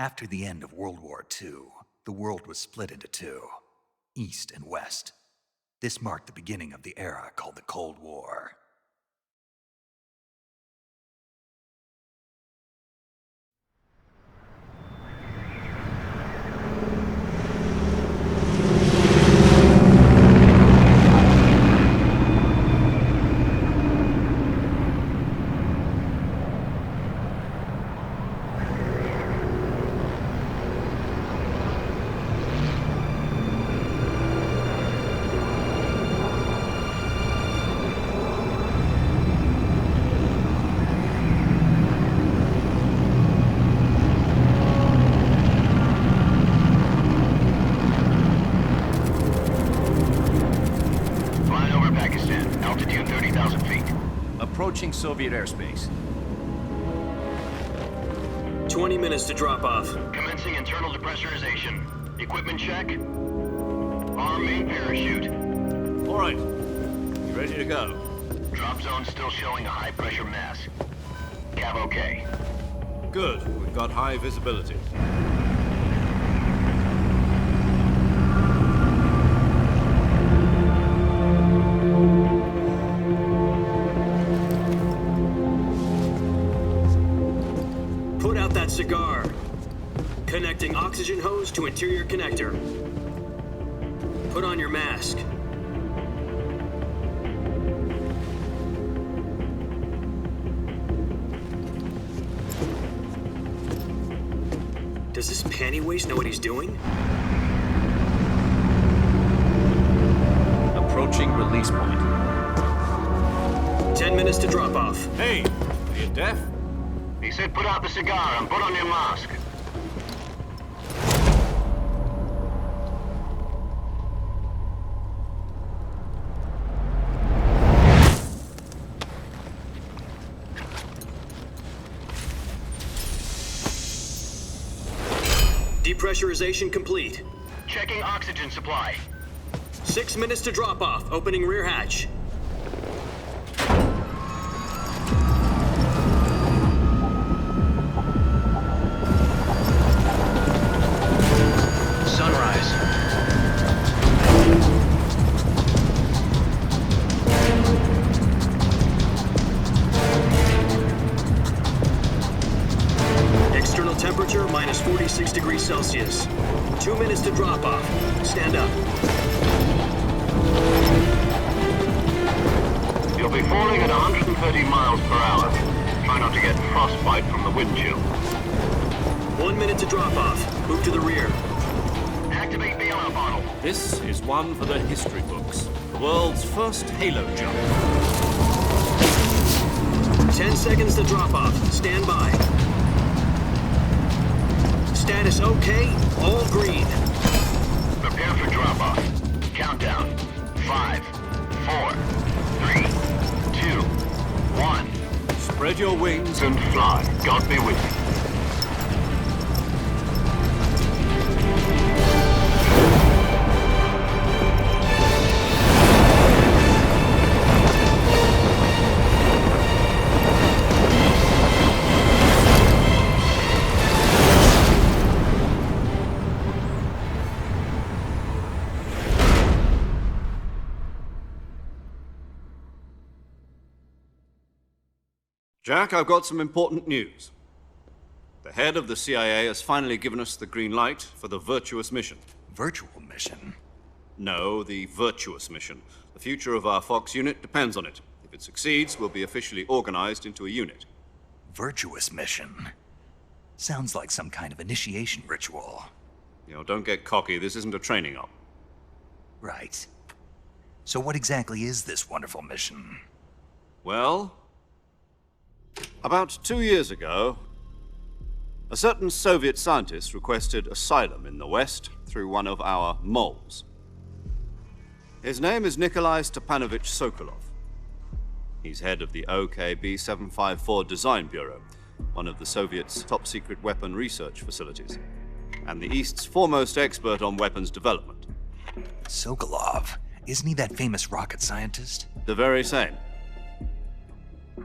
After the end of World War II, the world was split into two, East and West. This marked the beginning of the era called the Cold War. Approaching Soviet airspace. 20 minutes to drop off. Commencing internal depressurization. Equipment check. Arm main parachute. All right. You ready to go? Drop zone still showing a high pressure mass. Cav okay. Good. We've got high visibility. Put out that cigar. Connecting oxygen hose to interior connector. Put on your mask. Does this panty waste know what he's doing? Approaching release point. 10 minutes to drop off. Hey, are you deaf? He said put out the cigar and put on your mask. Depressurization complete. Checking oxygen supply. 6 minutes to drop off. Opening rear hatch. Sunrise. External temperature minus 46 degrees Celsius. 2 minutes to drop off. Stand up. You'll be falling at 130 miles per hour. Try not to get frostbite from the wind chill. 1 minute to drop off. Move to the rear. Activate the air bottle. This is one for the history books. The world's first halo jump. 10 seconds to drop off. Stand by. Status okay. All green. Prepare for drop-off. Countdown. 5, 4, 3, 2, 1. Spread your wings And fly. God be with you. Jack, I've got some important news. The head of the CIA has finally given us the green light for the Virtuous mission. Virtual mission? No, the Virtuous mission. The future of our Fox unit depends on it. If it succeeds, we'll be officially organized into a unit. Virtuous mission? Sounds like some kind of initiation ritual. You know, don't get cocky. This isn't a training op. Right. So what exactly is this wonderful mission? Well, about 2 years ago, a certain Soviet scientist requested asylum in the West through one of our moles. His name is Nikolai Stepanovich Sokolov. He's head of the OKB-754 Design Bureau, one of the Soviets' top-secret weapon research facilities, and the East's foremost expert on weapons development. Sokolov? Isn't he that famous rocket scientist? The very same.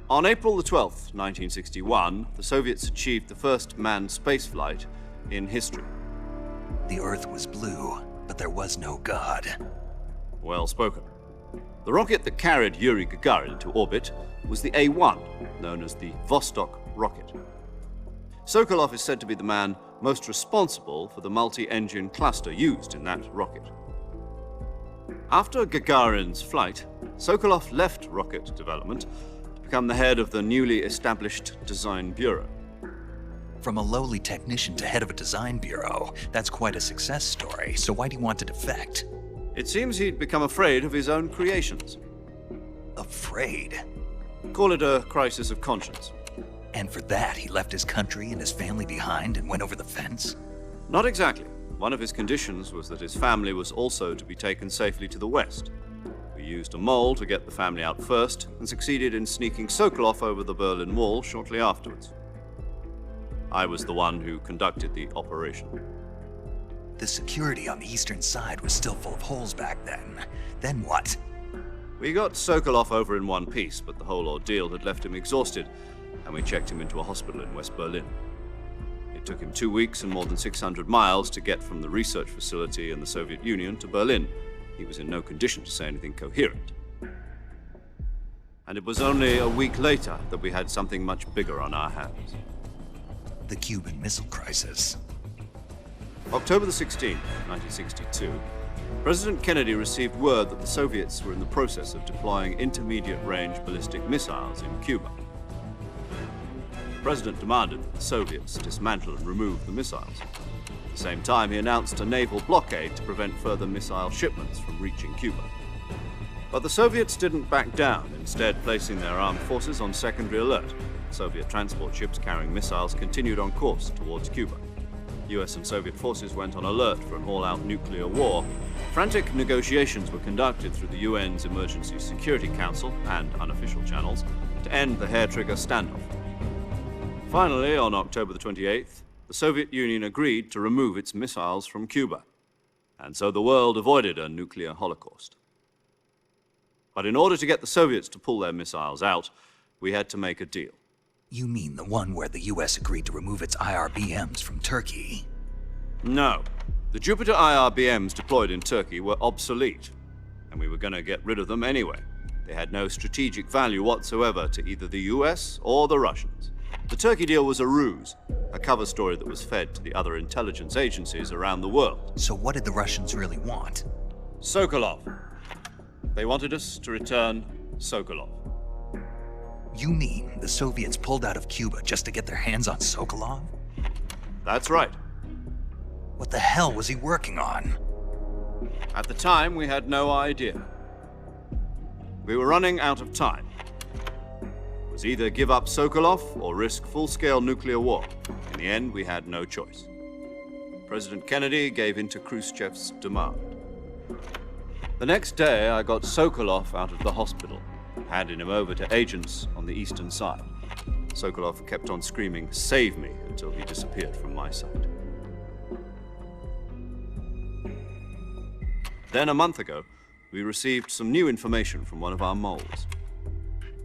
On April the 12th, 1961, the Soviets achieved the first manned spaceflight in history. The Earth was blue, but there was no God. Well spoken. The rocket that carried Yuri Gagarin to orbit was the A-1, known as the Vostok rocket. Sokolov is said to be the man most responsible for the multi-engine cluster used in that rocket. After Gagarin's flight, Sokolov left rocket development to become the head of the newly established Design Bureau. From a lowly technician to head of a design bureau, that's quite a success story, so why do you want to defect? It seems he'd become afraid of his own creations. Afraid? Call it a crisis of conscience. And for that, he left his country and his family behind and went over the fence? Not exactly. One of his conditions was that his family was also to be taken safely to the west. We used a mole to get the family out first and succeeded in sneaking Sokolov over the Berlin Wall shortly afterwards. I was the one who conducted the operation. The security on the eastern side was still full of holes back then. Then what? We got Sokolov over in one piece, but the whole ordeal had left him exhausted, and we checked him into a hospital in West Berlin. It took him 2 weeks and more than 600 miles to get from the research facility in the Soviet Union to Berlin. He was in no condition to say anything coherent. And it was only a week later that we had something much bigger on our hands. The Cuban Missile Crisis. October the 16th, 1962, President Kennedy received word that the Soviets were in the process of deploying intermediate-range ballistic missiles in Cuba. The President demanded that the Soviets dismantle and remove the missiles. At the same time, he announced a naval blockade to prevent further missile shipments from reaching Cuba. But the Soviets didn't back down, instead placing their armed forces on secondary alert. Soviet transport ships carrying missiles continued on course towards Cuba. US and Soviet forces went on alert for an all-out nuclear war. Frantic negotiations were conducted through the UN's Emergency Security Council and unofficial channels to end the hair-trigger standoff. Finally, on October the 28th, the Soviet Union agreed to remove its missiles from Cuba, and so the world avoided a nuclear holocaust. But in order to get the Soviets to pull their missiles out, we had to make a deal. You mean the one where the US agreed to remove its IRBMs from Turkey? No. The Jupiter IRBMs deployed in Turkey were obsolete, and we were going to get rid of them anyway. They had no strategic value whatsoever to either the US or the Russians. The Turkey deal was a ruse, a cover story that was fed to the other intelligence agencies around the world. So what did the Russians really want? Sokolov. They wanted us to return Sokolov. You mean the Soviets pulled out of Cuba just to get their hands on Sokolov? That's right. What the hell was he working on? At the time, we had no idea. We were running out of time. It was either give up Sokolov or risk full-scale nuclear war. In the end, we had no choice. President Kennedy gave in to Khrushchev's demand. The next day, I got Sokolov out of the hospital, handing him over to agents on the eastern side. Sokolov kept on screaming, "Save me," until he disappeared from my sight. Then a month ago, we received some new information from one of our moles.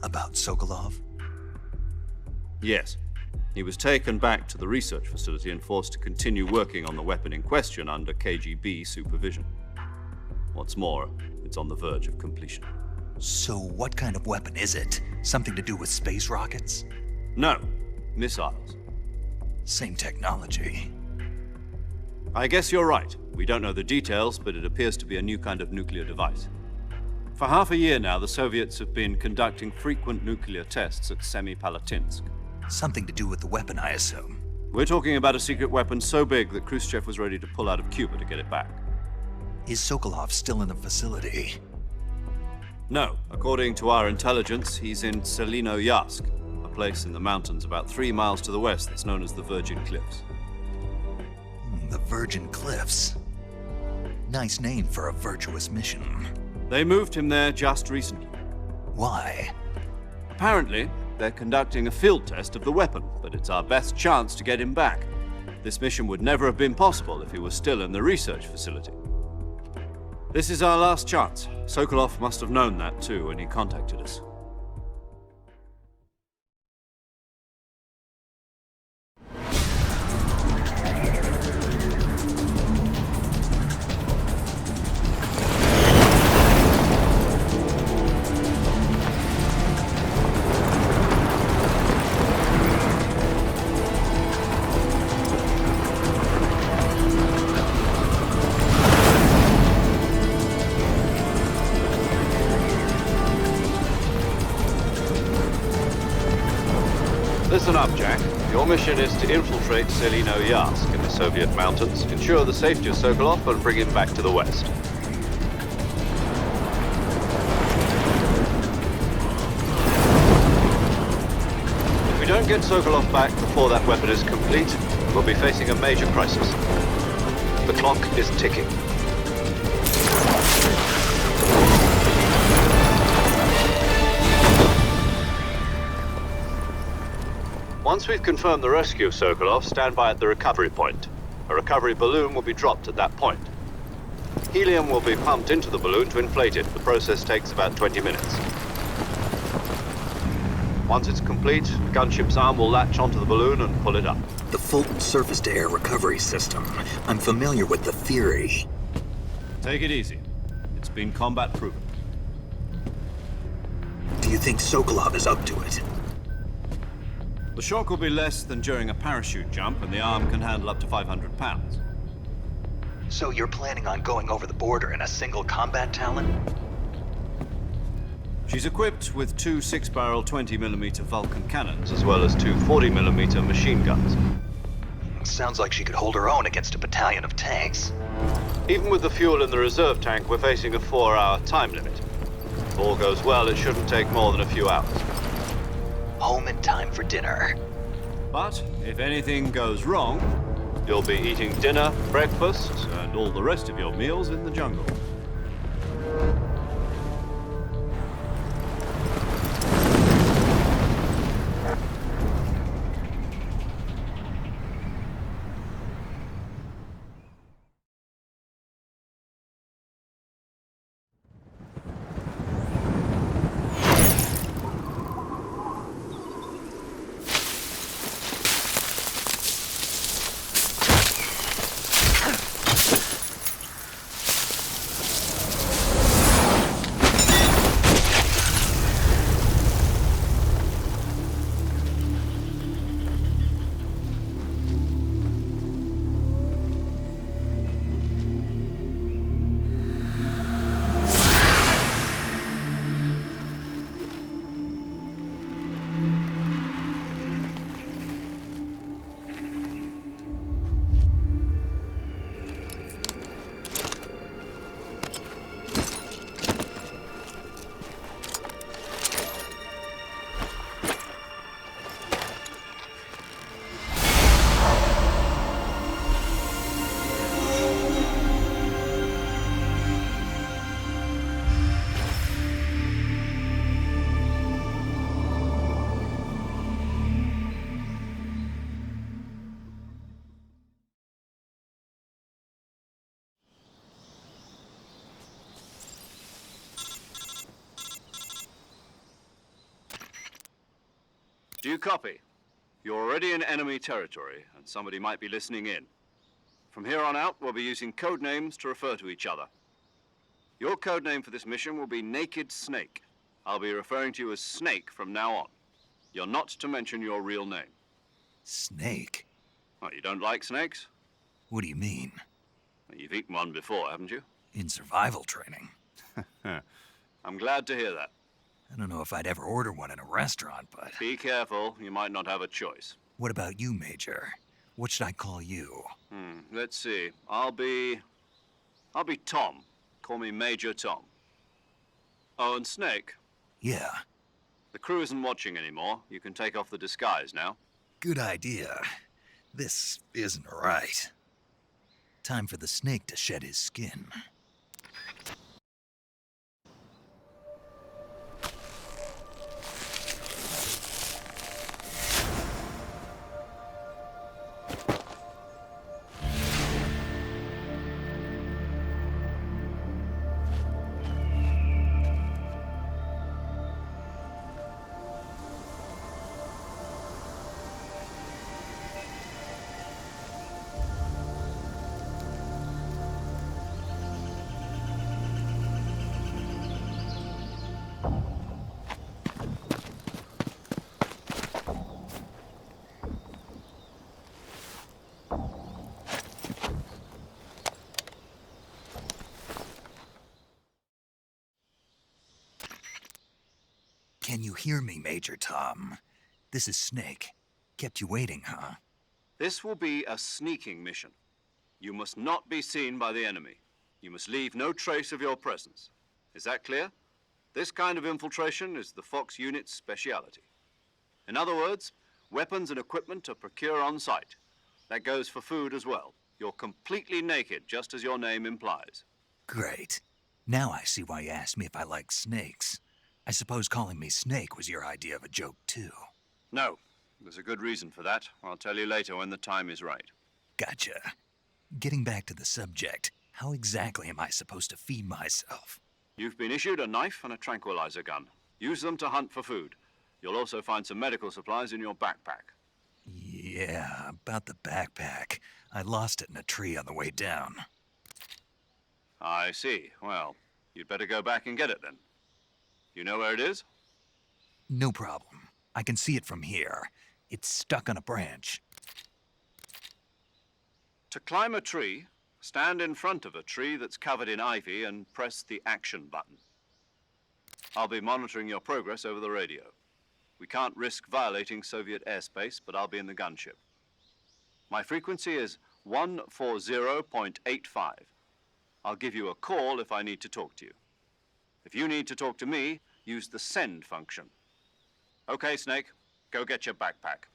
About Sokolov? Yes. He was taken back to the research facility and forced to continue working on the weapon in question under KGB supervision. What's more, it's on the verge of completion. So what kind of weapon is it? Something to do with space rockets? No, missiles. Same technology. I guess you're right. We don't know the details, but it appears to be a new kind of nuclear device. For half a year now, the Soviets have been conducting frequent nuclear tests at Semipalatinsk. Something to do with the weapon, I assume. We're talking about a secret weapon so big that Khrushchev was ready to pull out of Cuba to get it back. Is Sokolov still in the facility? No. According to our intelligence, he's in Selinoyarsk, a place in the mountains about 3 miles to the west that's known as the Virgin Cliffs. The Virgin Cliffs. Nice name for a virtuous mission. They moved him there just recently. Why? Apparently, they're conducting a field test of the weapon, but it's our best chance to get him back. This mission would never have been possible if he was still in the research facility. This is our last chance. Sokolov must have known that too when he contacted us. mission is to infiltrate Selino-Yarsk in the Soviet mountains, ensure the safety of Sokolov, and bring him back to the west. If we don't get Sokolov back before that weapon is complete, we'll be facing a major crisis. The clock is ticking. Once we've confirmed the rescue of Sokolov, stand by at the recovery point. A recovery balloon will be dropped at that point. Helium will be pumped into the balloon to inflate it. The process takes about 20 minutes. Once it's complete, the gunship's arm will latch onto the balloon and pull it up. The Fulton surface-to-air recovery system. I'm familiar with the theory. Take it easy. It's been combat-proven. Do you think Sokolov is up to it? The shock will be less than during a parachute jump, and the arm can handle up to 500 pounds. So you're planning on going over the border in a single combat Talon? She's equipped with two 6-barrel 20mm Vulcan cannons, as well as two 40mm machine guns. Sounds like she could hold her own against a battalion of tanks. Even with the fuel in the reserve tank, we're facing a 4-hour time limit. If all goes well, it shouldn't take more than a few hours. Home in time for dinner. But if anything goes wrong, you'll be eating dinner, breakfast, and all the rest of your meals in the jungle. Do you copy? You're already in enemy territory, and somebody might be listening in. From here on out, we'll be using code names to refer to each other. Your code name for this mission will be Naked Snake. I'll be referring to you as Snake from now on. You're not to mention your real name. Snake? Well, you don't like snakes? What do you mean? Well, you've eaten one before, haven't you? In survival training? I'm glad to hear that. I don't know if I'd ever order one in a restaurant, but... Be careful, you might not have a choice. What about you, Major? What should I call you? Let's see. I'll be Tom. Call me Major Tom. Oh, and Snake. Yeah, The crew isn't watching anymore. You can take off the disguise now. good idea. This isn't right. Time for the snake to shed his skin. Can you hear me, Major Tom? This is Snake. Kept you waiting, huh? This will be a sneaking mission. You must not be seen by the enemy. You must leave no trace of your presence. Is that clear? This kind of infiltration is the Fox unit's speciality. In other words, weapons and equipment are procured on site. That goes for food as well. You're completely naked, just as your name implies. Great. Now I see why you asked me if I like snakes. I suppose calling me Snake was your idea of a joke, too. No, there's a good reason for that. I'll tell you later when the time is right. Gotcha. Getting back to the subject, how exactly am I supposed to feed myself? You've been issued a knife and a tranquilizer gun. Use them to hunt for food. You'll also find some medical supplies in your backpack. Yeah, about the backpack. I lost it in a tree on the way down. I see. Well, you'd better go back and get it then. You know where it is? No problem. I can see it from here. It's stuck on a branch. To climb a tree, stand in front of a tree that's covered in ivy and press the action button. I'll be monitoring your progress over the radio. We can't risk violating Soviet airspace, but I'll be in the gunship. My frequency is 140.85. I'll give you a call if I need to talk to you. If you need to talk to me, use the send function. Okay, Snake, go get your backpack.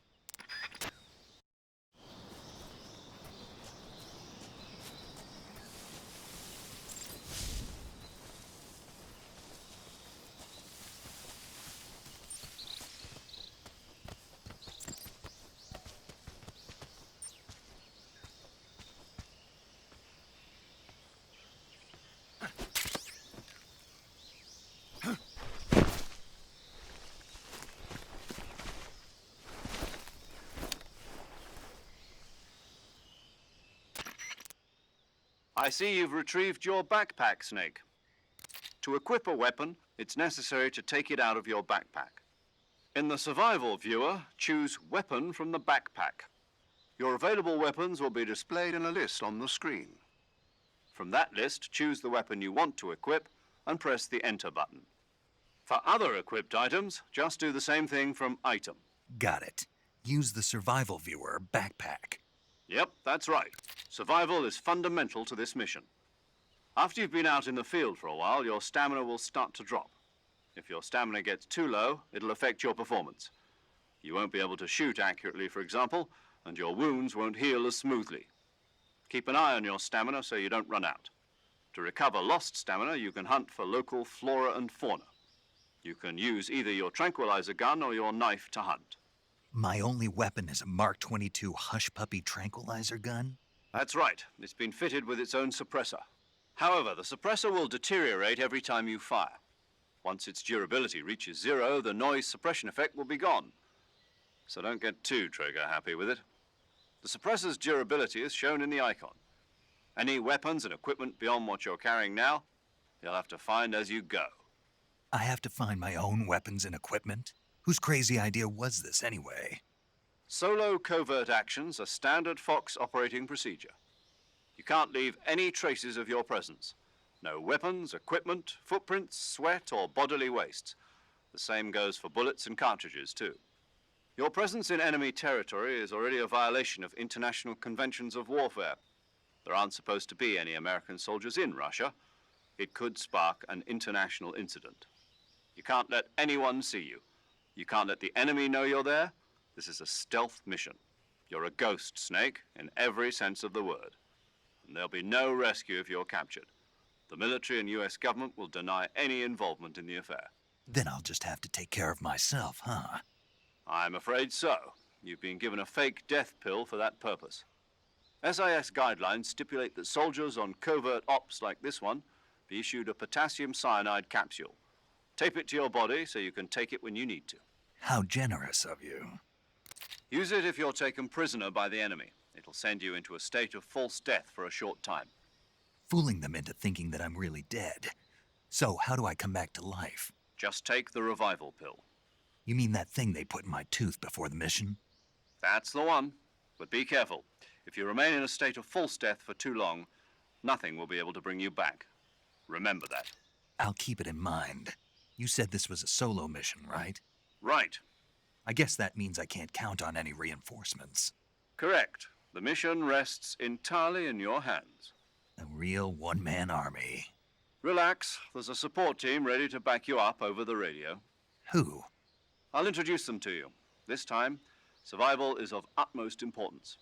I see you've retrieved your backpack, Snake. To equip a weapon, it's necessary to take it out of your backpack. In the survival viewer, choose Weapon from the backpack. Your available weapons will be displayed in a list on the screen. From that list, choose the weapon you want to equip and press the Enter button. For other equipped items, just do the same thing from Item. Got it. Use the survival viewer backpack. Yep, that's right. Survival is fundamental to this mission. After you've been out in the field for a while, your stamina will start to drop. If your stamina gets too low, it'll affect your performance. You won't be able to shoot accurately, for example, and your wounds won't heal as smoothly. Keep an eye on your stamina so you don't run out. To recover lost stamina, you can hunt for local flora and fauna. You can use either your tranquilizer gun or your knife to hunt. My only weapon is a Mark 22 Hush Puppy tranquilizer gun? That's right. It's been fitted with its own suppressor. However, the suppressor will deteriorate every time you fire. Once its durability reaches 0, the noise suppression effect will be gone. So don't get too trigger-happy with it. The suppressor's durability is shown in the icon. Any weapons and equipment beyond what you're carrying now, you'll have to find as you go. I have to find my own weapons and equipment? Whose crazy idea was this, anyway? Solo covert actions are standard Fox operating procedure. You can't leave any traces of your presence. No weapons, equipment, footprints, sweat, or bodily wastes. The same goes for bullets and cartridges, too. Your presence in enemy territory is already a violation of international conventions of warfare. There aren't supposed to be any American soldiers in Russia. It could spark an international incident. You can't let anyone see you. You can't let the enemy know you're there. This is a stealth mission. You're a ghost, Snake, in every sense of the word. And there'll be no rescue if you're captured. The military and US government will deny any involvement in the affair. Then I'll just have to take care of myself, huh? I'm afraid so. You've been given a fake death pill for that purpose. SIS guidelines stipulate that soldiers on covert ops like this one be issued a potassium cyanide capsule. Tape it to your body so you can take it when you need to. How generous of you. Use it if you're taken prisoner by the enemy. It'll send you into a state of false death for a short time. Fooling them into thinking that I'm really dead. So how do I come back to life? Just take the revival pill. You mean that thing they put in my tooth before the mission? That's the one. But be careful. If you remain in a state of false death for too long, nothing will be able to bring you back. Remember that. I'll keep it in mind. You said this was a solo mission, right? Right. I guess that means I can't count on any reinforcements. Correct. The mission rests entirely in your hands. A real one-man army. Relax. There's a support team ready to back you up over the radio. Who? I'll introduce them to you. This time, survival is of utmost importance.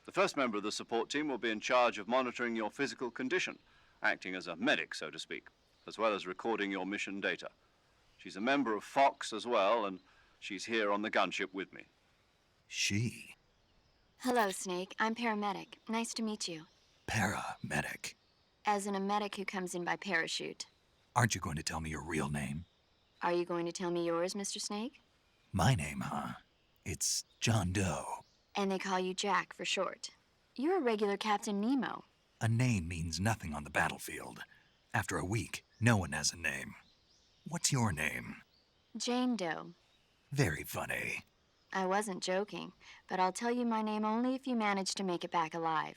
The first member of the support team will be in charge of monitoring your physical condition, acting as a medic, so to speak, as well as recording your mission data. She's a member of Fox as well, and she's here on the gunship with me. She. Hello, Snake. I'm paramedic. Nice to meet you. Paramedic. As in a medic who comes in by parachute. Aren't you going to tell me your real name? Are you going to tell me yours, Mr. Snake? My name, huh? It's John Doe. And they call you Jack for short. You're a regular Captain Nemo. A name means nothing on the battlefield. After a week, no one has a name. What's your name? Jane Doe. Very funny. I wasn't joking, but I'll tell you my name only if you manage to make it back alive.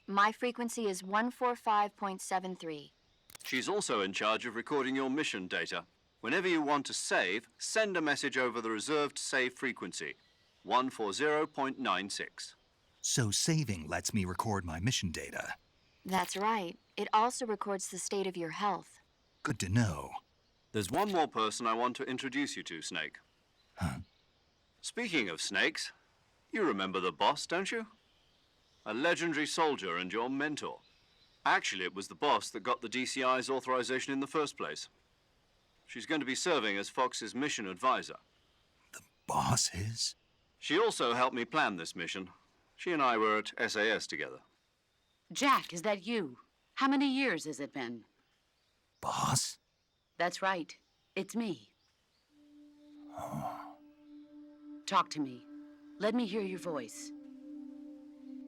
My frequency is 145.73. She's also in charge of recording your mission data. Whenever you want to save, send a message over the reserved save frequency, 140.96. So saving lets me record my mission data. That's right. It also records the state of your health. Good to know. There's one more person I want to introduce you to, Snake. Huh? Speaking of snakes, you remember the boss, don't you? A legendary soldier and your mentor. Actually, it was the boss that got the DCI's authorization in the first place. She's going to be serving as Fox's mission advisor. The boss is? She also helped me plan this mission. She and I were at SAS together. Jack, is that you? How many years has it been? Boss? That's right. It's me. Talk to me. Let me hear your voice.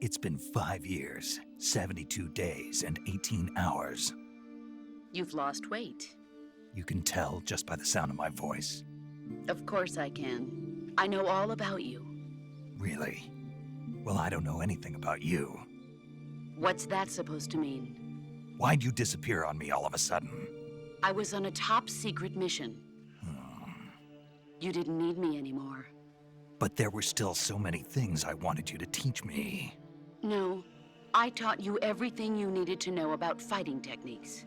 It's been 5 years, 72 days, and 18 hours. You've lost weight. You can tell just by the sound of my voice. Of course I can. I know all about you. Really? Well, I don't know anything about you. What's that supposed to mean? Why'd you disappear on me all of a sudden? I was on a top-secret mission. You didn't need me anymore. But there were still so many things I wanted you to teach me. No, I taught you everything you needed to know about fighting techniques.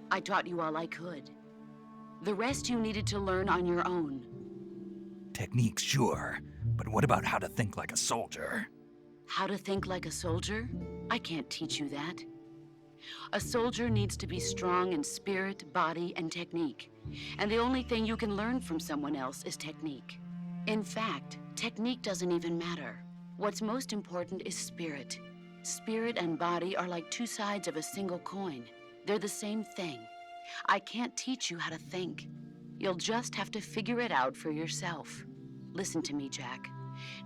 I taught you all I could. The rest you needed to learn on your own. Techniques, sure. But what about how to think like a soldier? How to think like a soldier? I can't teach you that. A soldier needs to be strong in spirit, body, and technique. And the only thing you can learn from someone else is technique. In fact, technique doesn't even matter. What's most important is spirit. Spirit and body are like two sides of a single coin. They're the same thing. I can't teach you how to think. You'll just have to figure it out for yourself. Listen to me, Jack.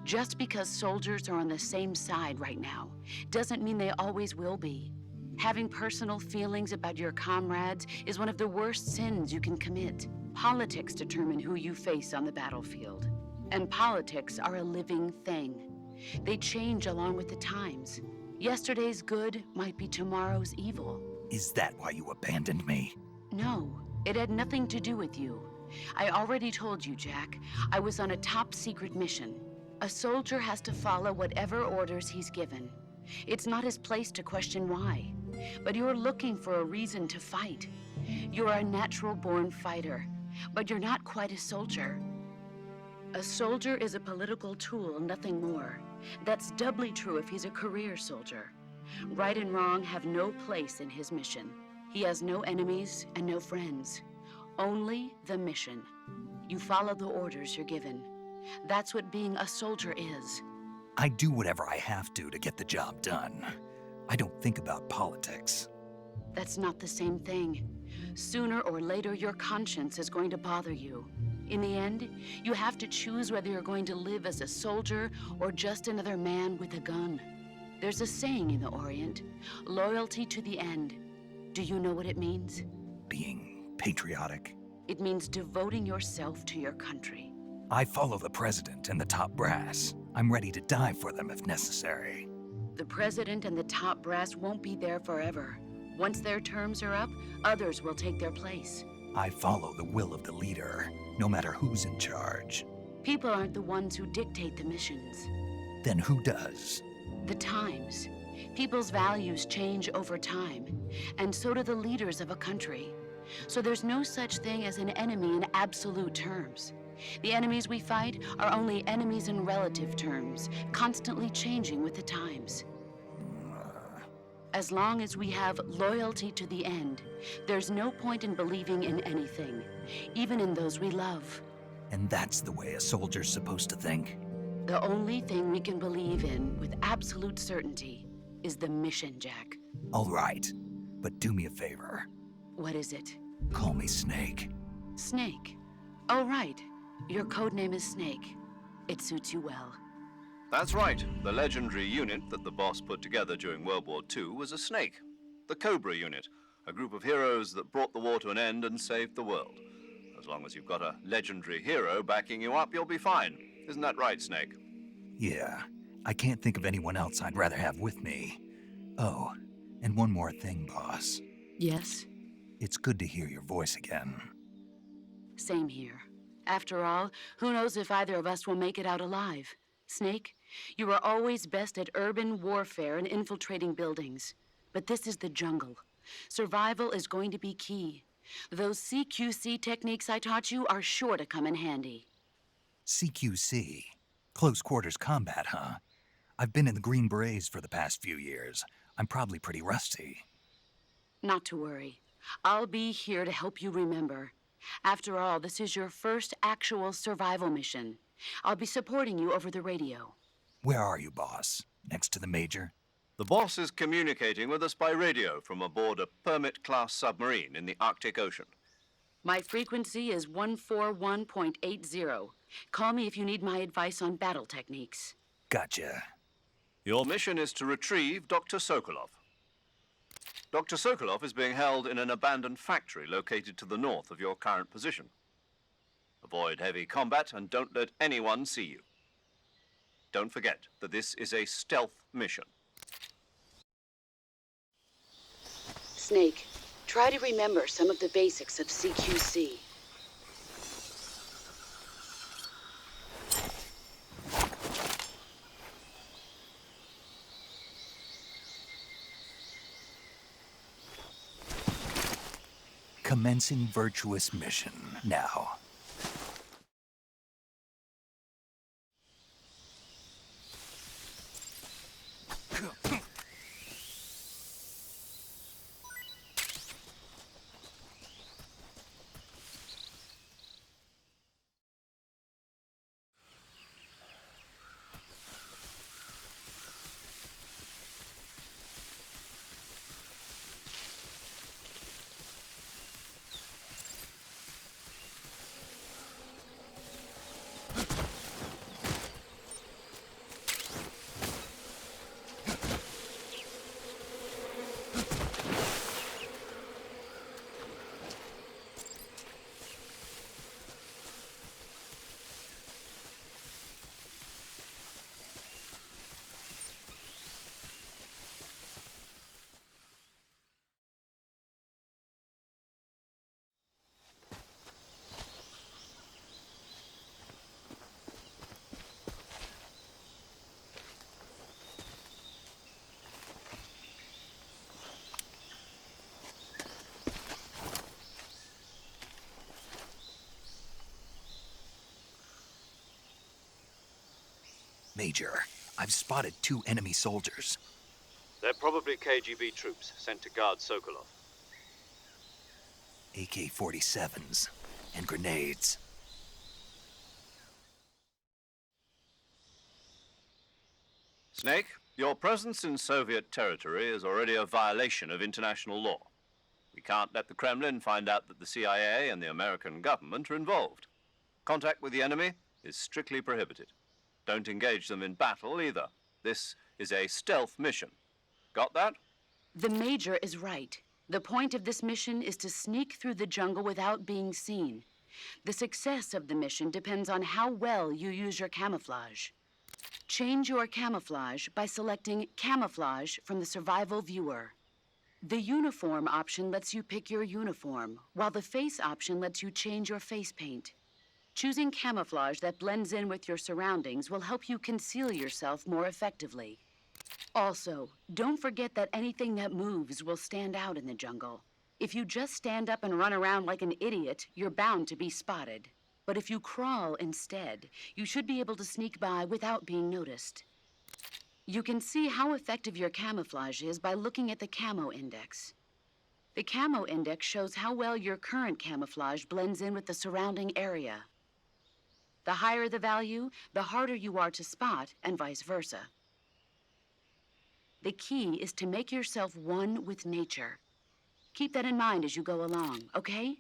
Just because soldiers are on the same side right now doesn't mean they always will be. Having personal feelings about your comrades is one of the worst sins you can commit. Politics determine who you face on the battlefield. And politics are a living thing. They change along with the times. Yesterday's good might be tomorrow's evil. Is that why you abandoned me? No, it had nothing to do with you. I already told you, Jack. I was on a top-secret mission. A soldier has to follow whatever orders he's given. It's not his place to question why. But you're looking for a reason to fight. You're a natural-born fighter, but you're not quite a soldier. A soldier is a political tool, nothing more. That's doubly true if he's a career soldier. Right and wrong have no place in his mission. He has no enemies and no friends. Only the mission. You follow the orders you're given. That's what being a soldier is. I do whatever I have to get the job done. I don't think about politics. That's not the same thing. Sooner or later, your conscience is going to bother you. In the end, you have to choose whether you're going to live as a soldier or just another man with a gun. There's a saying in the Orient, loyalty to the end. Do you know what it means? Being patriotic. It means devoting yourself to your country. I follow the president and the top brass. I'm ready to die for them if necessary. The president and the top brass won't be there forever. Once their terms are up, others will take their place. I follow the will of the leader, no matter who's in charge. People aren't the ones who dictate the missions. Then who does? The times. People's values change over time, and so do the leaders of a country. So there's no such thing as an enemy in absolute terms. The enemies we fight are only enemies in relative terms, constantly changing with the times. As long as we have loyalty to the end, there's no point in believing in anything, even in those we love. And that's the way a soldier's supposed to think? The only thing we can believe in with absolute certainty is the mission, Jack. All right, but do me a favor. What is it? Call me Snake. Snake. Oh, right. Your code name is Snake. It suits you well. That's right. The legendary unit that the boss put together during World War II was a snake. The Cobra unit, a group of heroes that brought the war to an end and saved the world. As long as you've got a legendary hero backing you up, you'll be fine. Isn't that right, Snake? Yeah, I can't think of anyone else I'd rather have with me. Oh, and one more thing, boss. Yes? It's good to hear your voice again. Same here. After all, who knows if either of us will make it out alive? Snake, you are always best at urban warfare and infiltrating buildings. But this is the jungle. Survival is going to be key. Those CQC techniques I taught you are sure to come in handy. CQC? Close quarters combat, huh? I've been in the Green Berets for the past few years. I'm probably pretty rusty. Not to worry. I'll be here to help you remember. After all, this is your first actual survival mission. I'll be supporting you over the radio. Where are you, boss? Next to the Major? The boss is communicating with us by radio from aboard a Permit-class submarine in the Arctic Ocean. My frequency is 141.80. Call me if you need my advice on battle techniques. Gotcha. Your mission is to retrieve Dr. Sokolov. Dr. Sokolov is being held in an abandoned factory located to the north of your current position. Avoid heavy combat and don't let anyone see you. Don't forget that this is a stealth mission. Snake, try to remember some of the basics of CQC. Commencing virtuous mission now. Major, I've spotted 2 enemy soldiers. They're probably KGB troops sent to guard Sokolov. AK-47s and grenades. Snake, your presence in Soviet territory is already a violation of international law. We can't let the Kremlin find out that the CIA and the American government are involved. Contact with the enemy is strictly prohibited. Don't engage them in battle either. This is a stealth mission. Got that? The Major is right. The point of this mission is to sneak through the jungle without being seen. The success of the mission depends on how well you use your camouflage. Change your camouflage by selecting Camouflage from the Survival Viewer. The Uniform option lets you pick your uniform, while the Face option lets you change your face paint. Choosing camouflage that blends in with your surroundings will help you conceal yourself more effectively. Also, don't forget that anything that moves will stand out in the jungle. If you just stand up and run around like an idiot, you're bound to be spotted. But if you crawl instead, you should be able to sneak by without being noticed. You can see how effective your camouflage is by looking at the camo index. The camo index shows how well your current camouflage blends in with the surrounding area. The higher the value, the harder you are to spot, and vice versa. The key is to make yourself one with nature. Keep that in mind as you go along, okay?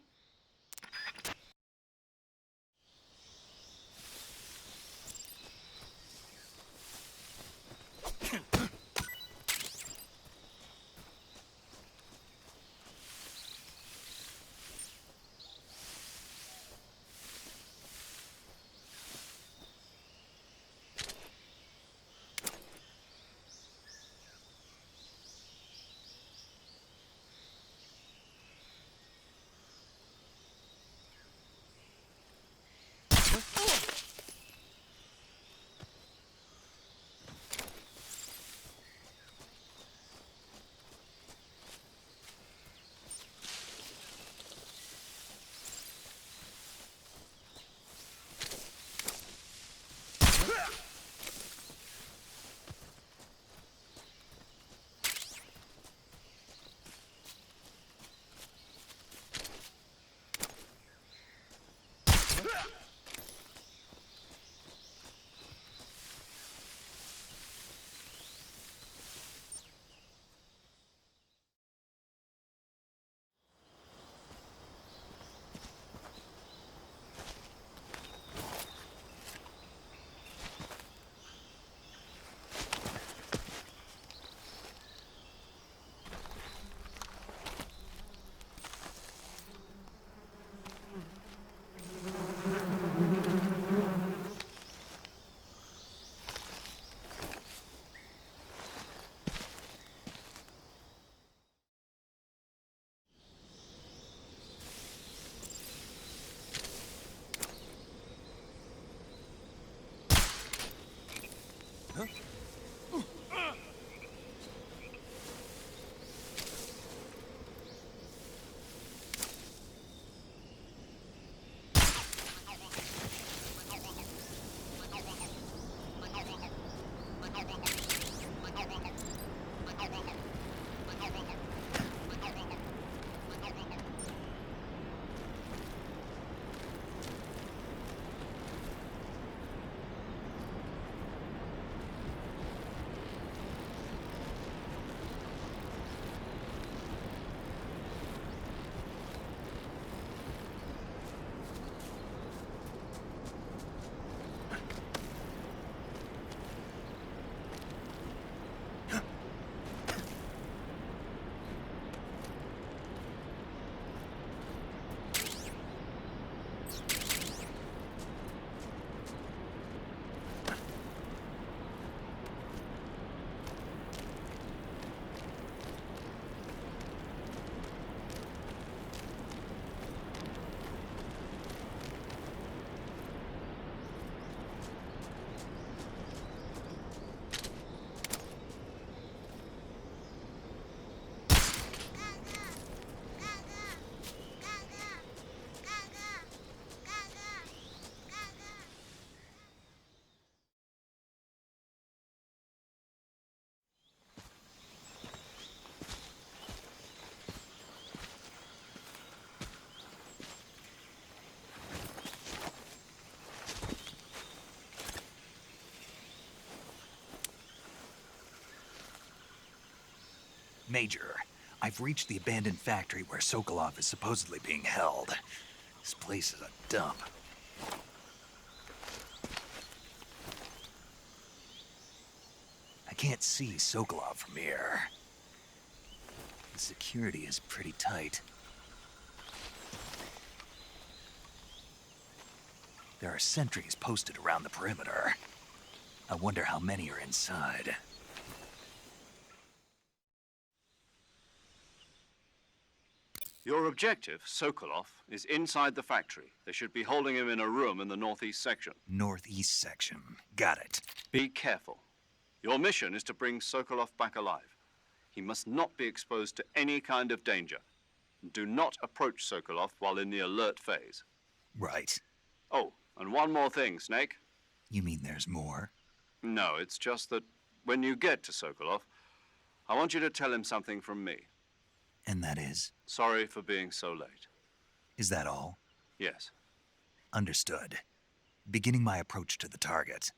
Major, I've reached the abandoned factory where Sokolov is supposedly being held. This place is a dump. I can't see Sokolov from here. The security is pretty tight. There are sentries posted around the perimeter. I wonder how many are inside. Your objective, Sokolov, is inside the factory. They should be holding him in a room in the northeast section. Northeast section. Got it. Be careful. Your mission is to bring Sokolov back alive. He must not be exposed to any kind of danger. Do not approach Sokolov while in the alert phase. Right. Oh, and one more thing, Snake. You mean there's more? No, it's just that when you get to Sokolov, I want you to tell him something from me. And that is? Sorry for being so late. Is that all? Yes. Understood. Beginning my approach to the target.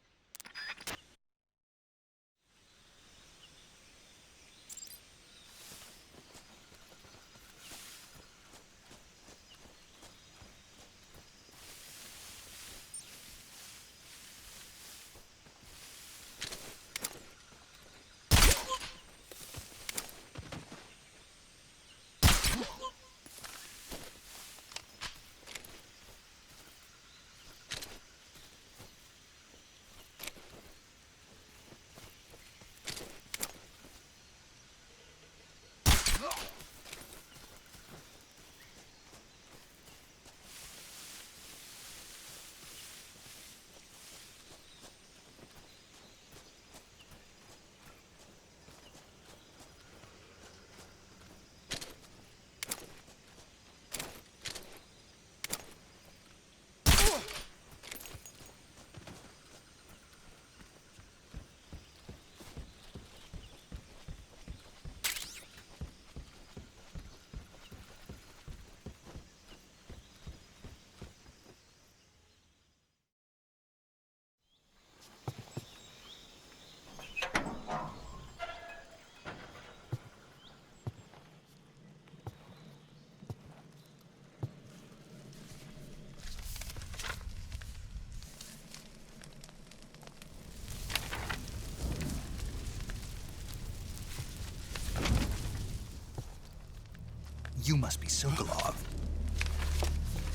You must be Sokolov.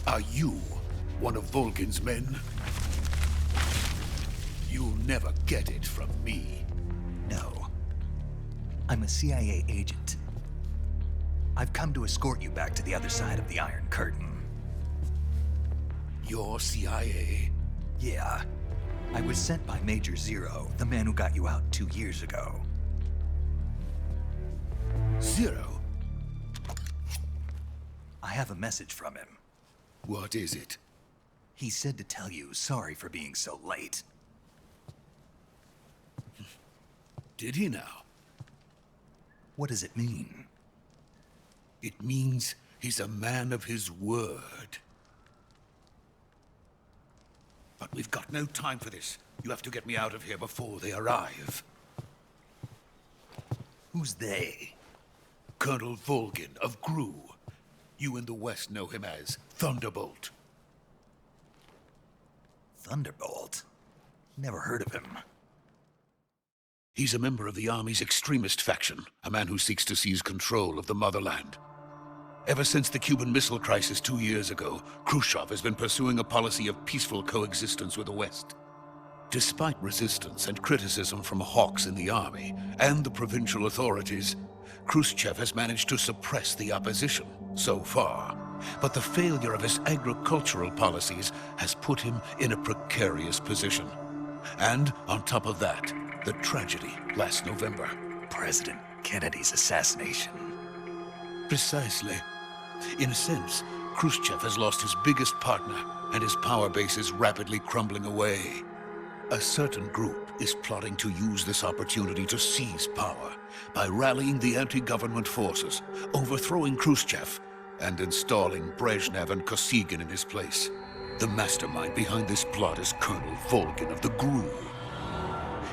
Are you one of Volgin's men? You'll never get it from me. No. I'm a CIA agent. I've come to escort you back to the other side of the Iron Curtain. You're CIA? Yeah. I was sent by Major Zero, the man who got you out 2 years ago. Zero? I have a message from him. What is it? He said to tell you sorry for being so late. Did he now? What does it mean? It means he's a man of his word. But we've got no time for this. You have to get me out of here before they arrive. Who's they? Colonel Volgin of GRU. You in the West know him as Thunderbolt. Thunderbolt? Never heard of him. He's a member of the Army's extremist faction, a man who seeks to seize control of the motherland. Ever since the Cuban Missile Crisis 2 years ago, Khrushchev has been pursuing a policy of peaceful coexistence with the West. Despite resistance and criticism from hawks in the army and the provincial authorities, Khrushchev has managed to suppress the opposition so far. But the failure of his agricultural policies has put him in a precarious position. And on top of that, the tragedy last November. President Kennedy's assassination. Precisely. In a sense, Khrushchev has lost his biggest partner, and his power base is rapidly crumbling away. A certain group is plotting to use this opportunity to seize power by rallying the anti-government forces, overthrowing Khrushchev, and installing Brezhnev and Kosygin in his place. The mastermind behind this plot is Colonel Volgin of the GRU.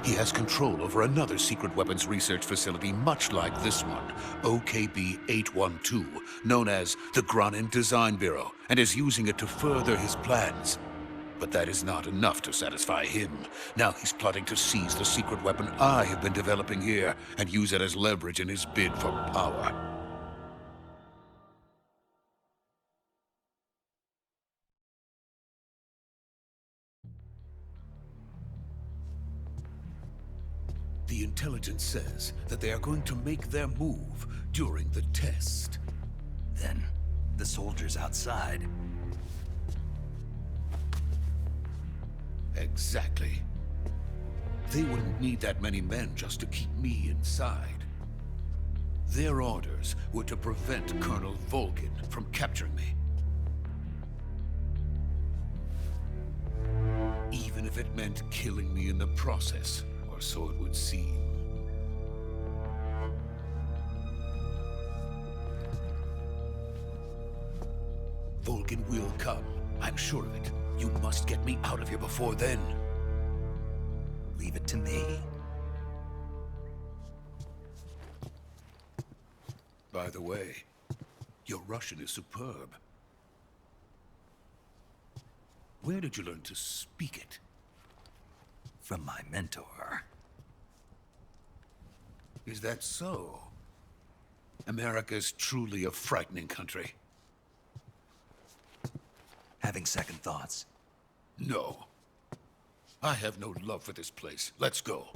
He has control over another secret weapons research facility much like this one, OKB-812, known as the Granin Design Bureau, and is using it to further his plans. But that is not enough to satisfy him. Now he's plotting to seize the secret weapon I have been developing here and use it as leverage in his bid for power. The intelligence says that they are going to make their move during the test. Then, The soldiers outside. Exactly. They wouldn't need that many men just to keep me inside. Their orders were to prevent Colonel Volgin from capturing me. Even if it meant killing me in the process, or so it would seem. Volgin will come. I'm sure of it. You must get me out of here before then. Leave it to me. By the way, your Russian is superb. Where did you learn to speak it? From my mentor. Is that so? America's truly a frightening country. Having second thoughts. No. I have no love for this place. Let's go.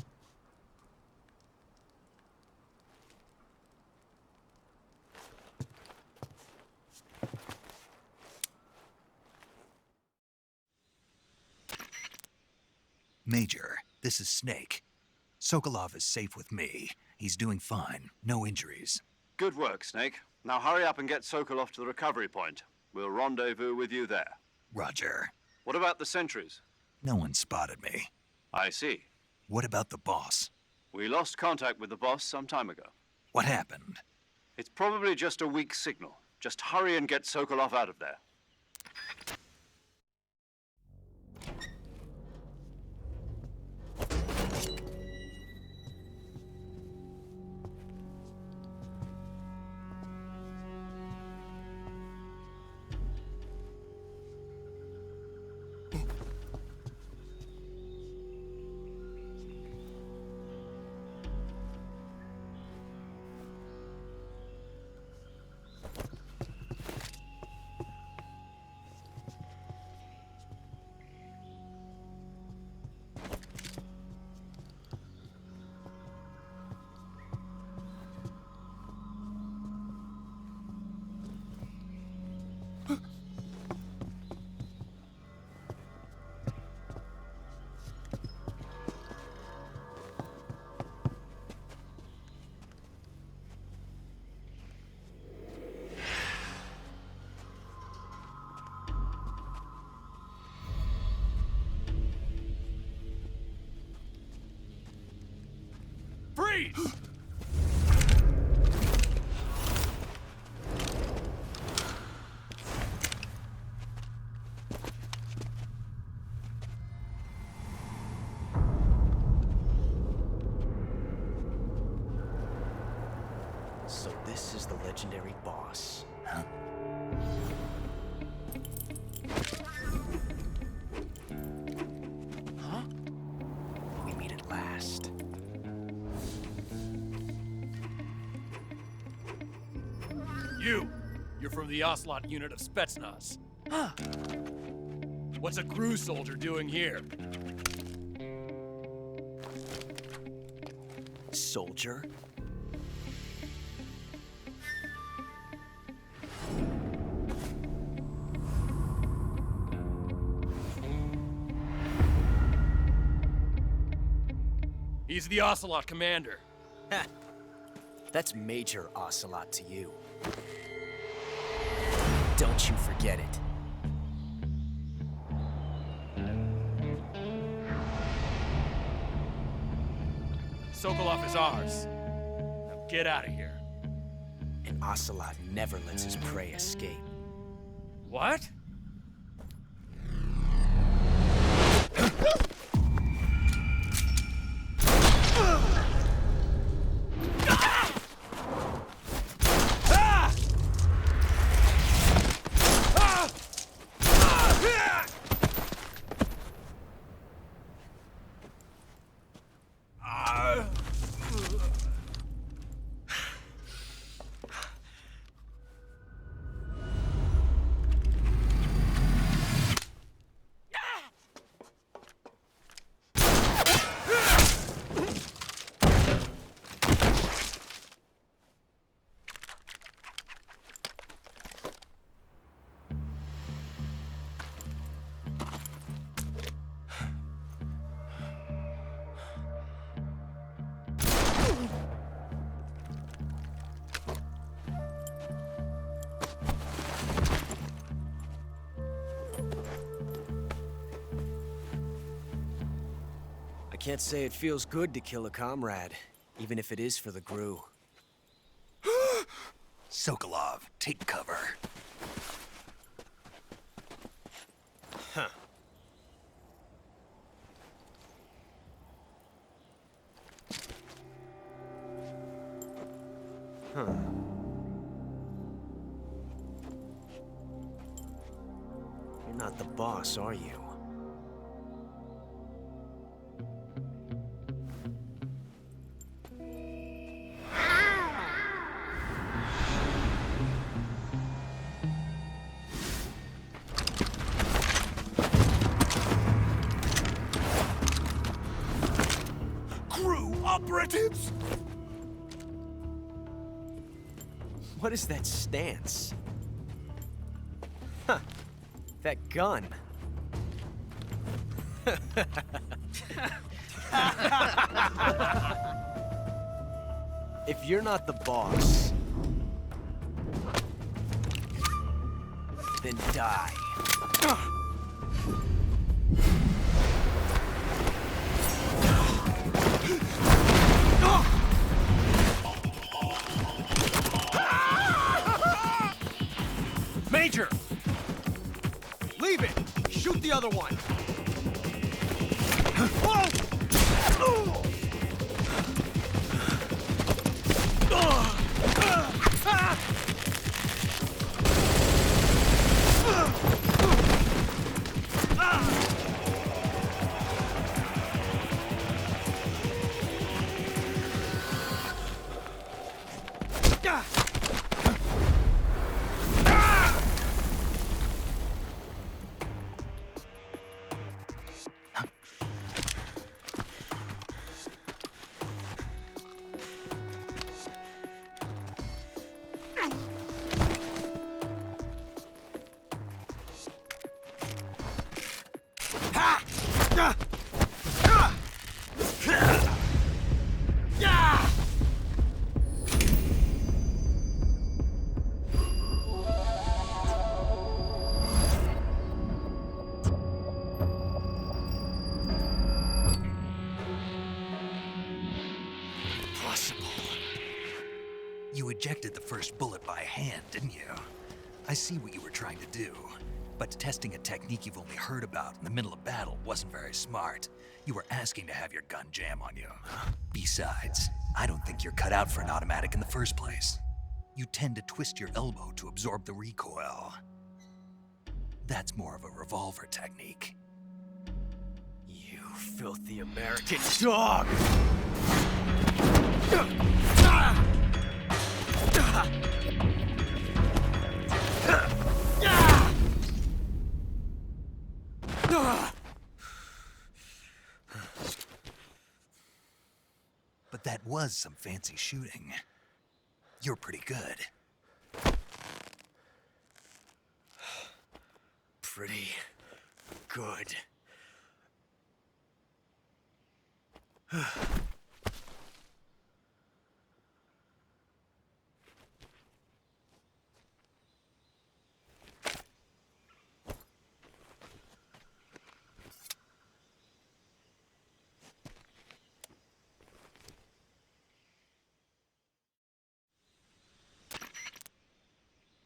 Major, this is Snake. Sokolov is safe with me. He's doing fine. No injuries. Good work, Snake. Now hurry up and get Sokolov to the recovery point. We'll rendezvous with you there. Roger. What about the sentries? No one spotted me. I see. What about the boss? We lost contact with the boss some time ago. What happened? It's probably just a weak signal. Just hurry and get Sokolov out of there. Freeze! So this is the legendary boss. Huh? Huh? We meet at last. You're from the Ocelot unit of Spetsnaz. Huh. What's a crew soldier doing here? Soldier? He's the Ocelot commander. Ha! That's Major Ocelot to you. Don't you forget it. Sokolov is ours. Now get out of here. And Ocelot never lets his prey escape. What? Can't say it feels good to kill a comrade, even if it is for the Gru. Sokolov, take cover. Huh. Huh. You're not the boss, are you? Crew operatives! What is that stance? Huh. That gun. If you're not the boss, then die. Major! Leave it! Shoot the other one! You ejected the first bullet by hand, didn't you? I see what you were trying to do. But testing a technique you've only heard about in the middle of battle wasn't very smart. You were asking to have your gun jam on you. Besides, I don't think you're cut out for an automatic in the first place. You tend to twist your elbow to absorb the recoil. That's more of a revolver technique. You filthy American dog! But that was some fancy shooting. You're pretty good. Pretty good.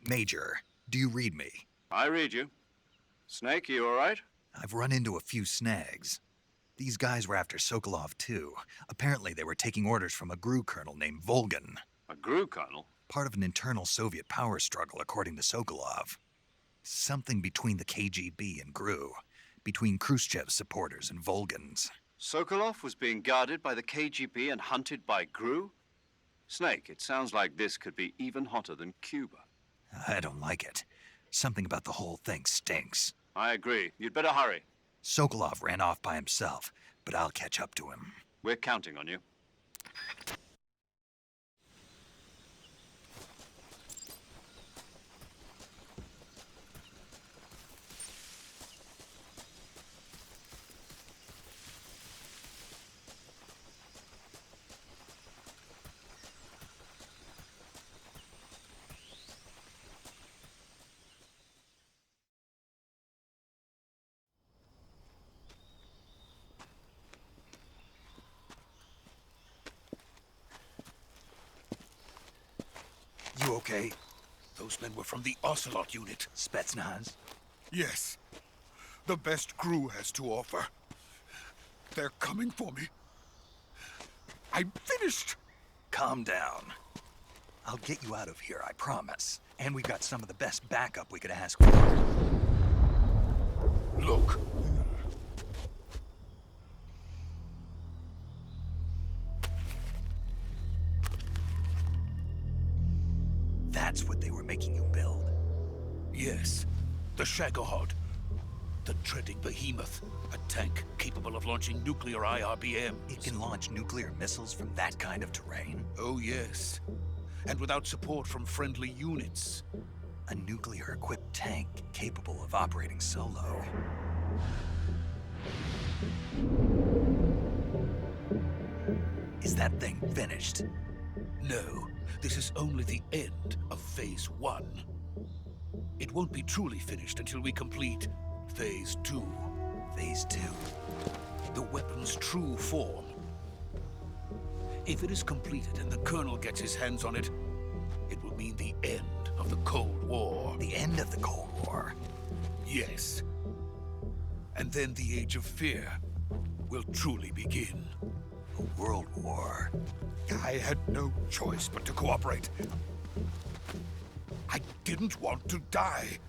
Major, do you read me? I read you. Snake, you all right? I've run into a few snags. These guys were after Sokolov too. Apparently they were taking orders from a GRU colonel named Volgan. A GRU colonel? Part of an internal Soviet power struggle, according to Sokolov. Something between the KGB and GRU. Between Khrushchev's supporters and Volgan's. Sokolov was being guarded by the KGB and hunted by GRU? Snake, it sounds like this could be even hotter than Cuba. I don't like it. Something about the whole thing stinks. I agree. You'd better hurry. Sokolov ran off by himself, but I'll catch up to him. We're counting on you. You okay? Those men were from the Ocelot unit. Spetsnaz? Yes. The best crew has to offer. They're coming for me. I'm finished. Calm down. I'll get you out of here, I promise. And we've got some of the best backup we could ask for. Look. That's what they were making you build? Yes. The Shagohod. The treading behemoth. A tank capable of launching nuclear IRBMs. It can launch nuclear missiles from that kind of terrain? Oh, yes. And without support from friendly units. A nuclear-equipped tank capable of operating solo. Is that thing finished? No, this is only the end of Phase 1. It won't be truly finished until we complete Phase 2. Phase 2? The weapon's true form. If it is completed and the Colonel gets his hands on it, it will mean the end of the Cold War. The end of the Cold War? Yes. And then the Age of Fear will truly begin. A world war? I had no choice but to cooperate. I didn't want to die.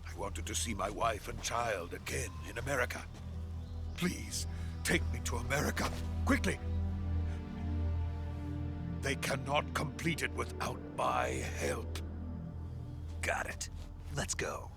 I wanted to see my wife and child again in America. Please, take me to America, quickly. They cannot complete it without my help. Got it. Let's go.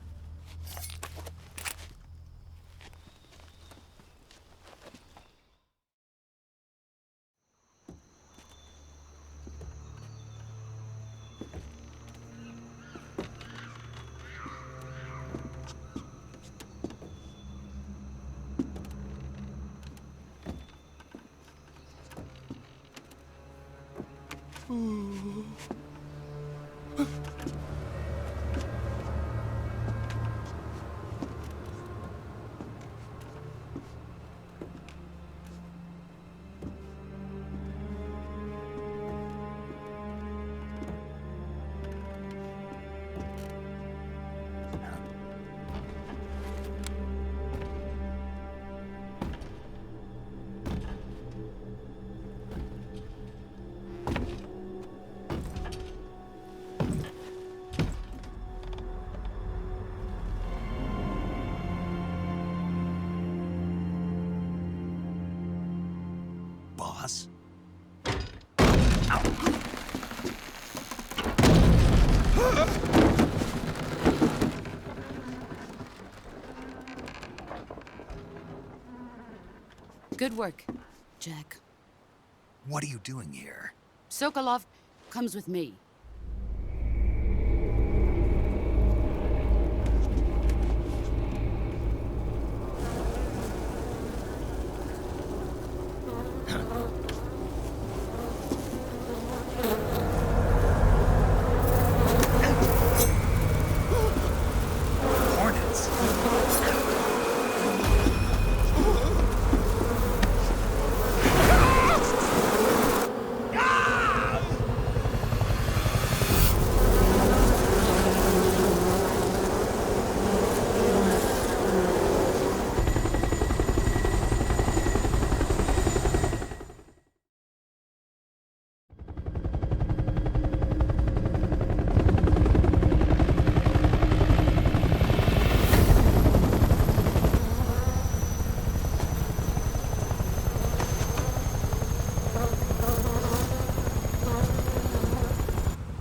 Boss? Good work, Jack. What are you doing here? Sokolov comes with me. Hornets?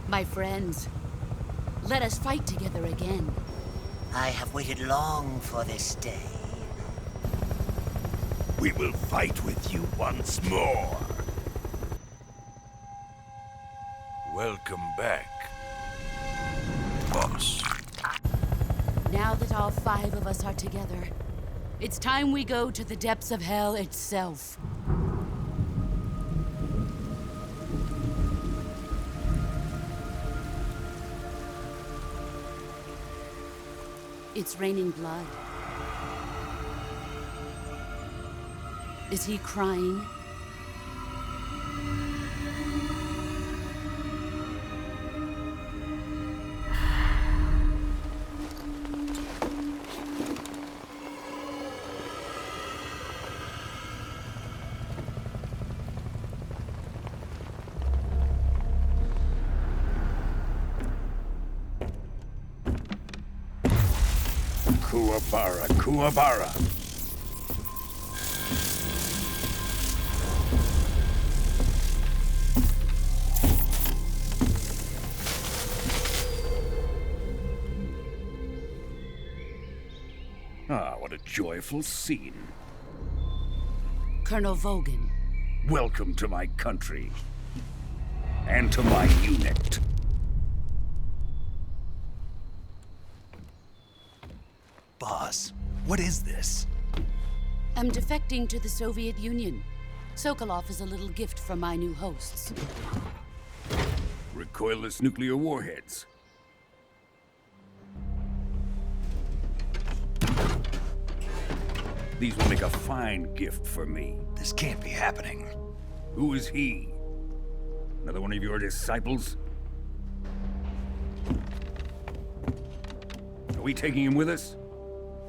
My friends, let us fight together again. I have waited long for this day. We will fight with you once more. Welcome back, boss. Now that all 5 of us are together, it's time we go to the depths of hell itself. It's raining blood. Is he crying? Kuwabara, Kuwabara. Ah, what a joyful scene. Colonel Vogan. Welcome to my country. And to my unit. Boss, what is this? I'm defecting to the Soviet Union. Sokolov is a little gift from my new hosts. Recoilless nuclear warheads. These will make a fine gift for me. This can't be happening. Who is he? Another one of your disciples? Are we taking him with us?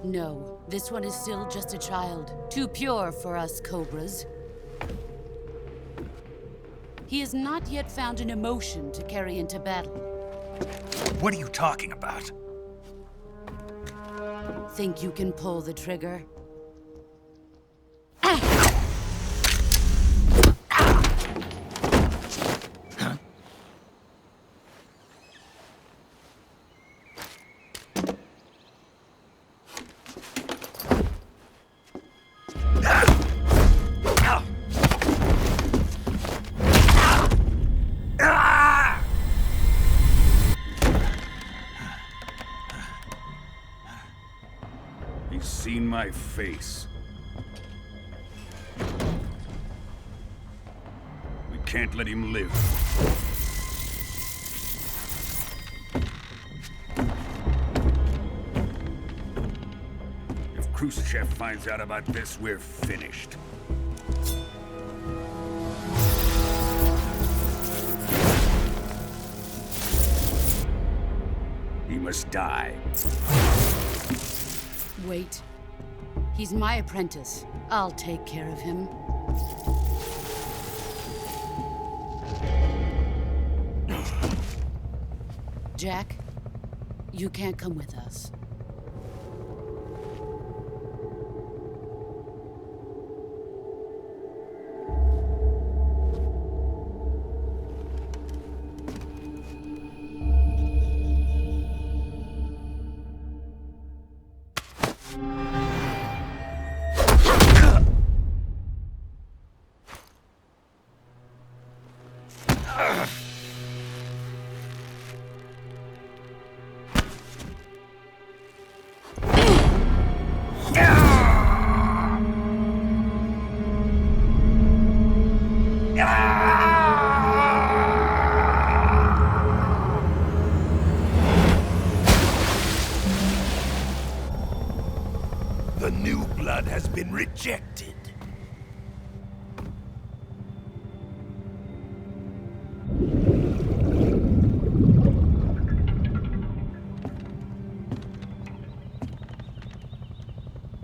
No, this one is still just a child. Too pure for us Cobras. He has not yet found an emotion to carry into battle. What are you talking about? Think you can pull the trigger? He's seen my face. We can't let him live. If Khrushchev finds out about this, we're finished. He must die. Wait. He's my apprentice. I'll take care of him. Jack, you can't come with us. The new blood has been rejected.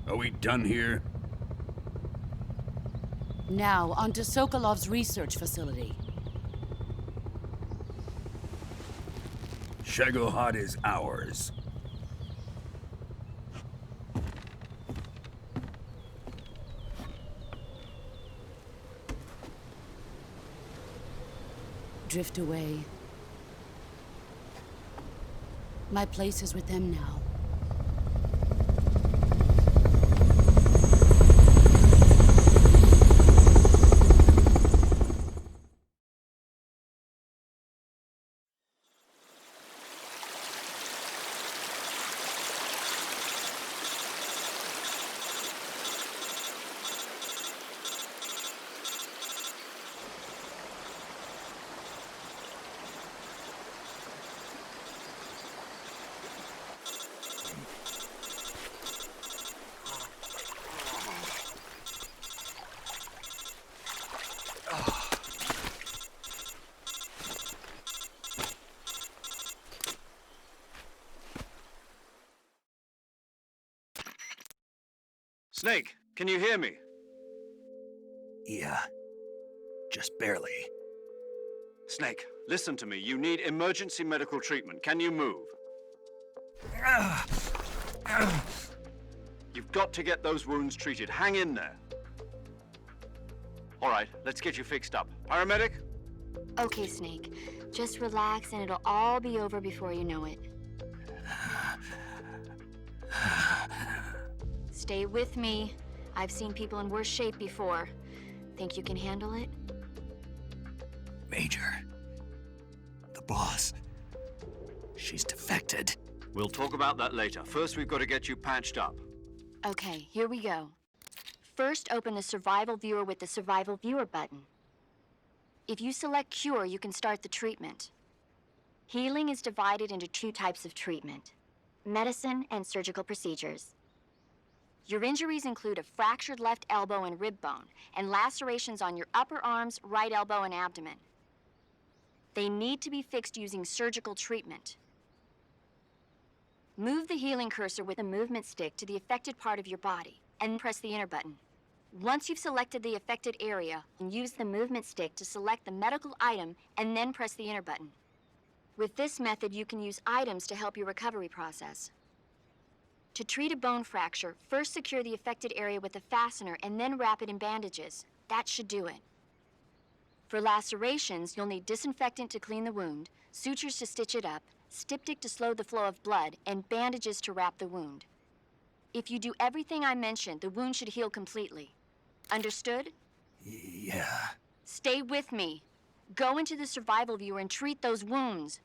Are we done here? Now, onto Sokolov's research facility. Shagohod is ours. Drift away. My place is with them now. Snake, can you hear me? Yeah, just barely. Snake, listen to me. You need emergency medical treatment. Can you move? You've got to get those wounds treated. Hang in there. All right, let's get you fixed up. Paramedic? Okay, Snake. Just relax and it'll all be over before you know it. Stay with me. I've seen people in worse shape before. Think you can handle it? Major, the boss, she's defected. We'll talk about that later. First, we've got to get you patched up. Okay, here we go. First, open the Survival Viewer with the Survival Viewer button. If you select Cure, you can start the treatment. Healing is divided into 2 types of treatment: medicine and surgical procedures. Your injuries include a fractured left elbow and rib bone, and lacerations on your upper arms, right elbow, and abdomen. They need to be fixed using surgical treatment. Move the healing cursor with a movement stick to the affected part of your body, and press the enter button. Once you've selected the affected area, use the movement stick to select the medical item, and then press the enter button. With this method, you can use items to help your recovery process. To treat a bone fracture, first secure the affected area with a fastener and then wrap it in bandages. That should do it. For lacerations, you'll need disinfectant to clean the wound, sutures to stitch it up, styptic to slow the flow of blood, and bandages to wrap the wound. If you do everything I mentioned, the wound should heal completely. Understood? Yeah. Stay with me. Go into the Survival Viewer and treat those wounds.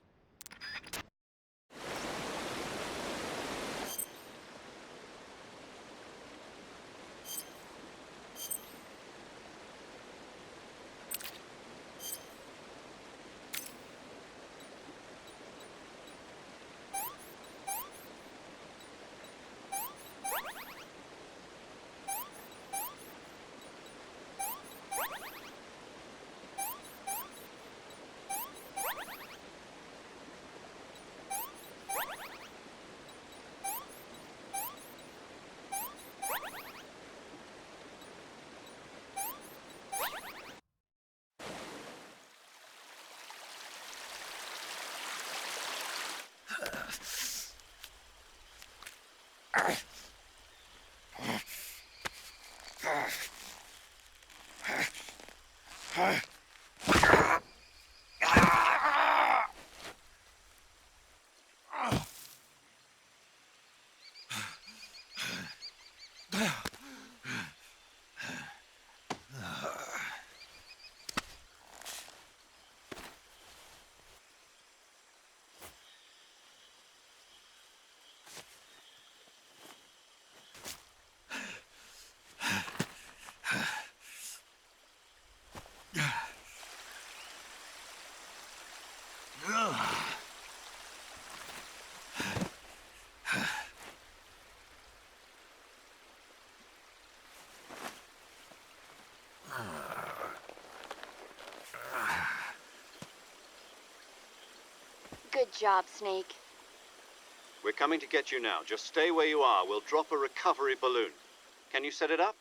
Good job, Snake. We're coming to get you now. Just stay where you are. We'll drop a recovery balloon. Can you set it up?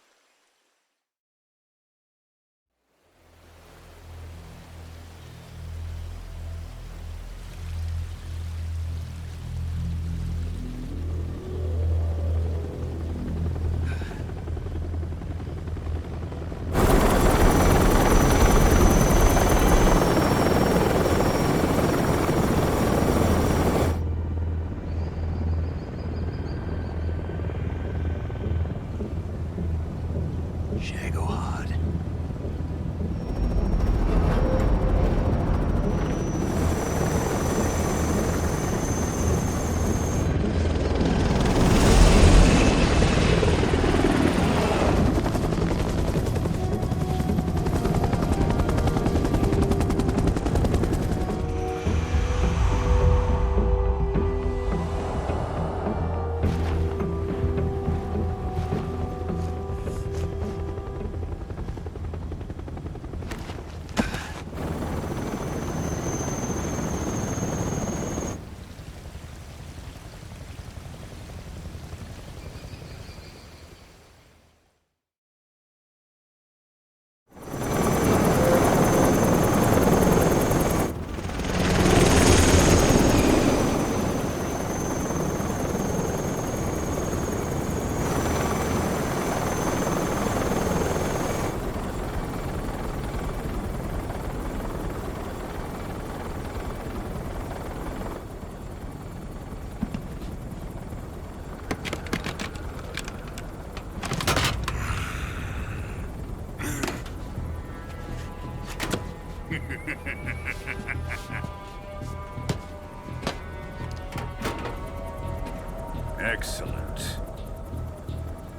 Excellent.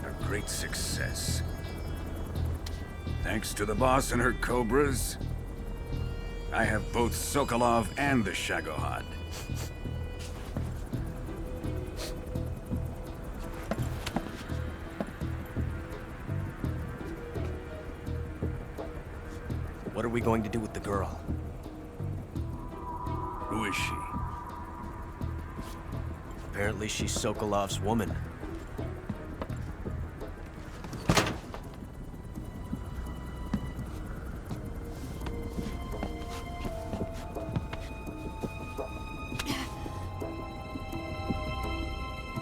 A great success. Thanks to the boss and her cobras, I have both Sokolov and the Shagohod. What are we going to do with the girl? Who is she? Apparently she's Sokolov's woman.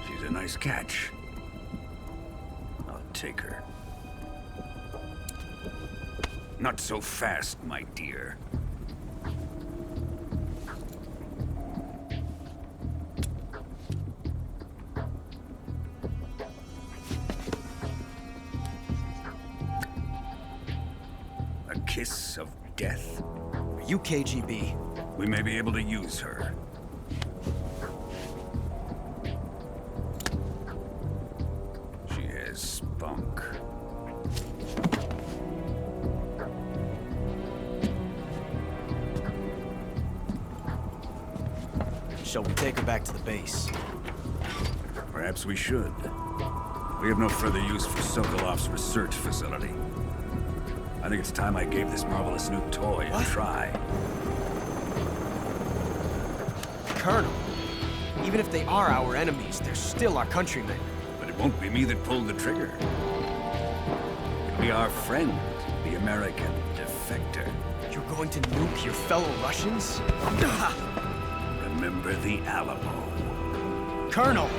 She's a nice catch. I'll take her. Not so fast, my dear. A kiss of death? Are you KGB? We may be able to use her. She has spunk. Shall we take her back to the base? Perhaps we should. We have no further use for Sokolov's research facility. I think it's time I gave this marvelous new toy a try. Colonel, even if they are our enemies, they're still our countrymen. But it won't be me that pulled the trigger. It'll be our friend, the American defector. You're going to nuke your fellow Russians? Remember the Alamo. Colonel!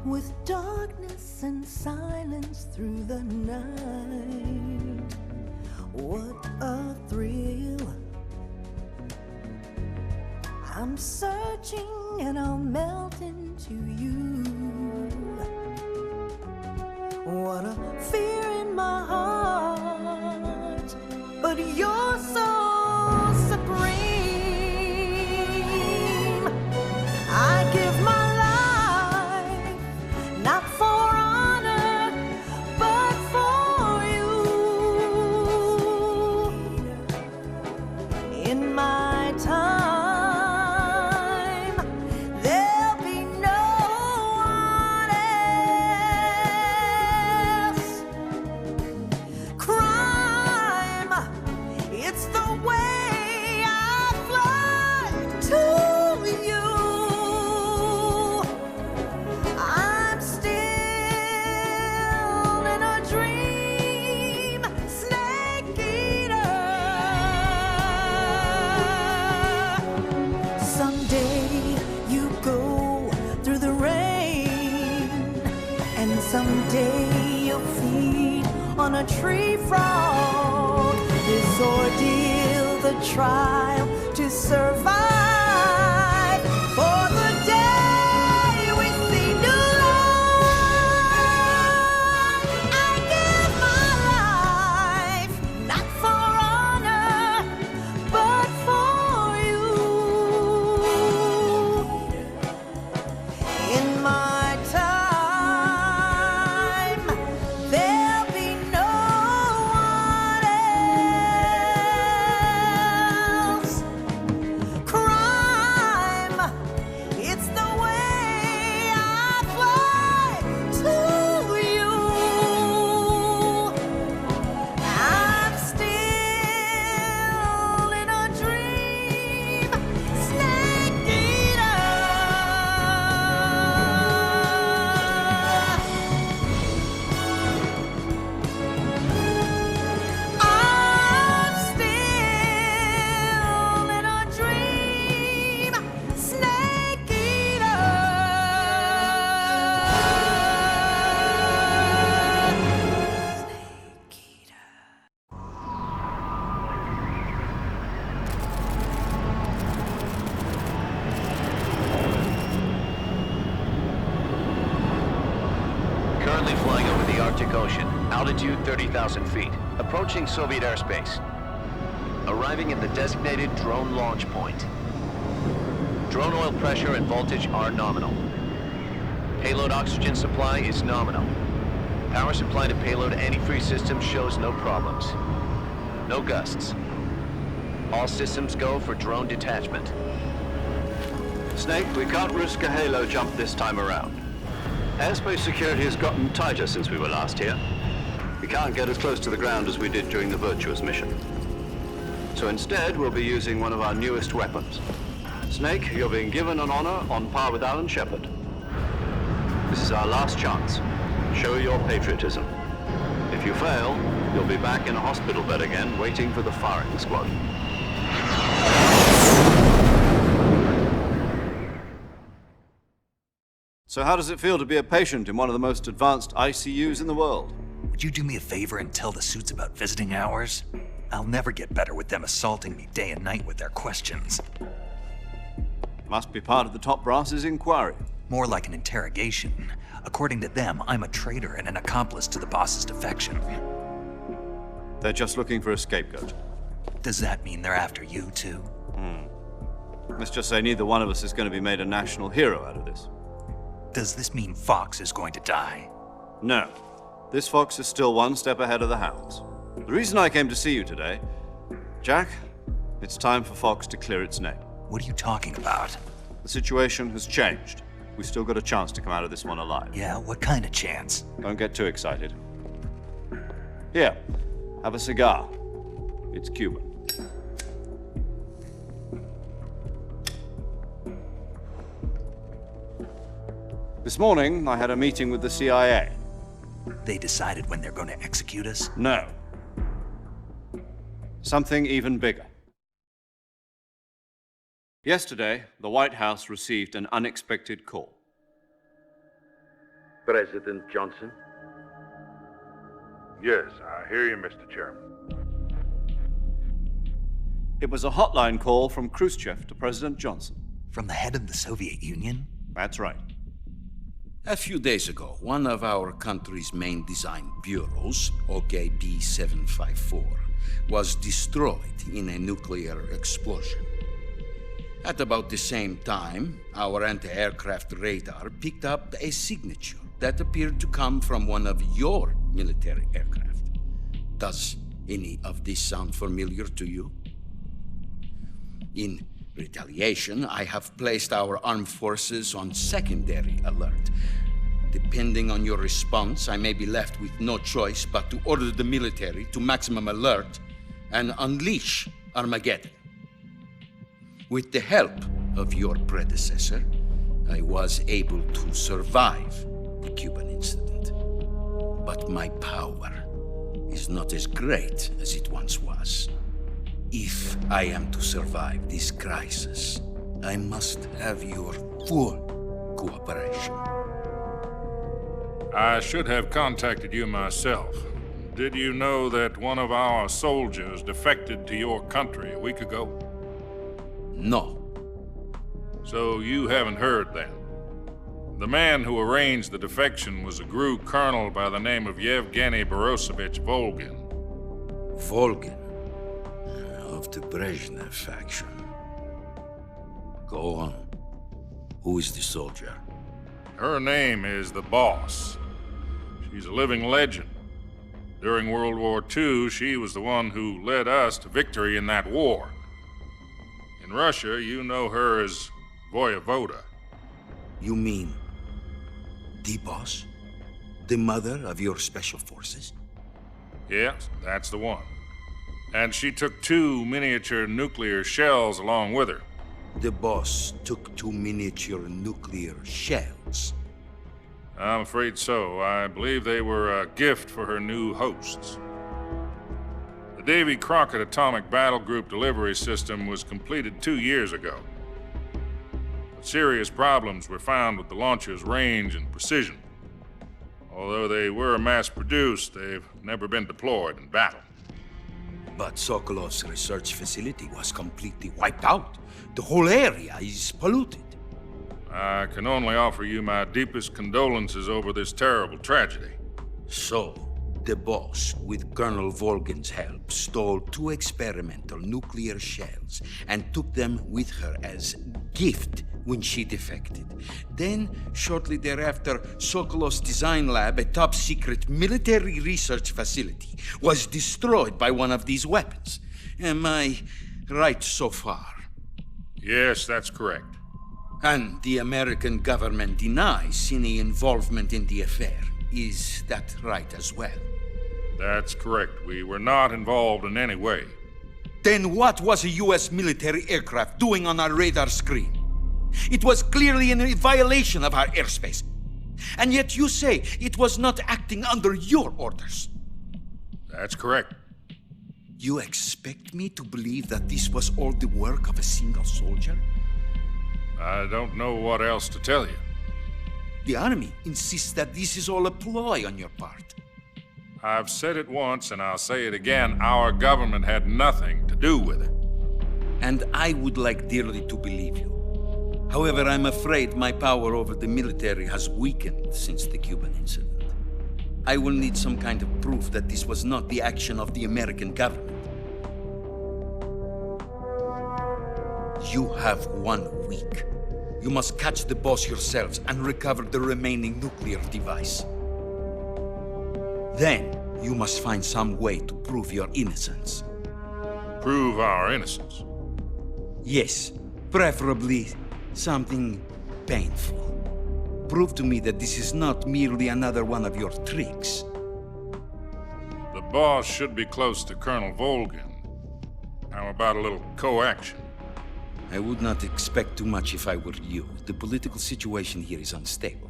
With darkness and silence through the night, what a thrill. I'm searching and I'll melt into you. What a fear in my heart, but you're so supreme. I give my not for honor, but for you. In my time, there'll be no one else. Crime, it's the way I fly to you. Someday you'll feed on a tree frog. This ordeal, the trial to survive. For the day we see new life, I give my life, not for honor, but for you. Altitude 30,000 feet. Approaching Soviet airspace. Arriving at the designated drone launch point. Drone oil pressure and voltage are nominal. Payload oxygen supply is nominal. Power supply to payload antifreeze system shows no problems. No gusts. All systems go for drone detachment. Snake, we can't risk a halo jump this time around. Airspace security has gotten tighter since we were last here. We can't get as close to the ground as we did during the Virtuous mission. So instead, we'll be using one of our newest weapons. Snake, you're being given an honor on par with Alan Shepard. This is our last chance. Show your patriotism. If you fail, you'll be back in a hospital bed again, waiting for the firing squad. So how does it feel to be a patient in one of the most advanced ICUs in the world? Would you do me a favor and tell the suits about visiting hours? I'll never get better with them assaulting me day and night with their questions. Must be part of the top brass's inquiry. More like an interrogation. According to them, I'm a traitor and an accomplice to the boss's defection. They're just looking for a scapegoat. Does that mean they're after you, too? Let's just say neither one of us is going to be made a national hero out of this. Does this mean Fox is going to die? No. This Fox is still one step ahead of the Hounds. The reason I came to see you today, Jack, it's time for Fox to clear its name. What are you talking about? The situation has changed. We still got a chance to come out of this one alive. Yeah, what kind of chance? Don't get too excited. Here, have a cigar. It's Cuban. This morning, I had a meeting with the CIA. They decided when they're going to execute us? No. Something even bigger. Yesterday, the White House received an unexpected call. President Johnson? Yes, I hear you, Mr. Chairman. It was a hotline call from Khrushchev to President Johnson. From the head of the Soviet Union? That's right. A few days ago, one of our country's main design bureaus, OKB 754, was destroyed in a nuclear explosion. At about the same time, our anti-aircraft radar picked up a signature that appeared to come from one of your military aircraft. Does any of this sound familiar to you? In retaliation, I have placed our armed forces on secondary alert. Depending on your response, I may be left with no choice but to order the military to maximum alert and unleash Armageddon. With the help of your predecessor, I was able to survive the Cuban incident. But my power is not as great as it once was. If I am to survive this crisis, I must have your full cooperation. I should have contacted you myself. Did you know that one of our soldiers defected to your country a week ago? No. So you haven't heard then. The man who arranged the defection was a GRU colonel by the name of Yevgeny Borosovich Volgin. Volgin? Of the Brezhnev faction. Go on. Who is the soldier? Her name is the Boss. She's a living legend. During World War II, she was the one who led us to victory in that war. In Russia, you know her as Voyevoda. You mean the Boss? The mother of your special forces? Yes, that's the one. And she took 2 miniature nuclear shells along with her. The Boss took 2 miniature nuclear shells? I'm afraid so. I believe they were a gift for her new hosts. The Davy Crockett Atomic Battle Group delivery system was completed 2 years ago. But serious problems were found with the launcher's range and precision. Although they were mass-produced, they've never been deployed in battle. But Sokolov's research facility was completely wiped out. The whole area is polluted. I can only offer you my deepest condolences over this terrible tragedy. So, The boss, with Colonel Volgin's help, stole 2 experimental nuclear shells and took them with her as gift when she defected. Then, shortly thereafter, Sokolov's design lab, a top-secret military research facility, was destroyed by one of these weapons. Am I right so far? Yes, that's correct. And the American government denies any involvement in the affair. Is that right as well? That's correct. We were not involved in any way. Then what was a U.S. military aircraft doing on our radar screen? It was clearly in violation of our airspace. And yet you say it was not acting under your orders. That's correct. You expect me to believe that this was all the work of a single soldier? I don't know what else to tell you. The Army insists that this is all a ploy on your part. I've said it once and I'll say it again. Our government had nothing to do with it. And I would like dearly to believe you. However, I'm afraid my power over the military has weakened since the Cuban incident. I will need some kind of proof that this was not the action of the American government. You have 1 week. You must catch the boss yourselves and recover the remaining nuclear device. Then, you must find some way to prove your innocence. Prove our innocence? Yes, preferably something painful. Prove to me that this is not merely another one of your tricks. The boss should be close to Colonel Volgin. How about a little coaction? I would not expect too much if I were you. The political situation here is unstable.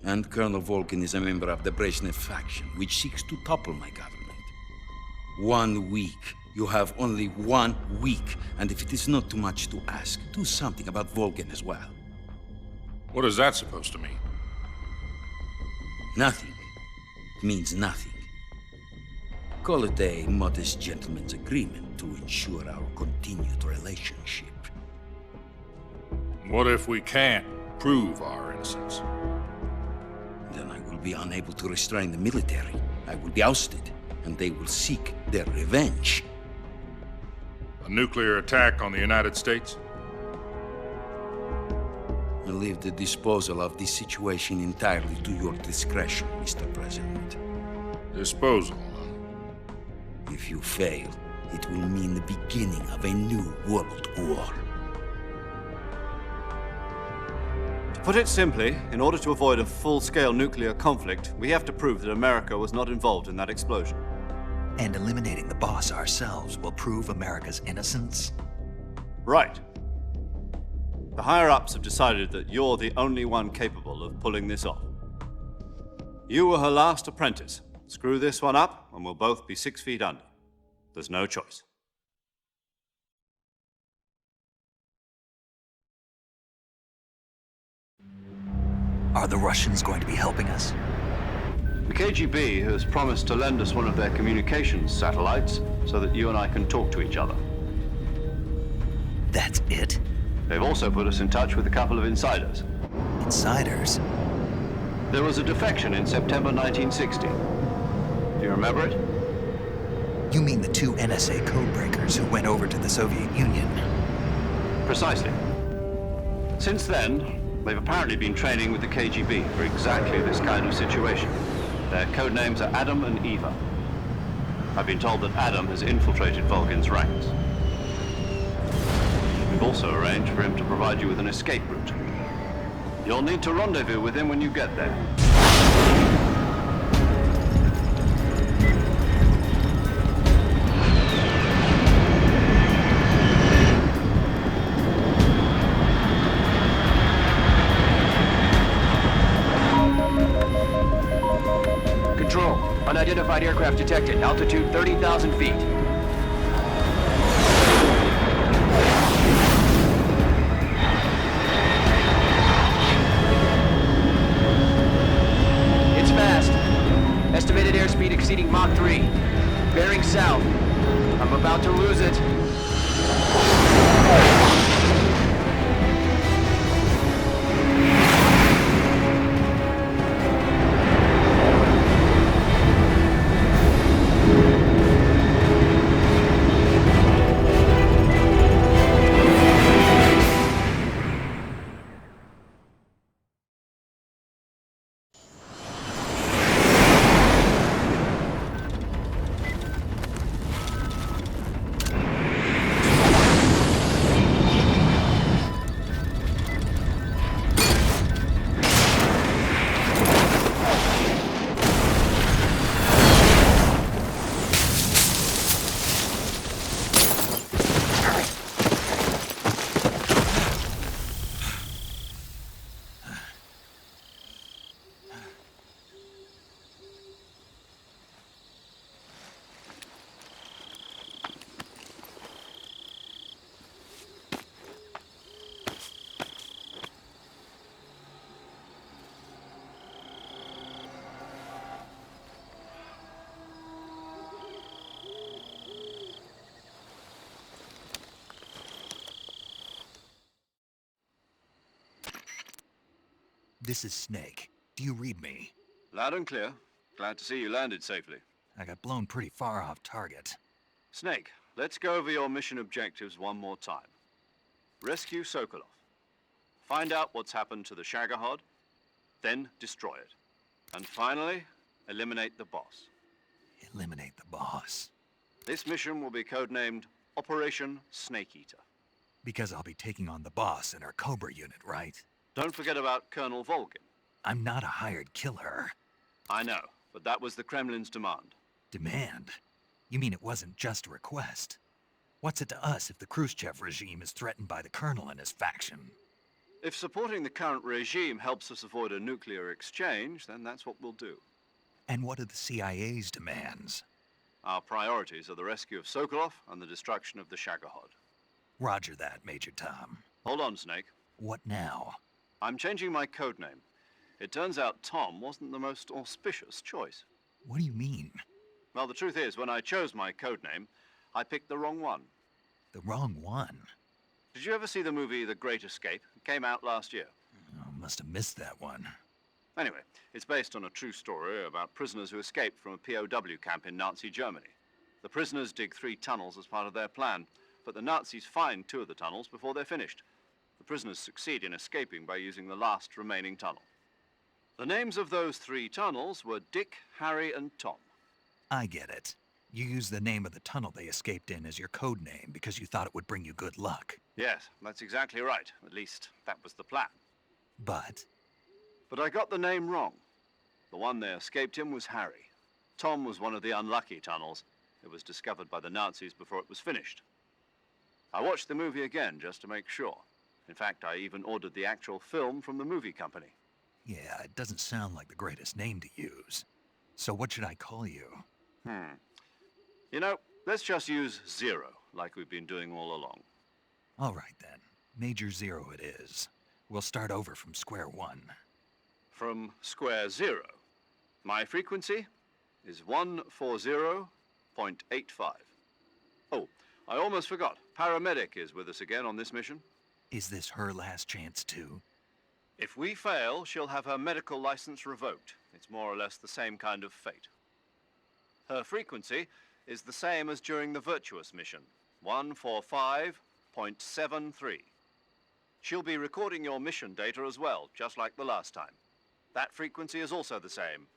And Colonel Volgin is a member of the Brezhnev faction, which seeks to topple my government. 1 week. You have only 1 week. And if it is not too much to ask, do something about Volgin as well. What is that supposed to mean? Nothing. It means nothing. Call it a modest gentleman's agreement to ensure our continued relationship. What if we can't prove our innocence? Then I will be unable to restrain the military. I will be ousted, and they will seek their revenge. A nuclear attack on the United States? I leave the disposal of this situation entirely to your discretion, Mr. President. Disposal? If you fail, it will mean the beginning of a new world war. To put it simply, in order to avoid a full-scale nuclear conflict, we have to prove that America was not involved in that explosion. And eliminating the boss ourselves will prove America's innocence? Right. The higher-ups have decided that you're the only one capable of pulling this off. You were her last apprentice. Screw this one up, and we'll both be 6 feet under. There's no choice. Are the Russians going to be helping us? The KGB has promised to lend us one of their communications satellites so that you and I can talk to each other. That's it? They've also put us in touch with a couple of insiders. Insiders? There was a defection in September 1960. Do you remember it? You mean the 2 NSA codebreakers who went over to the Soviet Union? Precisely. Since then, they've apparently been training with the KGB for exactly this kind of situation. Their code names are Adam and Eva. I've been told that Adam has infiltrated Volgin's ranks. We've also arranged for him to provide you with an escape route. You'll need to rendezvous with him when you get there. Control. Unidentified aircraft detected. Altitude 30,000 feet. It's fast. Estimated airspeed exceeding Mach 3. Bearing south. I'm about to lose it. This is Snake. Do you read me? Loud and clear. Glad to see you landed safely. I got blown pretty far off target. Snake, let's go over your mission objectives one more time. Rescue Sokolov. Find out what's happened to the Shagohod, then destroy it. And finally, eliminate the boss. Eliminate the boss. This mission will be codenamed Operation Snake Eater. Because I'll be taking on the boss in our Cobra unit, right? Don't forget about Colonel Volgin. I'm not a hired killer. I know, but that was the Kremlin's demand. Demand? You mean it wasn't just a request? What's it to us if the Khrushchev regime is threatened by the Colonel and his faction? If supporting the current regime helps us avoid a nuclear exchange, then that's what we'll do. And what are the CIA's demands? Our priorities are the rescue of Sokolov and the destruction of the Shagohod. Roger that, Major Tom. Hold on, Snake. What now? I'm changing my codename. It turns out Tom wasn't the most auspicious choice. What do you mean? Well, the truth is, when I chose my codename, I picked the wrong one. The wrong one? Did you ever see the movie The Great Escape? It came out last year. Oh, must have missed that one. Anyway, it's based on a true story about prisoners who escaped from a POW camp in Nazi Germany. The prisoners dig 3 tunnels as part of their plan, but the Nazis find 2 of the tunnels before they're finished. The prisoners succeed in escaping by using the last remaining tunnel. The names of those 3 tunnels were Dick, Harry, and Tom. I get it. You used the name of the tunnel they escaped in as your code name because you thought it would bring you good luck. Yes, that's exactly right. At least, that was the plan. But I got the name wrong. The one they escaped in was Harry. Tom was one of the unlucky tunnels. It was discovered by the Nazis before it was finished. I watched the movie again just to make sure. In fact, I even ordered the actual film from the movie company. yeah, it doesn't sound like the greatest name to use. So what should I call you? You know, let's just use Zero, like we've been doing all along. All right then. Major Zero it is. We'll start over from square one. From square 0. My frequency is 140.85. Oh, I almost forgot. Paramedic is with us again on this mission. Is this her last chance too? If we fail, she'll have her medical license revoked. It's more or less the same kind of fate. Her frequency is the same as during the Virtuous mission, 145.73. She'll be recording your mission data as well, just like the last time. That frequency is also the same,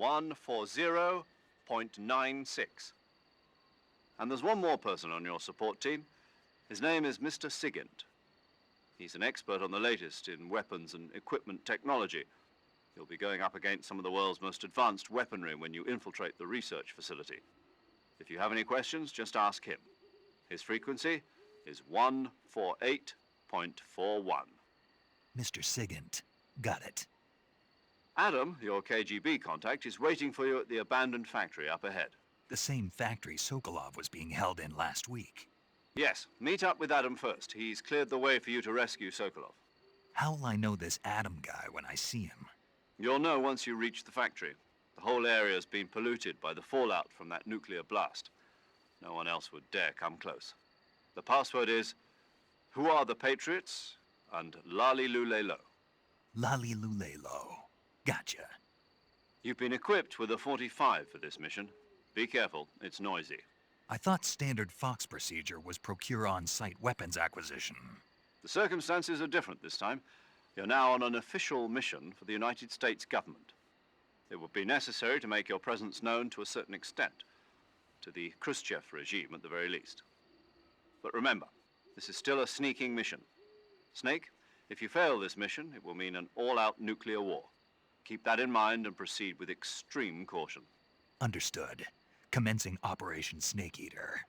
140.96. And there's one more person on your support team. His name is Mr. Sigint. He's an expert on the latest in weapons and equipment technology. You'll be going up against some of the world's most advanced weaponry when you infiltrate the research facility. If you have any questions, just ask him. His frequency is 148.41. Mr. Sigint. Got it. Adam, your KGB contact, is waiting for you at the abandoned factory up ahead. The same factory Sokolov was being held in last week. Yes, meet up with Adam first. He's cleared the way for you to rescue Sokolov. How will I know this Adam guy when I see him? You'll know once you reach the factory. The whole area's been polluted by the fallout from that nuclear blast. No one else would dare come close. The password is, "Who are the Patriots?" and Lali Lule Lo. Lali Lule Lo. Gotcha. You've been equipped with a 45 for this mission. Be careful, it's noisy. I thought standard Fox procedure was procure on-site weapons acquisition. The circumstances are different this time. You're now on an official mission for the United States government. It would be necessary to make your presence known to a certain extent, to the Khrushchev regime at the very least. But remember, this is still a sneaking mission. Snake, if you fail this mission, it will mean an all-out nuclear war. Keep that in mind and proceed with extreme caution. Understood. Commencing Operation Snake Eater.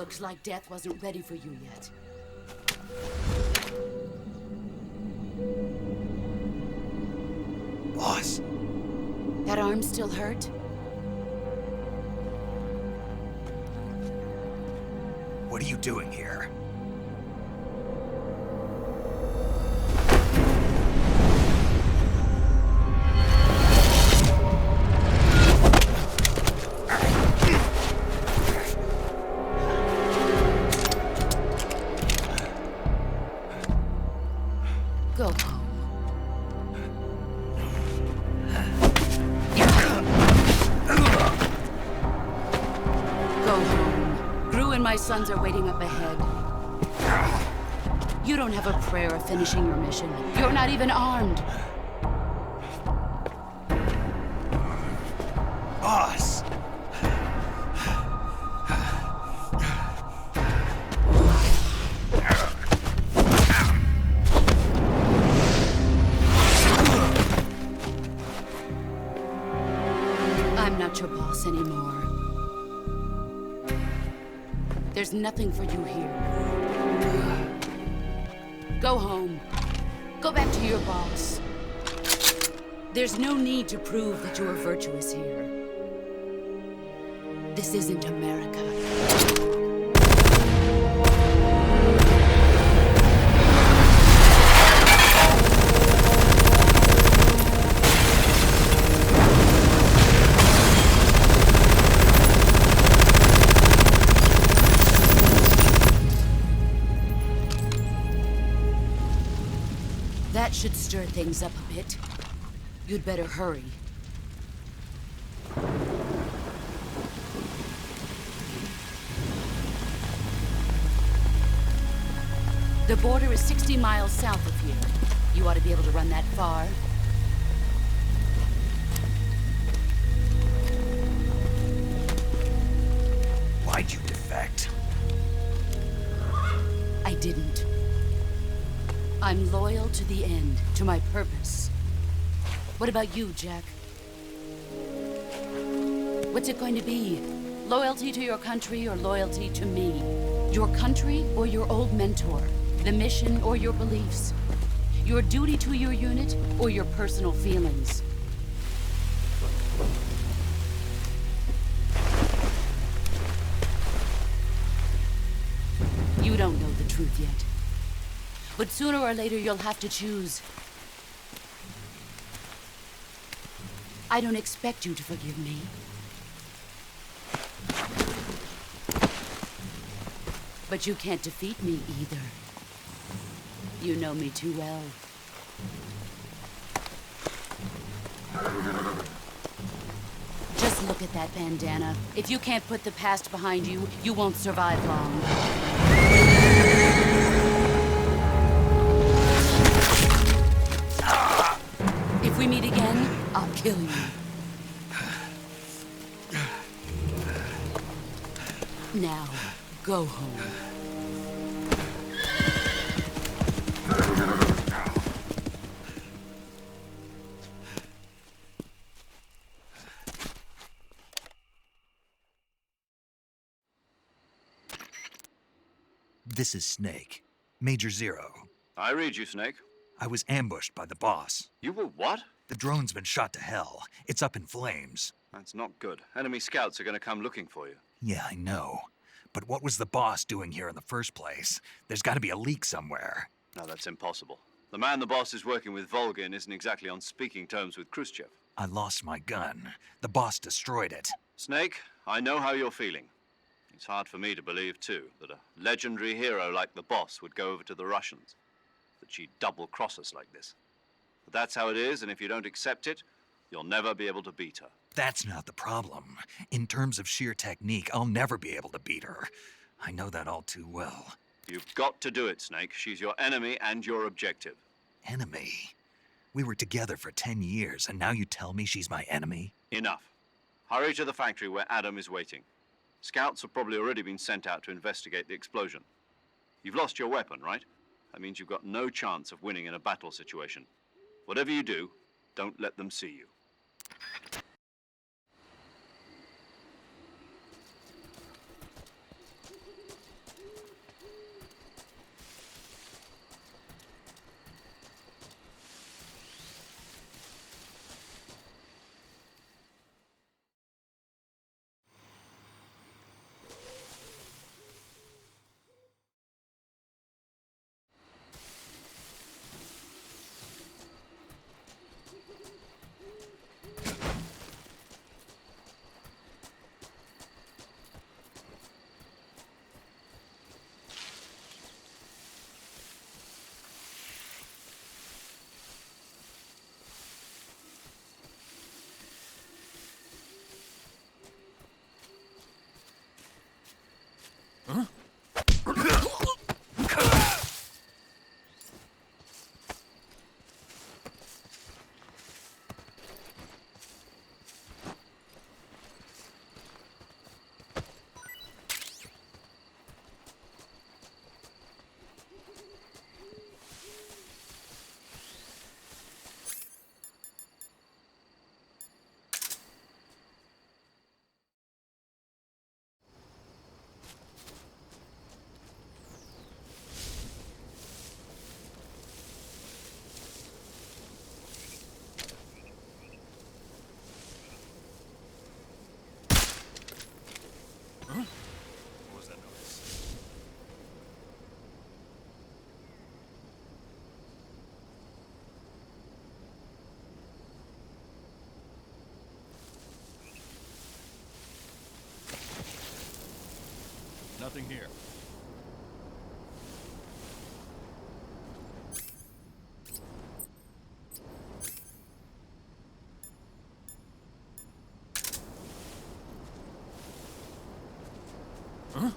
Looks like death wasn't ready for you yet. Boss. That arm still hurt? What are you doing here? Go home. Go home. Gru and my sons are waiting up ahead. You don't have a prayer of finishing your mission. You're not even armed. Boss! I'm not your boss anymore. There's nothing for you here. Go home. Go back to your boss. There's no need to prove that you are virtuous here. This isn't America. That should stir things up a bit. You'd better hurry. The border is 60 miles south of here. You ought to be able to run that far. Why'd you defect? I didn't. I'm loyal to the end, to my purpose. What about you, Jack? What's it going to be? Loyalty to your country or loyalty to me? Your country or your old mentor? The mission or your beliefs? Your duty to your unit or your personal feelings? You don't know the truth yet. But sooner or later, you'll have to choose. I don't expect you to forgive me. But you can't defeat me either. You know me too well. Just look at that bandana. If you can't put the past behind you, you won't survive long. If we meet again, I'll kill you. Now, go home. This is Snake. Major Zero. I read you, Snake. I was ambushed by the boss. You were what? The drone's been shot to hell. It's up in flames. That's not good. Enemy scouts are going to come looking for you. Yeah, I know. But what was the boss doing here in the first place? There's got to be a leak somewhere. No, that's impossible. The man the boss is working with, Volgin, isn't exactly on speaking terms with Khrushchev. I lost my gun. The boss destroyed it. Snake, I know how you're feeling. It's hard for me to believe, too, that a legendary hero like the boss would go over to the Russians. That she'd double-cross us like this. But that's how it is, and if you don't accept it, you'll never be able to beat her. That's not the problem. In terms of sheer technique, I'll never be able to beat her. I know that all too well. You've got to do it, Snake. She's your enemy and your objective. Enemy? We were together for 10 years, and now you tell me she's my enemy? Enough. Hurry to the factory where Adam is waiting. Scouts have probably already been sent out to investigate the explosion. You've lost your weapon, right? That means you've got no chance of winning in a battle situation. Whatever you do, don't let them see you. something here. Huh?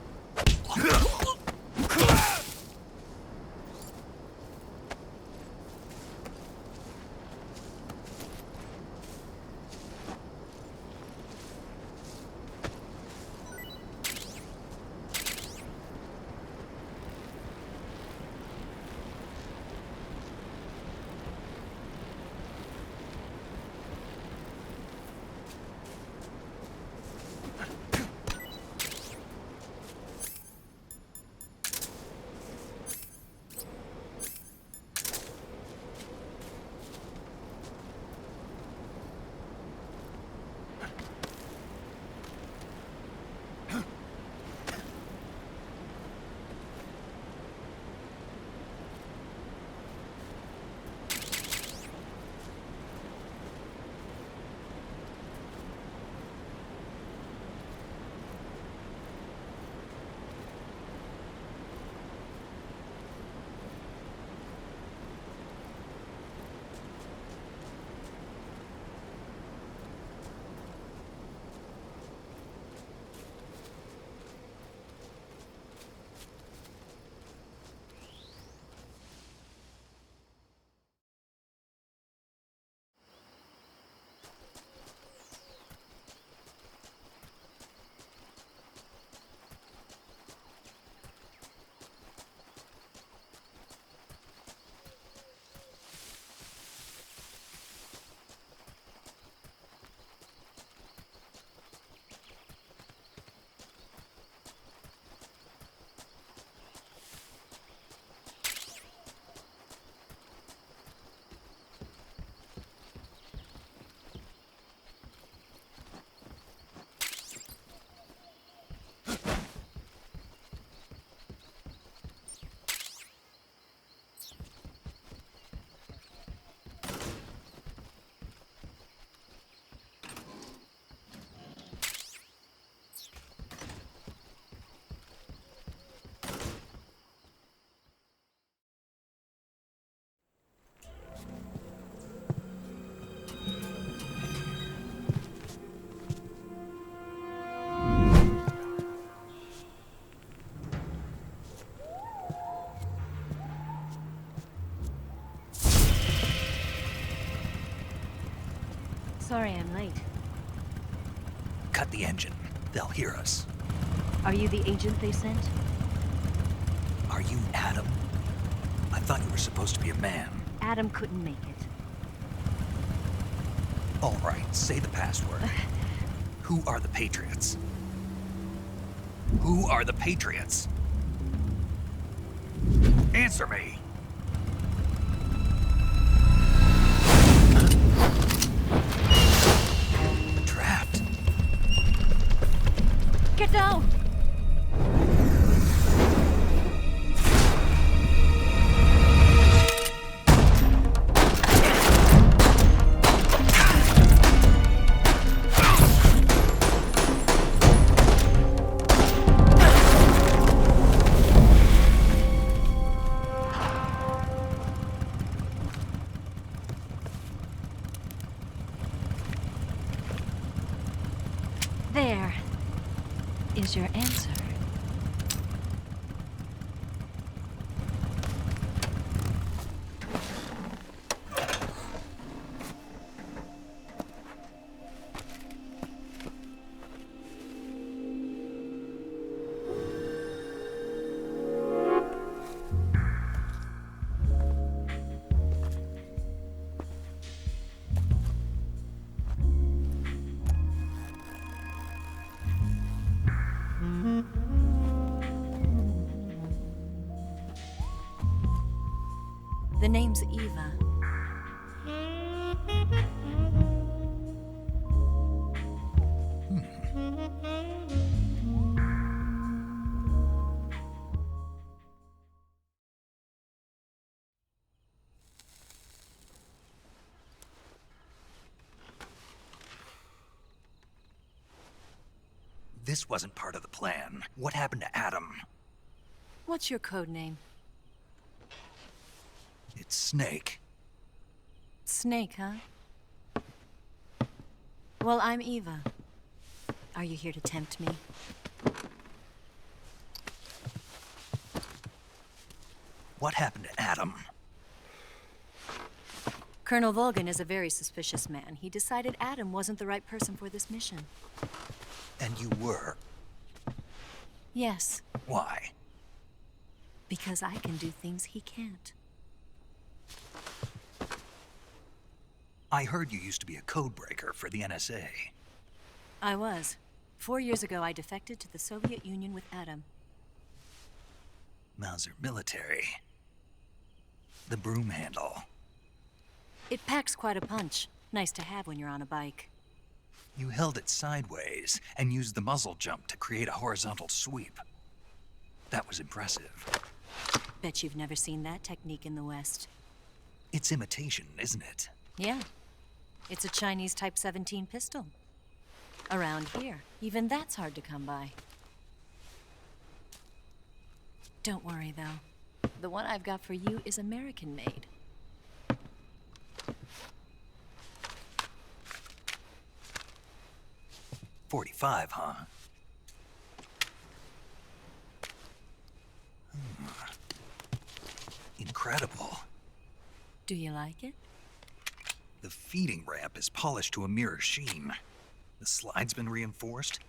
Sorry I'm late. Cut the engine. They'll hear us. Are you the agent they sent? Are you Adam? I thought you were supposed to be a man. Adam couldn't make it. All right, say the password. Who are the Patriots? Who are the Patriots? Answer me! Trapped. Get down! There is your answer. The name's Eva. this wasn't part of the plan, what happened to Adam? What's your code name? It's Snake. Snake, huh? Well, I'm Eva. Are you here to tempt me? What happened to Adam? Colonel Volgin is a very suspicious man. He decided Adam wasn't the right person for this mission. And you were? Yes, Why? because I can do things he can't. I heard you used to be a codebreaker for the NSA. I was. 4 years ago, I defected to the Soviet Union with Adam. Mauser military. The broom handle. It packs quite a punch. Nice to have when you're on a bike. You held it sideways and used the muzzle jump to create a horizontal sweep. That was impressive. Bet you've never seen that technique in the West. It's imitation, isn't it? Yeah. It's a Chinese Type 17 pistol. Around here, even that's hard to come by. Don't worry, though. The one I've got for you is American-made. .45, huh? Incredible. Do you like it? The feeding ramp is polished to a mirror sheen. The slide's been reinforced,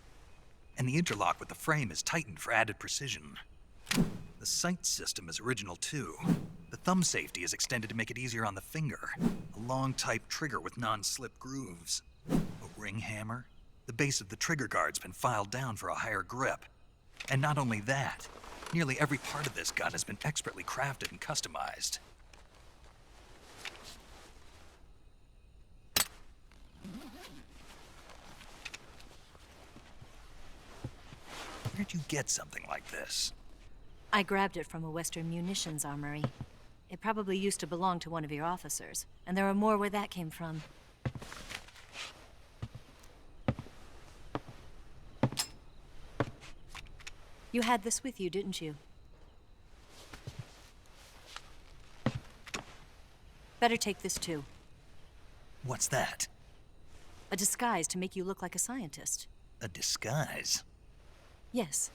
and the interlock with the frame is tightened for added precision. The sight system is original too. The thumb safety is extended to make it easier on the finger. A long type trigger with non-slip grooves. A ring hammer. The base of the trigger guard's been filed down for a higher grip. And not only that, nearly every part of this gun has been expertly crafted and customized. Where'd you get something like this? I grabbed it from a Western munitions armory. It probably used to belong to one of your officers, and there are more where that came from. You had this with you, didn't you? Better take this too. What's that? A disguise to make you look like a scientist. A disguise? Yes.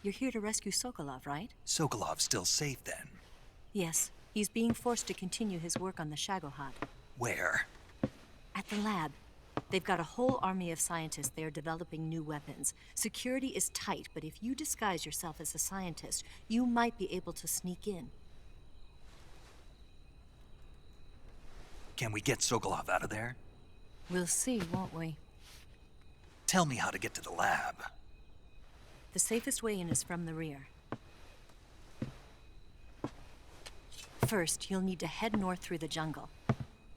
You're here to rescue Sokolov, right? Sokolov's still safe then? Yes. He's being forced to continue his work on the Shagohod. Where? At the lab. They've got a whole army of scientists there developing new weapons. Security is tight, but if you disguise yourself as a scientist, you might be able to sneak in. Can we get Sokolov out of there? We'll see, won't we? Tell me how to get to the lab. The safest way in is from the rear. First, you'll need to head north through the jungle.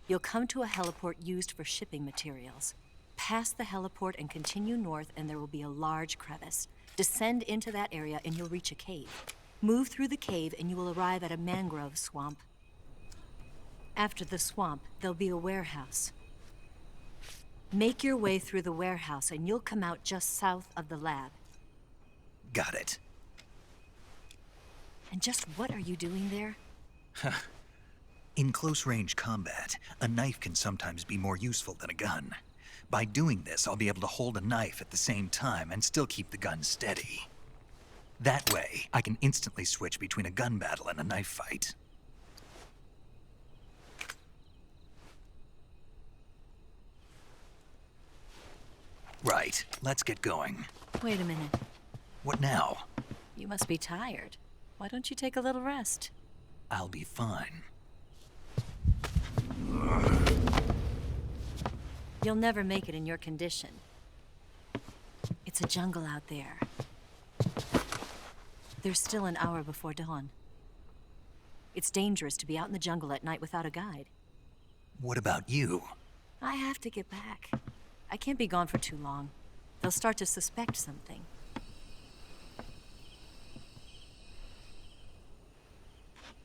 You'll come to a heliport used for shipping materials. Pass the heliport and continue north, and there will be a large crevice. Descend into that area and you'll reach a cave. Move through the cave and you will arrive at a mangrove swamp. After the swamp, there'll be a warehouse. Make your way through the warehouse and you'll come out just south of the lab. Got it. And just what are you doing there? In close-range combat, a knife can sometimes be more useful than a gun. By doing this, I'll be able to hold a knife at the same time and still keep the gun steady. That way, I can instantly switch between a gun battle and a knife fight. Right, let's get going. Wait a minute. What now? You must be tired. Why don't you take a little rest? I'll be fine. You'll never make it in your condition. It's a jungle out there. There's still an hour before dawn. It's dangerous to be out in the jungle at night without a guide. What about you? I have to get back. I can't be gone for too long. They'll start to suspect something.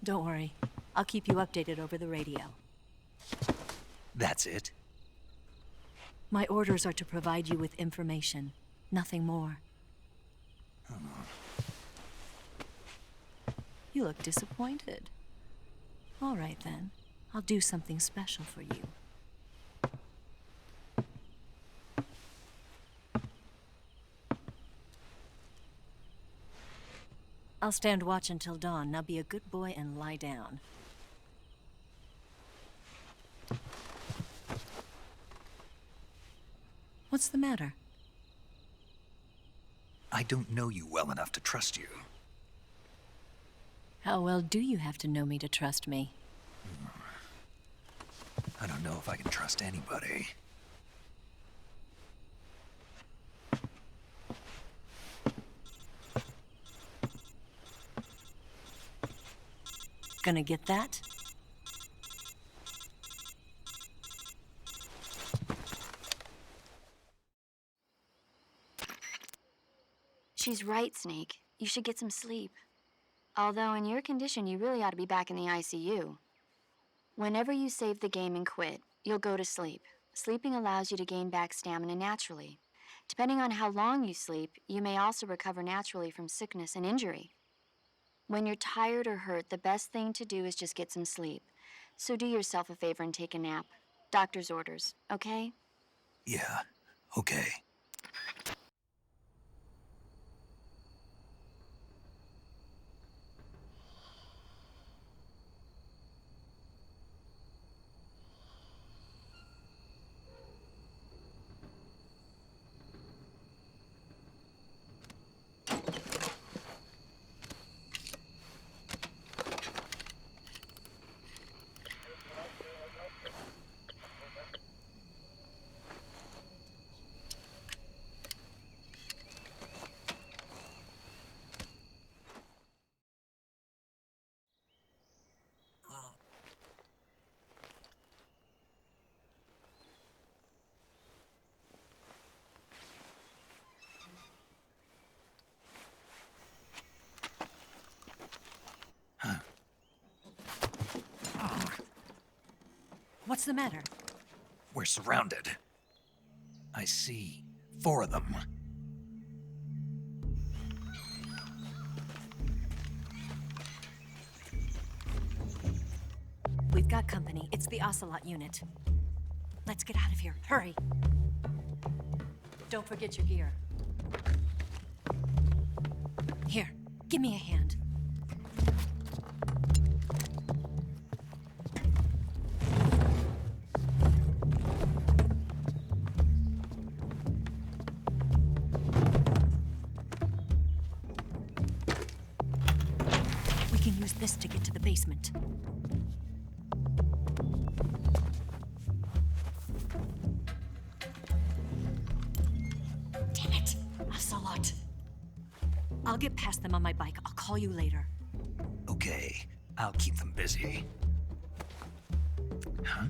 Don't worry. I'll keep you updated over the radio. That's it? My orders are to provide you with information, nothing more. You look disappointed. All right, then. I'll do something special for you. I'll stand watch until dawn. Now be a good boy and lie down. What's the matter? I don't know you well enough to trust you. How well do you have to know me to trust me? I don't know if I can trust anybody. Gonna get that? She's right, Snake. You should get some sleep. Although in your condition, you really ought to be back in the ICU. Whenever you save the game and quit, you'll go to sleep. Sleeping allows you to gain back stamina naturally. Depending on how long you sleep, you may also recover naturally from sickness and injury. When you're tired or hurt, the best thing to do is just get some sleep. So do yourself a favor and take a nap. Doctor's orders, okay? Yeah, okay. What's the matter? We're surrounded. I see 4 of them. We've got company. It's the Ocelot unit. Let's get out of here. Hurry. Don't forget your gear. Here, give me a hand. We can use this to get to the basement. Damn it, Ocelot. I'll get past them on my bike. I'll call you later. Okay, I'll keep them busy. Huh?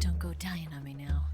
Don't go dying on me now.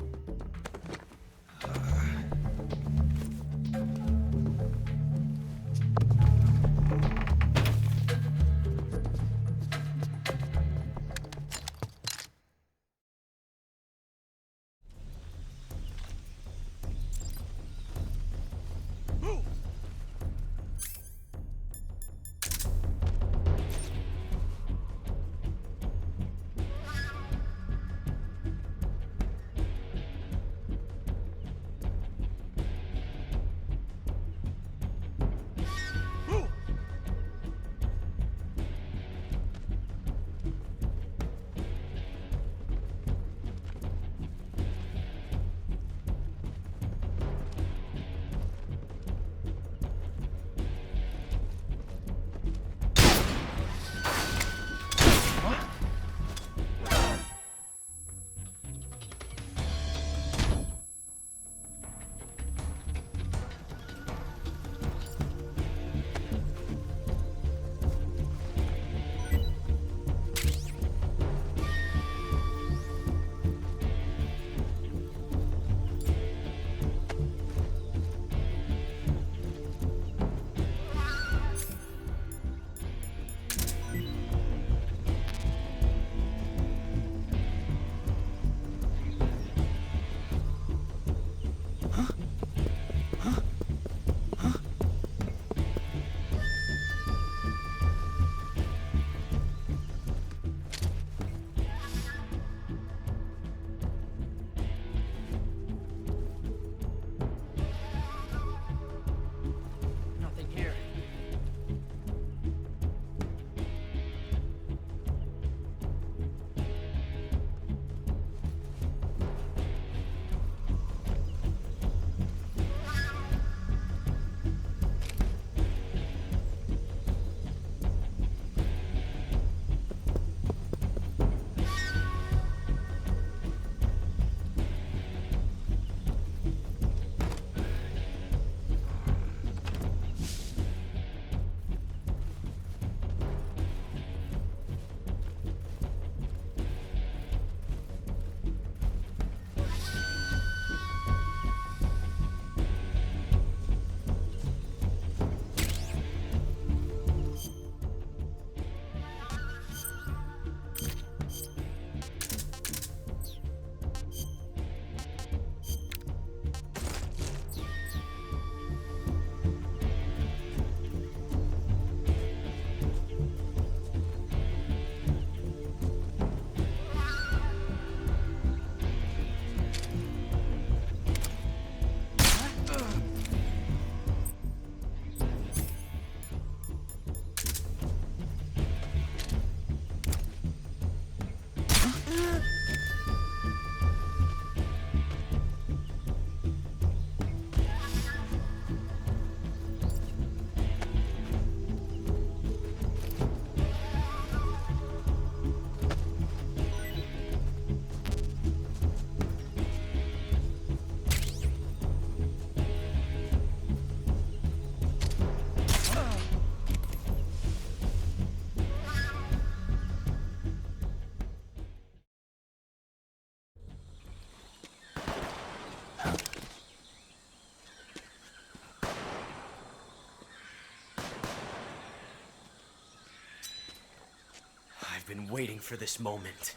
I've been waiting for this moment.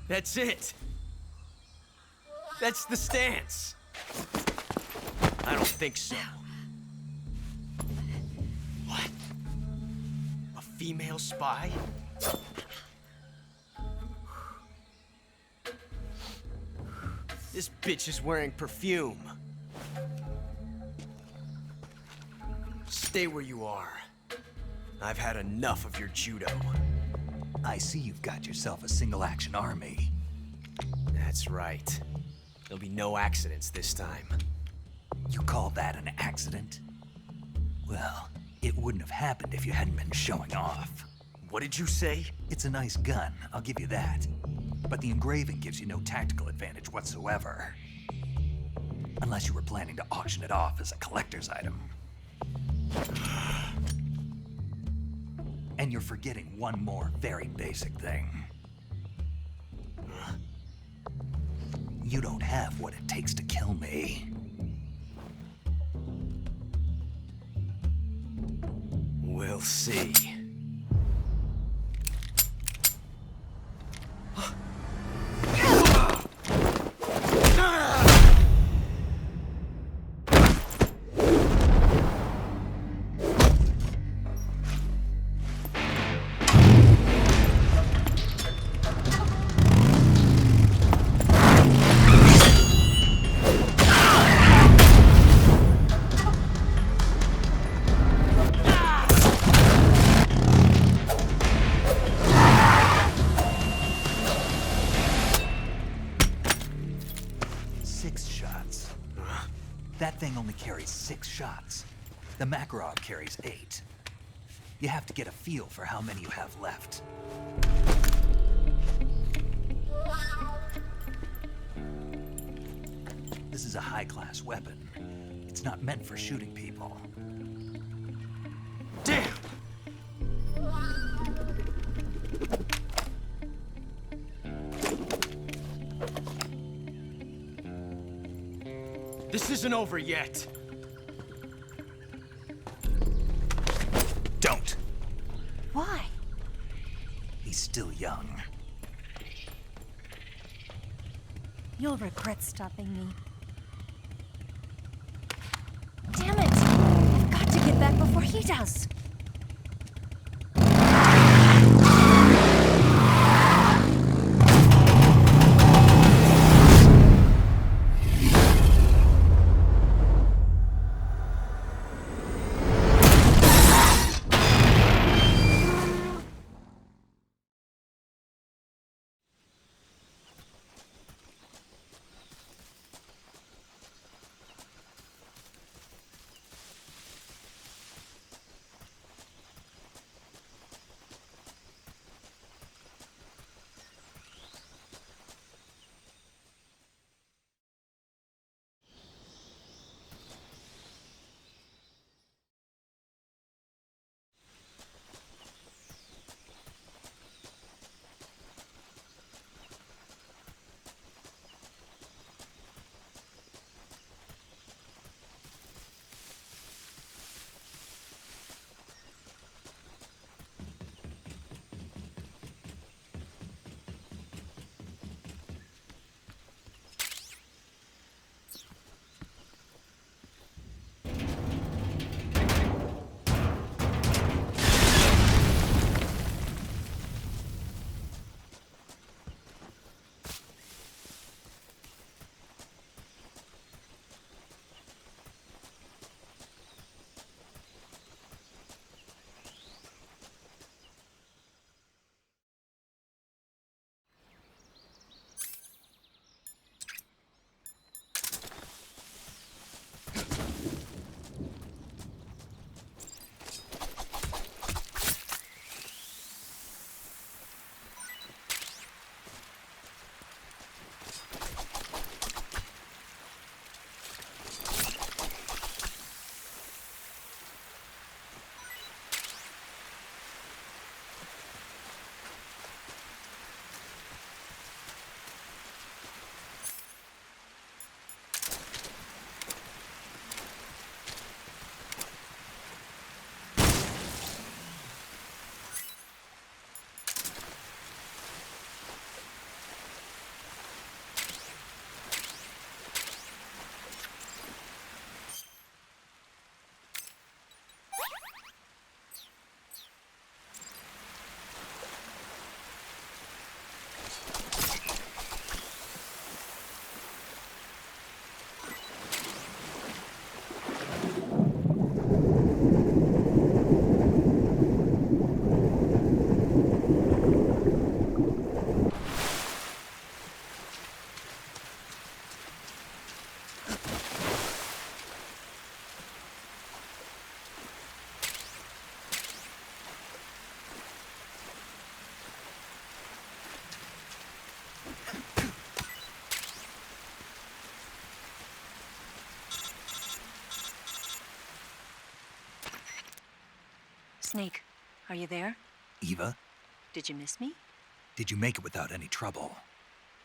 That's it! That's the stance! I don't think so. What? A female spy? This bitch is wearing perfume. Stay where you are. I've had enough of your judo. I see you've got yourself a single-action army. That's right. There'll be no accidents this time. You call that an accident? Well, it wouldn't have happened if you hadn't been showing off. What did you say? It's a nice gun, I'll give you that. But the engraving gives you no tactical advantage whatsoever. Unless you were planning to auction it off as a collector's item. And you're forgetting one more very basic thing. You don't have what it takes to kill me. We'll see. That thing only carries 6 shots. The Makarov carries 8. You have to get a feel for how many you have left. This is a high-class weapon. It's not meant for shooting people. Damn! This isn't over yet. Don't. Why? He's still young. You'll regret stopping me. Damn it! I've got to get back before he does. Snake, are you there? Eva, Did you miss me? did you make it without any trouble?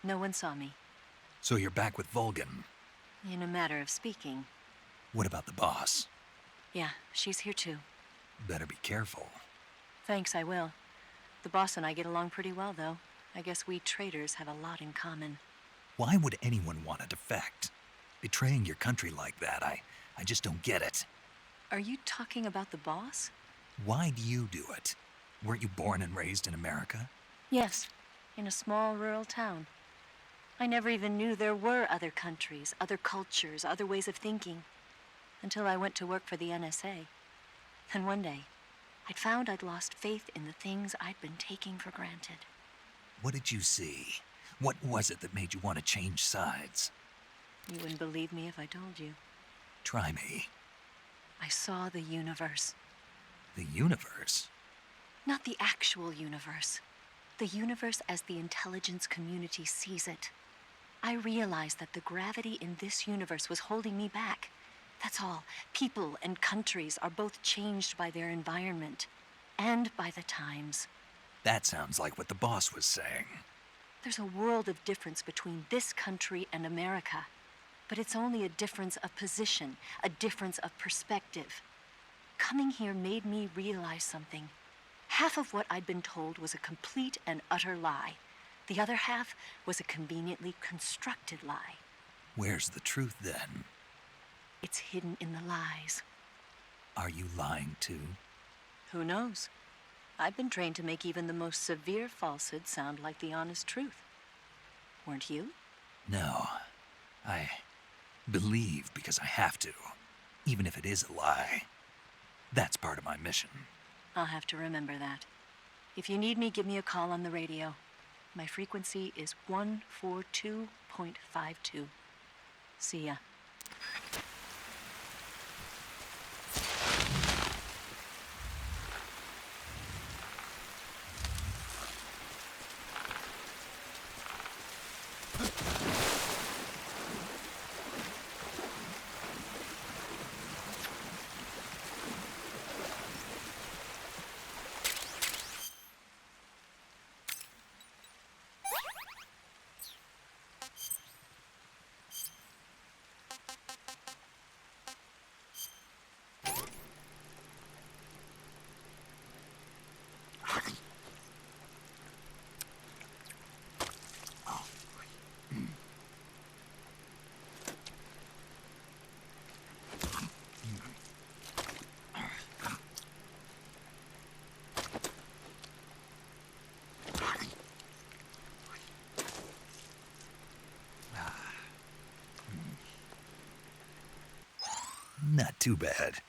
No one saw me. So you're back with Vulcan. In a matter of speaking. What about the boss? Yeah, she's here too. Better be careful. Thanks, I will. The boss and I get along pretty well, though. I guess we traitors have a lot in common. Why would anyone want to defect? Betraying your country like that, I just don't get it. Are you talking about the boss? Why do you do it? Weren't you born and raised in America? Yes, in a small rural town. I never even knew there were other countries, other cultures, other ways of thinking, until I went to work for the NSA. Then one day, I'd found I'd lost faith in the things I'd been taking for granted. What did you see? What was it that made you want to change sides? You wouldn't believe me if I told you. Try me. I saw the universe. The universe? Not the actual universe. The universe as the intelligence community sees it. I realized that the gravity in this universe was holding me back. That's all. People and countries are both changed by their environment and by the times. That sounds like what the boss was saying. There's a world of difference between this country and America, but it's only a difference of position, a difference of perspective. Coming here made me realize something. Half of what I'd been told was a complete and utter lie. The other half was a conveniently constructed lie. Where's the truth then? It's hidden in the lies. Are you lying too? Who knows? I've been trained to make even the most severe falsehood sound like the honest truth. Weren't you? No. I believe because I have to, even if it is a lie. That's part of my mission. I'll have to remember that. If you need me, give me a call on the radio. My frequency is 142.52. See ya. Not too bad.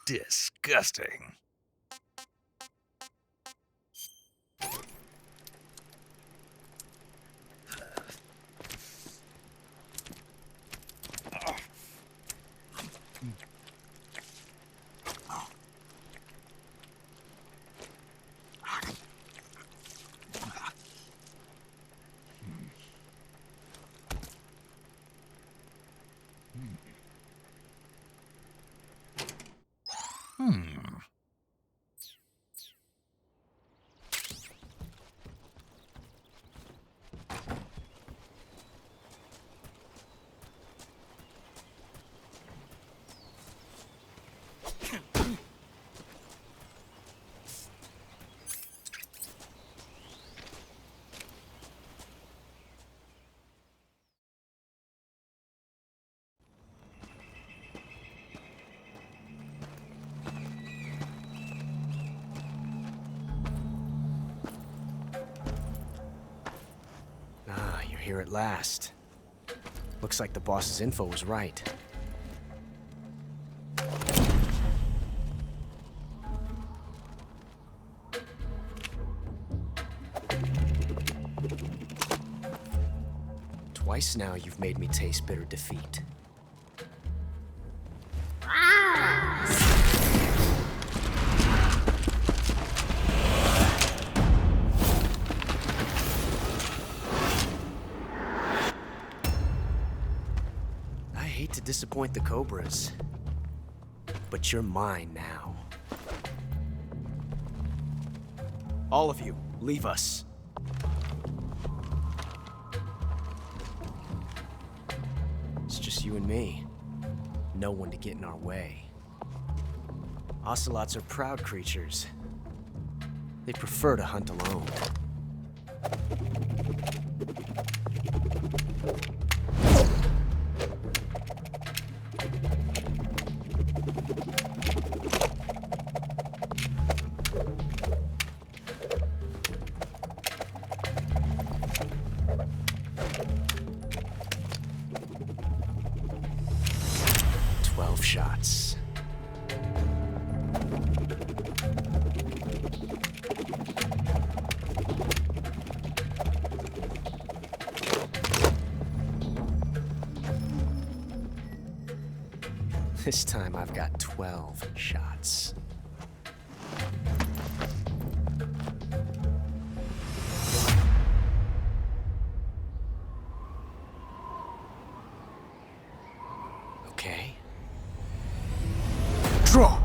Disgusting. Here at last. Looks like the boss's info was right. Twice now you've made me taste bitter defeat. To disappoint the Cobras, but you're mine now. All of you, leave us. It's just you and me. No one to get in our way. Ocelots are proud creatures. They prefer to hunt alone. Shots. This time I've got 12 shots. Okay. Draw!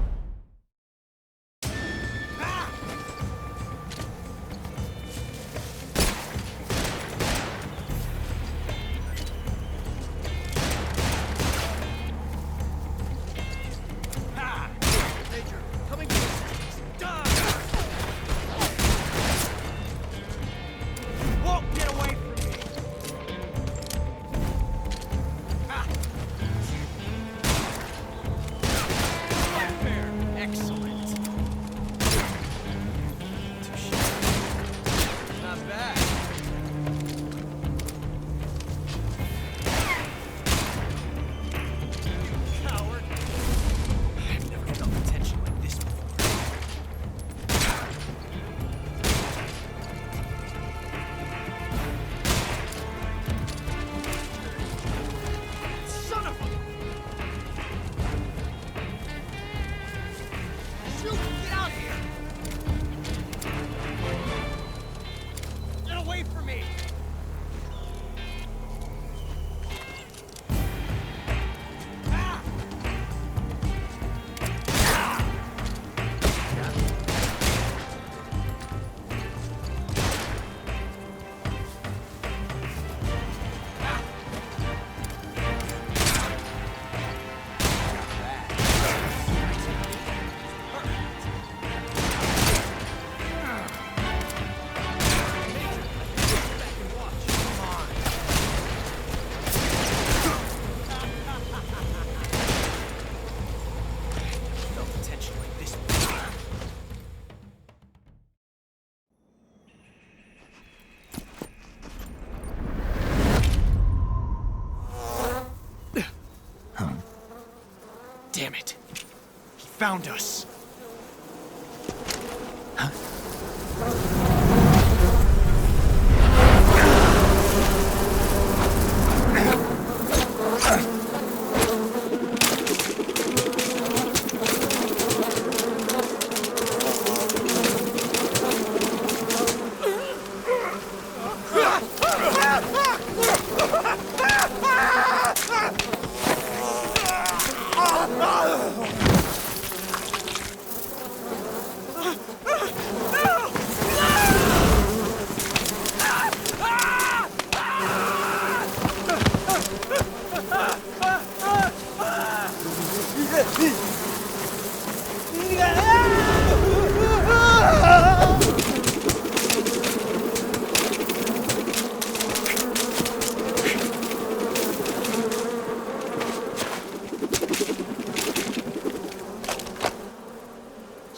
found us.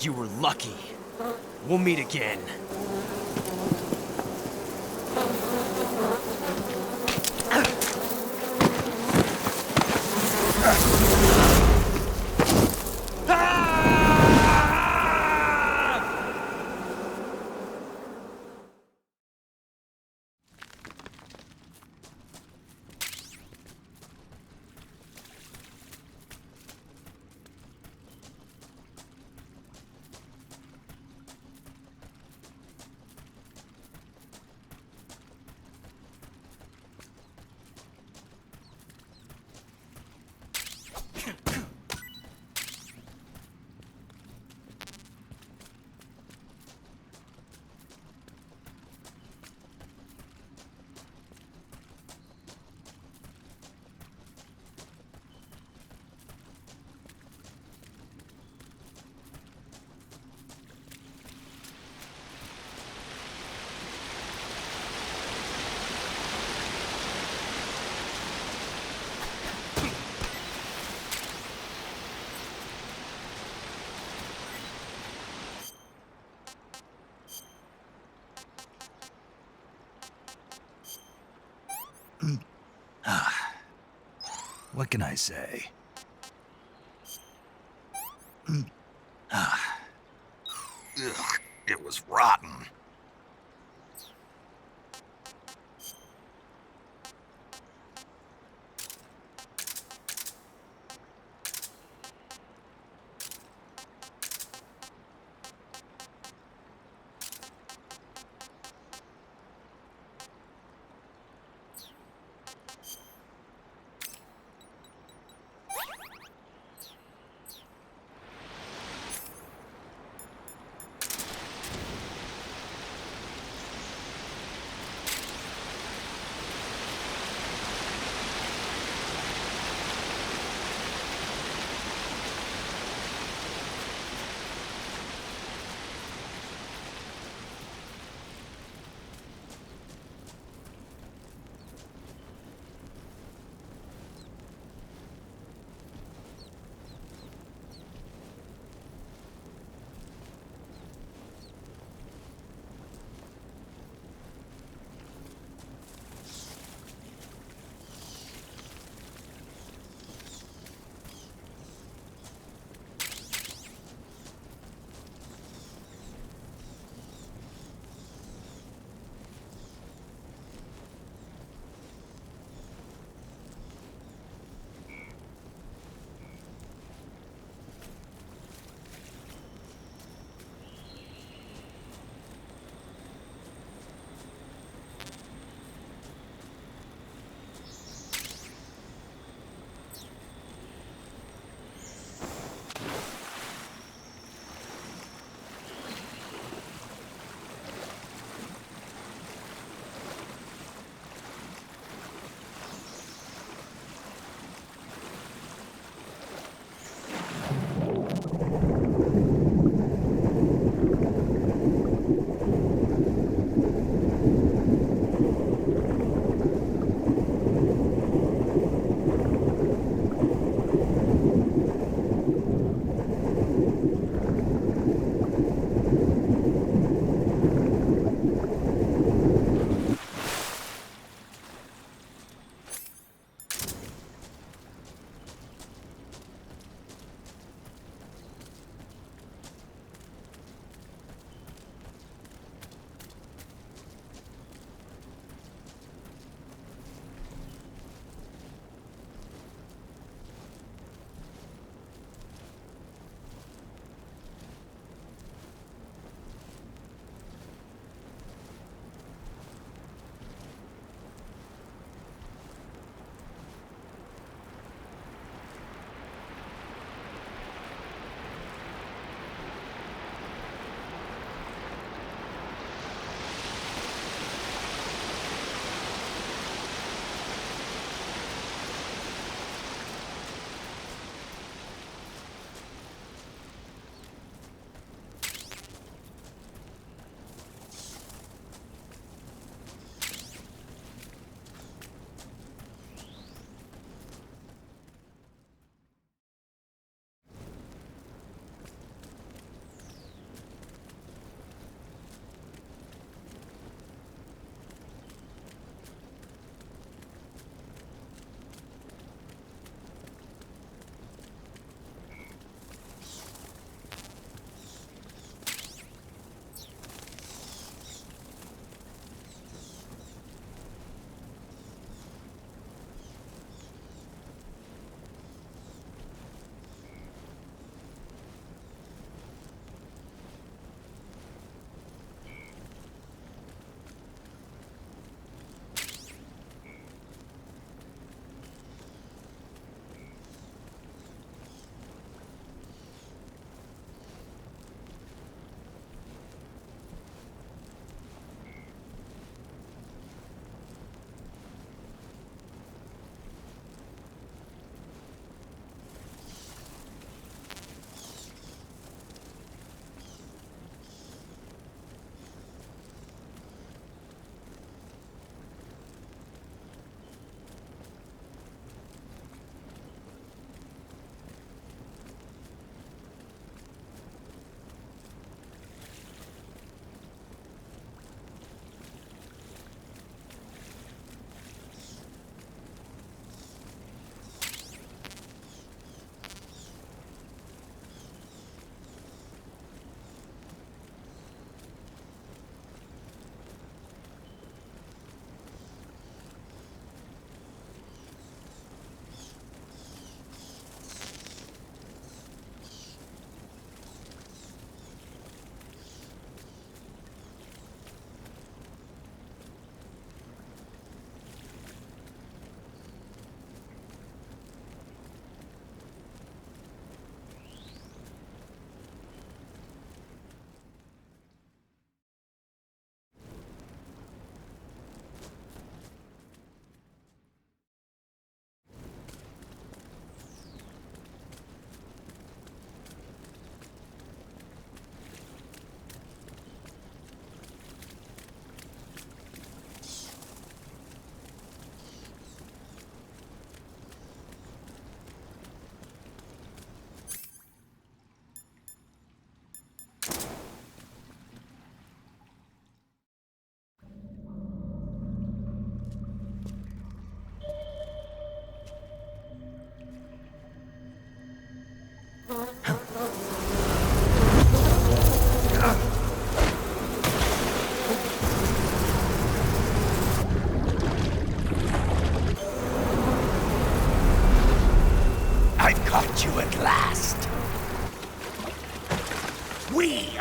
You were lucky. We'll meet again. What can I say? Ugh, it was rotten.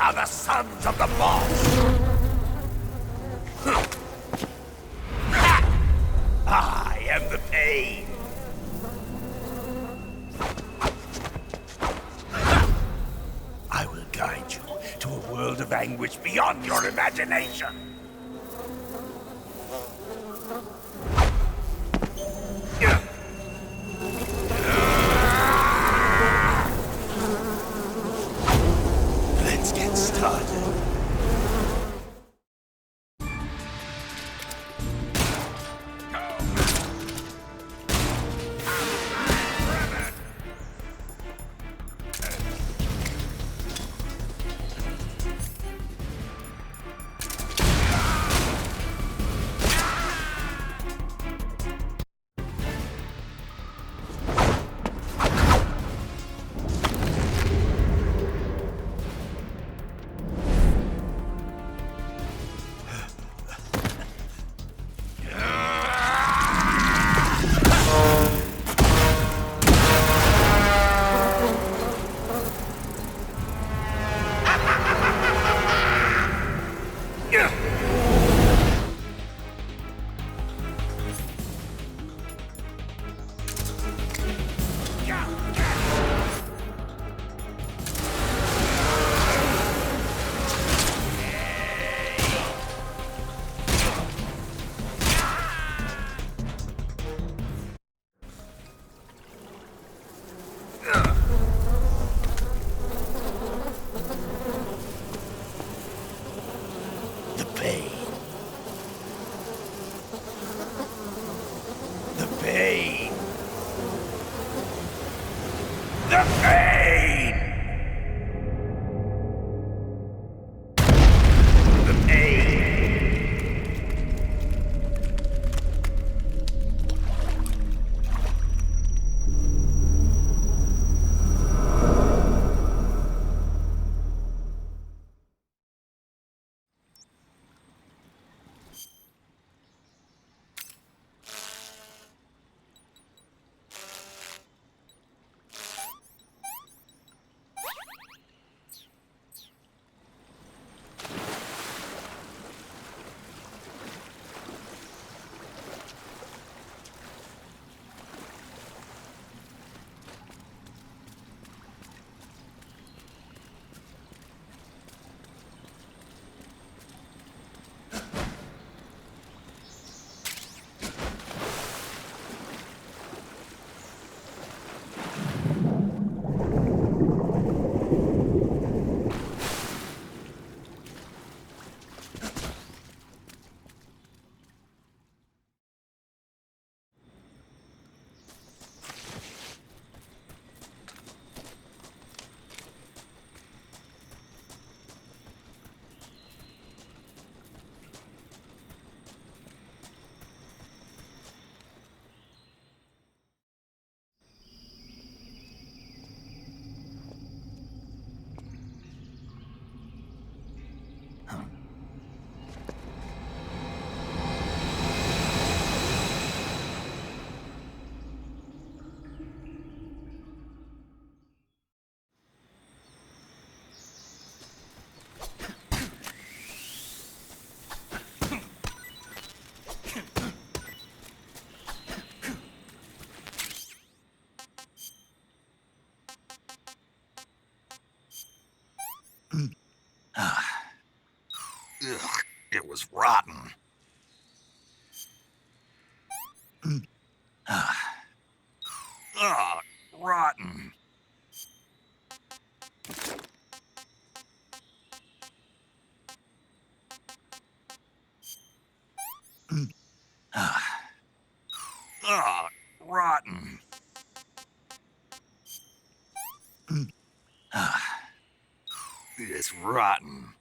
are the sons of the boss! I am the pain! I will guide you to a world of anguish beyond your imagination! Let's get started. The pain. The pain. The pain. The pain. Ugh, it was rotten. Rotten. Rotten. It's rotten.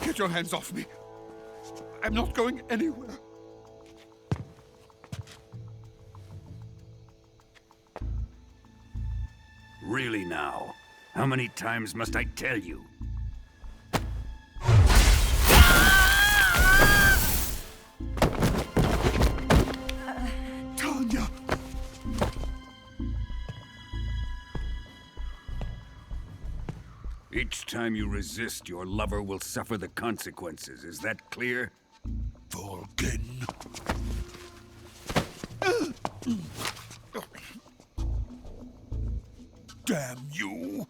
Get your hands off me. I'm not going anywhere. Really now? How many times must I tell you? Tanya! Each time you resist, your lover will suffer the consequences. Is that clear? Volgin. Damn you!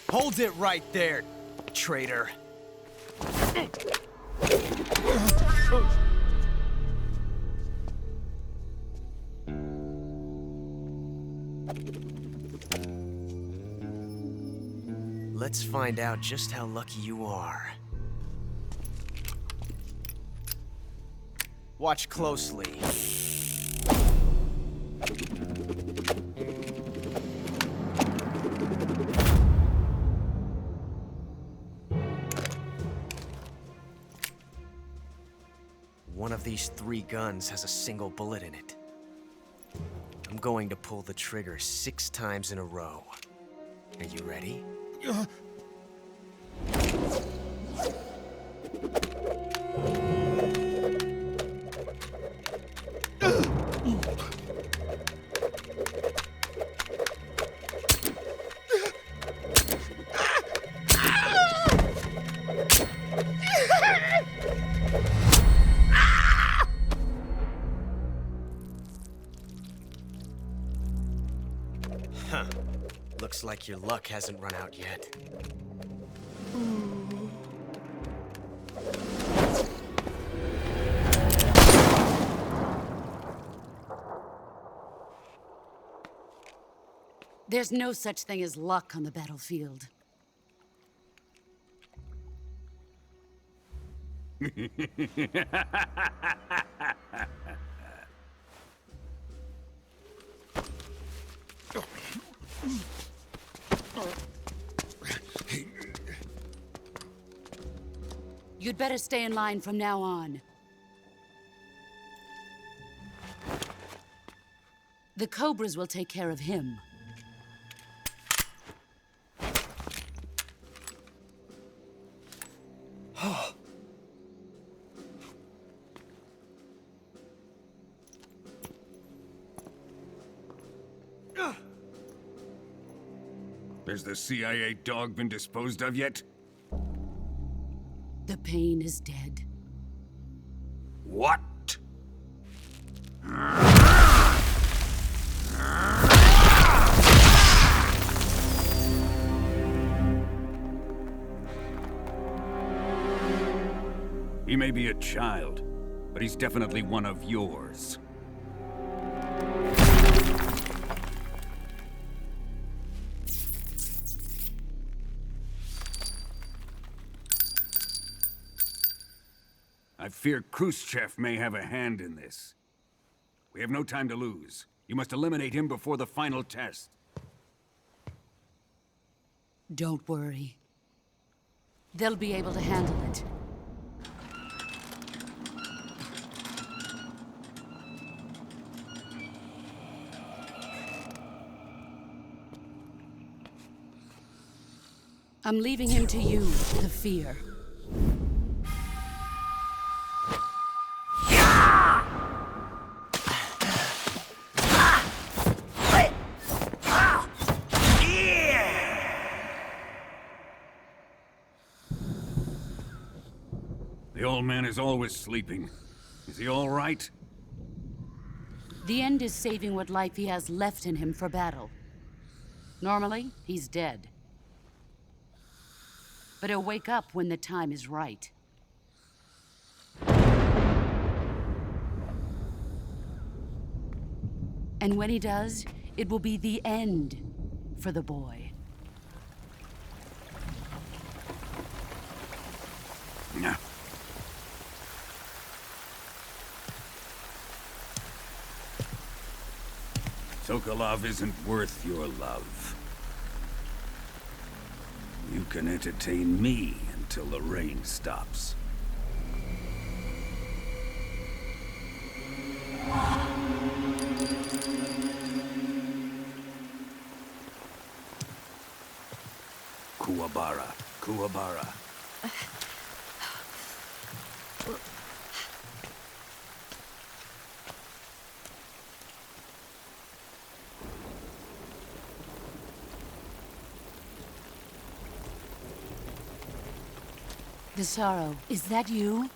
Hold it right there, traitor. Let's find out just how lucky you are. Watch closely. One of these 3 guns has a single bullet in it. I'm going to pull the trigger 6 times in a row. Are you ready? Huh. Looks like your luck hasn't run out yet. There's no such thing as luck on the battlefield. You'd better stay in line from now on. The Cobras will take care of him. Has the CIA dog been disposed of yet? The pain is dead. What? He may be a child, but he's definitely one of yours. I fear Khrushchev may have a hand in this. We have no time to lose. You must eliminate him before the final test. Don't worry. They'll be able to handle it. I'm leaving him to you, the fear. The old man is always sleeping. Is he all right? The end is saving what life he has left in him for battle. Normally, he's dead. But he'll wake up when the time is right. And when he does, it will be the end for the boy. Yeah. Sokolov isn't worth your love. You can entertain me until the rain stops. Kuwabara. Kuwabara. Desaro, is that you?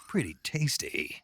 Pretty tasty.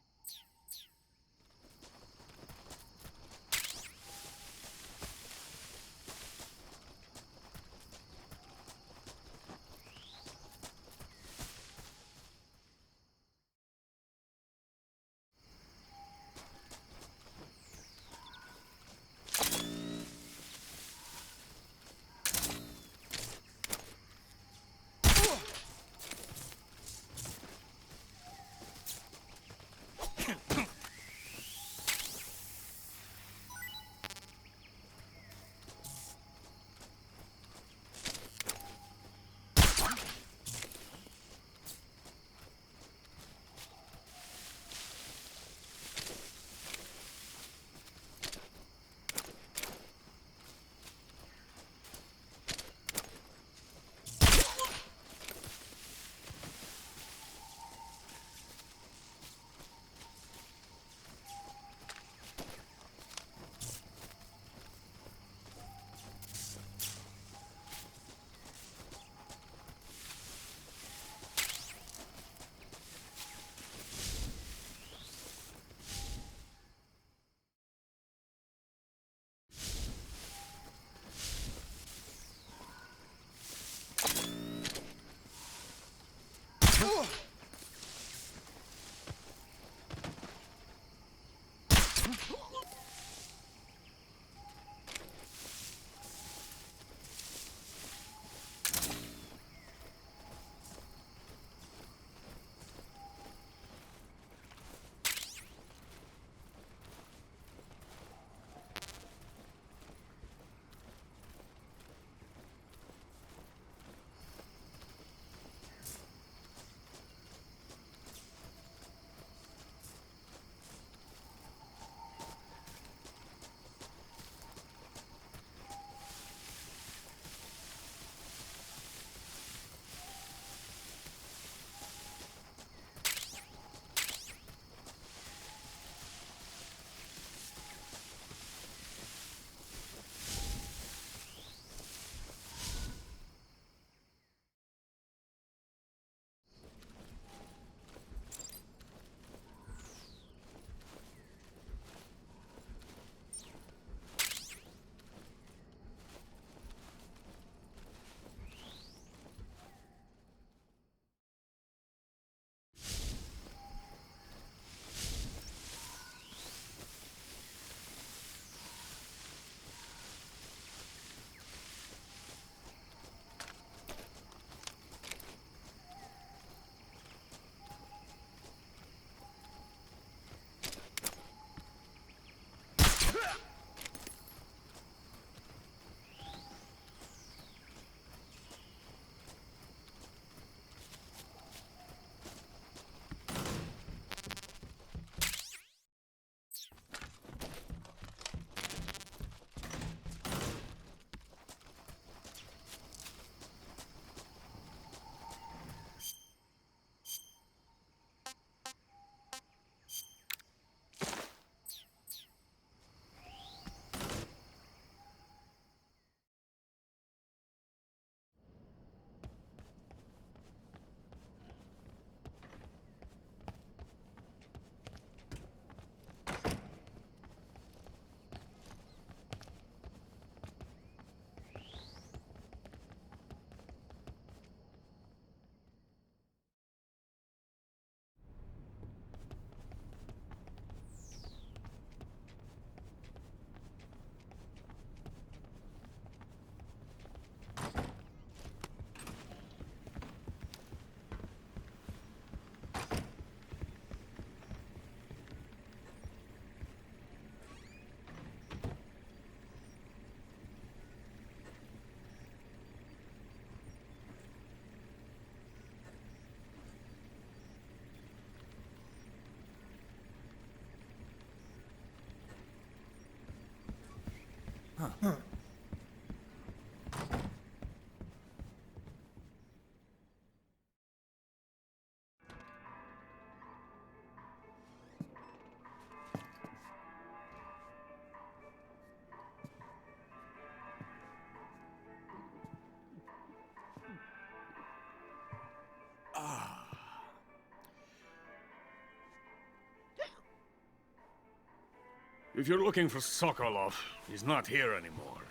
If you're looking for Sokolov, he's not here anymore.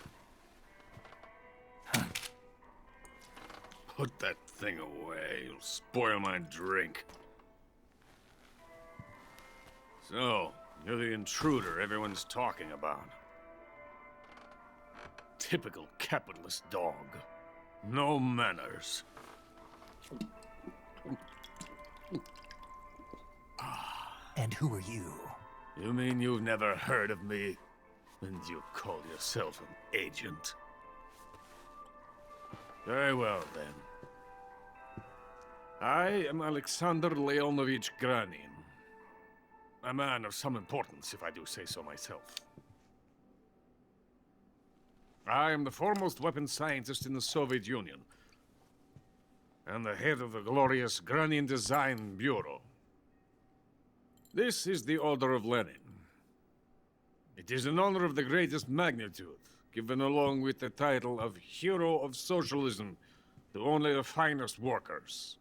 Put that thing away. You'll spoil my drink. So, you're the intruder everyone's talking about. Typical capitalist dog. No manners. And who are you? You mean you've never heard of me? And you call yourself an agent? Very well, then. I am Alexander Leonovich Granin. A man of some importance, if I do say so myself. I am the foremost weapons scientist in the Soviet Union, and the head of the glorious Granin Design Bureau. This is the Order of Lenin. It is an honor of the greatest magnitude, given along with the title of Hero of Socialism to only the finest workers.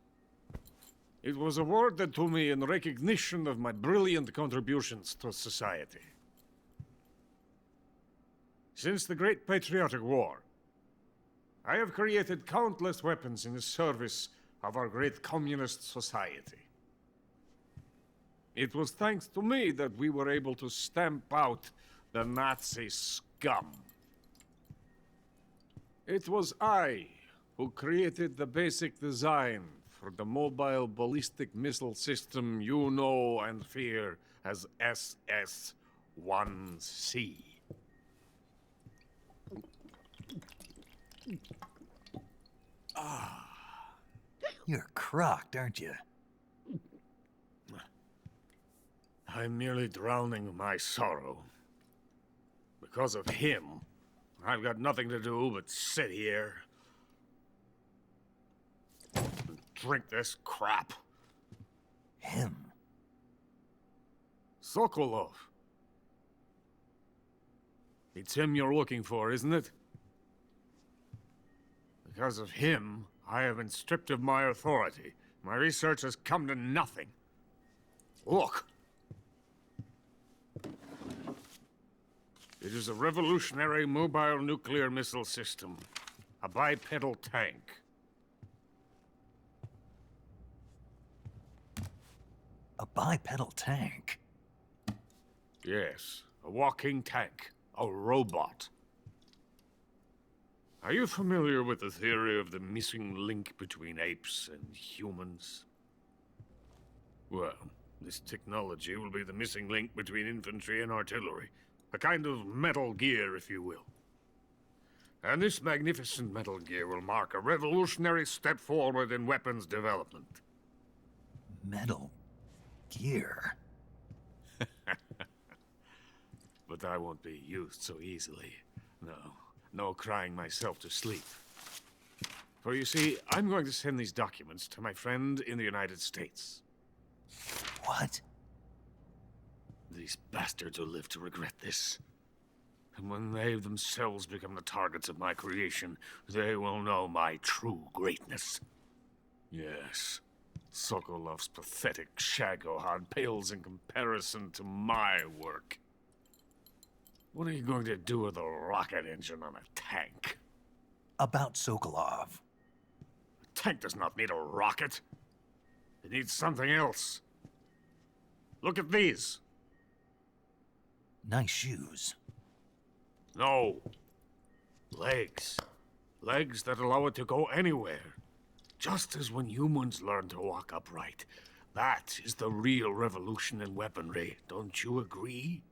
It was awarded to me in recognition of my brilliant contributions to society. Since the Great Patriotic War, I have created countless weapons in the service of our great communist society. It was thanks to me that we were able to stamp out the Nazi scum. It was I who created the basic design for the mobile ballistic missile system you know and fear as SS-1C. You're crocked, aren't you? I'm merely drowning my sorrow. Because of him, I've got nothing to do but sit here and drink this crap. Him? Sokolov. It's him you're looking for, isn't it? Because of him, I have been stripped of my authority. My research has come to nothing. Look. It is a revolutionary mobile nuclear missile system. A bipedal tank. A bipedal tank? Yes, a walking tank. A robot. Are you familiar with the theory of the missing link between apes and humans? Well, this technology will be the missing link between infantry and artillery. A kind of Metal Gear, if you will. And this magnificent Metal Gear will mark a revolutionary step forward in weapons development. Metal Gear? But I won't be used so easily. No crying myself to sleep. For you see, I'm going to send these documents to my friend in the United States. What? These bastards will live to regret this. And when they themselves become the targets of my creation, they will know my true greatness. Yes, Sokolov's pathetic Shagohod pales in comparison to my work. What are you going to do with a rocket engine on a tank? About Sokolov. A tank does not need a rocket. It needs something else. Look at these. Nice shoes. No. Legs. Legs that allow it to go anywhere. Just as when humans learn to walk upright. That is the real revolution in weaponry. Don't you agree?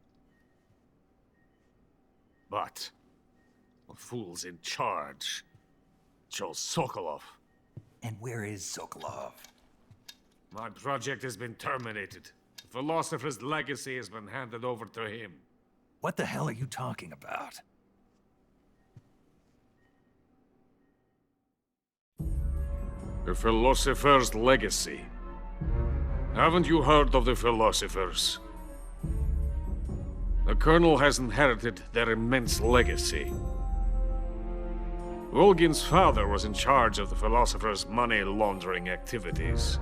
But the fool's in charge. Joe Sokolov. And where is Sokolov? My project has been terminated. The philosopher's legacy has been handed over to him. What the hell are you talking about? The Philosopher's Legacy. Haven't you heard of the Philosophers? The Colonel has inherited their immense legacy. Volgin's father was in charge of the Philosophers' money laundering activities.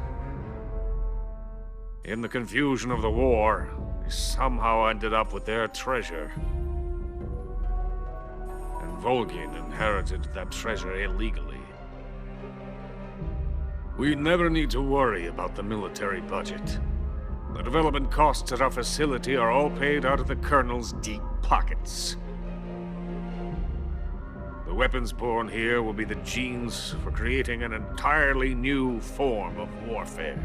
In the confusion of the war, he somehow ended up with their treasure. And Volgin inherited that treasure illegally. We never need to worry about the military budget. The development costs at our facility are all paid out of the Colonel's deep pockets. The weapons born here will be the genes for creating an entirely new form of warfare.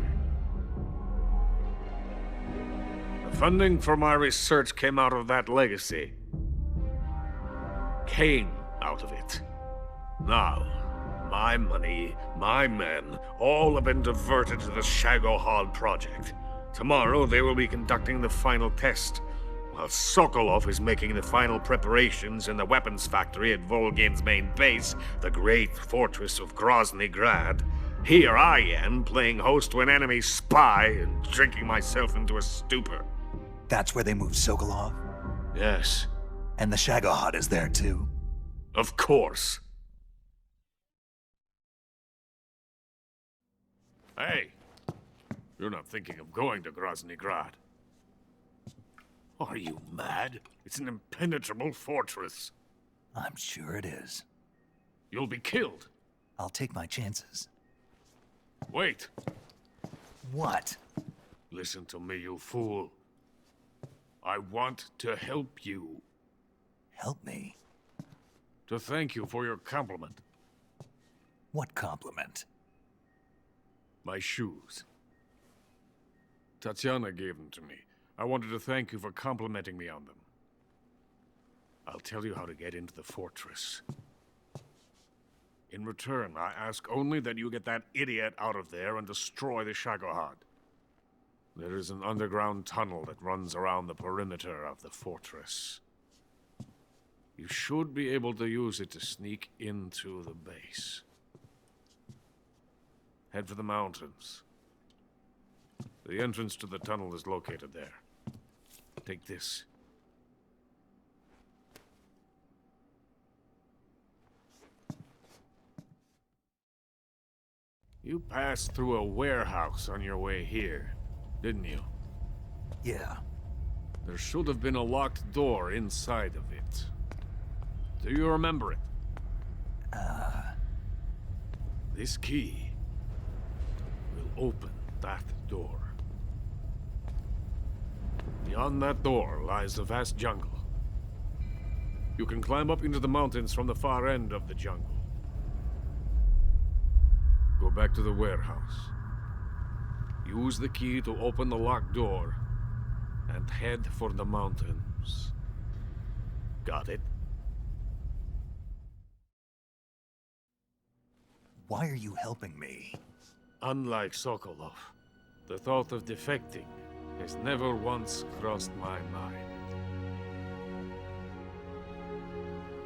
The funding for my research came out of that legacy. Came out of it. Now, my money, my men, all have been diverted to the Shagohod project. Tomorrow they will be conducting the final test, while Sokolov is making the final preparations in the weapons factory at Volgin's main base, the great fortress of Grozny Grad. Here I am, playing host to an enemy spy and drinking myself into a stupor. That's where they moved Sokolov? Yes. And the Shagohod is there too? Of course. Hey, you're not thinking of going to Grozny Grad. Are you mad? It's an impenetrable fortress. I'm sure it is. You'll be killed. I'll take my chances. Wait. What? Listen to me, you fool. I want to help you. Help me? To thank you for your compliment. What compliment? My shoes. Tatiana gave them to me. I wanted to thank you for complimenting me on them. I'll tell you how to get into the fortress. In return, I ask only that you get that idiot out of there and destroy the Shagohod. There is an underground tunnel that runs around the perimeter of the fortress. You should be able to use it to sneak into the base. Head for the mountains. The entrance to the tunnel is located there. Take this. You passed through a warehouse on your way here, didn't you? Yeah. There should have been a locked door inside of it. Do you remember it? This key will open that door. Beyond that door lies a vast jungle. You can climb up into the mountains from the far end of the jungle. Go back to the warehouse. Use the key to open the locked door and head for the mountains. Got it? Why are you helping me? Unlike Sokolov, the thought of defecting has never once crossed my mind.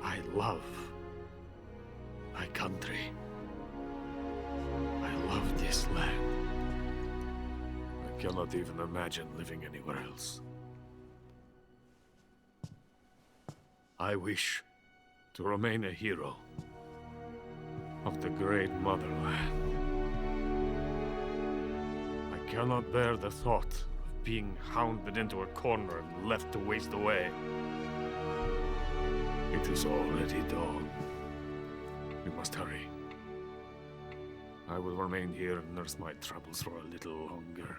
I love my country. I love this land. I cannot even imagine living anywhere else. I wish to remain a hero of the great motherland. I cannot bear the thought of being hounded into a corner and left to waste away. It is already dawn. We must hurry. I will remain here and nurse my troubles for a little longer.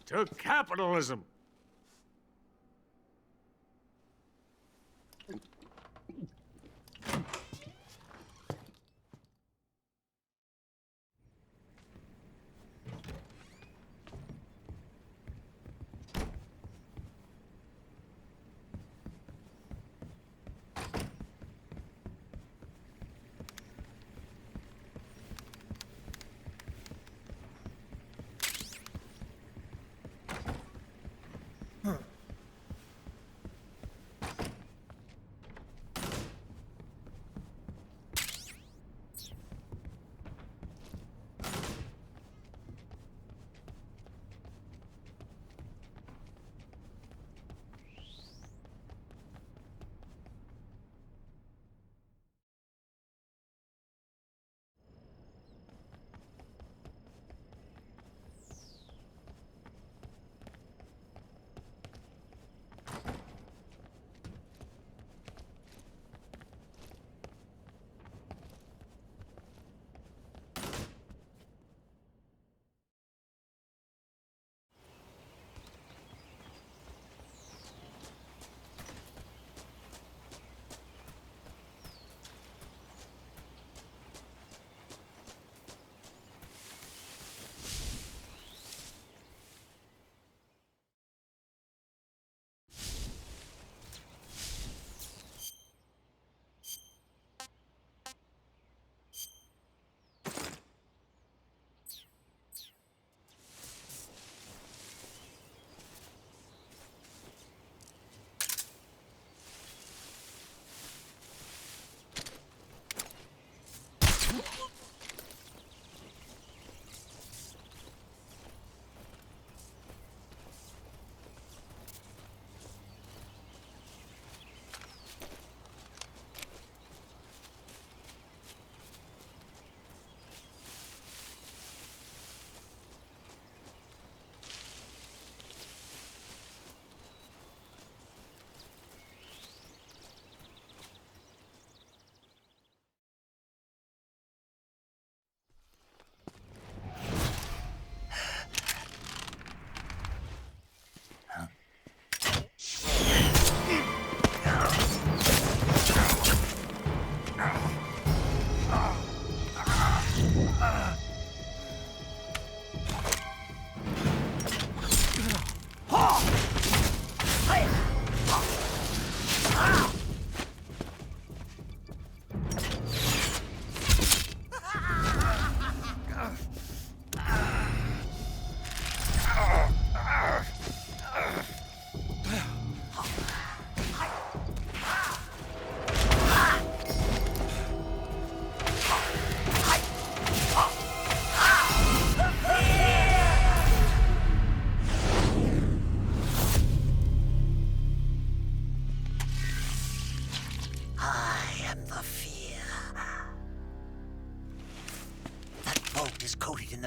To capitalism!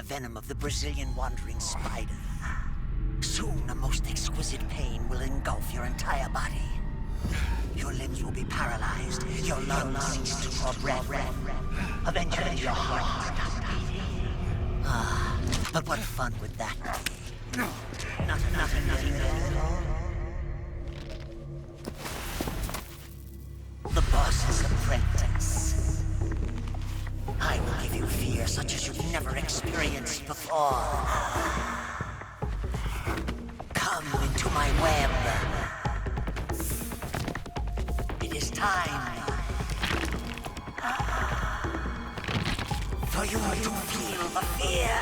Venom of the Brazilian wandering spider. Soon, a most exquisite pain will engulf your entire body. Your limbs will be paralyzed, your lungs cease to draw breath. Eventually, your heart will stop beating. Ah, but what fun would that be? Nothing at all. The boss's apprentice. I will give you fear such as you've never experienced before. Come into my web. It is time for you to feel the fear.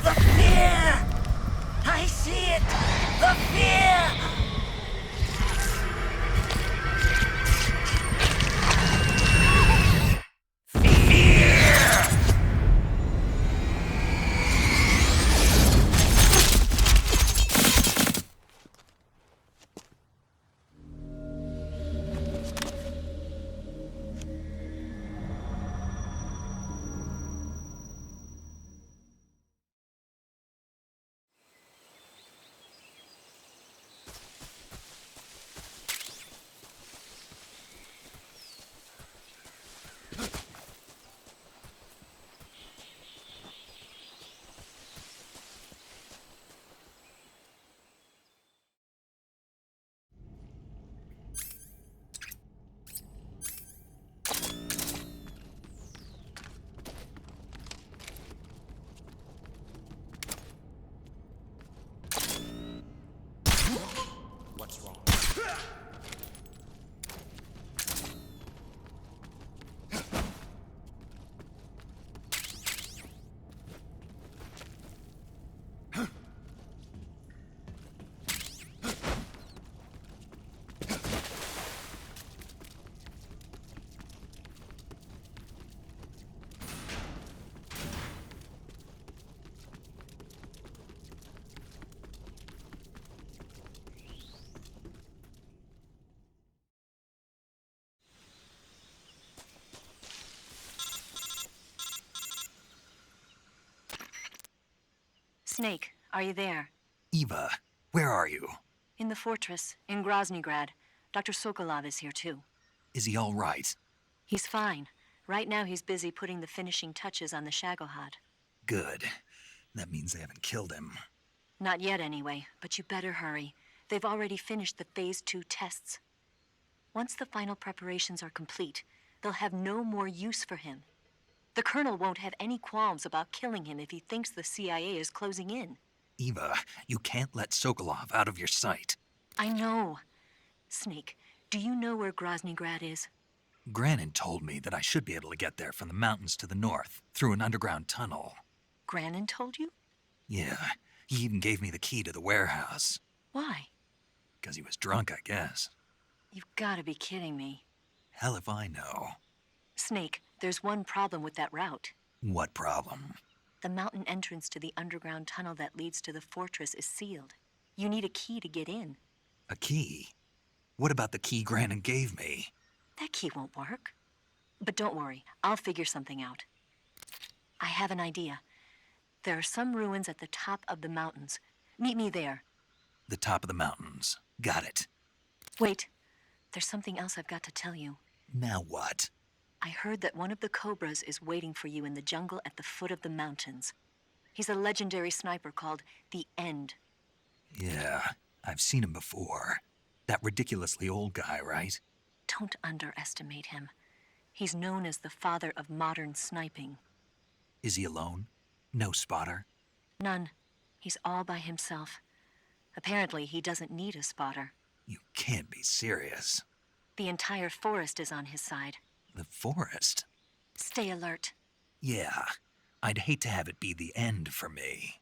The fear! I see it! The fear! What's wrong? Snake, are you there? Eva, where are you? In the fortress, in Groznygrad. Dr. Sokolov is here, too. Is he all right? He's fine. Right now he's busy putting the finishing touches on the Shagohod. Good. That means they haven't killed him. Not yet anyway, but you better hurry. They've already finished the Phase 2 tests. Once the final preparations are complete, they'll have no more use for him. The Colonel won't have any qualms about killing him if he thinks the CIA is closing in. Eva, you can't let Sokolov out of your sight. I know. Snake, do you know where Groznygrad is? Granin told me that I should be able to get there from the mountains to the north, through an underground tunnel. Granin told you? Yeah, he even gave me the key to the warehouse. Why? 'Cause he was drunk, I guess. You've got to be kidding me. Hell if I know. Snake, there's one problem with that route. What problem? The mountain entrance to the underground tunnel that leads to the fortress is sealed. You need a key to get in. A key? What about the key Granin gave me? That key won't work. But don't worry, I'll figure something out. I have an idea. There are some ruins at the top of the mountains. Meet me there. The top of the mountains. Got it. Wait, there's something else I've got to tell you. Now what? I heard that one of the Cobras is waiting for you in the jungle at the foot of the mountains. He's a legendary sniper called the End. Yeah, I've seen him before. That ridiculously old guy, right? Don't underestimate him. He's known as the father of modern sniping. Is he alone? No spotter? None. He's all by himself. Apparently, he doesn't need a spotter. You can't be serious. The entire forest is on his side. The forest? Stay alert. Yeah, I'd hate to have it be the end for me.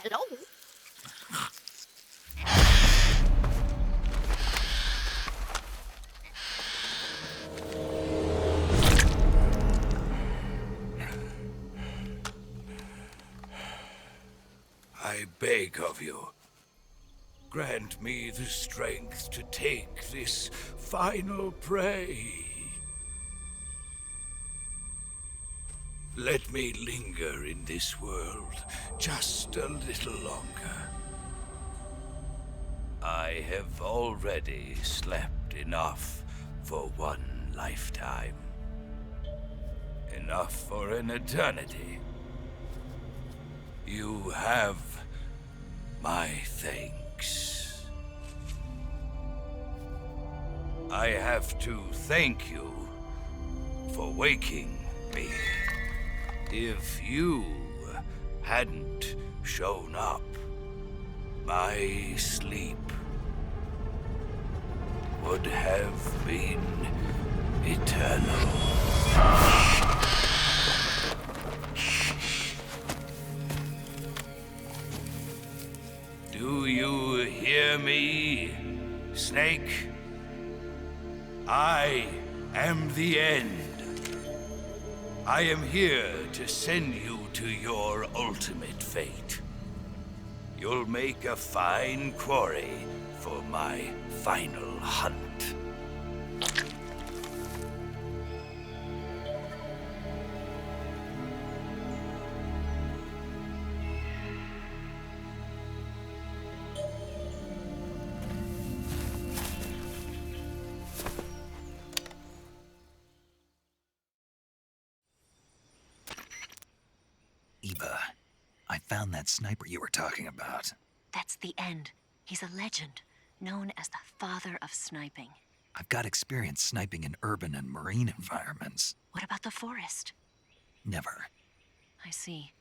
Hello? I beg of you, grant me the strength to take this final prey. Let me linger in this world just a little longer. I have already slept enough for one lifetime. Enough for an eternity. You have my thanks. I have to thank you for waking me. If you hadn't shown up, my sleep would have been eternal. Do you hear me, Snake? I am the end. I am here to send you to your ultimate fate. You'll make a fine quarry for my final hunt. Eva, I found that sniper you were talking about. That's the end. He's a legend, known as the father of sniping. I've got experience sniping in urban and marine environments. What about the forest? Never. I see.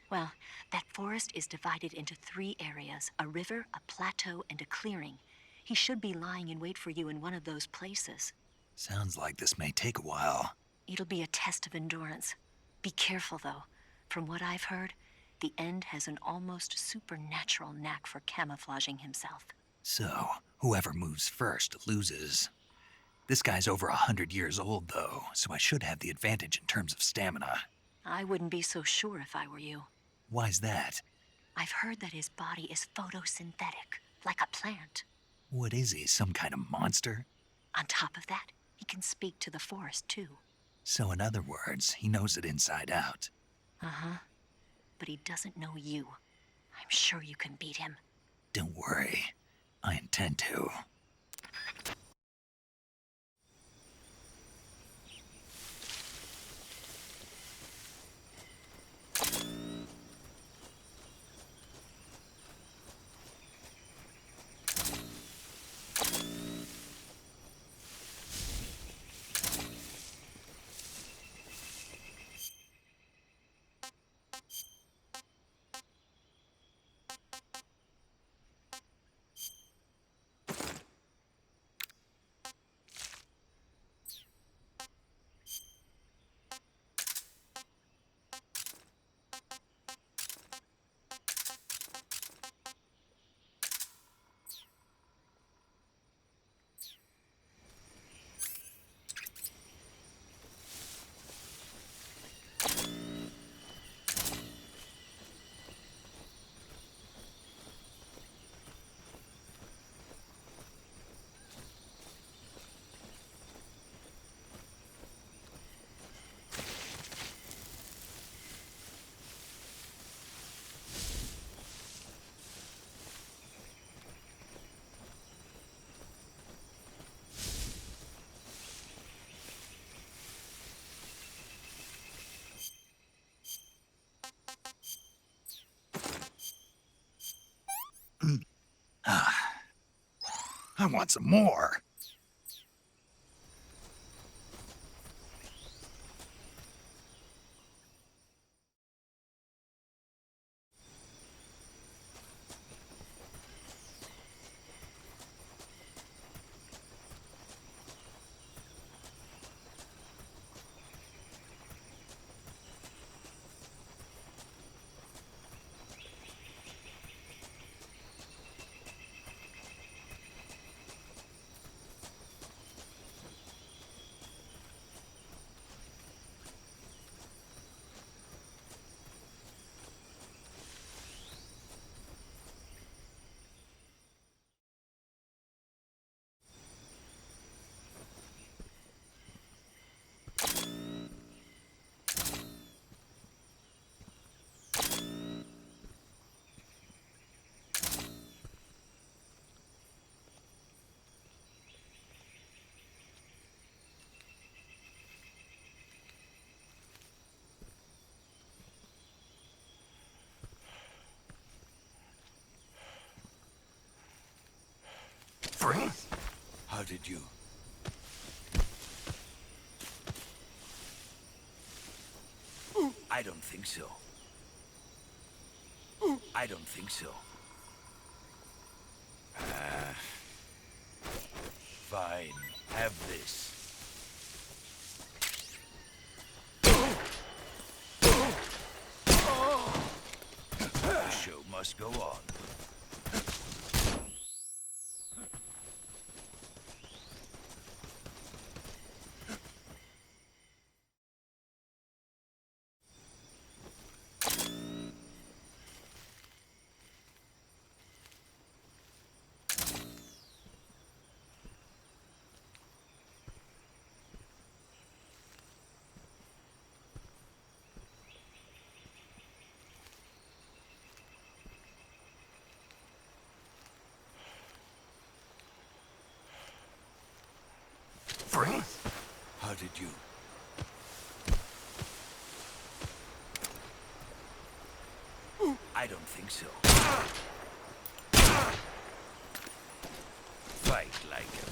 Well, that forest is divided into 3 areas, a river, a plateau, and a clearing. He should be lying in wait for you in one of those places. Sounds like this may take a while. It'll be a test of endurance. Be careful, though. From what I've heard, the End has an almost supernatural knack for camouflaging himself. So, whoever moves first loses. This guy's over 100 years old, though, so I should have the advantage in terms of stamina. I wouldn't be so sure if I were you. Why's that? I've heard that his body is photosynthetic, like a plant. What is he, some kind of monster? On top of that, he can speak to the forest, too. So in other words, he knows it inside out. Uh-huh. But he doesn't know you. I'm sure you can beat him. Don't worry. I intend to. I want some more. Freeze! How did you? I don't think so. I don't think so. Fine. Have this. The show must go on. Freeze! How did you? I don't think so. Fight like a...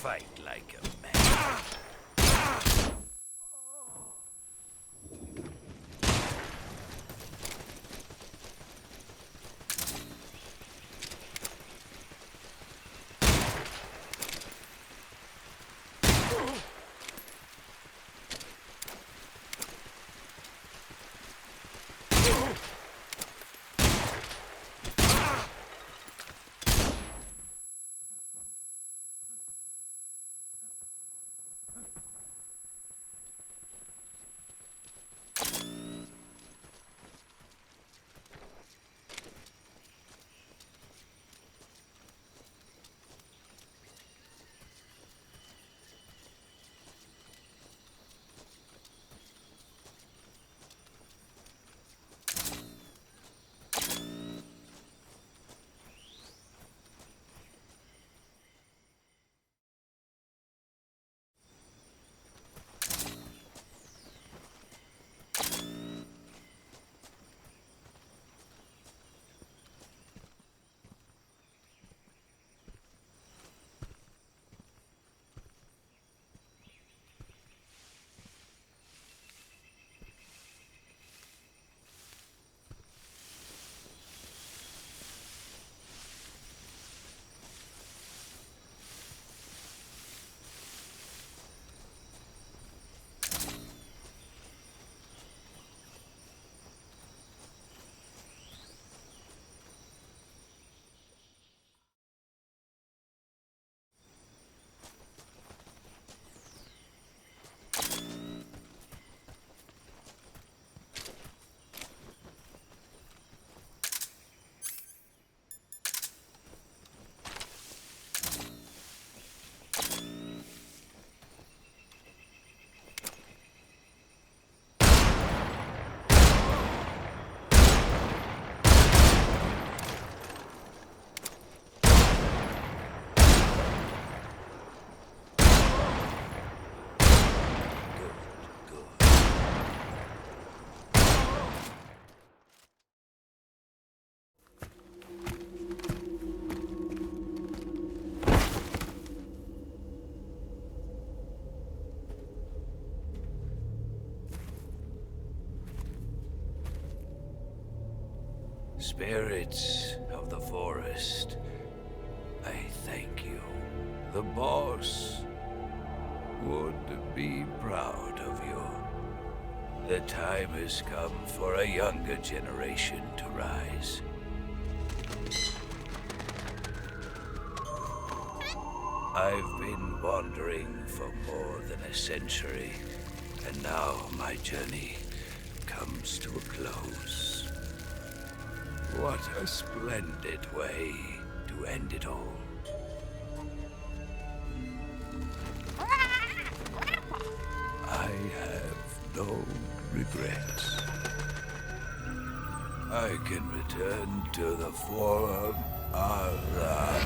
Fight like a man. Spirits of the forest, I thank you. The boss would be proud of you. The time has come for a younger generation to rise. I've been wandering for more than a century, and now my journey comes to a close. What a splendid way to end it all. I have no regrets. I can return to the form Allah.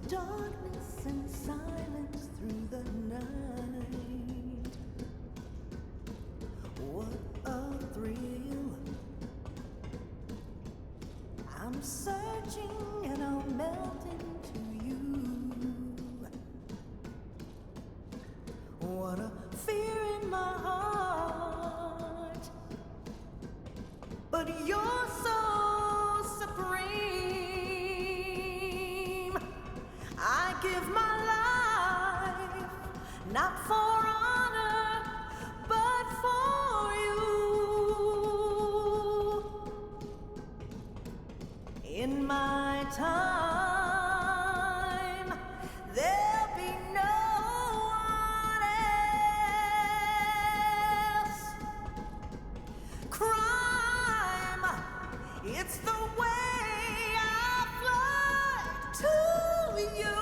Darkness and silence through the night. What a thrill. I'm searching and I'll melt into you. What a fear in my heart. But you're so supreme. I give my life, not for honor, but for you. In my time, there'll be no one else. Crime, it's the way I fly to you.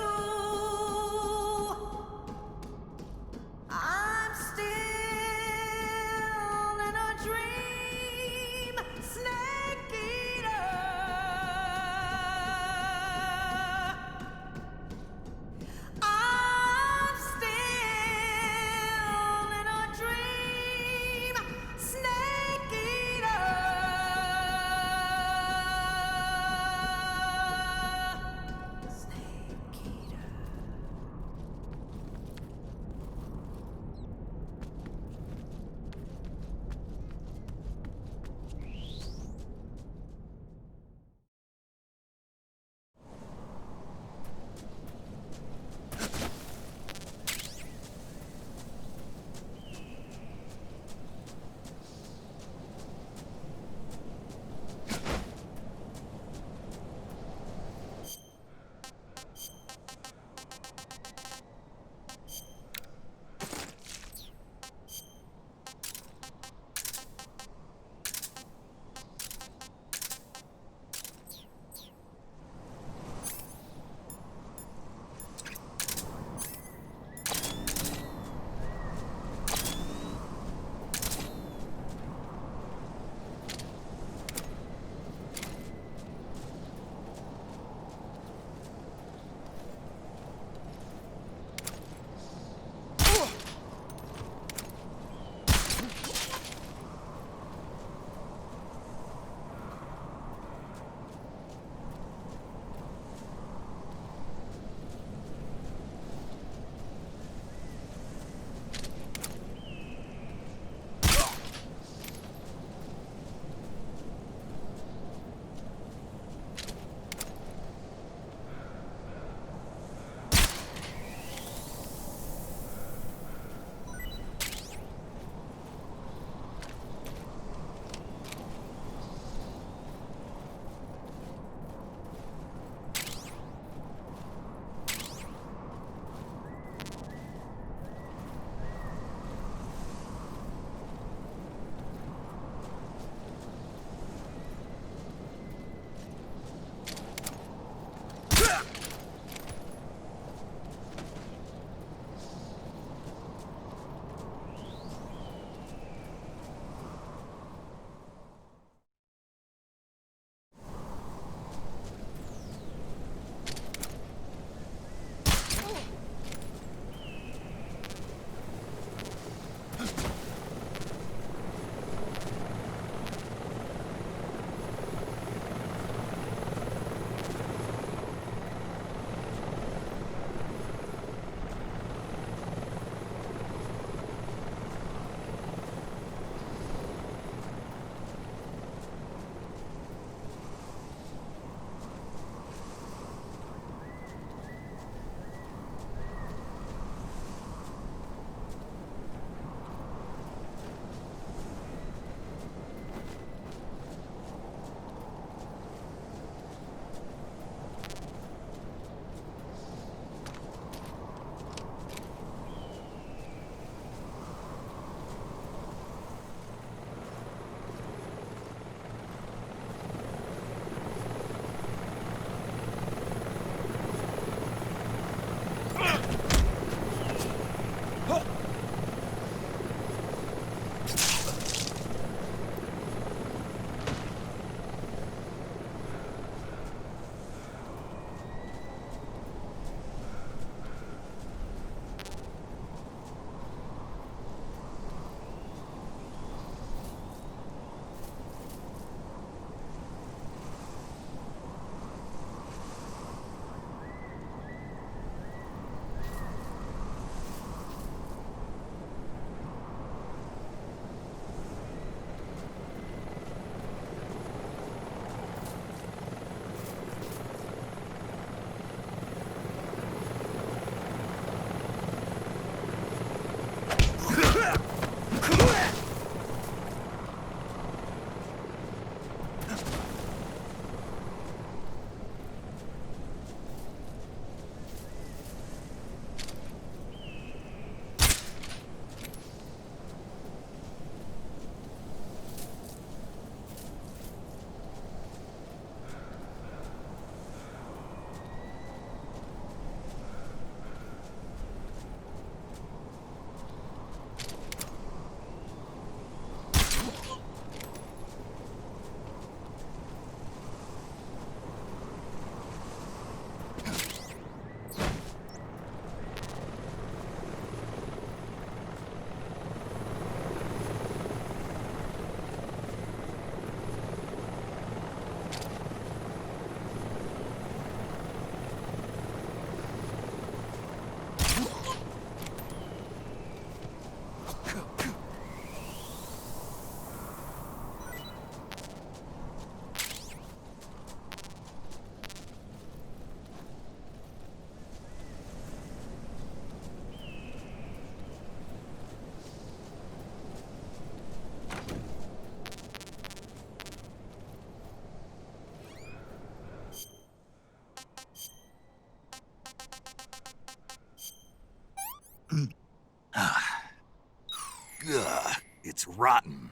It's rotten.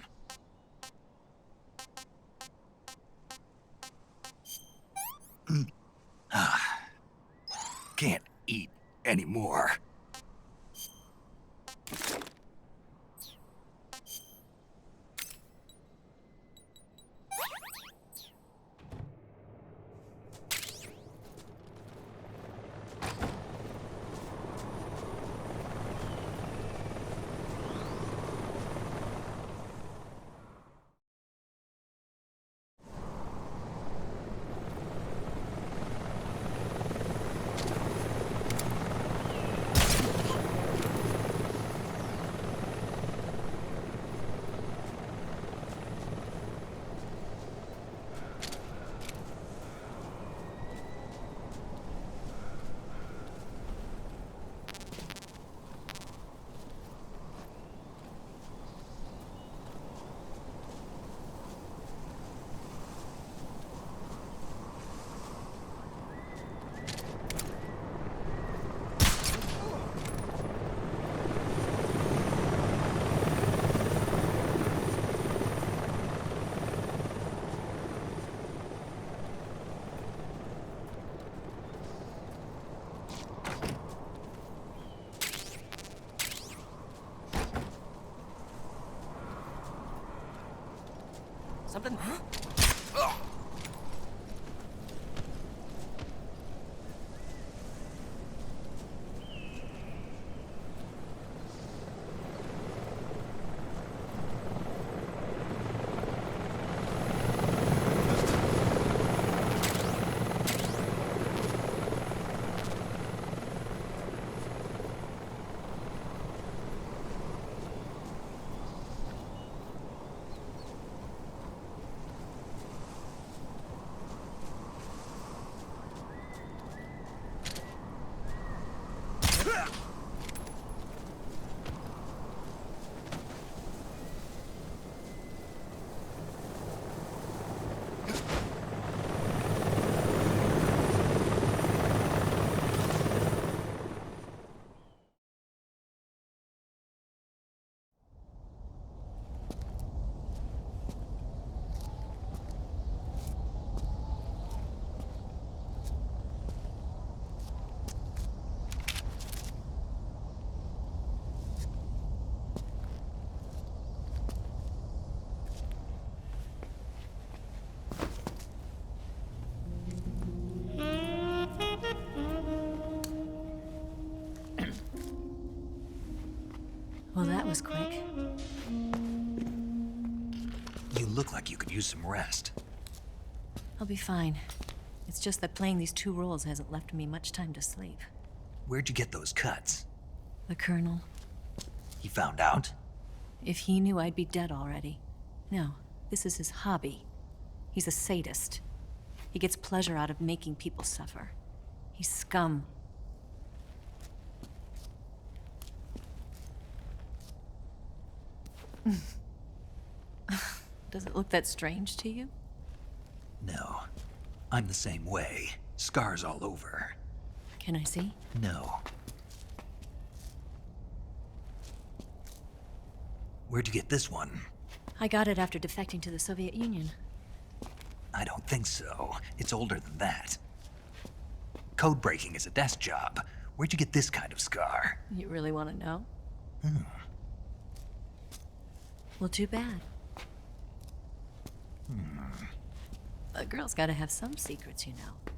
Can't eat anymore. Something? Well, that was quick. You look like you could use some rest. I'll be fine. It's just that playing these two roles hasn't left me much time to sleep. Where'd you get those cuts? The Colonel. He found out? If he knew, I'd be dead already. No, this is his hobby. He's a sadist. He gets pleasure out of making people suffer. He's scum. Does it look that strange to you? No. I'm the same way. Scars all over. Can I see? No. Where'd you get this one? I got it after defecting to the Soviet Union. I don't think so. It's older than that. Code breaking is a desk job. Where'd you get this kind of scar? You really want to know? Well, too bad. A girl's gotta have some secrets, you know.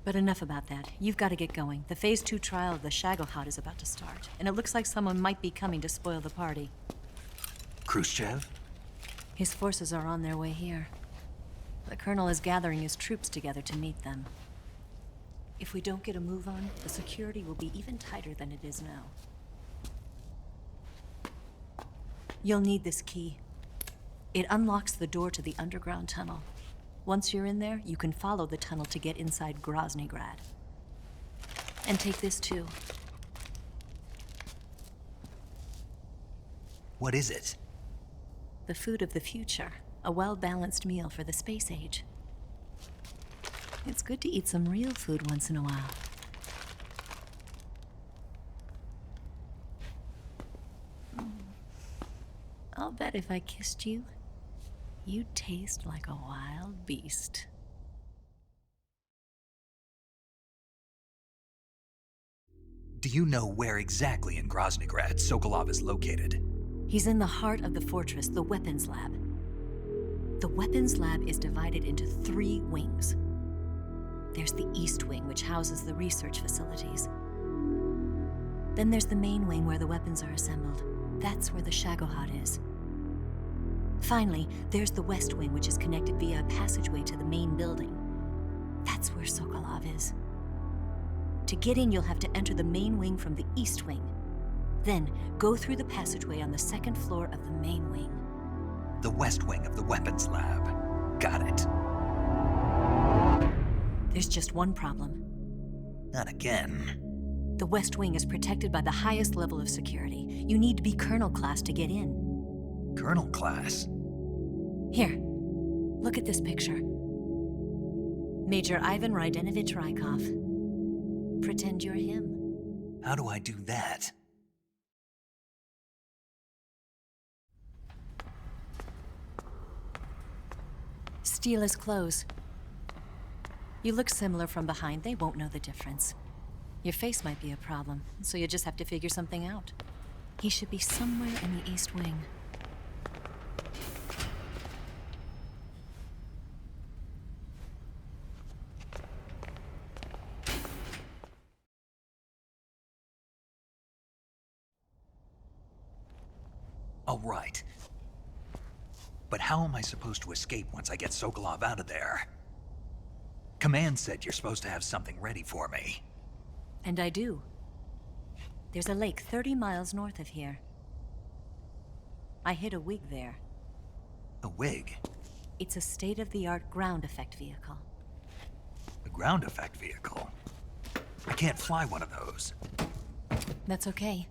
But enough about that. You've got to get going. The Phase 2 trial of the Shagohod is about to start, and it looks like someone might be coming to spoil the party. Khrushchev? His forces are on their way here. The Colonel is gathering his troops together to meet them. If we don't get a move on, the security will be even tighter than it is now. You'll need this key. It unlocks the door to the underground tunnel. Once you're in there, you can follow the tunnel to get inside Groznygrad. And take this too. What is it? The food of the future. A well-balanced meal for the space age. It's good to eat some real food once in a while. bet if I kissed you, you'd taste like a wild beast. Do you know where exactly in Groznygrad Sokolov is located? He's in the heart of the fortress, the weapons lab. The weapons lab is divided into 3 wings. There's the East Wing, which houses the research facilities. Then there's the main wing where the weapons are assembled. That's where the Shagohod is. Finally, there's the West Wing, which is connected via a passageway to the main building. That's where Sokolov is. To get in, you'll have to enter the main wing from the East Wing. Then, go through the passageway on the 2nd floor of the main wing. The West Wing of the weapons lab. Got it. There's just one problem. Not again. The West Wing is protected by the highest level of security. You need to be Colonel class to get in. Colonel class? Here, look at this picture. Major Ivan Rydenovich Rykov. Pretend you're him. How do I do that? Steal his clothes. You look similar from behind. They won't know the difference. Your face might be a problem, so you just have to figure something out. He should be somewhere in the East Wing. All right. But how am I supposed to escape once I get Sokolov out of there? Command said you're supposed to have something ready for me. And I do. There's a lake 30 miles north of here. I hid a wig there. A wig? It's a state-of-the-art ground effect vehicle. A ground effect vehicle? I can't fly one of those. That's okay.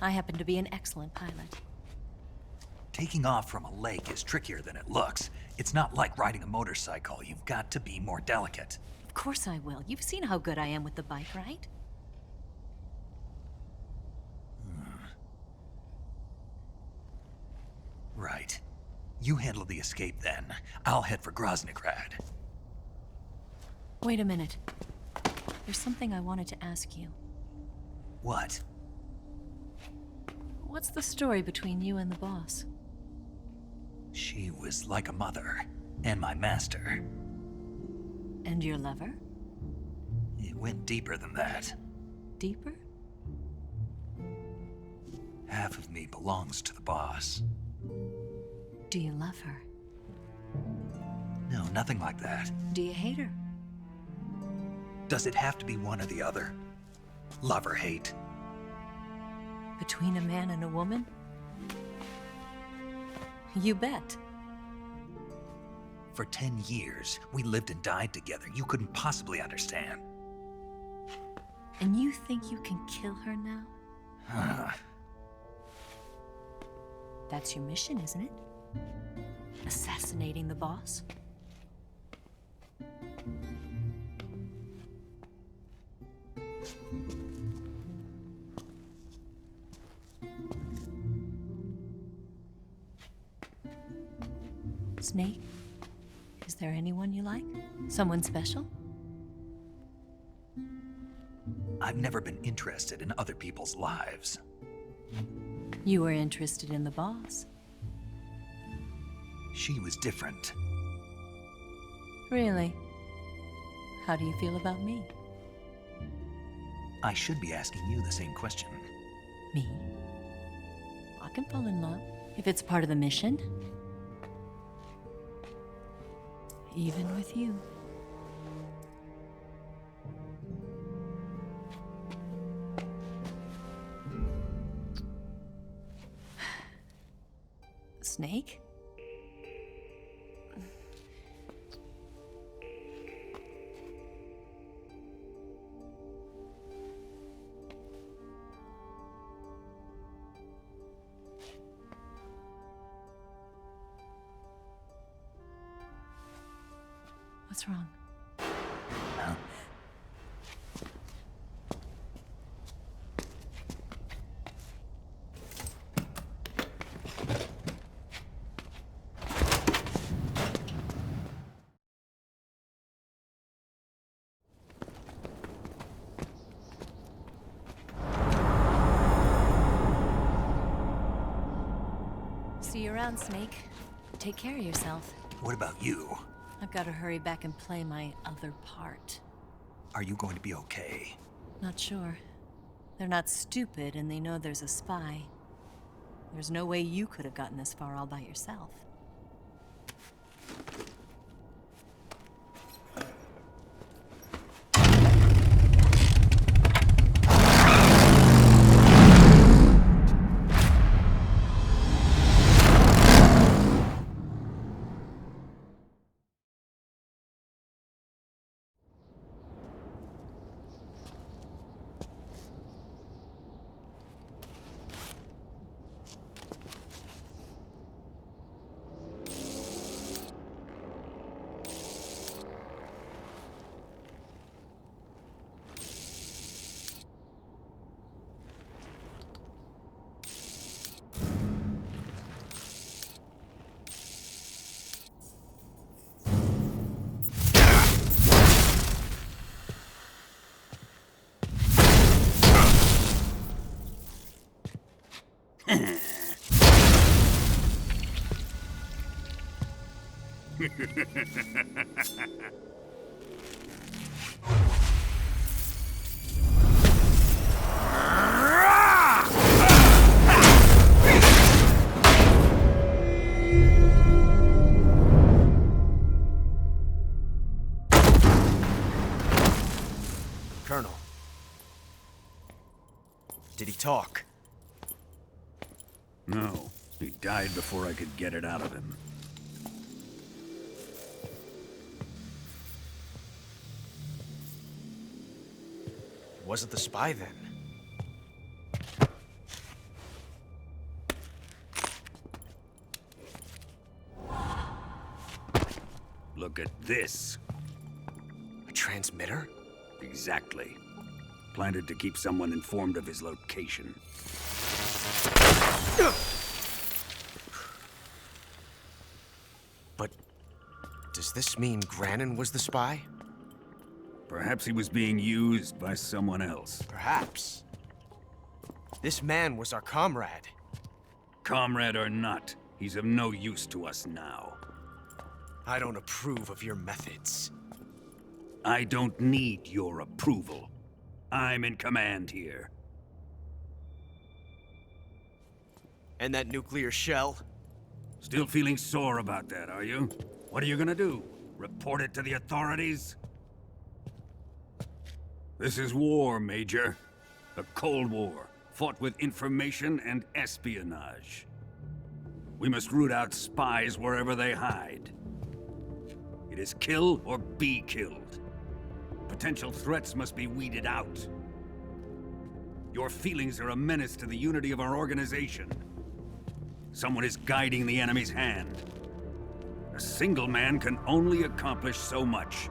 I happen to be an excellent pilot. Taking off from a lake is trickier than it looks. It's not like riding a motorcycle. You've got to be more delicate. Of course I will. You've seen how good I am with the bike, right? Right. You handle the escape then. I'll head for Groznygrad. Wait a minute. There's something I wanted to ask you. What? What's the story between you and the boss? She was like a mother, and my master. And your lover? It went deeper than that. Deeper? Half of me belongs to the boss. Do you love her? No, nothing like that. Do you hate her? Does it have to be one or the other? Love or hate? Between a man and a woman? You bet. For 10 years, we lived and died together. You couldn't possibly understand. And you think you can kill her now? That's your mission, isn't it? Assassinating the boss? Snake, is there anyone you like? Someone special? I've never been interested in other people's lives. You were interested in the boss. She was different. Really? How do you feel about me? I should be asking you the same question. Me? I can fall in love if it's part of the mission. Even with you. Snake? What's wrong? Huh? you around, Snake. Take care of yourself. What about you? I've got to hurry back and play my other part. Are you going to be okay? Not sure. They're not stupid, and they know there's a spy. There's no way you could have gotten this far all by yourself. Colonel. Did he talk? No. He died before I could get it out of him. Wasn't the spy then? Look at this. A transmitter? Exactly. Planted to keep someone informed of his location. But does this mean Granin was the spy? Perhaps he was being used by someone else. Perhaps. This man was our comrade. Comrade or not, he's of no use to us now. I don't approve of your methods. I don't need your approval. I'm in command here. And that nuclear shell? Still feeling sore about that, are you? What are you gonna do? Report it to the authorities? This is war, Major. A Cold War, fought with information and espionage. We must root out spies wherever they hide. It is kill or be killed. Potential threats must be weeded out. Your feelings are a menace to the unity of our organization. Someone is guiding the enemy's hand. A single man can only accomplish so much.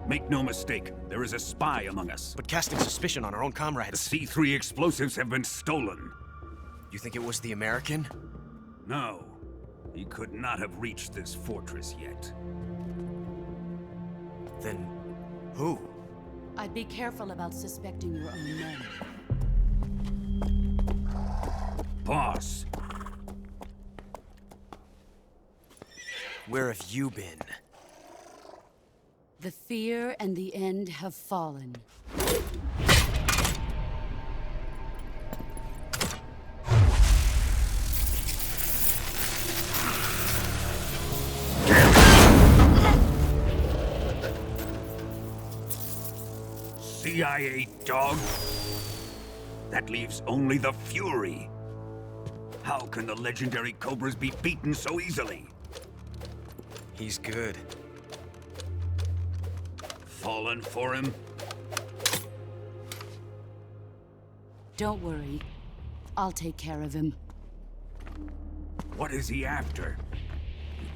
Make no mistake, there is a spy among us. But casting suspicion on our own comrades... The C3 explosives have been stolen. You think it was the American? No. He could not have reached this fortress yet. Then... who? I'd be careful about suspecting your own men. Boss! Where have you been? The fear and the end have fallen. CIA dog? That leaves only the Fury. How can the legendary Cobras be beaten so easily? He's good. Fallen for him? Don't worry. I'll take care of him. What is he after?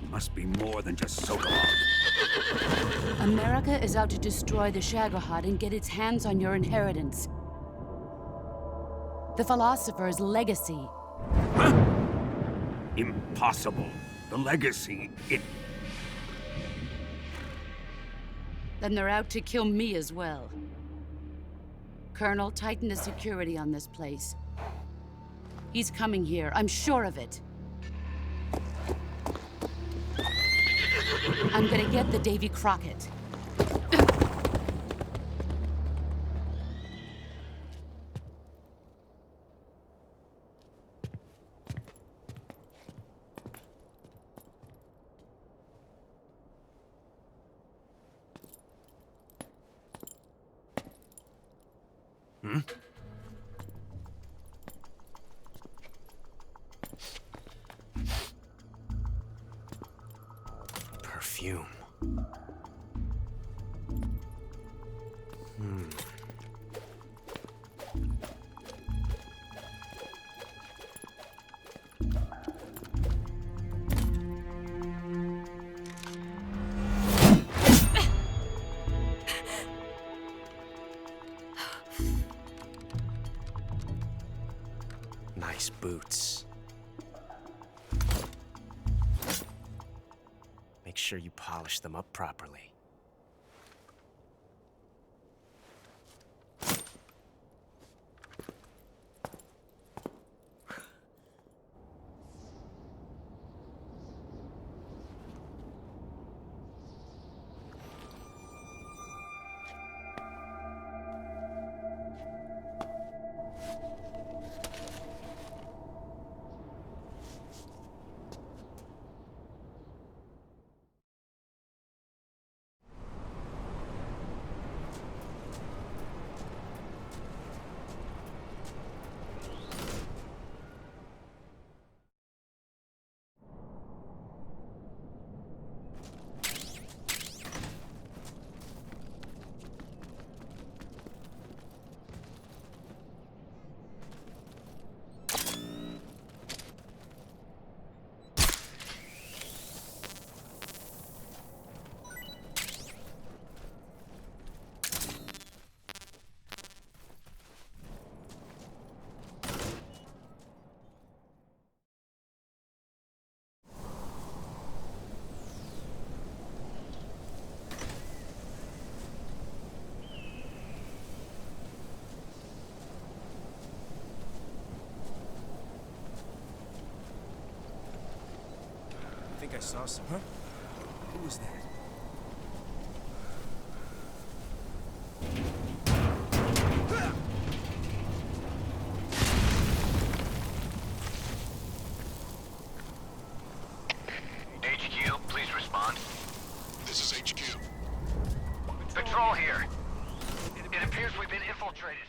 It must be more than just Sokolov. America is out to destroy the Shagohod and get its hands on your inheritance. The Philosopher's legacy. Huh? Impossible. The legacy, Then they're out to kill me as well. Colonel, tighten the security on this place. He's coming here, I'm sure of it. I'm gonna get the Davy Crockett. Hmm? Perfume. Nice boots. Make sure you polish them up properly. I think I saw some. Huh? Who was that? HQ, please respond. This is HQ. Patrol here. It appears we've been infiltrated.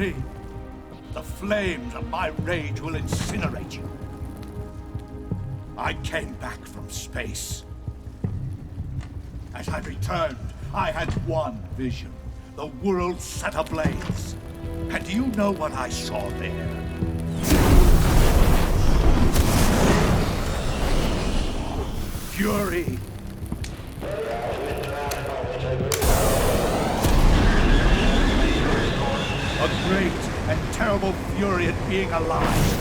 Fury! The flames of my rage will incinerate you. I came back from space. As I returned, I had one vision. The world set ablaze. And do you know what I saw there? Fury. A great and terrible fury at being alive.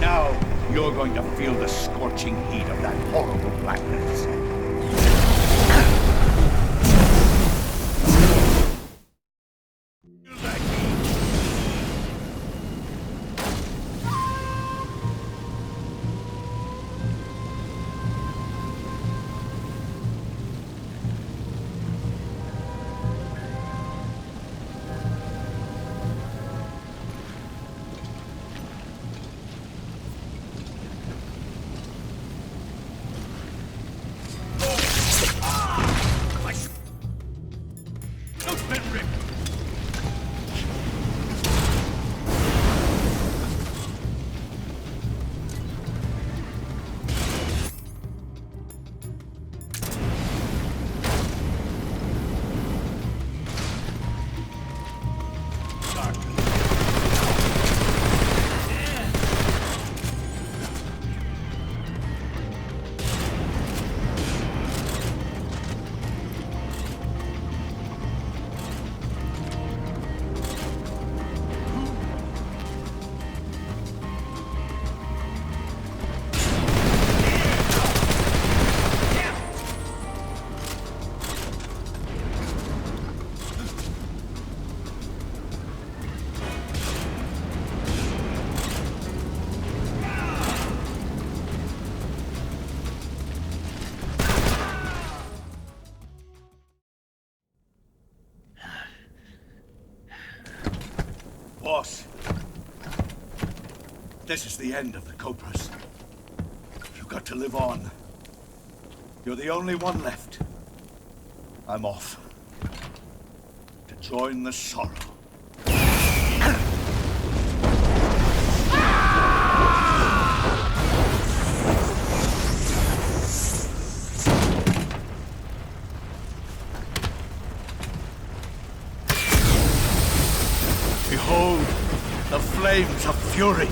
Now you're going to feel the scorching heat of that horrible blackness. Boss, this is the end of the Cobras. You've got to live on. You're the only one left. I'm off. To join the sorrow. Behold, the flames of fury.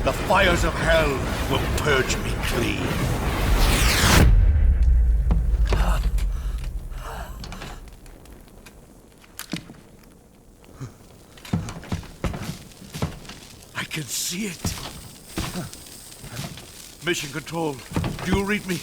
The fires of hell will purge me clean. I can see it. Mission Control, do you read me?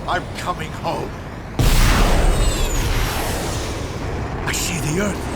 I'm coming home. I see the Earth.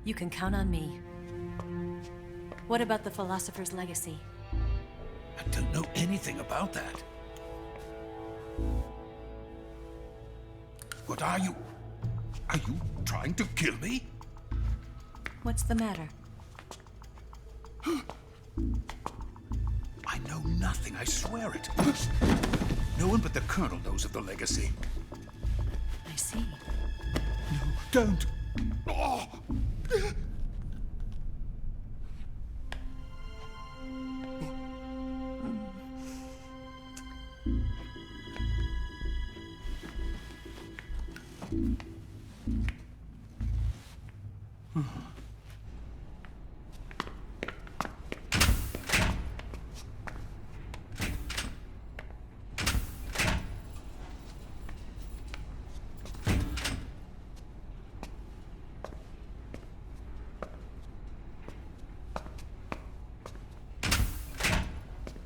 You can count on me. What about the Philosopher's Legacy? I don't know anything about that. What are you? Are you trying to kill me? What's the matter? I know nothing, I swear it. No one but the Colonel knows of the Legacy. I see. No, don't. Oh.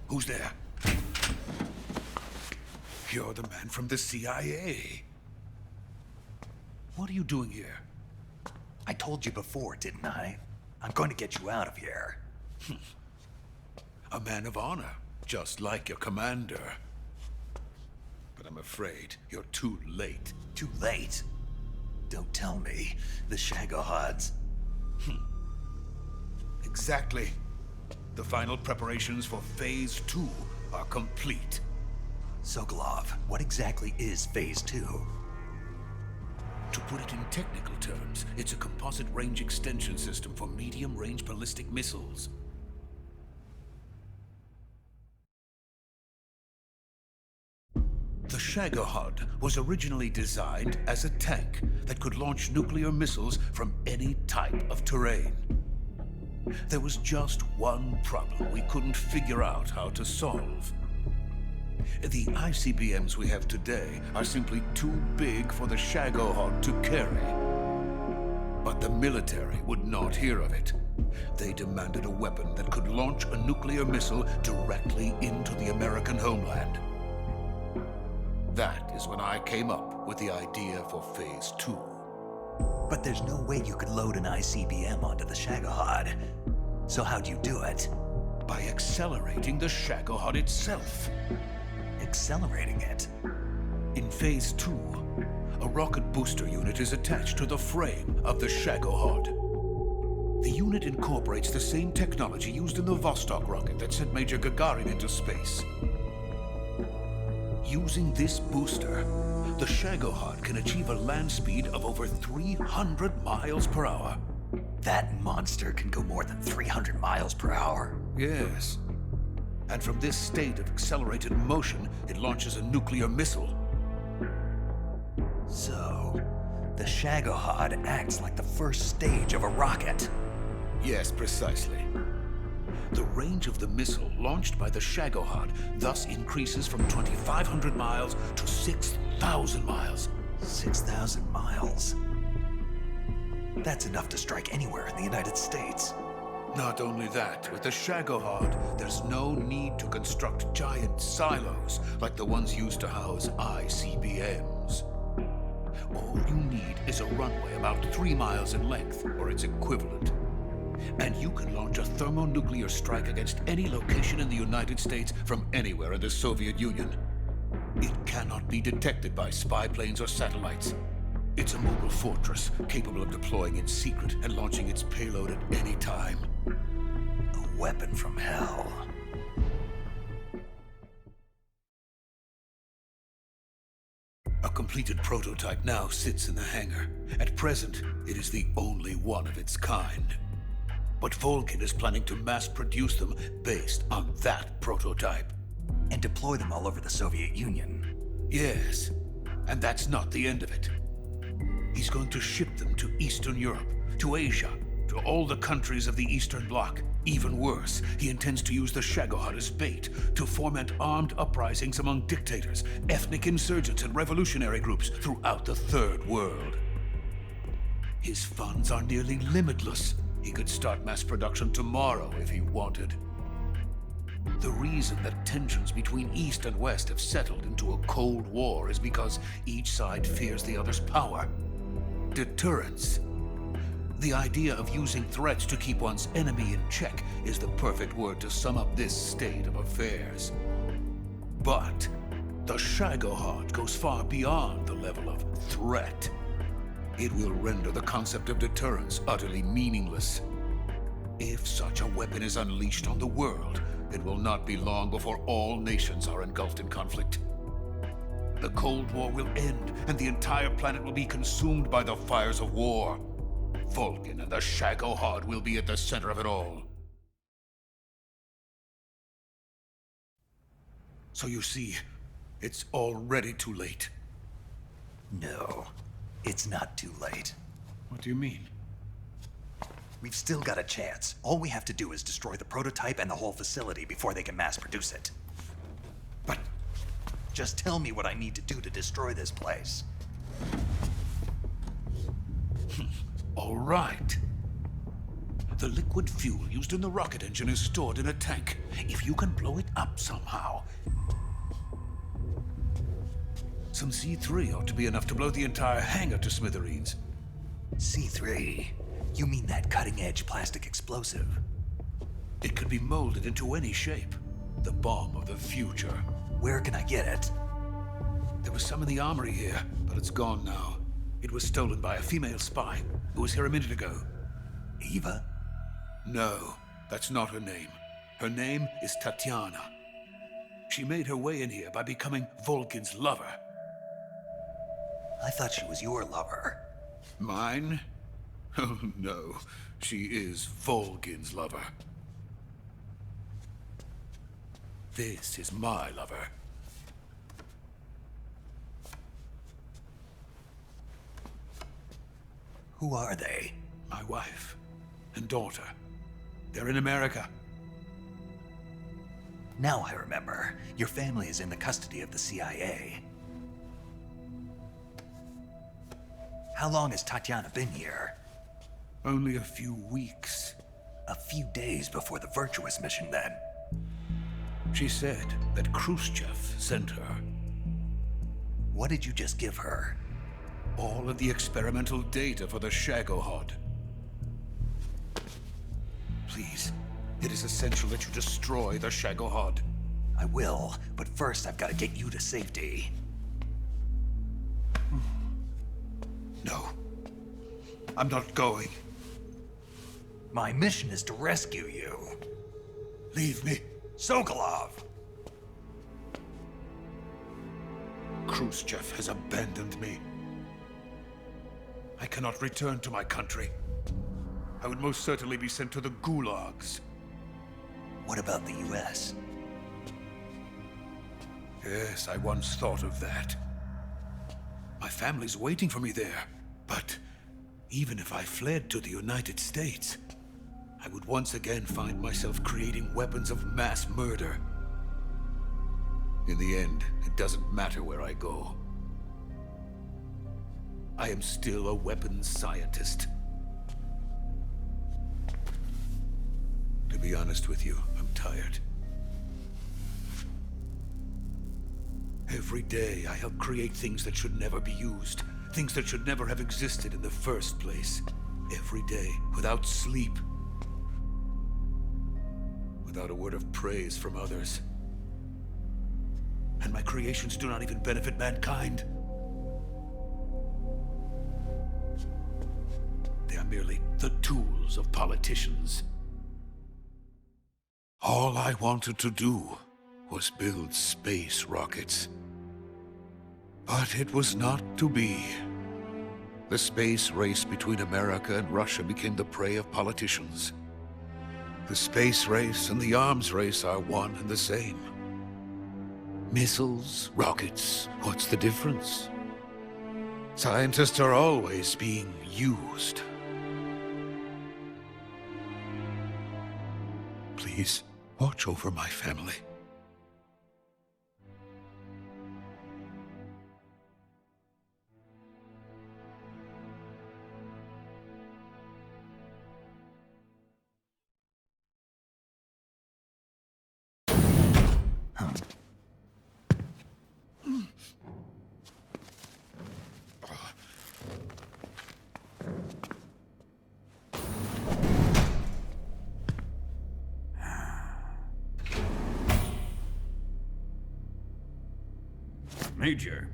Who's there? You're the man from the CIA. What are you doing here? I told you before, didn't I? I'm going to get you out of here. A man of honor, just like your commander. But I'm afraid you're too late. Too late? Don't tell me. The Shagohods. Exactly. The final preparations for Phase 2 are complete. Sokolov, what exactly is Phase 2? To put it in technical terms, it's a composite range extension system for medium-range ballistic missiles. The Shagohod was originally designed as a tank that could launch nuclear missiles from any type of terrain. There was just one problem we couldn't figure out how to solve. The ICBMs we have today are simply too big for the Shagohod to carry. But the military would not hear of it. They demanded a weapon that could launch a nuclear missile directly into the American homeland. That is when I came up with the idea for Phase 2. But there's no way you could load an ICBM onto the Shagohod. So how'd you do it? By accelerating the Shagohod itself. Accelerating it? In Phase 2, a rocket booster unit is attached to the frame of the Shagohod. The unit incorporates the same technology used in the Vostok rocket that sent Major Gagarin into space. Using this booster, the Shagohod can achieve a land speed of over 300 miles per hour. That monster can go more than 300 miles per hour? Yes. And from this state of accelerated motion, it launches a nuclear missile. So, the Shagohod acts like the first stage of a rocket. Yes, precisely. The range of the missile launched by the Shagohod thus increases from 2,500 miles to 6,000 miles. 6,000 miles? That's enough to strike anywhere in the United States. Not only that, with the Shagohod, there's no need to construct giant silos like the ones used to house ICBMs. All you need is a runway about 3 miles in length, or its equivalent. And you can launch a thermonuclear strike against any location in the United States from anywhere in the Soviet Union. It cannot be detected by spy planes or satellites. It's a mobile fortress, capable of deploying in secret and launching its payload at any time. A weapon from hell. A completed prototype now sits in the hangar. At present, it is the only one of its kind. But Volgin is planning to mass produce them based on that prototype. And deploy them all over the Soviet Union. Yes, and that's not the end of it. He's going to ship them to Eastern Europe, to Asia, to all the countries of the Eastern Bloc. Even worse, he intends to use the Shagohod as bait to foment armed uprisings among dictators, ethnic insurgents, and revolutionary groups throughout the Third World. His funds are nearly limitless. He could start mass production tomorrow if he wanted. The reason that tensions between East and West have settled into a Cold War is because each side fears the other's power. Deterrence. The idea of using threats to keep one's enemy in check is the perfect word to sum up this state of affairs. But the Shagohod goes far beyond the level of threat. It will render the concept of deterrence utterly meaningless. If such a weapon is unleashed on the world, it will not be long before all nations are engulfed in conflict. The Cold War will end, and the entire planet will be consumed by the fires of war. Vulcan and the Shagohod will be at the center of it all. So you see, it's already too late. No, it's not too late. What do you mean? We've still got a chance. All we have to do is destroy the prototype and the whole facility before they can mass produce it. But just tell me what I need to do to destroy this place. All right. The liquid fuel used in the rocket engine is stored in a tank. If you can blow it up somehow. Some C3 ought to be enough to blow the entire hangar to smithereens. C3? You mean that cutting-edge plastic explosive? It could be molded into any shape. The bomb of the future. Where can I get it? There was some in the armory here, but it's gone now. It was stolen by a female spy who was here a minute ago. Eva? No, that's not her name. Her name is Tatiana. She made her way in here by becoming Vulcan's lover. I thought she was your lover. Mine? Oh, no. She is Vulcan's lover. This is my lover. Who are they? My wife and daughter. They're in America. Now I remember. Your family is in the custody of the CIA. How long has Tatiana been here? Only a few weeks. A few days before the Virtuous mission, then. She said that Khrushchev sent her. What did you just give her? All of the experimental data for the Shagohod. Please, it is essential that you destroy the Shagohod. I will, but first I've got to get you to safety. No. I'm not going. My mission is to rescue you. Leave me. Sokolov! Khrushchev has abandoned me. I cannot return to my country. I would most certainly be sent to the gulags. What about the US? Yes, I once thought of that. My family's waiting for me there. But even if I fled to the United States, I would once again find myself creating weapons of mass murder. In the end, it doesn't matter where I go. I am still a weapons scientist. To be honest with you, I'm tired. Every day, I help create things that should never be used. Things that should never have existed in the first place. Every day, without sleep. Without a word of praise from others. And my creations do not even benefit mankind. They are merely the tools of politicians. All I wanted to do was build space rockets. But it was not to be. The space race between America and Russia became the prey of politicians. The space race and the arms race are one and the same. Missiles, rockets, what's the difference? Scientists are always being used. Please, watch over my family. Major,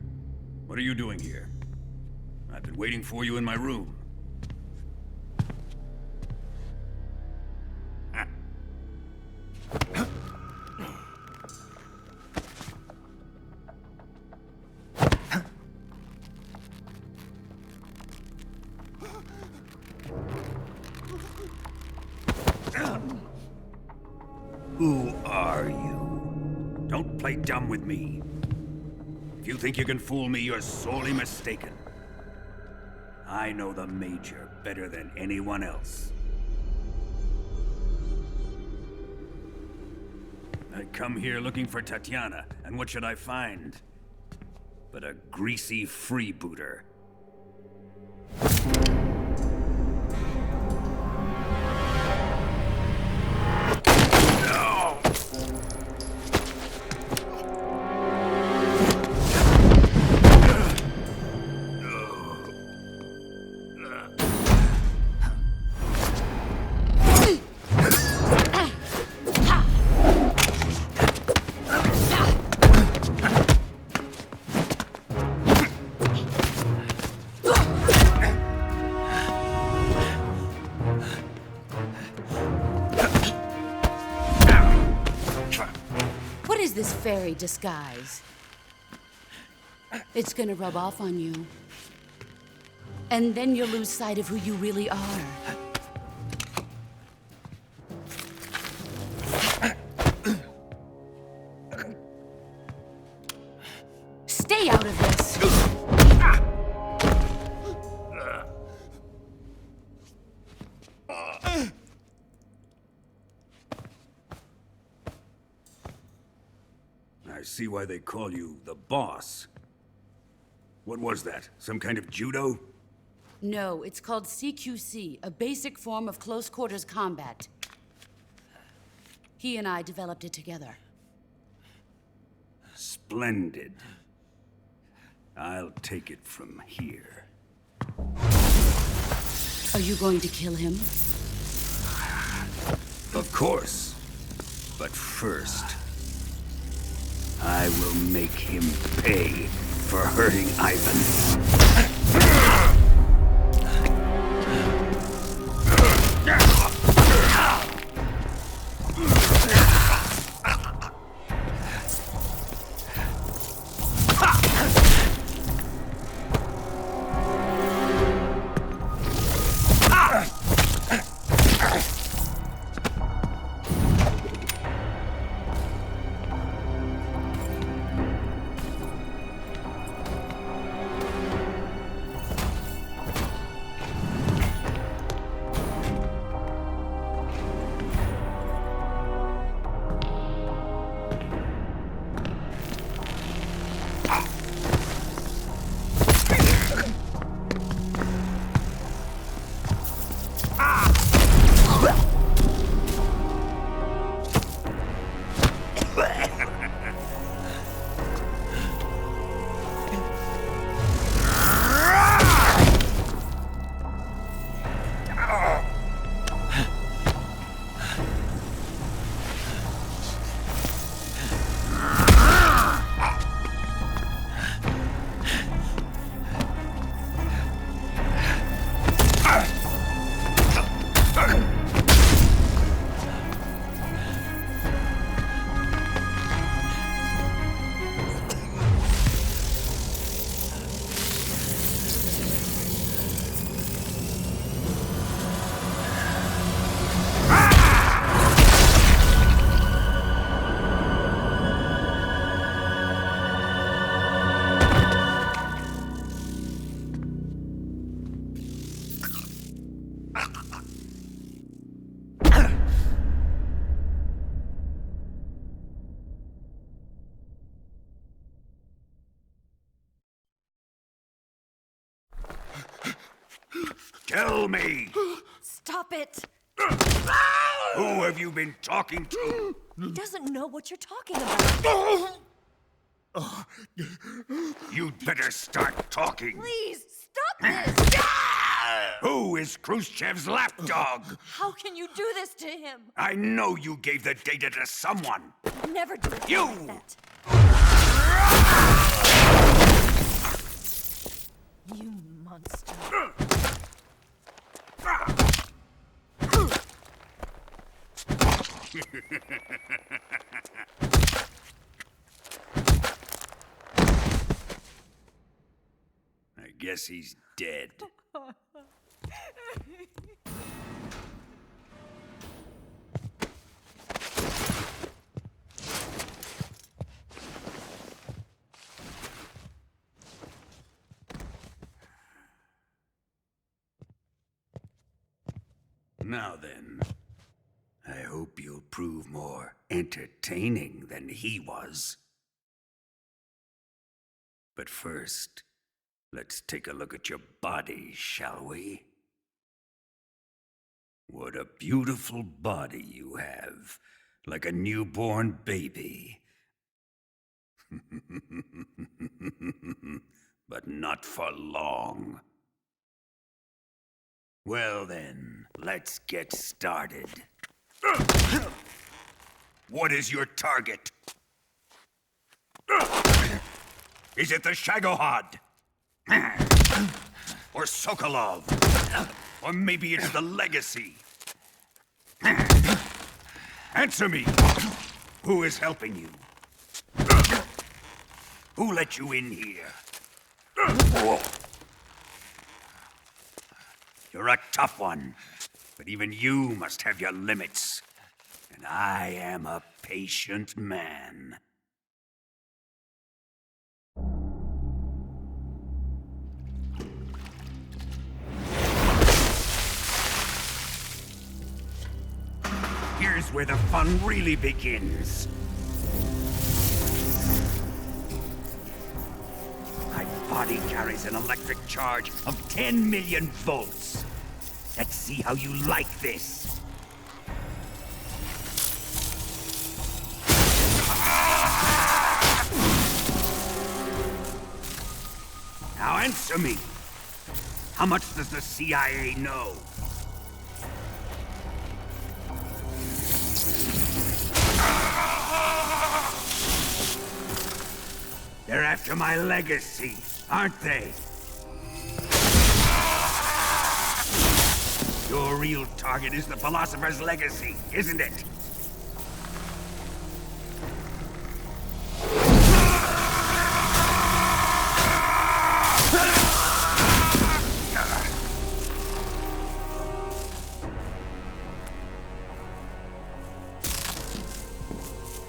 what are you doing here? I've been waiting for you in my room. Who are you? Don't play dumb with me. If you think you can fool me, you're sorely mistaken. I know the Major better than anyone else. I come here looking for Tatiana, and what should I find? But a greasy freebooter. This fairy disguise. It's gonna rub off on you. And then you'll lose sight of who you really are. Stay out of this! I see why they call you the boss. What was that? Some kind of judo? No, it's called CQC, a basic form of close quarters combat. He and I developed it together. Splendid. I'll take it from here. Are you going to kill him? Of course. But first, I will make him pay for hurting Ivan. Tell me! Stop it! Who have you been talking to? He doesn't know what you're talking about. You'd better start talking. Please, stop this! Who is Khrushchev's lapdog? How can you do this to him? I know you gave the data to someone. Never do it You! like that. You monster. I guess he's dead. Now then, I hope you'll prove more entertaining than he was. But first, let's take a look at your body, shall we? What a beautiful body you have, like a newborn baby. But not for long. Well then, let's get started. What is your target? Is it the Shagohod? Or Sokolov? Or maybe it's the Legacy? Answer me! Who is helping you? Who let you in here? You're a tough one, but even you must have your limits. And I am a patient man. Here's where the fun really begins. My body carries an electric charge of 10 million volts. Let's see how you like this. Now answer me. How much does the CIA know? They're after my legacy, aren't they? Your real target is the Philosopher's Legacy, isn't it?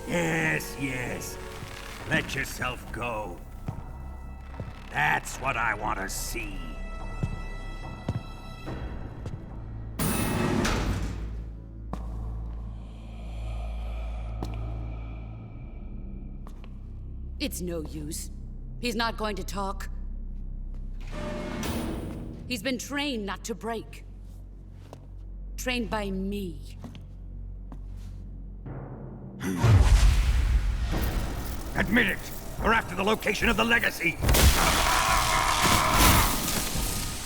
Yes, yes. Let yourself go. That's what I want to see. It's no use. He's not going to talk. He's been trained not to break. Trained by me. Admit it! We're after the location of the Legacy!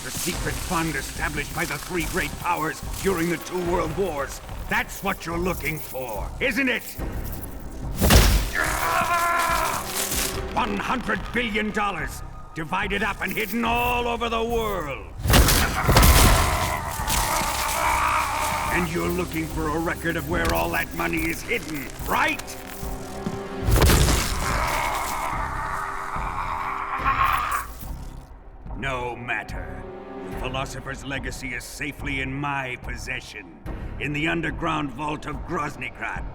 The secret fund established by the three great powers during the 2 world wars. That's what you're looking for, isn't it? $100 billion, divided up and hidden all over the world. And you're looking for a record of where all that money is hidden, right? No matter. The Philosopher's Legacy is safely in my possession, in the underground vault of Groznygrad.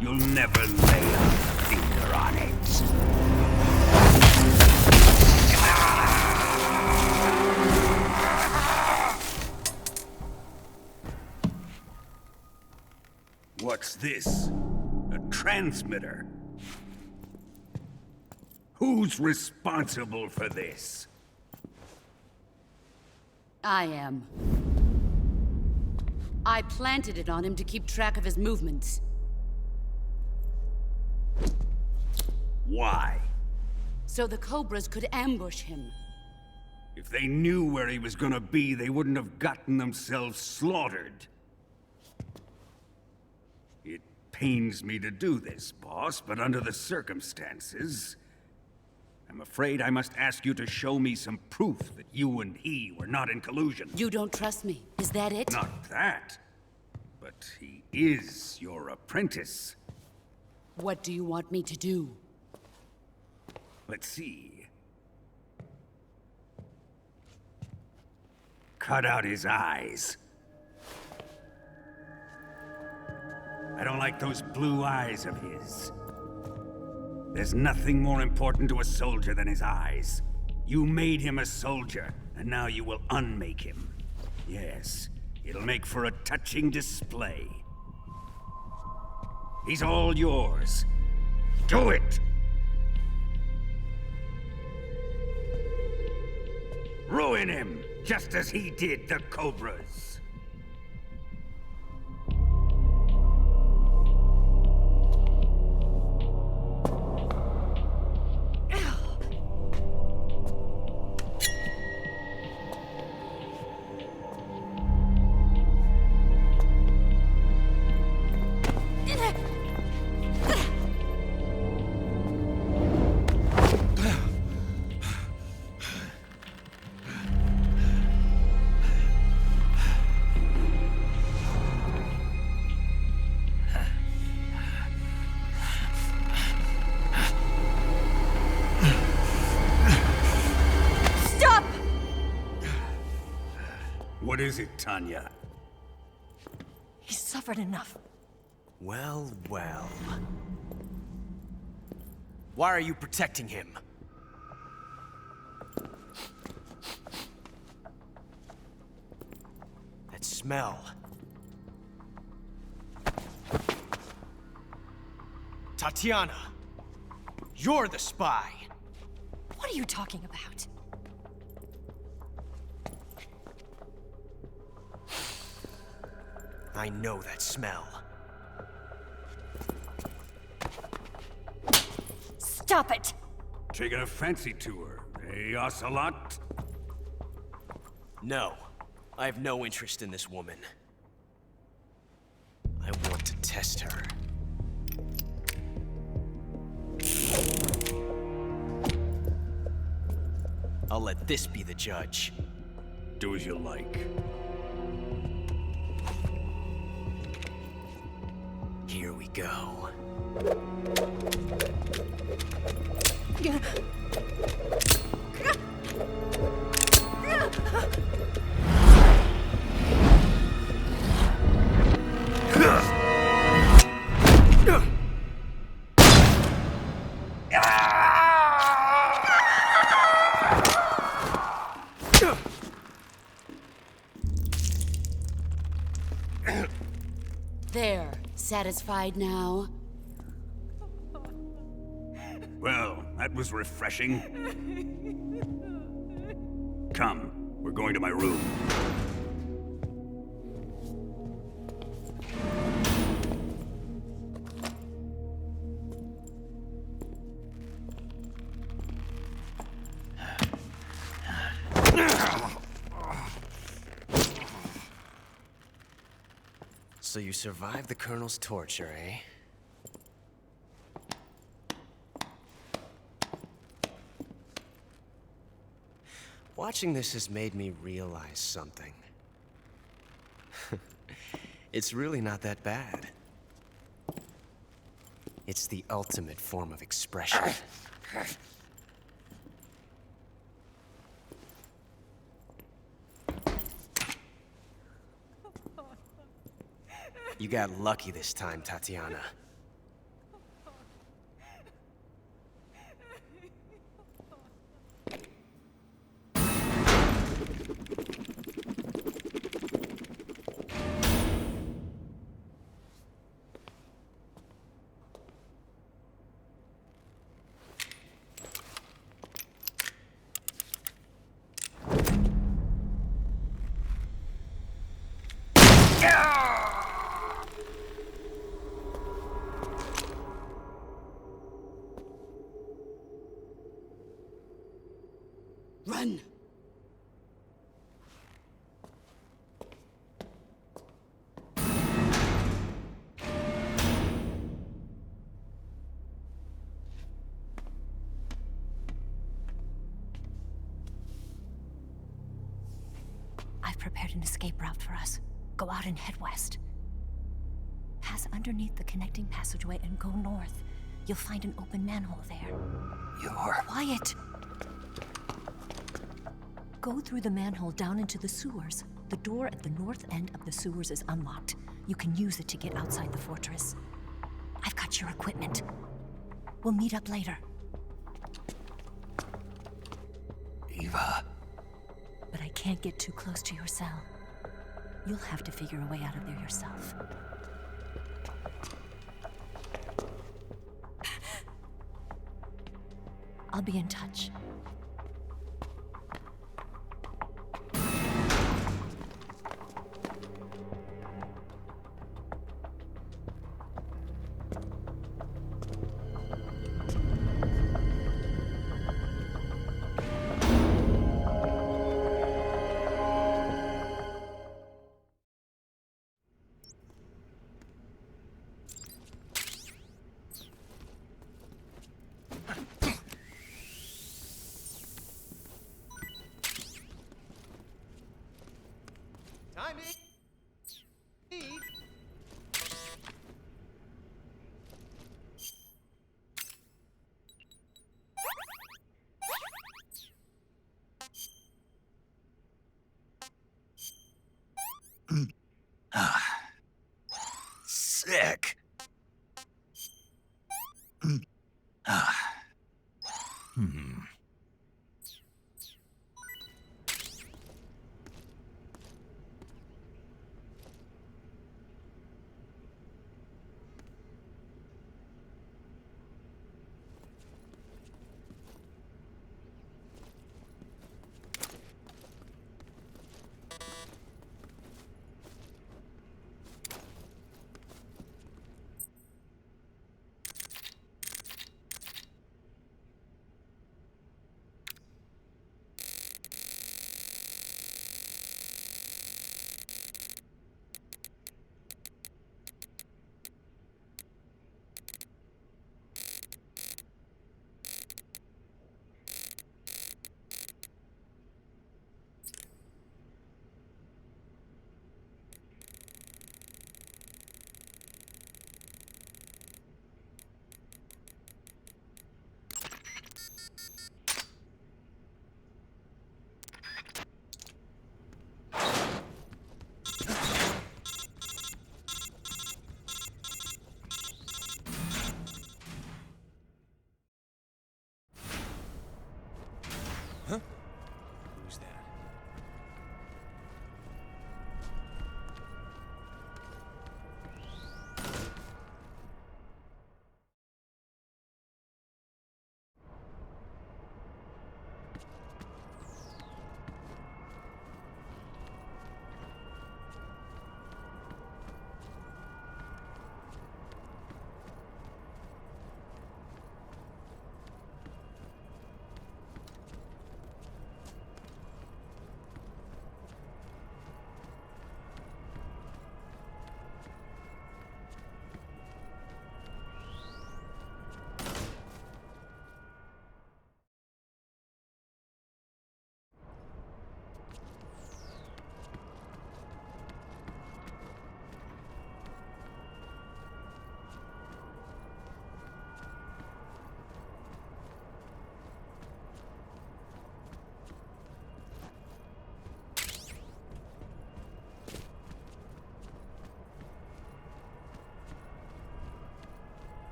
You'll never lay a finger on it. What's this? A transmitter? Who's responsible for this? I am. I planted it on him to keep track of his movements. Why? So the Cobras could ambush him. If they knew where he was gonna be, they wouldn't have gotten themselves slaughtered. It pains me to do this, boss, but under the circumstances, I'm afraid I must ask you to show me some proof that you and he were not in collusion. You don't trust me, is that it? Not that. But he is your apprentice. What do you want me to do? Let's see. Cut out his eyes. I don't like those blue eyes of his. There's nothing more important to a soldier than his eyes. You made him a soldier, and now you will unmake him. Yes, it'll make for a touching display. He's all yours. Do it! Ruin him, just as he did the Cobras. What is it, Tanya? He's suffered enough. Well, well. Why are you protecting him? That smell. Tatiana! You're the spy! What are you talking about? I know that smell. Stop it! Taking a fancy to her, eh, Ocelot? No. I have no interest in this woman. I want to test her. I'll let this be the judge. Do as you like. Here we go. There. Satisfied now? Well, that was refreshing. Come, we're going to my room. So you survived the Colonel's torture, eh? Watching this has made me realize something. It's really not that bad. It's the ultimate form of expression. You got lucky this time, Tatiana. Run! I've prepared an escape route for us. Go out and head west. Pass underneath the connecting passageway and go north. You'll find an open manhole there. You're... Quiet! Go through the manhole down into the sewers. The door at the north end of the sewers is unlocked. You can use it to get outside the fortress. I've got your equipment. We'll meet up later. Eva. But I can't get too close to your cell. You'll have to figure a way out of there yourself. I'll be in touch. Time to eat. Sick. Huh? Who's that?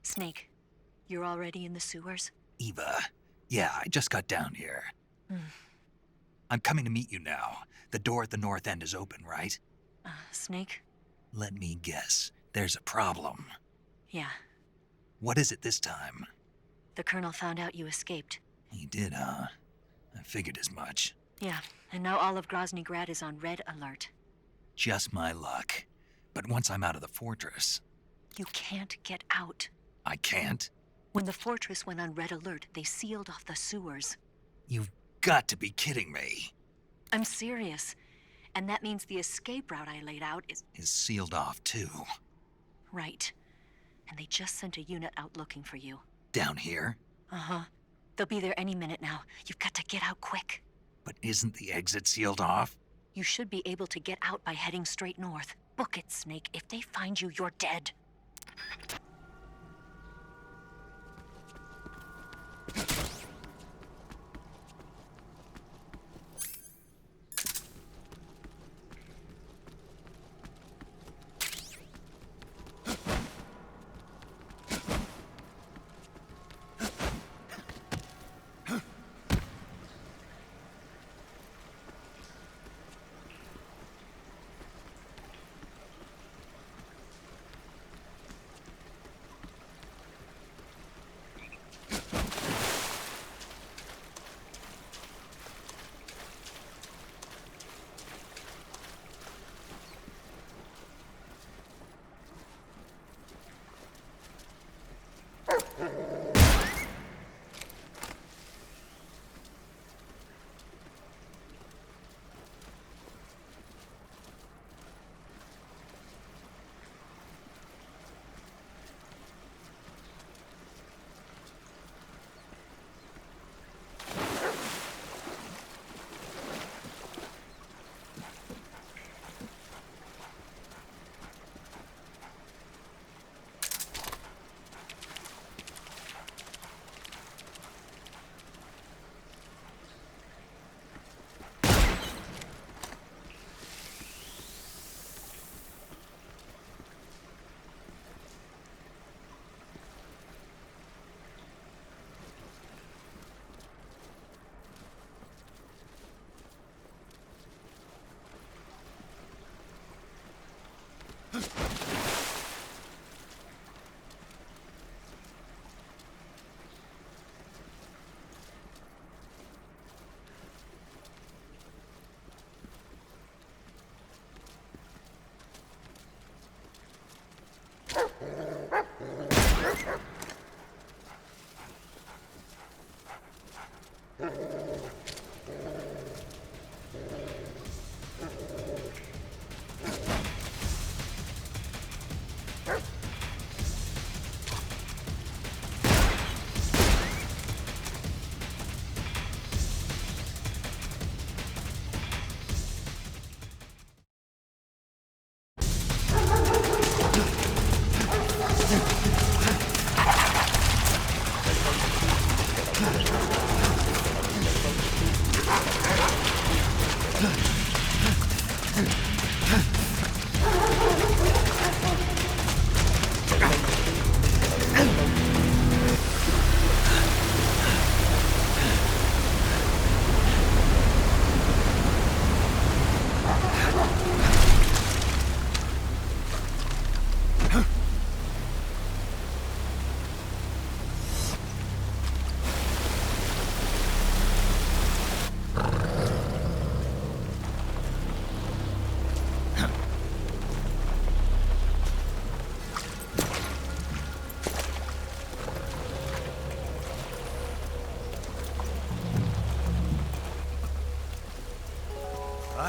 Snake, you're already in the sewers? Eva. Yeah, I just got down here. I'm coming to meet you now. The door at the north end is open, right? Snake? Let me guess. There's a problem. Yeah. What is it this time? The Colonel found out you escaped. He did, huh? I figured as much. Yeah, and now all of Grozny Grad is on red alert. Just my luck. But once I'm out of the fortress... You can't get out. I can't? When the fortress went on red alert, they sealed off the sewers. You've got to be kidding me. I'm serious. And that means the escape route I laid out is sealed off, too. Right. And they just sent a unit out looking for you. Down here? Uh-huh. They'll be there any minute now. You've got to get out quick. But isn't the exit sealed off? You should be able to get out by heading straight north. Book it, Snake. If they find you, you're dead.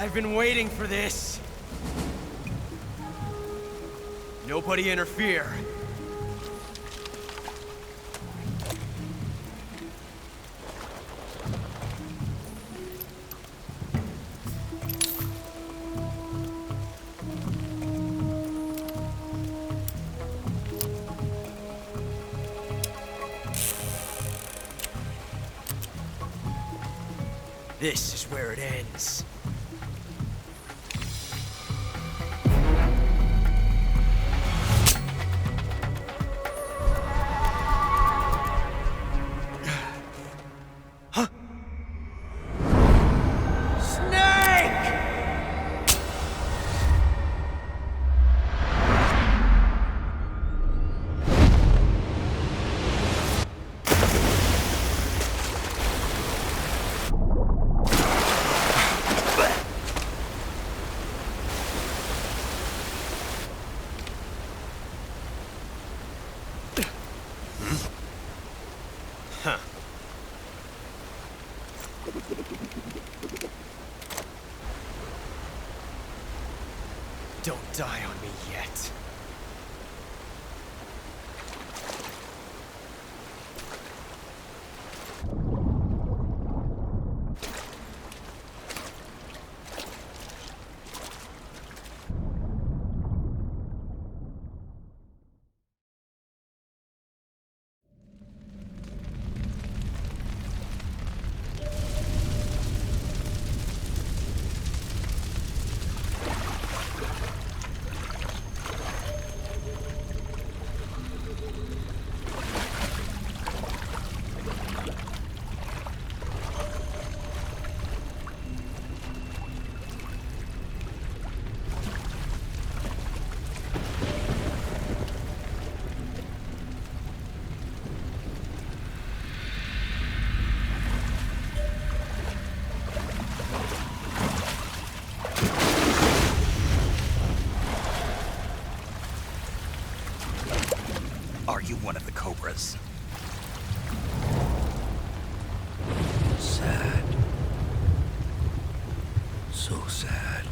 I've been waiting for this. Nobody interfere. This is where it ends. Don't die on me yet. Are you one of the Cobras? Sad. So sad.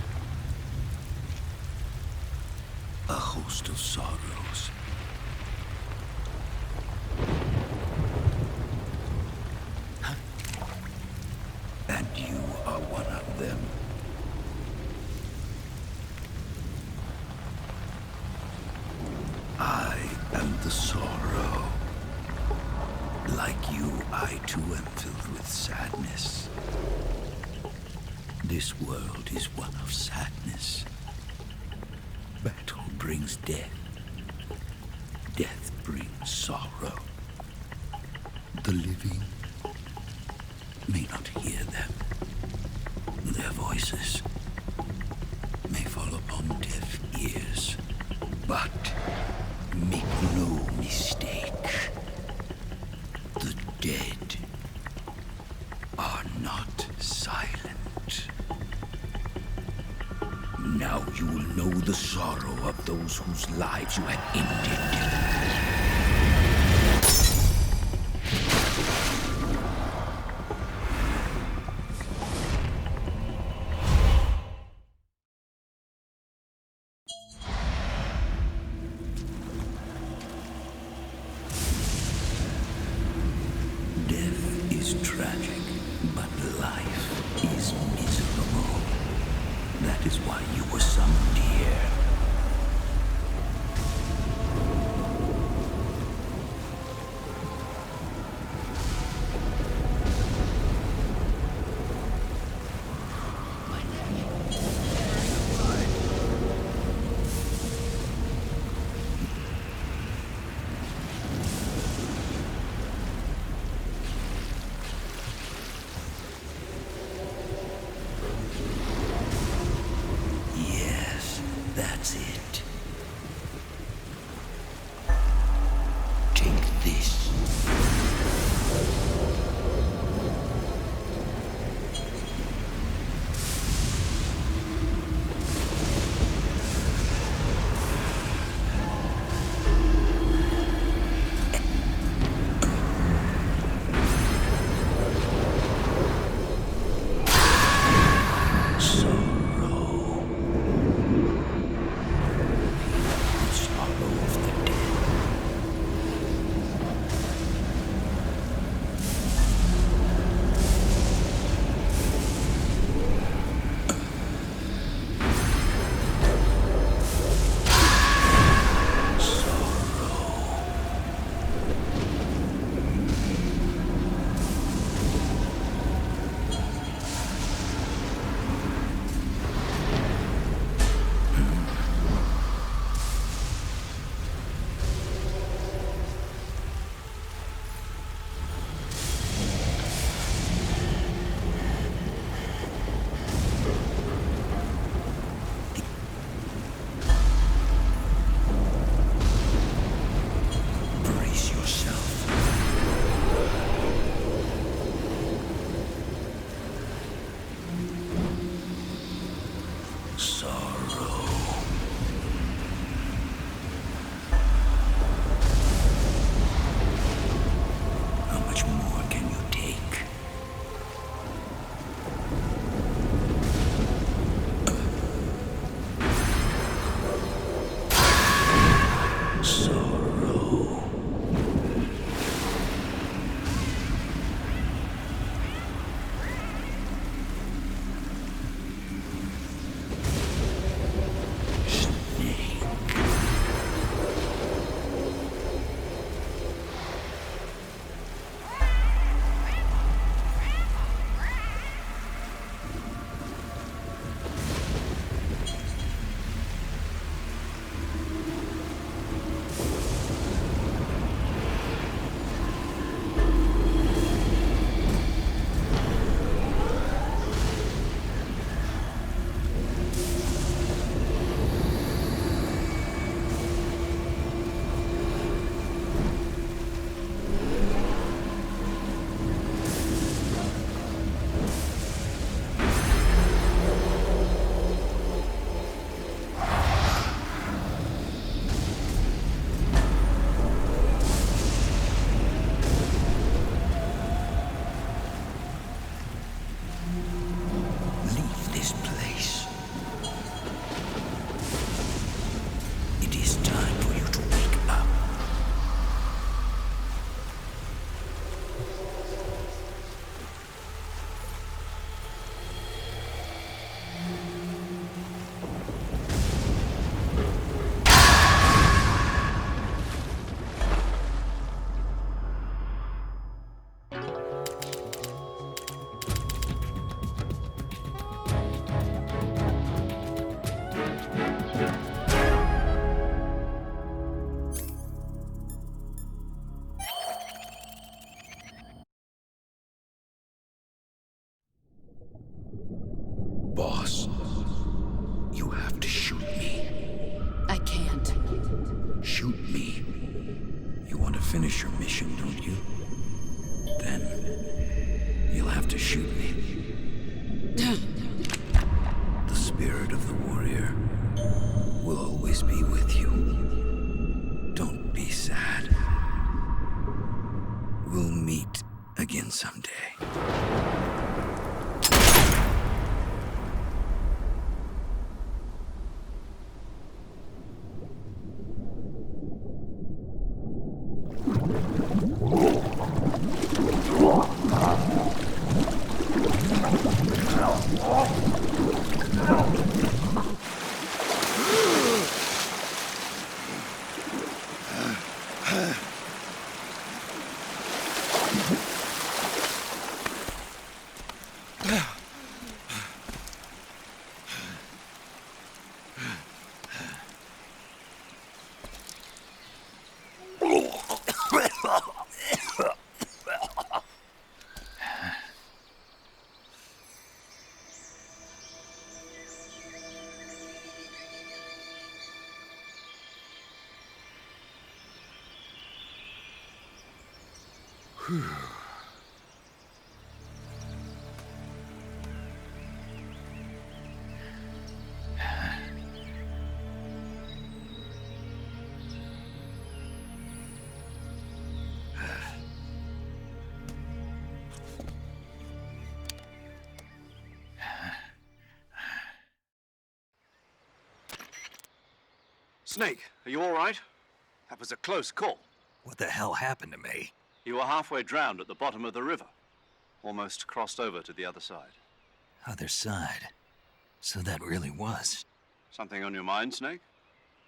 A host of sorrows. And you are one of them. I am the sorrow. Like you, I too am filled with sadness. This world is one of sadness. Battle brings death. Death brings sorrow. The living may not hear them. Their voices may fall upon deaf ears. But make no mistake, the dead are not silent. Now you will know the sorrow of those whose lives you have ended. Death is tragic, but life is miserable. That is why you were summoned here. Yes, that's it. Take this. Brace yourself. Sorrow. How much more can you take? finish your mission, don't you? Then you'll have to shoot me. The spirit of the warrior will always be with you. Don't be sad. We'll meet again someday. Snake, are you all right? That was a close call. What the hell happened to me? You were halfway drowned at the bottom of the river. Almost crossed over to the other side. Other side? So that really was. Something on your mind, Snake?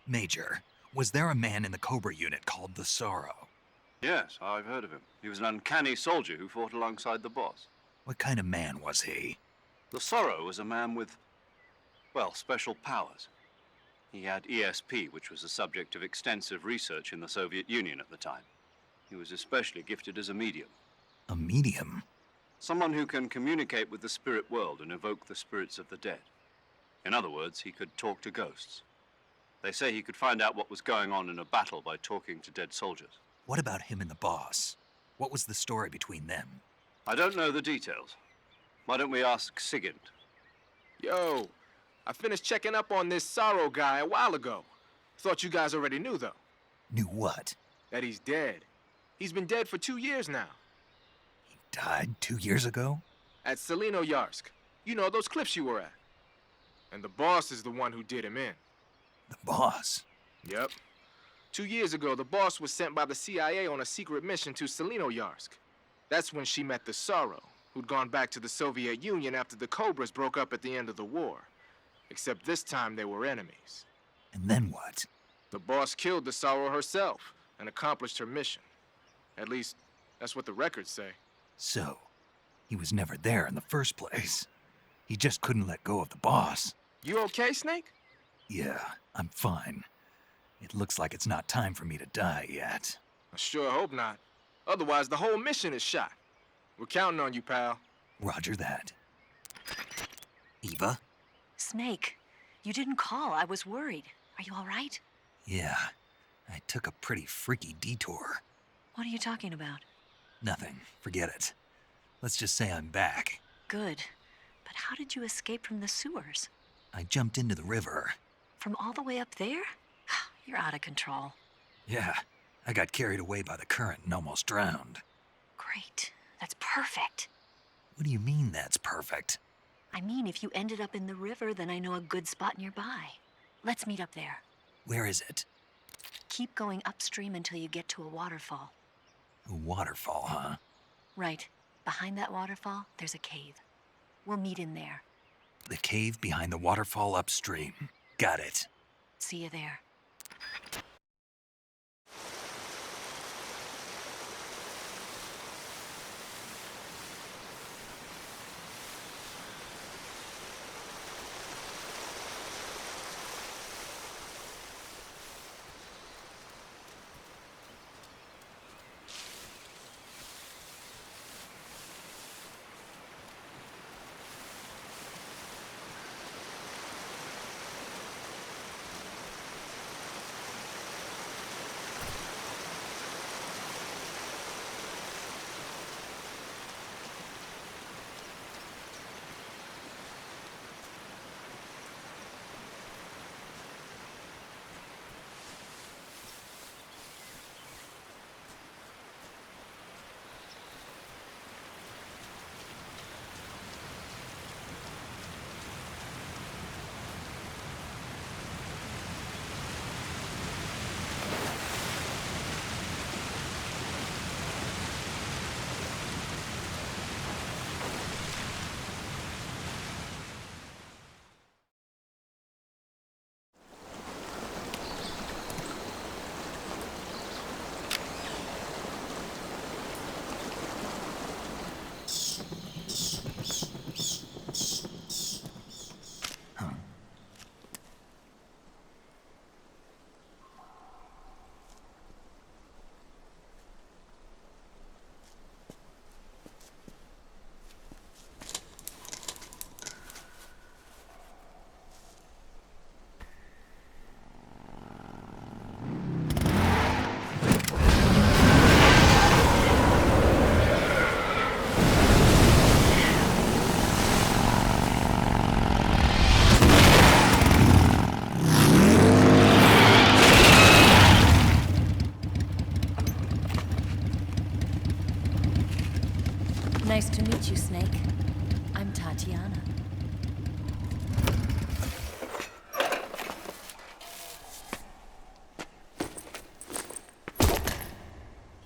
Major, was there a man in the Cobra unit called the Sorrow? Yes, I've heard of him. He was an uncanny soldier who fought alongside the boss. What kind of man was he? The Sorrow was a man with, well, special powers. He had ESP, which was the subject of extensive research in the Soviet Union at the time. He was especially gifted as a medium. A medium? Someone who can communicate with the spirit world and evoke the spirits of the dead. In other words, he could talk to ghosts. They say he could find out what was going on in a battle by talking to dead soldiers. What about him and the boss? What was the story between them? I don't know the details. Why don't we ask Sigint? Yo, I finished checking up on this Sorrow guy a while ago. Thought you guys already knew, though. Knew what? That he's dead. He's been dead for 2 years now. He died 2 years ago? At Selino-Yarsk. You know, those cliffs you were at. And the boss is the one who did him in. The boss? Yep. 2 years ago, the boss was sent by the CIA on a secret mission to Selino-Yarsk. That's when she met the Sorrow, who'd gone back to the Soviet Union after the Cobras broke up at the end of the war. Except this time they were enemies. And then what? The boss killed the Sorrow herself and accomplished her mission. At least, that's what the records say. So, he was never there in the first place. He just couldn't let go of the boss. You okay, Snake? Yeah, I'm fine. It looks like it's not time for me to die yet. I sure hope not. Otherwise, the whole mission is shot. We're counting on you, pal. Roger that. Eva? Snake, you didn't call. I was worried. Are you all right? Yeah, I took a pretty freaky detour. What are you talking about? Nothing. Forget it. Let's just say I'm back. Good. But how did you escape from the sewers? I jumped into the river. From all the way up there? You're out of control. Yeah, I got carried away by the current and almost drowned. Great. That's perfect. What do you mean that's perfect? I mean, if you ended up in the river, then I know a good spot nearby. Let's meet up there. Where is it? Keep going upstream until you get to a waterfall. A waterfall, huh? Right. Behind that waterfall, there's a cave. We'll meet in there. The cave behind the waterfall upstream. Got it. See you there.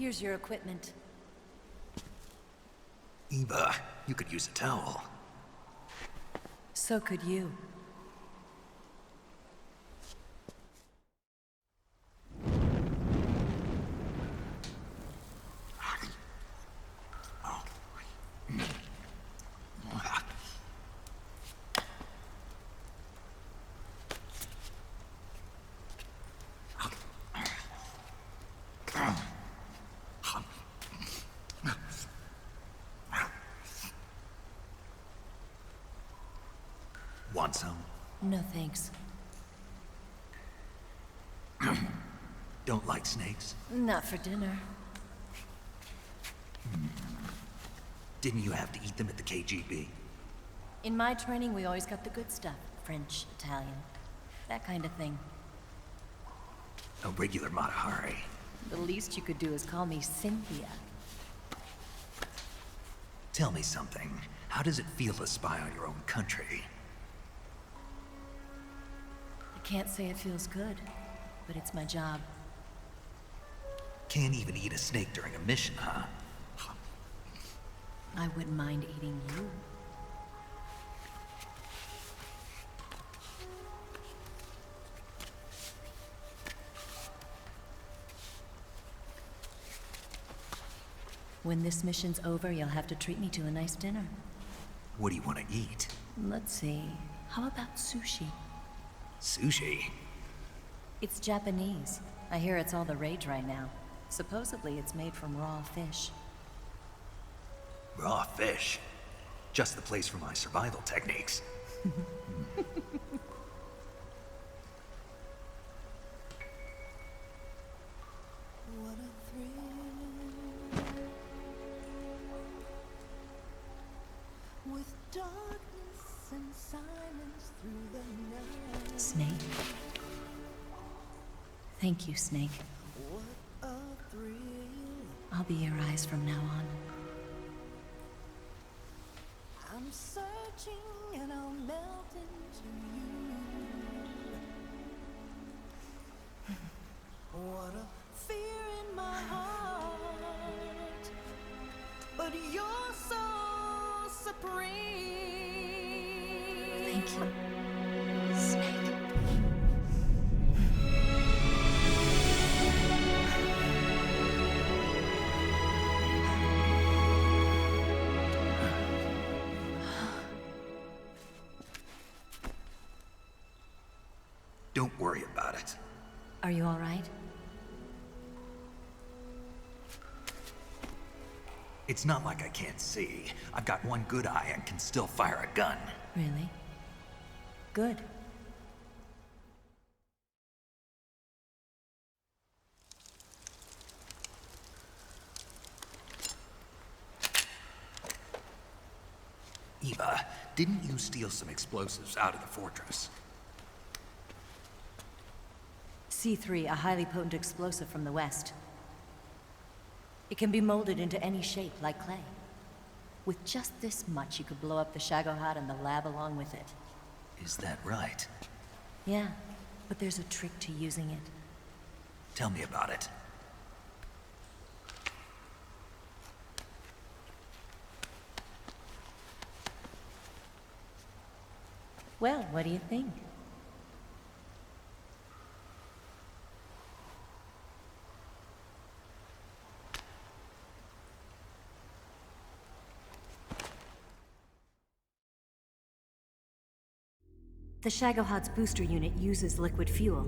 Here's your equipment. Eva, you could use a towel. So could you. Want some? No thanks. Don't like snakes? Not for dinner. Didn't you have to eat them at the KGB? In my training, we always got the good stuff. French, Italian, that kind of thing. A regular Mata Hari. The least you could do is call me Cynthia. Tell me something. How does it feel to spy on your own country? I can't say it feels good, but it's my job. Can't even eat a snake during a mission, huh? I wouldn't mind eating you. When this mission's over, you'll have to treat me to a nice dinner. What do you want to eat? Let's see. How about sushi? Sushi? It's Japanese. I hear it's all the rage right now. Supposedly, it's made from raw fish. Raw fish? Just the place for my survival techniques. With darkness and silence through the night. Snake? Thank you, Snake. What a thrill. I'll be your eyes from now on. I'm searching and I'll melt into you. What a fear in my heart. But you're so supreme. Thank you, Snake. Don't worry about it. Are you all right? It's not like I can't see. I've got one good eye and can still fire a gun. Really? Good. Eva, didn't you steal some explosives out of the fortress? C3, a highly potent explosive from the west. It can be molded into any shape, like clay. With just this much, you could blow up the Shagohod and the lab along with it. Is that right? Yeah, but there's a trick to using it. Tell me about it. Well, what do you think? The Shagohod's booster unit uses liquid fuel.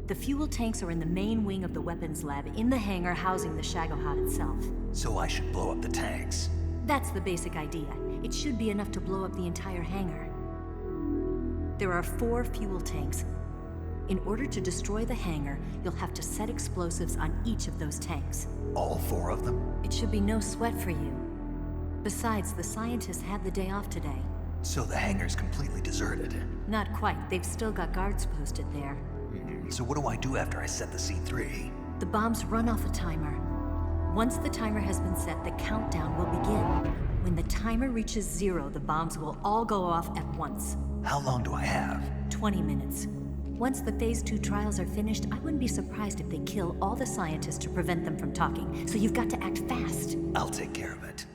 The fuel tanks are in the main wing of the weapons lab in the hangar housing the Shagohod itself. So I should blow up the tanks. That's the basic idea. It should be enough to blow up the entire hangar. There are 4 fuel tanks. In order to destroy the hangar, you'll have to set explosives on each of those tanks. All 4 of them? It should be no sweat for you. Besides, the scientists had the day off today. So the hangar's completely deserted. Not quite. They've still got guards posted there. So what do I do after I set the C3? The bombs run off a timer. Once the timer has been set, the countdown will begin. When the timer reaches 0, the bombs will all go off at once. How long do I have? 20 minutes. Once the Phase 2 trials are finished, I wouldn't be surprised if they kill all the scientists to prevent them from talking. So you've got to act fast. I'll take care of it.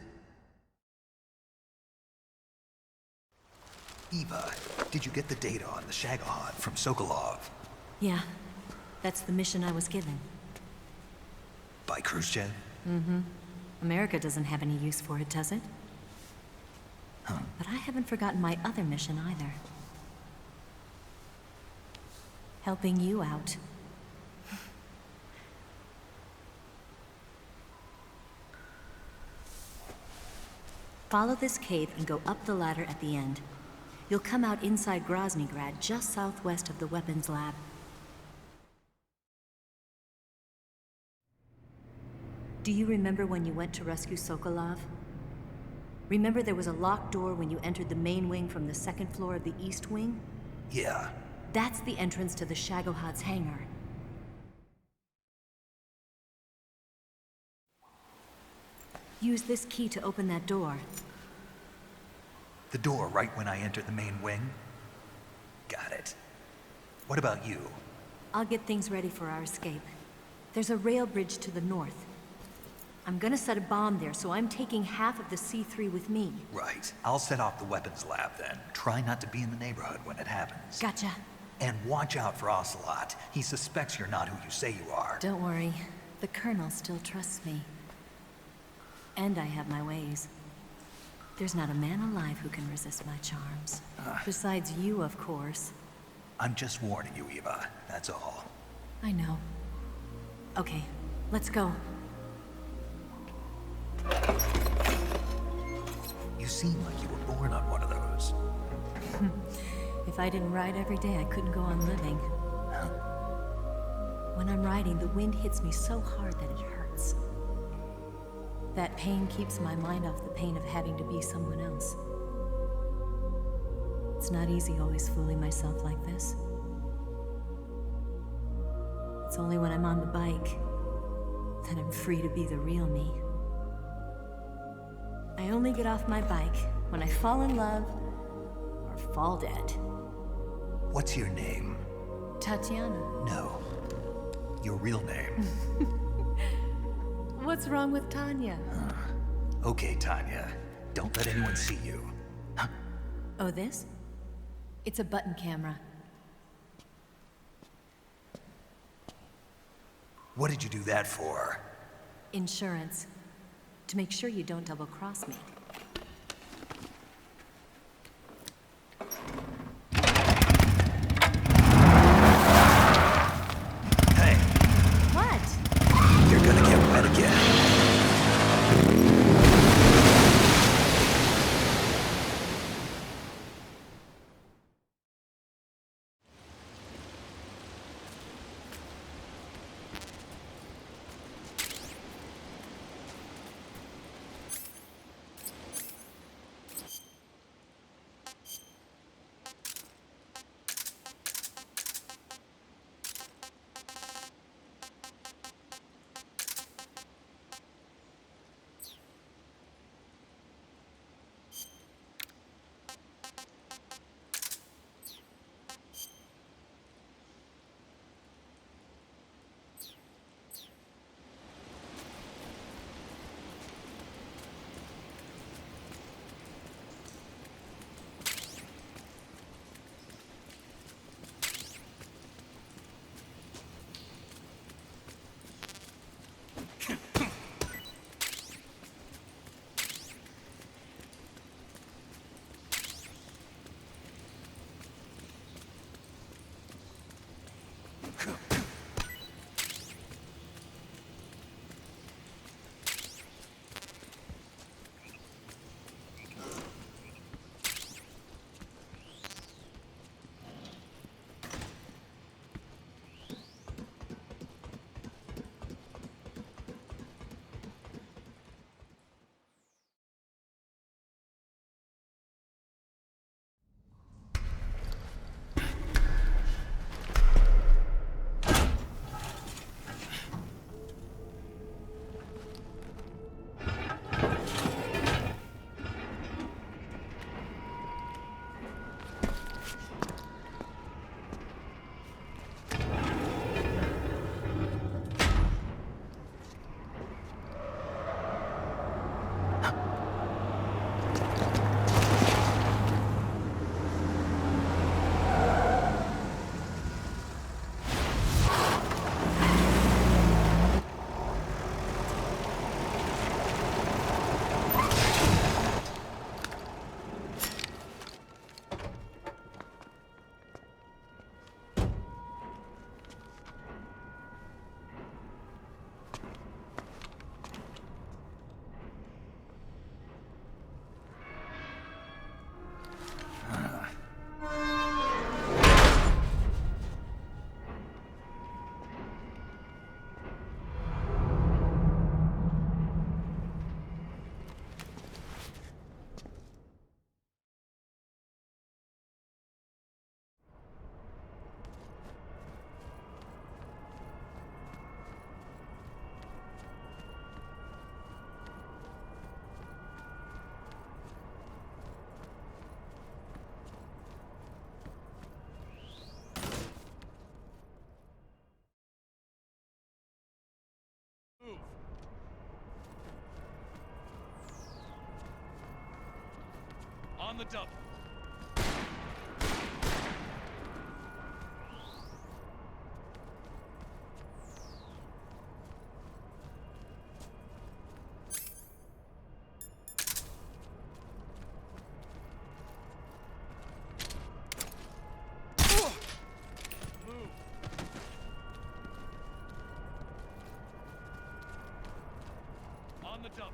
Eva, did you get the data on the Shagohod from Sokolov? Yeah, that's the mission I was given. By Khrushchev? Mm-hmm. America doesn't have any use for it, does it? Huh. But I haven't forgotten my other mission either. Helping you out. Follow this cave and go up the ladder at the end. You'll come out inside Groznygrad, just southwest of the weapons lab. Do you remember when you went to rescue Sokolov? Remember there was a locked door when you entered the main wing from the second floor of the east wing? Yeah. That's the entrance to the Shagohod's hangar. Use this key to open that door. The door right when I enter the main wing? Got it. What about you? I'll get things ready for our escape. There's a rail bridge to the north. I'm gonna set a bomb there, so I'm taking half of the C3 with me. Right. I'll set off the weapons lab then. Try not to be in the neighborhood when it happens. Gotcha. And watch out for Ocelot. He suspects you're not who you say you are. Don't worry. The Colonel still trusts me. And I have my ways. There's not a man alive who can resist my charms. Besides you, of course. I'm just warning you, Eva. That's all. I know. Okay, let's go. You seem like you were born on one of those. If I didn't ride every day, I couldn't go on living. When I'm riding, the wind hits me so hard that it hurts. That pain keeps my mind off the pain of having to be someone else. It's not easy always fooling myself like this. It's only when I'm on the bike that I'm free to be the real me. I only get off my bike when I fall in love or fall dead. What's your name? Tatiana. No. Your real name. What's wrong with Tanya? Okay, Tanya. Don't let anyone see you. Oh, this? It's a button camera. What did you do that for? Insurance. To make sure you don't double-cross me. Hey. What? You're gonna get wet again. the double. On the double.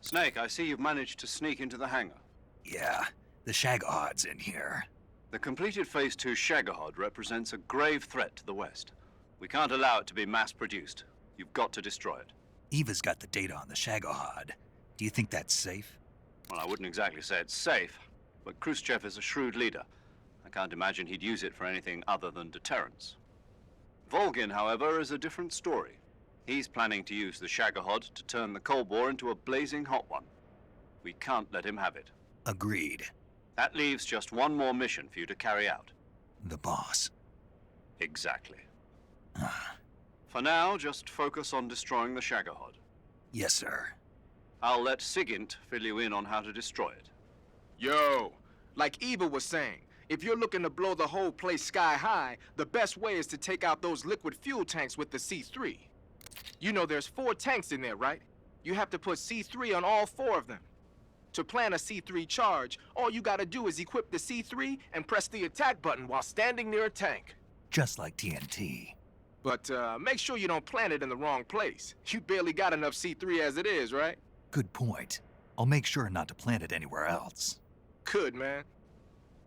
Snake, I see you've managed to sneak into the hangar. Yeah, the Shagohod's in here. The completed Phase 2 Shagohod represents a grave threat to the West. We can't allow it to be mass-produced. You've got to destroy it. Eva's got the data on the Shagohod. Do you think that's safe? Well, I wouldn't exactly say it's safe, but Khrushchev is a shrewd leader. I can't imagine he'd use it for anything other than deterrence. Volgin, however, is a different story. He's planning to use the Shagohod to turn the Cold War into a blazing hot one. We can't let him have it. Agreed. That leaves just one more mission for you to carry out. The boss. Exactly. For now, just focus on destroying the Shagohod. Yes, sir. I'll let Sigint fill you in on how to destroy it. Yo, like Eva was saying, if you're looking to blow the whole place sky high, the best way is to take out those liquid fuel tanks with the C3. You know there's 4 tanks in there, right? You have to put C3 on all 4 of them. To plant a C3 charge, all you gotta do is equip the C3 and press the attack button while standing near a tank. Just like TNT. But make sure you don't plant it in the wrong place. You barely got enough C3 as it is, right? Good point. I'll make sure not to plant it anywhere else. Good, man.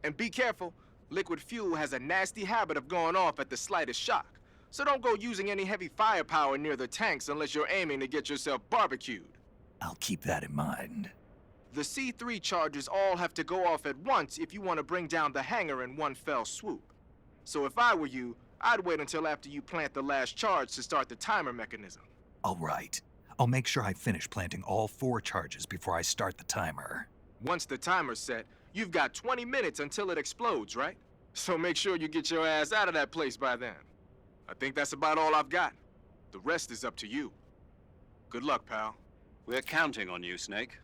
And be careful. Liquid fuel has a nasty habit of going off at the slightest shock. So don't go using any heavy firepower near the tanks unless you're aiming to get yourself barbecued. I'll keep that in mind. The C3 charges all have to go off at once if you want to bring down the hangar in one fell swoop. So if I were you, I'd wait until after you plant the last charge to start the timer mechanism. All right. I'll make sure I finish planting all 4 charges before I start the timer. Once the timer's set, you've got 20 minutes until it explodes, right? So make sure you get your ass out of that place by then. I think that's about all I've got. The rest is up to you. Good luck, pal. We're counting on you, Snake.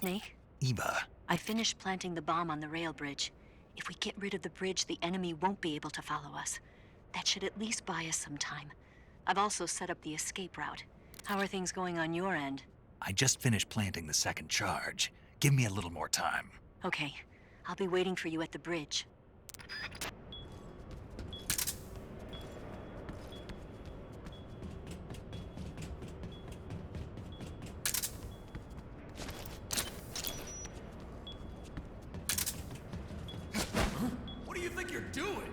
Snake? Eva. I finished planting the bomb on the rail bridge. If we get rid of the bridge, the enemy won't be able to follow us. That should at least buy us some time. I've also set up the escape route. How are things going on your end? I just finished planting the second charge. Give me a little more time. Okay. I'll be waiting for you at the bridge. What do you think you're doing?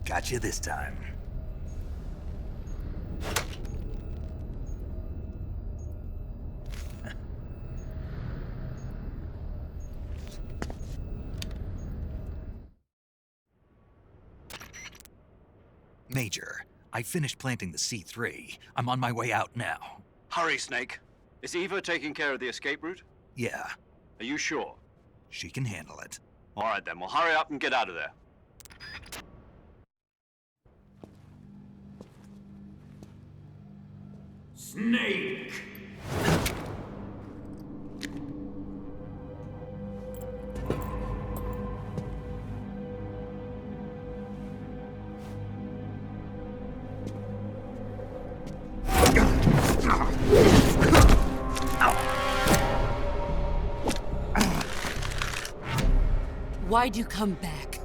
Got you this time. Major, I finished planting the C3. I'm on my way out now. Hurry, Snake. Is Eva taking care of the escape route? Yeah, Are you sure? she can handle it. All right, then. Well, hurry up and get out of there. Snake! Why'd you come back?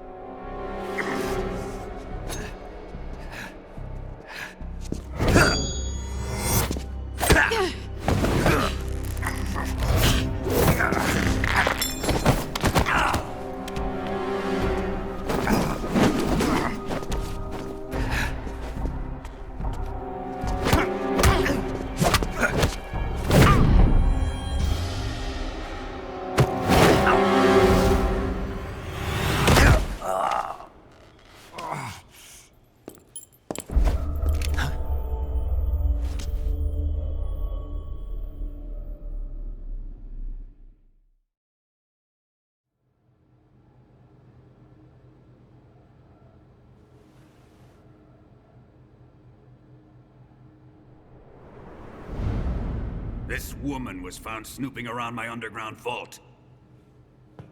This woman was found snooping around my underground vault.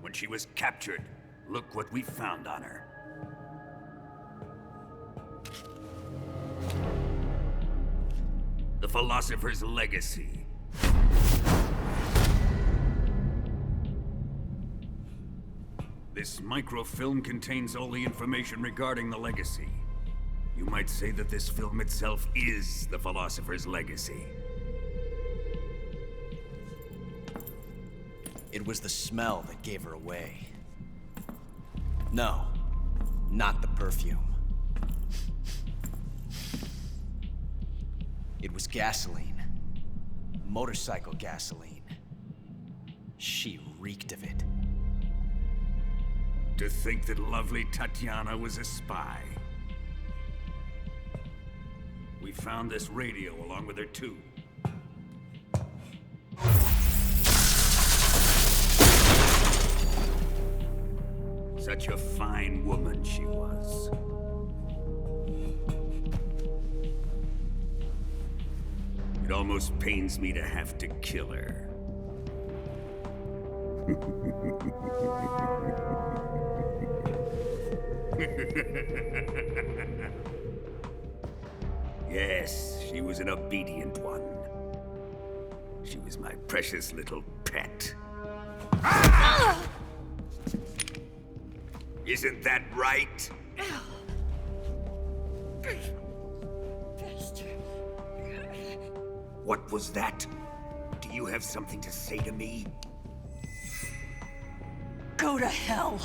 When she was captured, look what we found on her. The Philosopher's Legacy. This microfilm contains all the information regarding the Legacy. You might say that this film itself is the Philosopher's Legacy. It was the smell that gave her away. No, not the perfume. It was gasoline. Motorcycle gasoline. She reeked of it. To think that lovely Tatiana was a spy. We found this radio along with her too. Such a fine woman she was. It almost pains me to have to kill her. Yes, she was an obedient one. She was my precious little pet. Isn't that right? Bastard. What was that? Do you have something to say to me? Go to hell.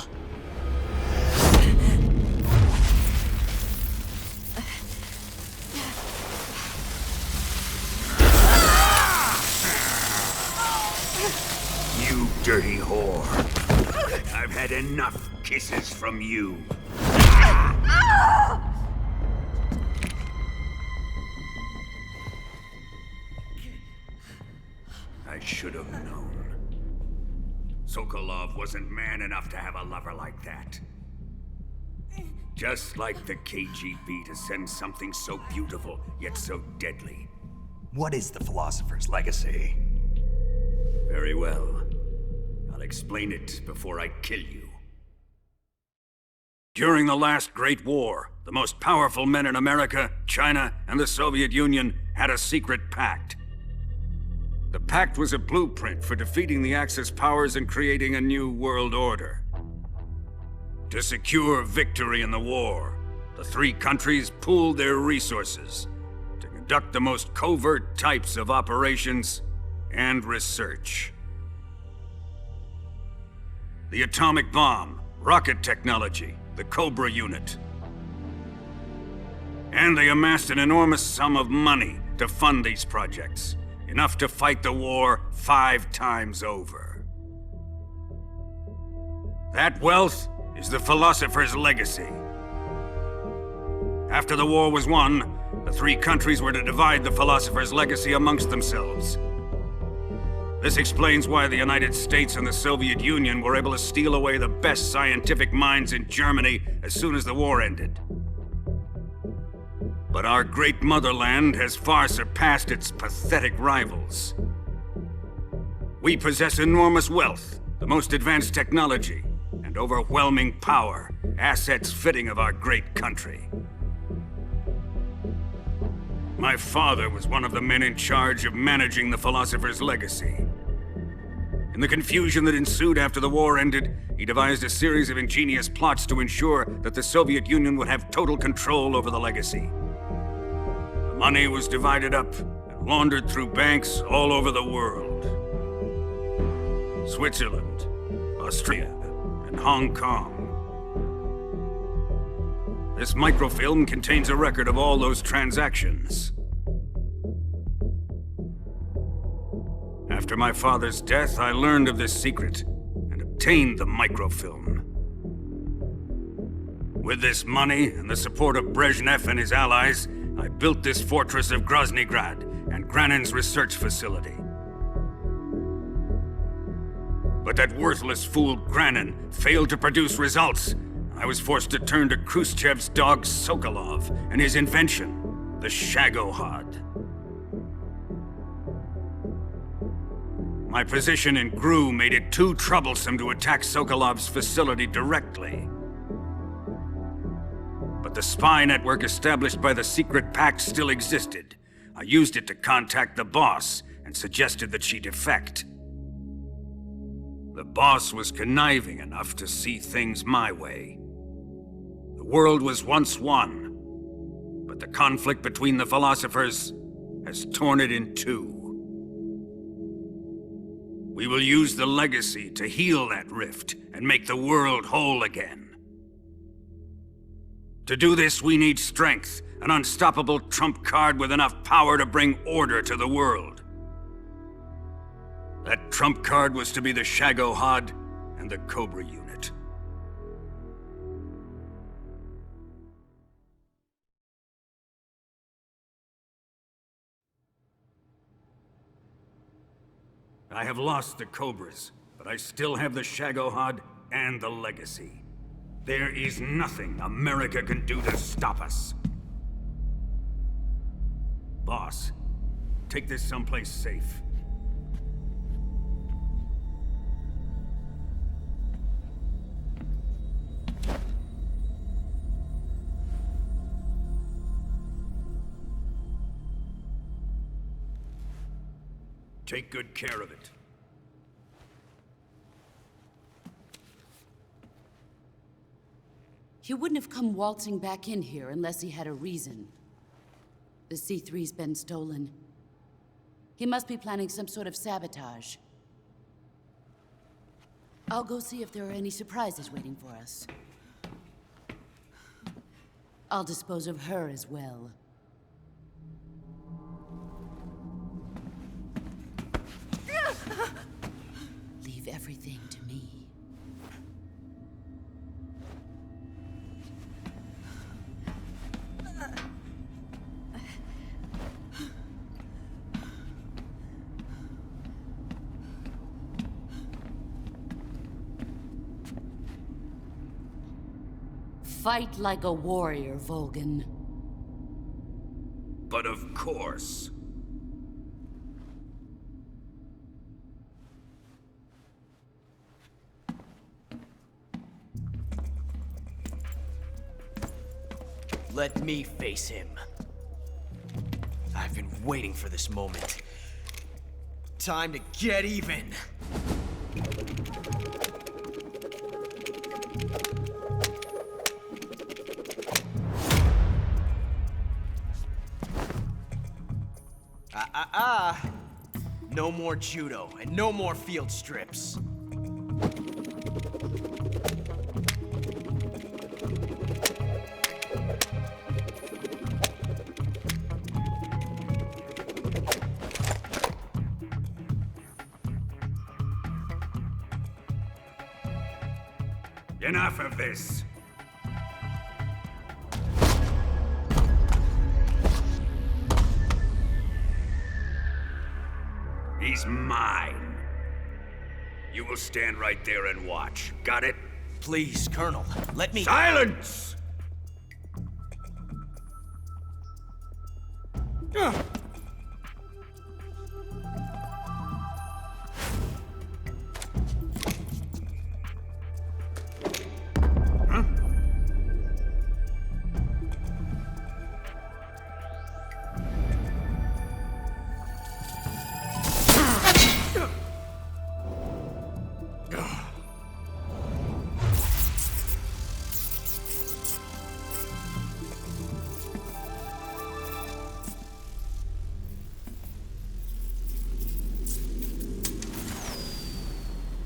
You dirty whore. I've had enough kisses from you. I should have known. Sokolov wasn't man enough to have a lover like that. Just like the KGB to send something so beautiful, yet so deadly. What is the Philosopher's Legacy? Very well. I'll explain it before I kill you. During the last Great War, the most powerful men in America, China, and the Soviet Union had a secret pact. The pact was a blueprint for defeating the Axis powers and creating a new world order. To secure victory in the war, the three countries pooled their resources to conduct the most covert types of operations and research. The atomic bomb, rocket technology, the Cobra unit. And they amassed an enormous sum of money to fund these projects, enough to fight the war 5 times over. That wealth is the Philosopher's Legacy. After the war was won, the three countries were to divide the Philosopher's Legacy amongst themselves. This explains why the United States and the Soviet Union were able to steal away the best scientific minds in Germany as soon as the war ended. But our great motherland has far surpassed its pathetic rivals. We possess enormous wealth, the most advanced technology, and overwhelming power, assets fitting of our great country. My father was one of the men in charge of managing the Philosopher's Legacy. In the confusion that ensued after the war ended, he devised a series of ingenious plots to ensure that the Soviet Union would have total control over the legacy. The money was divided up and laundered through banks all over the world. Switzerland, Austria, and Hong Kong. This microfilm contains a record of all those transactions. After my father's death, I learned of this secret and obtained the microfilm. With this money and the support of Brezhnev and his allies, I built this fortress of Groznygrad and Granin's research facility. But that worthless fool Granin failed to produce results. I was forced to turn to Khrushchev's dog Sokolov and his invention, the Shagohod. My position in GRU made it too troublesome to attack Sokolov's facility directly. But the spy network established by the secret pact still existed. I used it to contact the boss and suggested that she defect. The boss was conniving enough to see things my way. The world was once one, but the conflict between the philosophers has torn it in two. We will use the legacy to heal that rift and make the world whole again. To do this, we need strength, an unstoppable trump card with enough power to bring order to the world. That trump card was to be the Shagohod and the Cobra unit. I have lost the Cobras, but I still have the Shagohod and the legacy. There is nothing America can do to stop us. Boss, take this someplace safe. Take good care of it. He wouldn't have come waltzing back in here unless he had a reason. The C3's been stolen. He must be planning some sort of sabotage. I'll go see if there are any surprises waiting for us. I'll dispose of her as well. Leave everything to me. Fight like a warrior, Volgin. But of course. Let me face him. I've been waiting for this moment. Time to get even. No more judo, and no more field strips. Enough of this. He's mine. You will stand right there and watch. Got it? Please, Colonel, let me— Silence!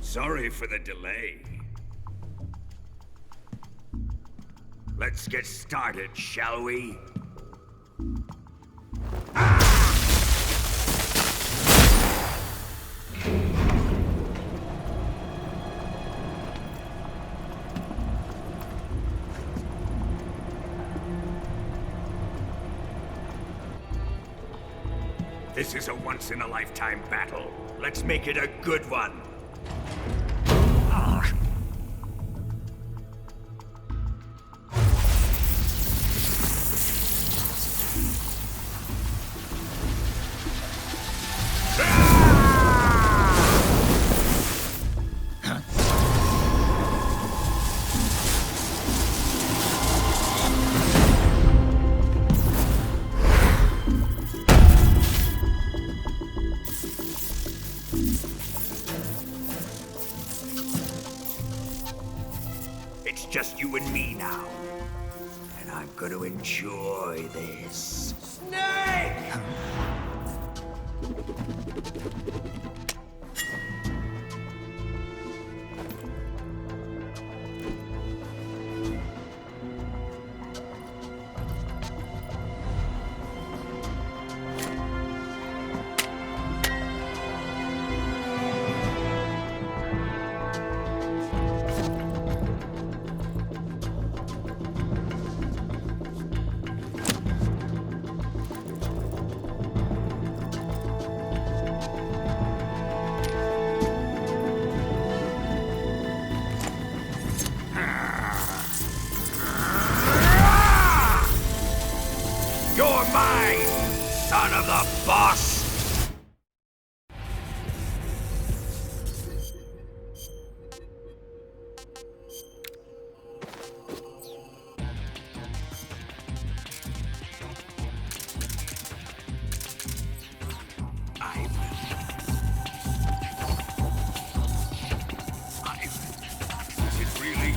Sorry for the delay. Let's get started, shall we? This is a once-in-a-lifetime battle. Let's make it a good one. It's just you and me now. And I'm gonna enjoy this. Snake! You're mine, son of the boss! Is it really you?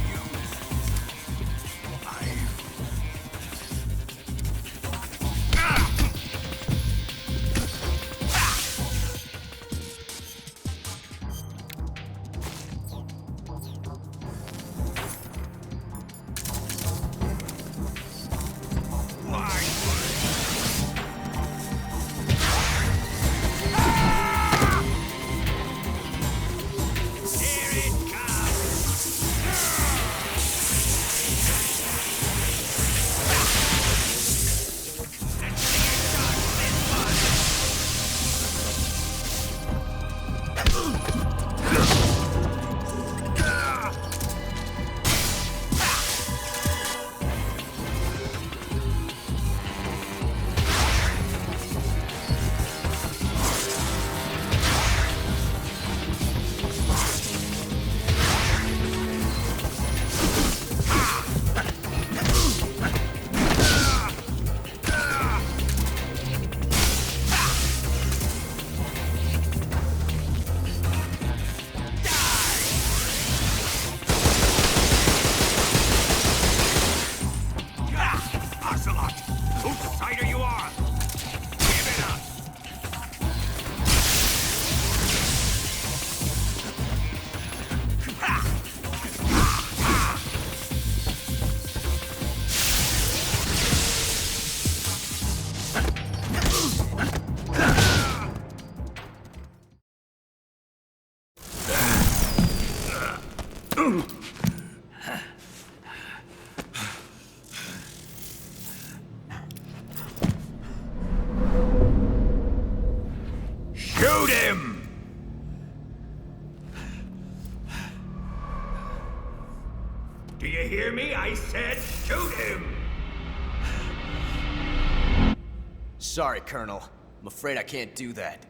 him! Do you hear me? I said shoot him! Sorry, Colonel. I'm afraid I can't do that.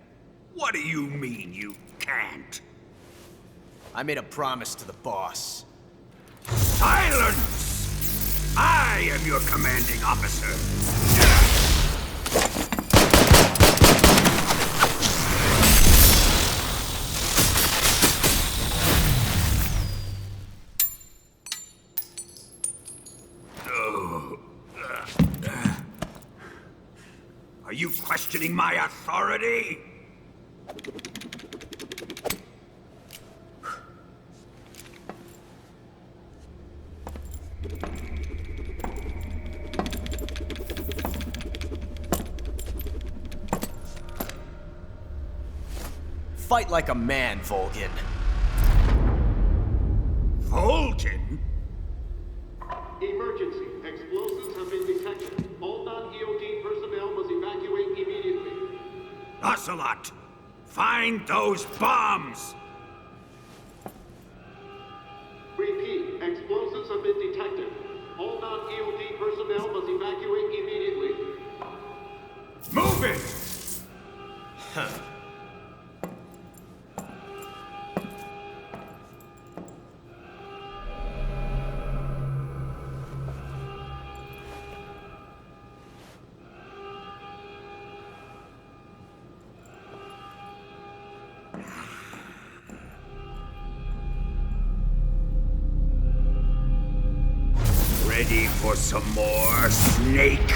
What do you mean you can't? I made a promise to the boss. Silence! I am your commanding officer. Are you questioning my authority? Fight like a man, Volgin. Volgin? Emergency. Explosives have been detected. All non-EOD personnel must evacuate immediately. Ocelot! Find those bombs! Repeat. Explosives have been detected. All non-EOD personnel must evacuate immediately. Move it! Huh. Ready for some more, Snake?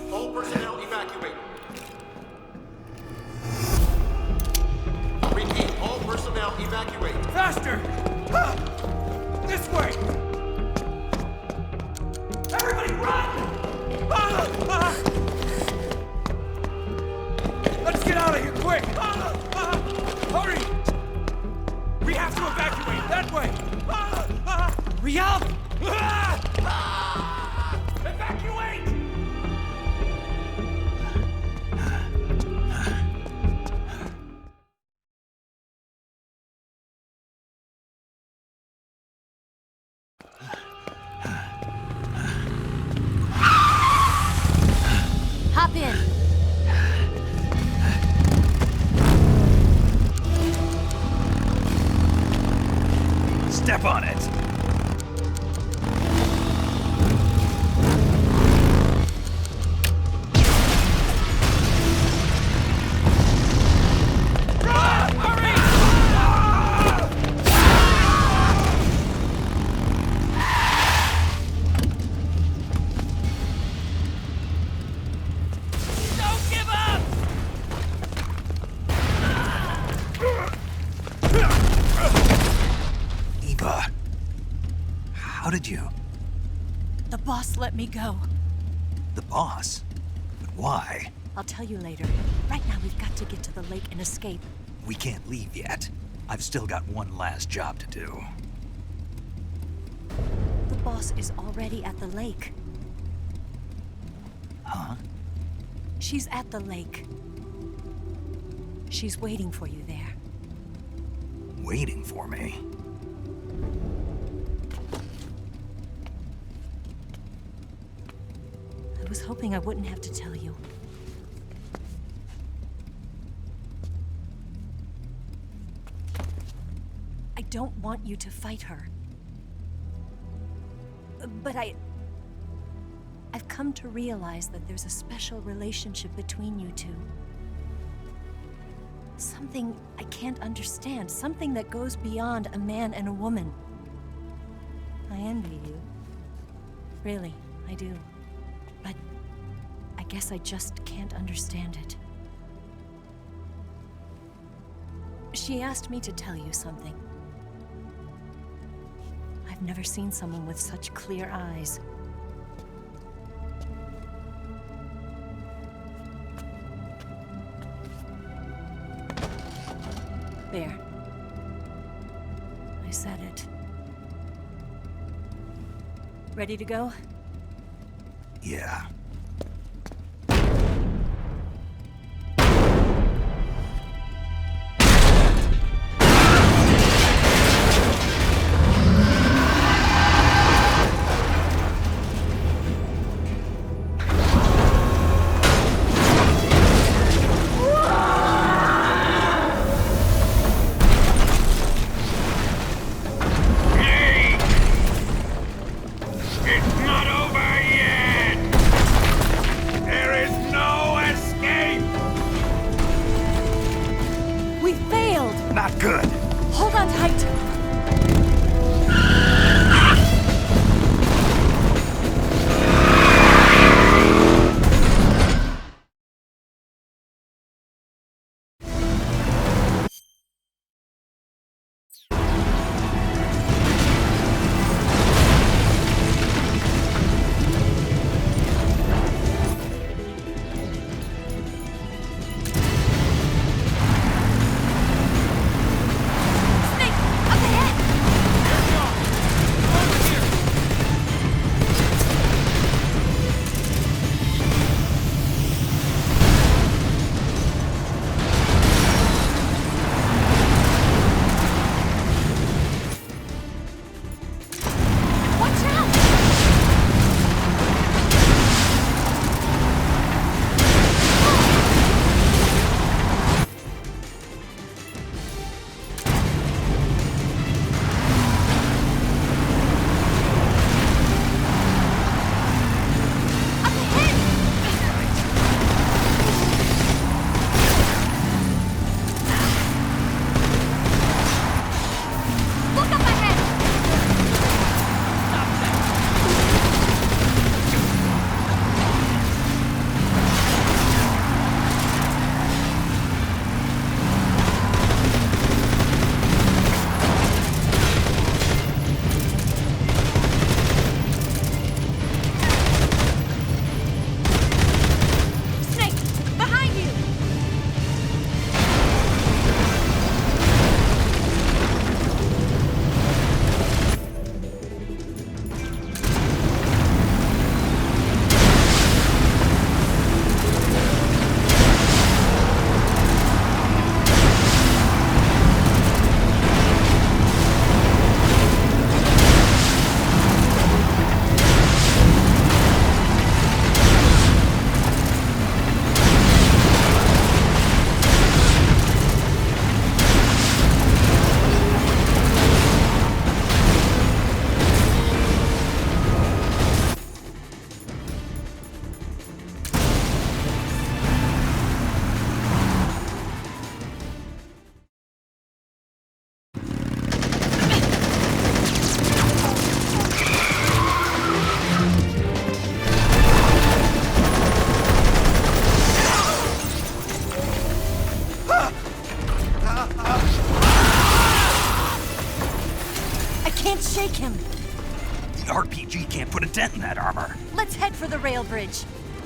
All personnel evacuate. Repeat. All personnel evacuate. Faster! This way! Everybody run! Let's get out of here, quick! Hurry! We have to evacuate, that way! Hurry up! Evacuate! Hop in. How did you? The boss let me go. The boss? But why? I'll tell you later. Right now, we've got to get to the lake and escape. We can't leave yet. I've still got one last job to do. The boss is already at the lake. Huh? She's at the lake. She's waiting for you there. Waiting for me? I was hoping I wouldn't have to tell you. I don't want you to fight her. But I've come to realize that there's a special relationship between you two. Something I can't understand. Something that goes beyond a man and a woman. I envy you. Really, I do. But I guess I just can't understand it. She asked me to tell you something. I've never seen someone with such clear eyes. There. I said it. Ready to go? Yeah. put a dent in that armor. Let's head for the rail bridge.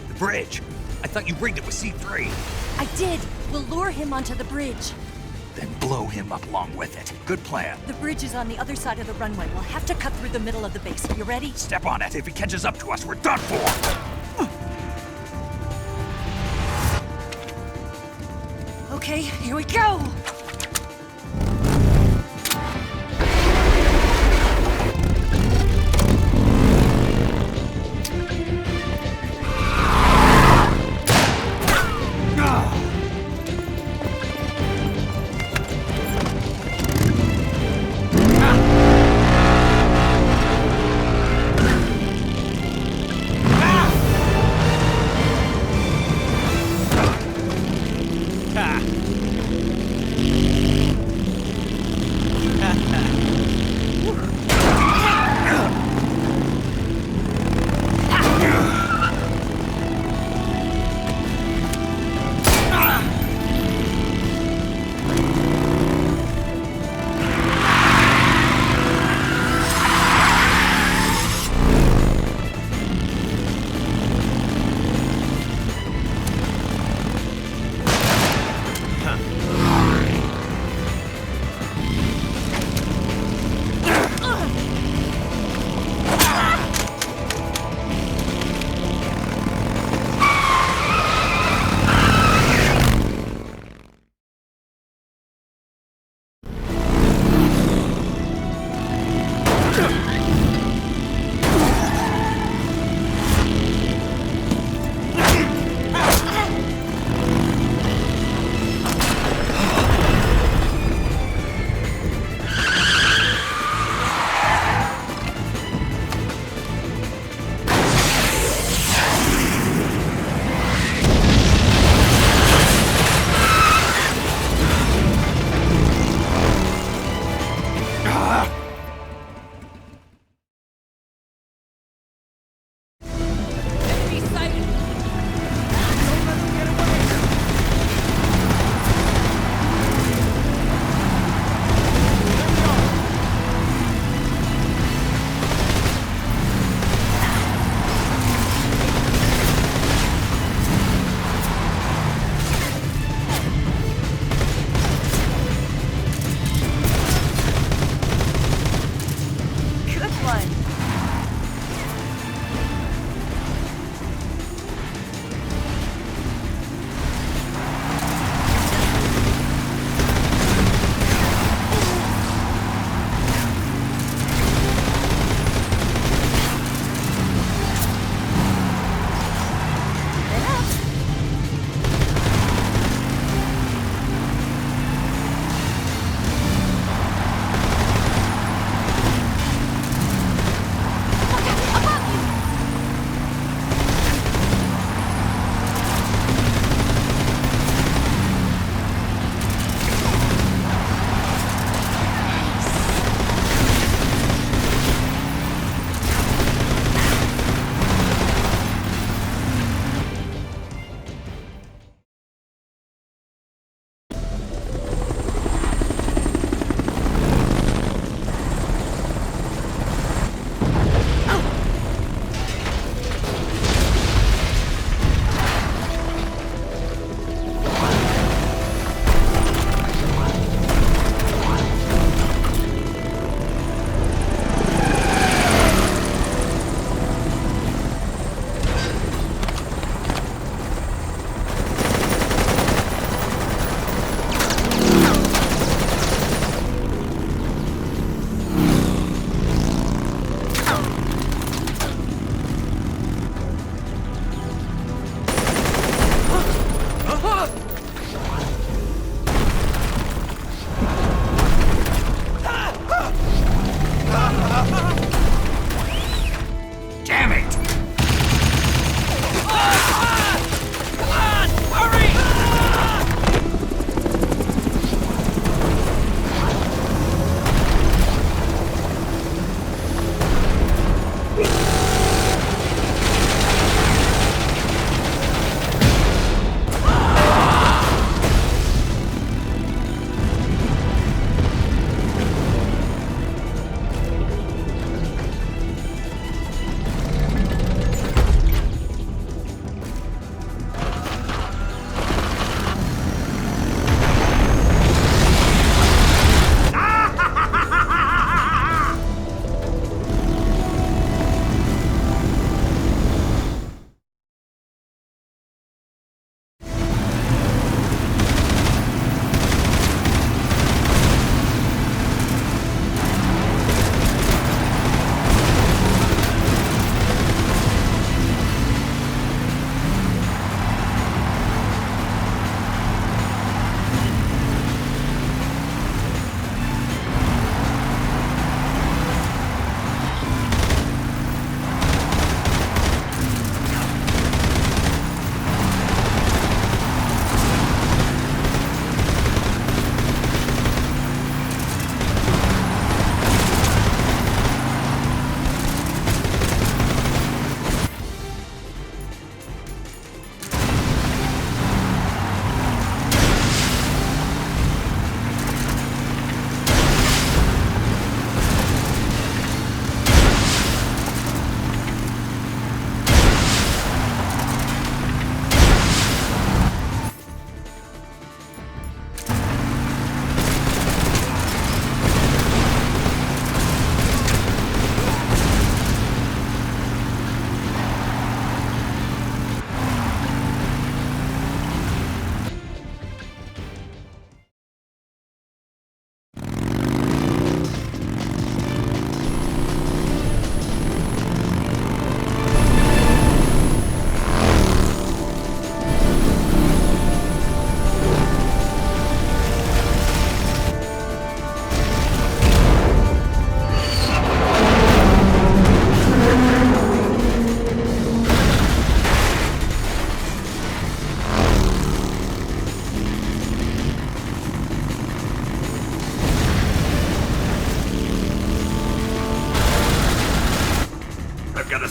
The bridge? I thought you rigged it with C3. I did. We'll lure him onto the bridge. Then blow him up along with it. Good plan. The bridge is on the other side of the runway. We'll have to cut through the middle of the base. You ready? Step on it. If he catches up to us, we're done for. Okay, here we go!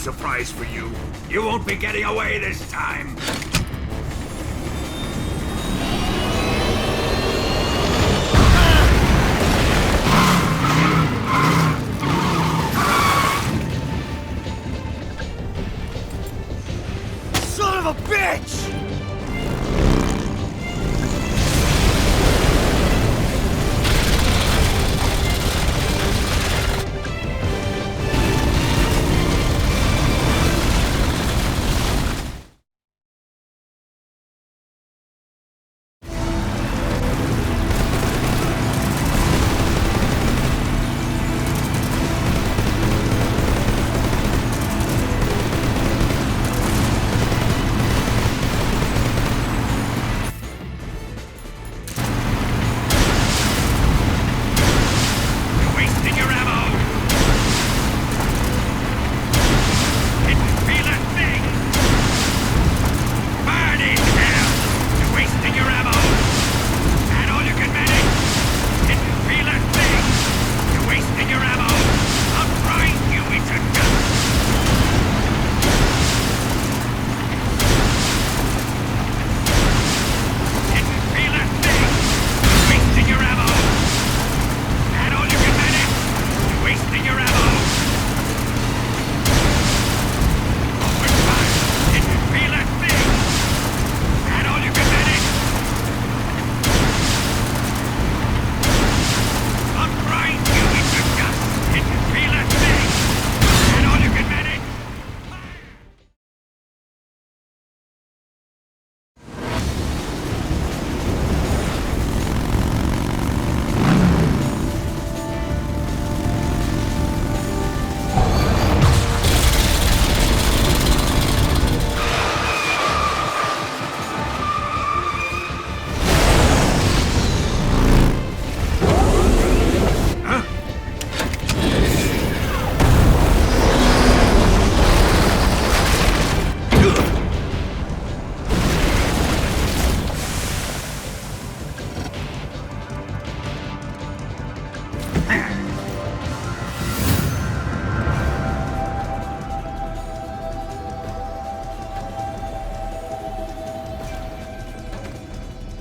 surprise for you. You won't be getting away this time. Son of a bitch!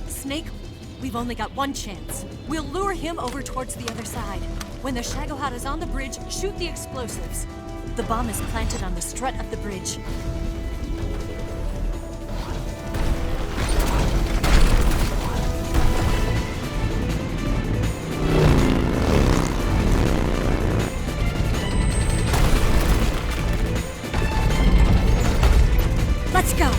Snake, we've only got one chance. We'll lure him over towards the other side. When the Shagohod is on the bridge, shoot the explosives. The bomb is planted on the strut of the bridge. Let's go!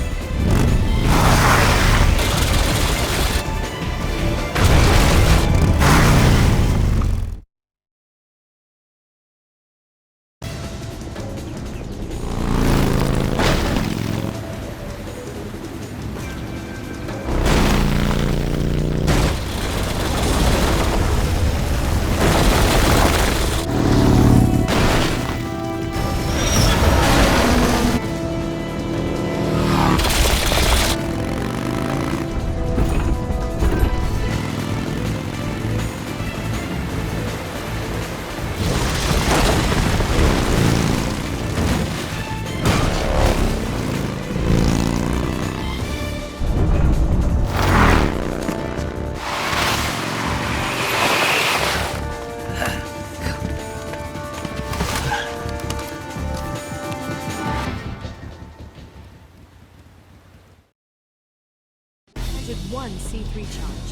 Did one C3 charge.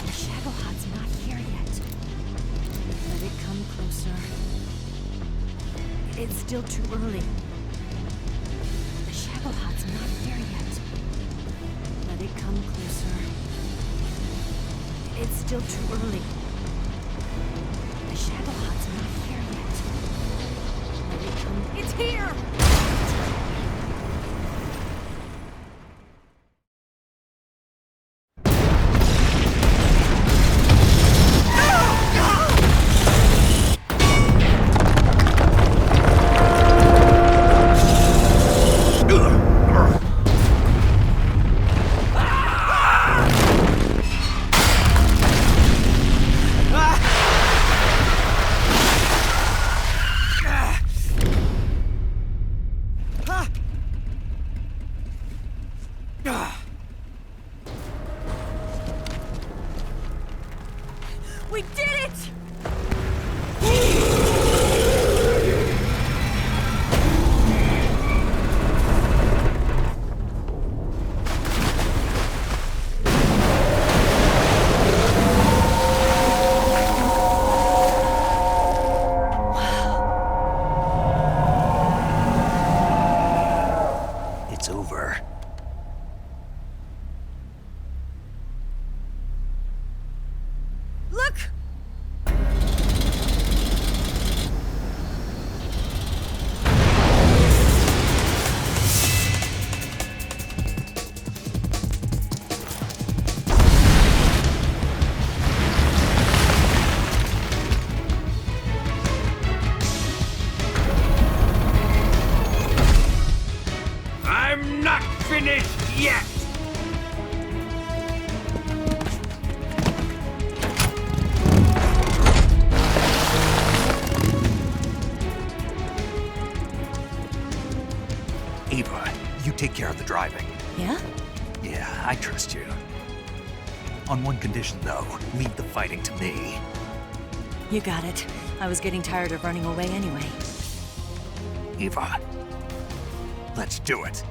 The Shagohod's not here yet. Let it come closer. It's still too early. The Shagohod's not here yet. Let it come closer. It's still too early. The Shagohod's not here yet. Let it come. It's here! We did it! It's over. Look! I'm not finished yet! Ava, you take care of the driving. Yeah? Yeah, I trust you. On one condition, though, leave the fighting to me. You got it. I was getting tired of running away anyway. Ava, let's do it.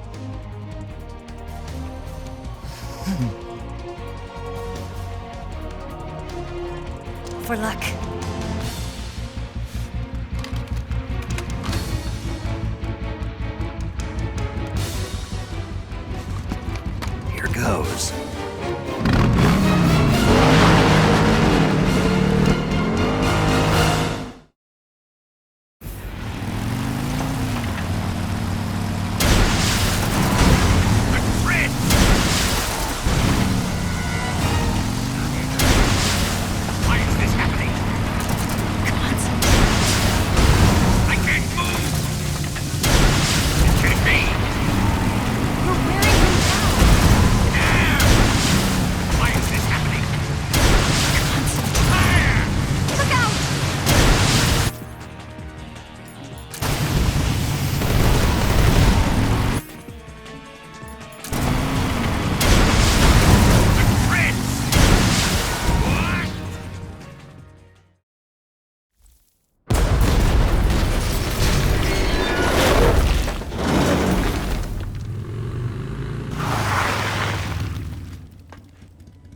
For luck. Here goes. Why is this happening? I can't move! Can it be? You're wearing him down! Why is this happening? Look out!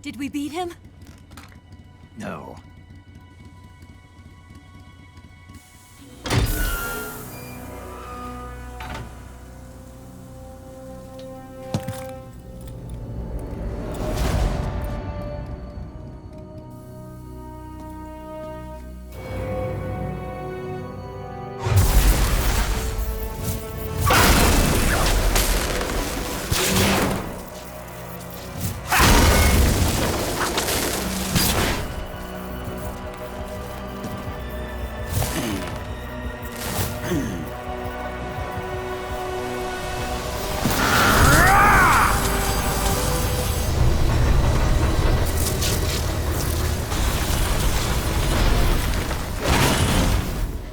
Did we beat him? No.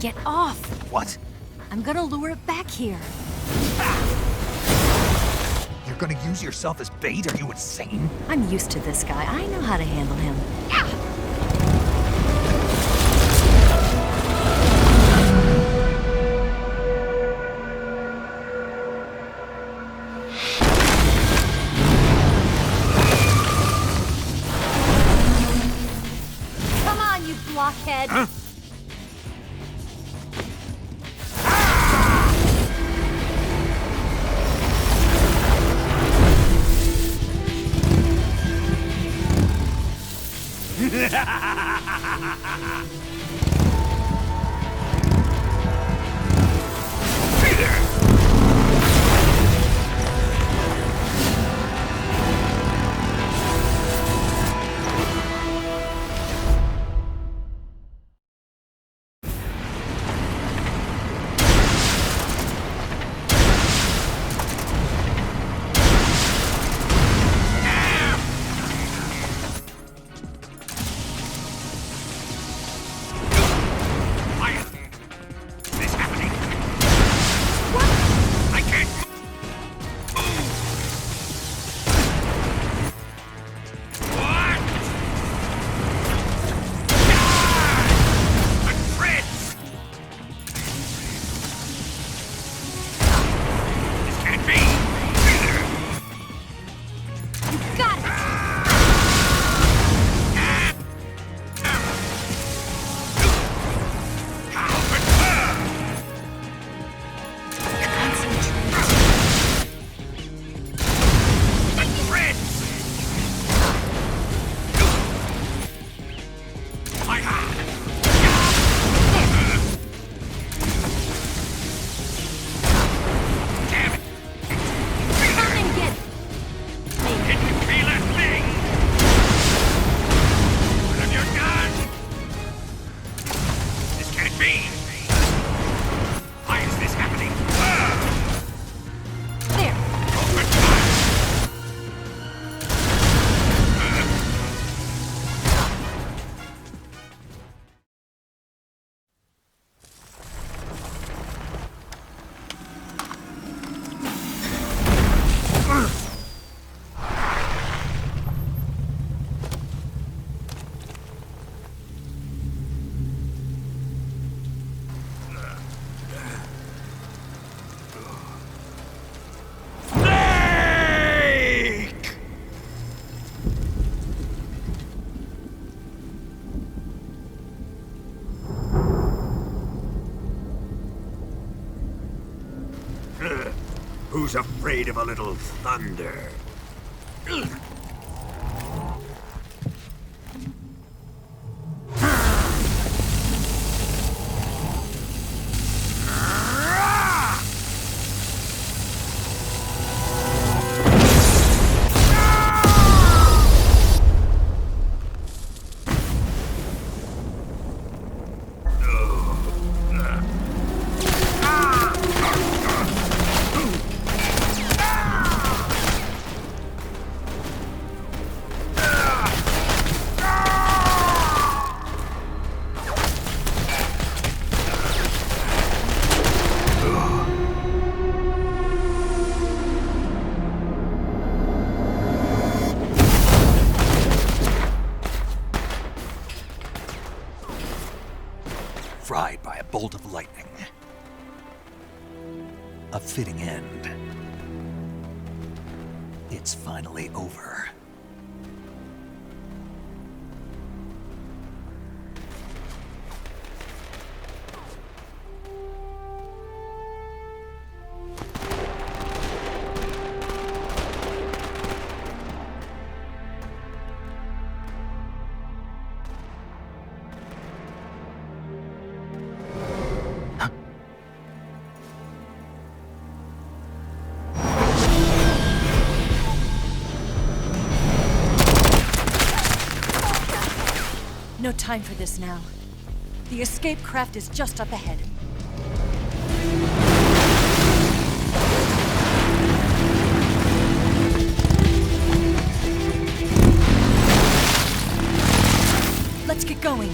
Get off! What? I'm gonna lure it back here. You're gonna use yourself as bait? Are you insane? I'm used to this guy. I know how to handle him. Come on, you blockhead! Huh? Got it! Who's afraid of a little thunder? Fried by a bolt of lightning. A fitting end. It's finally over. No time for this now. The escape craft is just up ahead. Let's get going.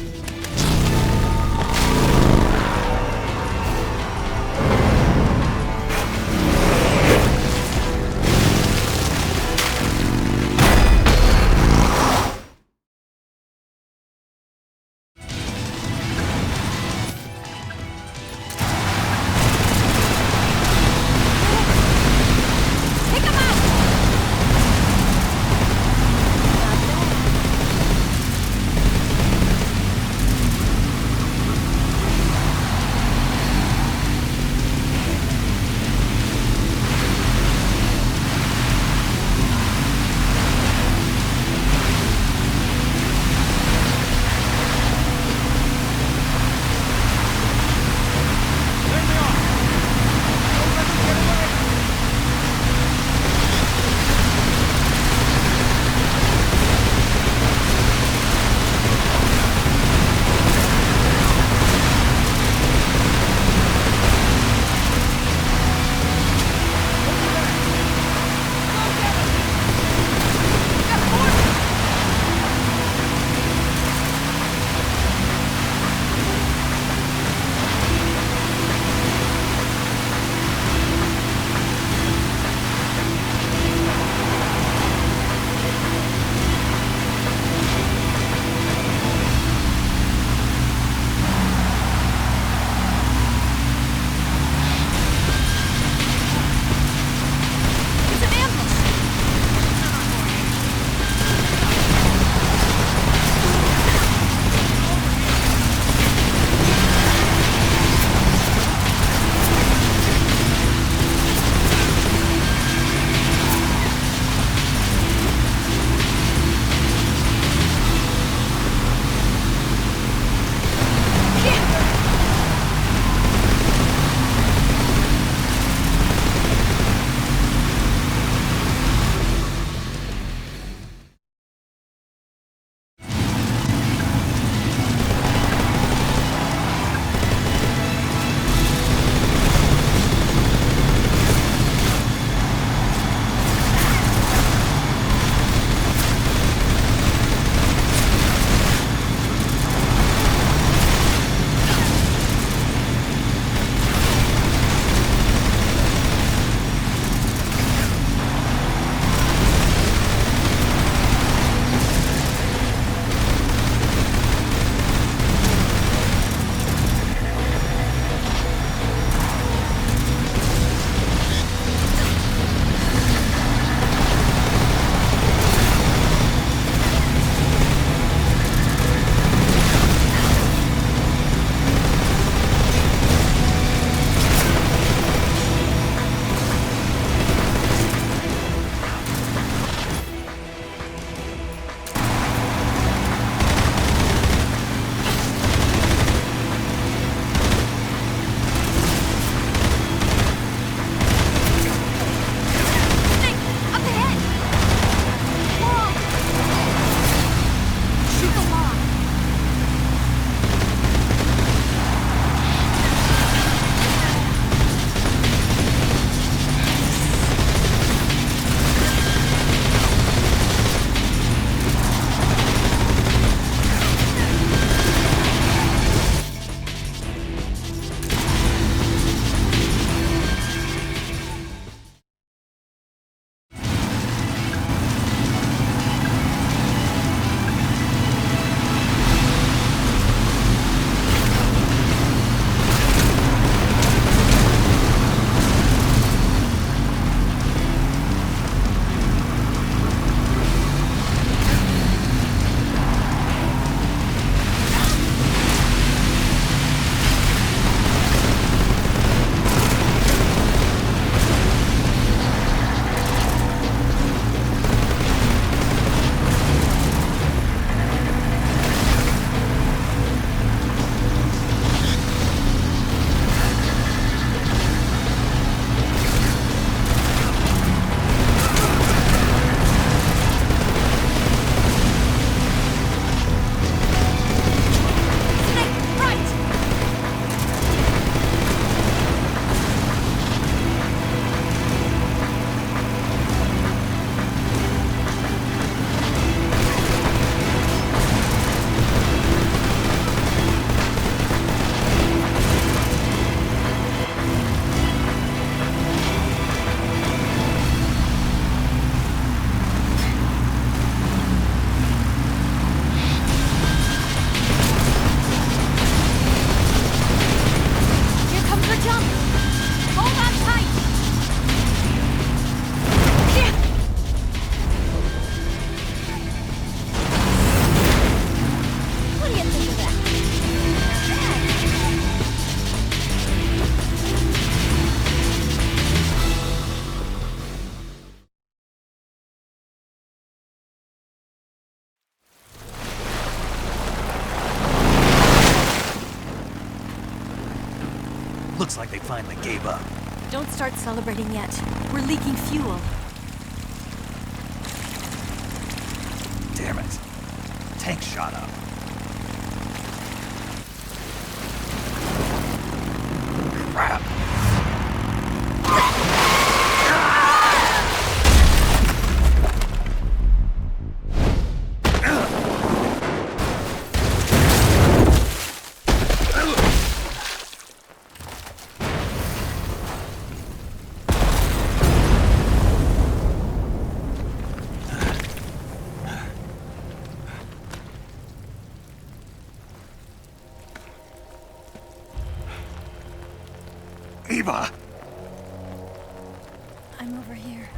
Looks like they finally gave up. Don't start celebrating yet. We're leaking fuel. Damn it. Tank shot up. Crap. Eva! I'm over here.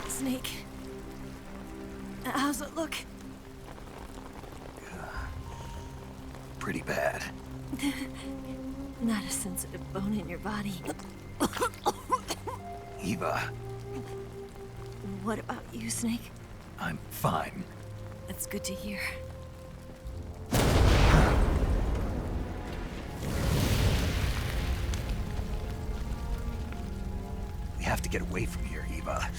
Snake. How's it look? Pretty bad. Not a sensitive bone in your body. Eva, What about you, Snake? I'm fine. That's good to hear. We have to get away from here, Eva.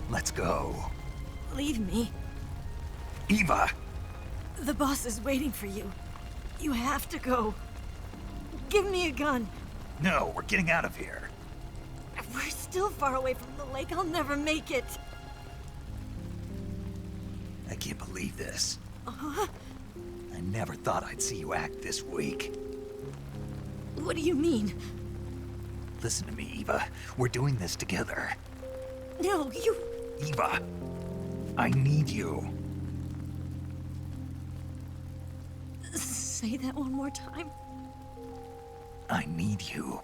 Let's go. Leave me. Eva! The boss is waiting for you. You have to go. Give me a gun. No, we're getting out of here. We're still far away from the lake. I'll never make it. I can't believe this. I never thought I'd see you act this weak. What do you mean? Listen to me, Eva. We're doing this together. No, you... Eva, I need you. Say that one more time. I need you.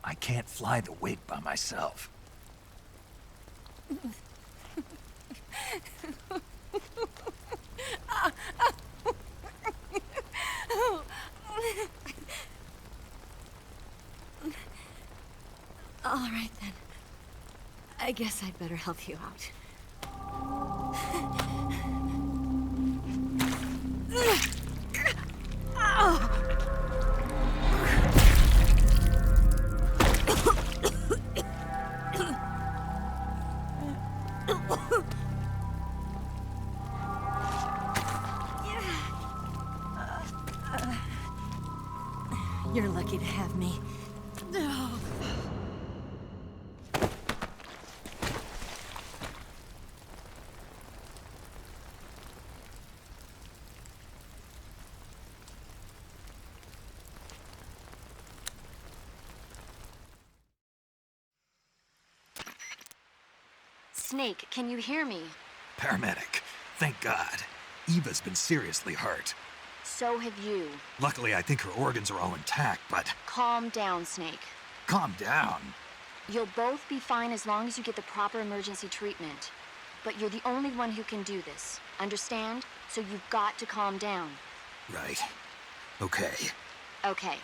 I can't fly the wig by myself. All right, then. I guess I'd better help you out. You're lucky to have me. Snake, can you hear me? Paramedic, thank God. Eva's been seriously hurt. So have you. Luckily, I think her organs are all intact, but Calm down, Snake. calm down. You'll both be fine as long as you get the proper emergency treatment. But you're the only one who can do this. Understand? So you've got to calm down. Right. Okay. Okay.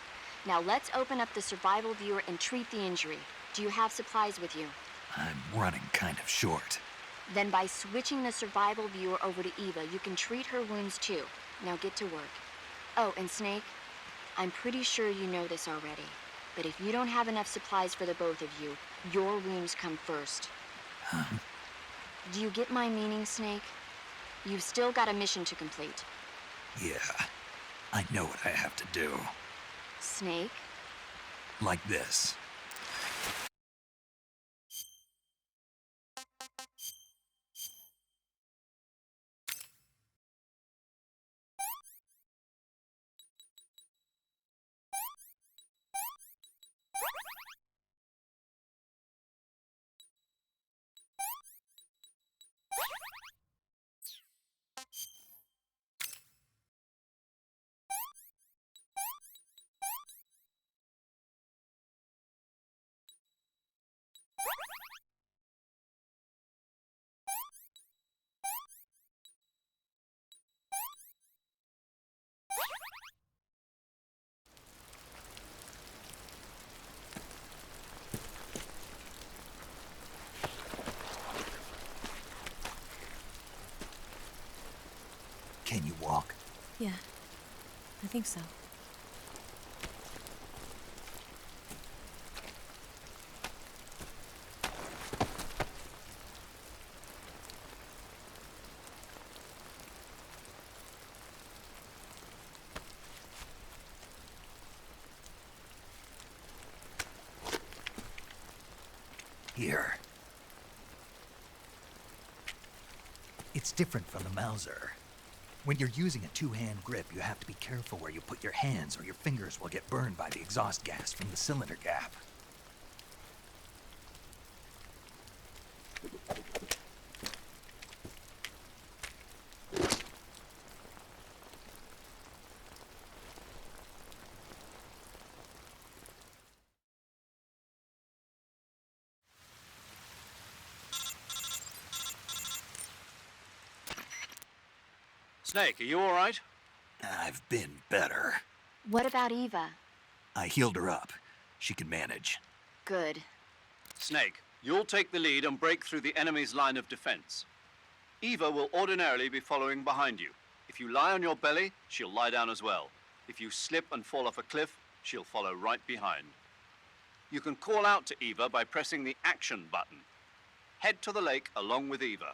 Now let's open up the survival viewer and treat the injury. Do you have supplies with you? I'm running kind of short. Then by switching the survival viewer over to Eva, you can treat her wounds too. Now get to work. Oh, and Snake, I'm pretty sure you know this already, but if you don't have enough supplies for the both of you, your wounds come first. Huh? Do you get my meaning, Snake? You've still got a mission to complete. Yeah. I know what I have to do. Snake? Like this. Can you walk? Yeah, I think so. Here. It's different from the Mauser. When you're using a two-hand grip, you have to be careful where you put your hands or your fingers will get burned by the exhaust gas from the cylinder gap. Snake, are you all right? I've been better. What about Eva? I healed her up. She can manage. Good. Snake, you'll take the lead and break through the enemy's line of defense. Eva will ordinarily be following behind you. If you lie on your belly, she'll lie down as well. If you slip and fall off a cliff, she'll follow right behind. You can call out to Eva by pressing the action button. Head to the lake along with Eva.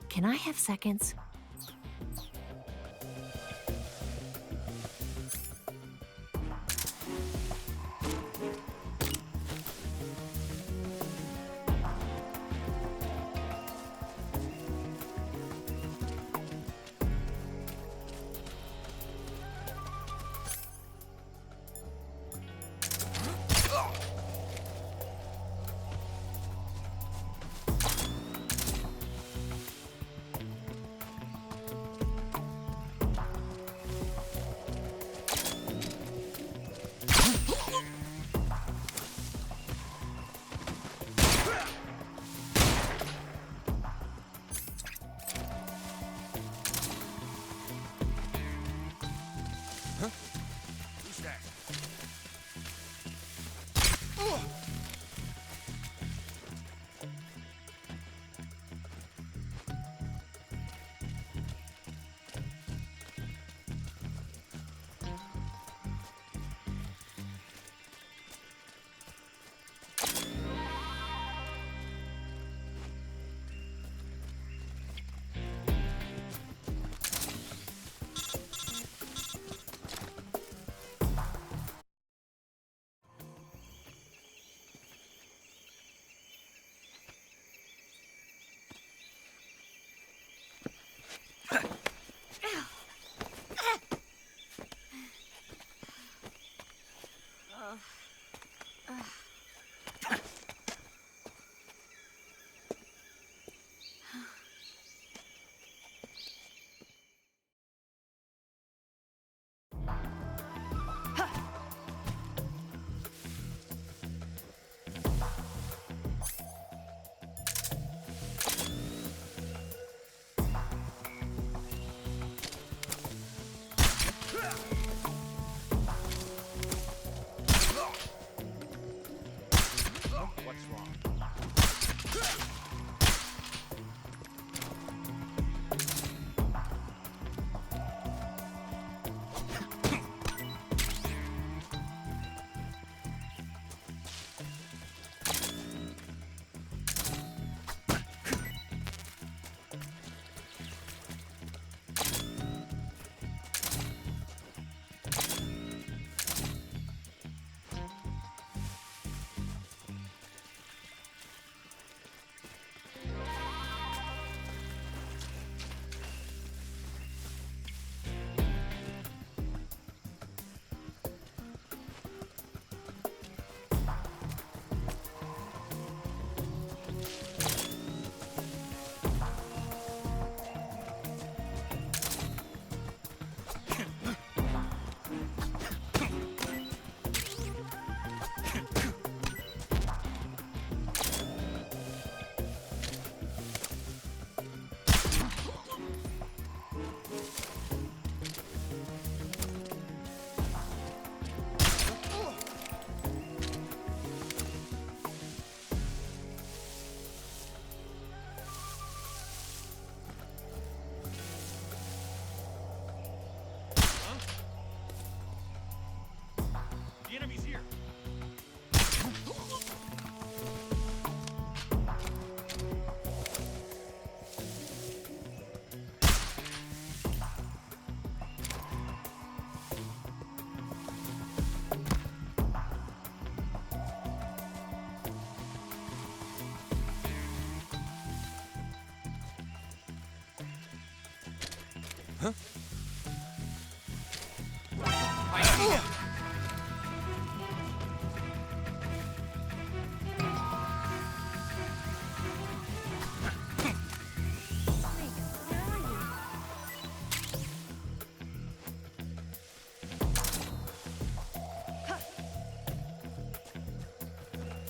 Can I have seconds? Huh?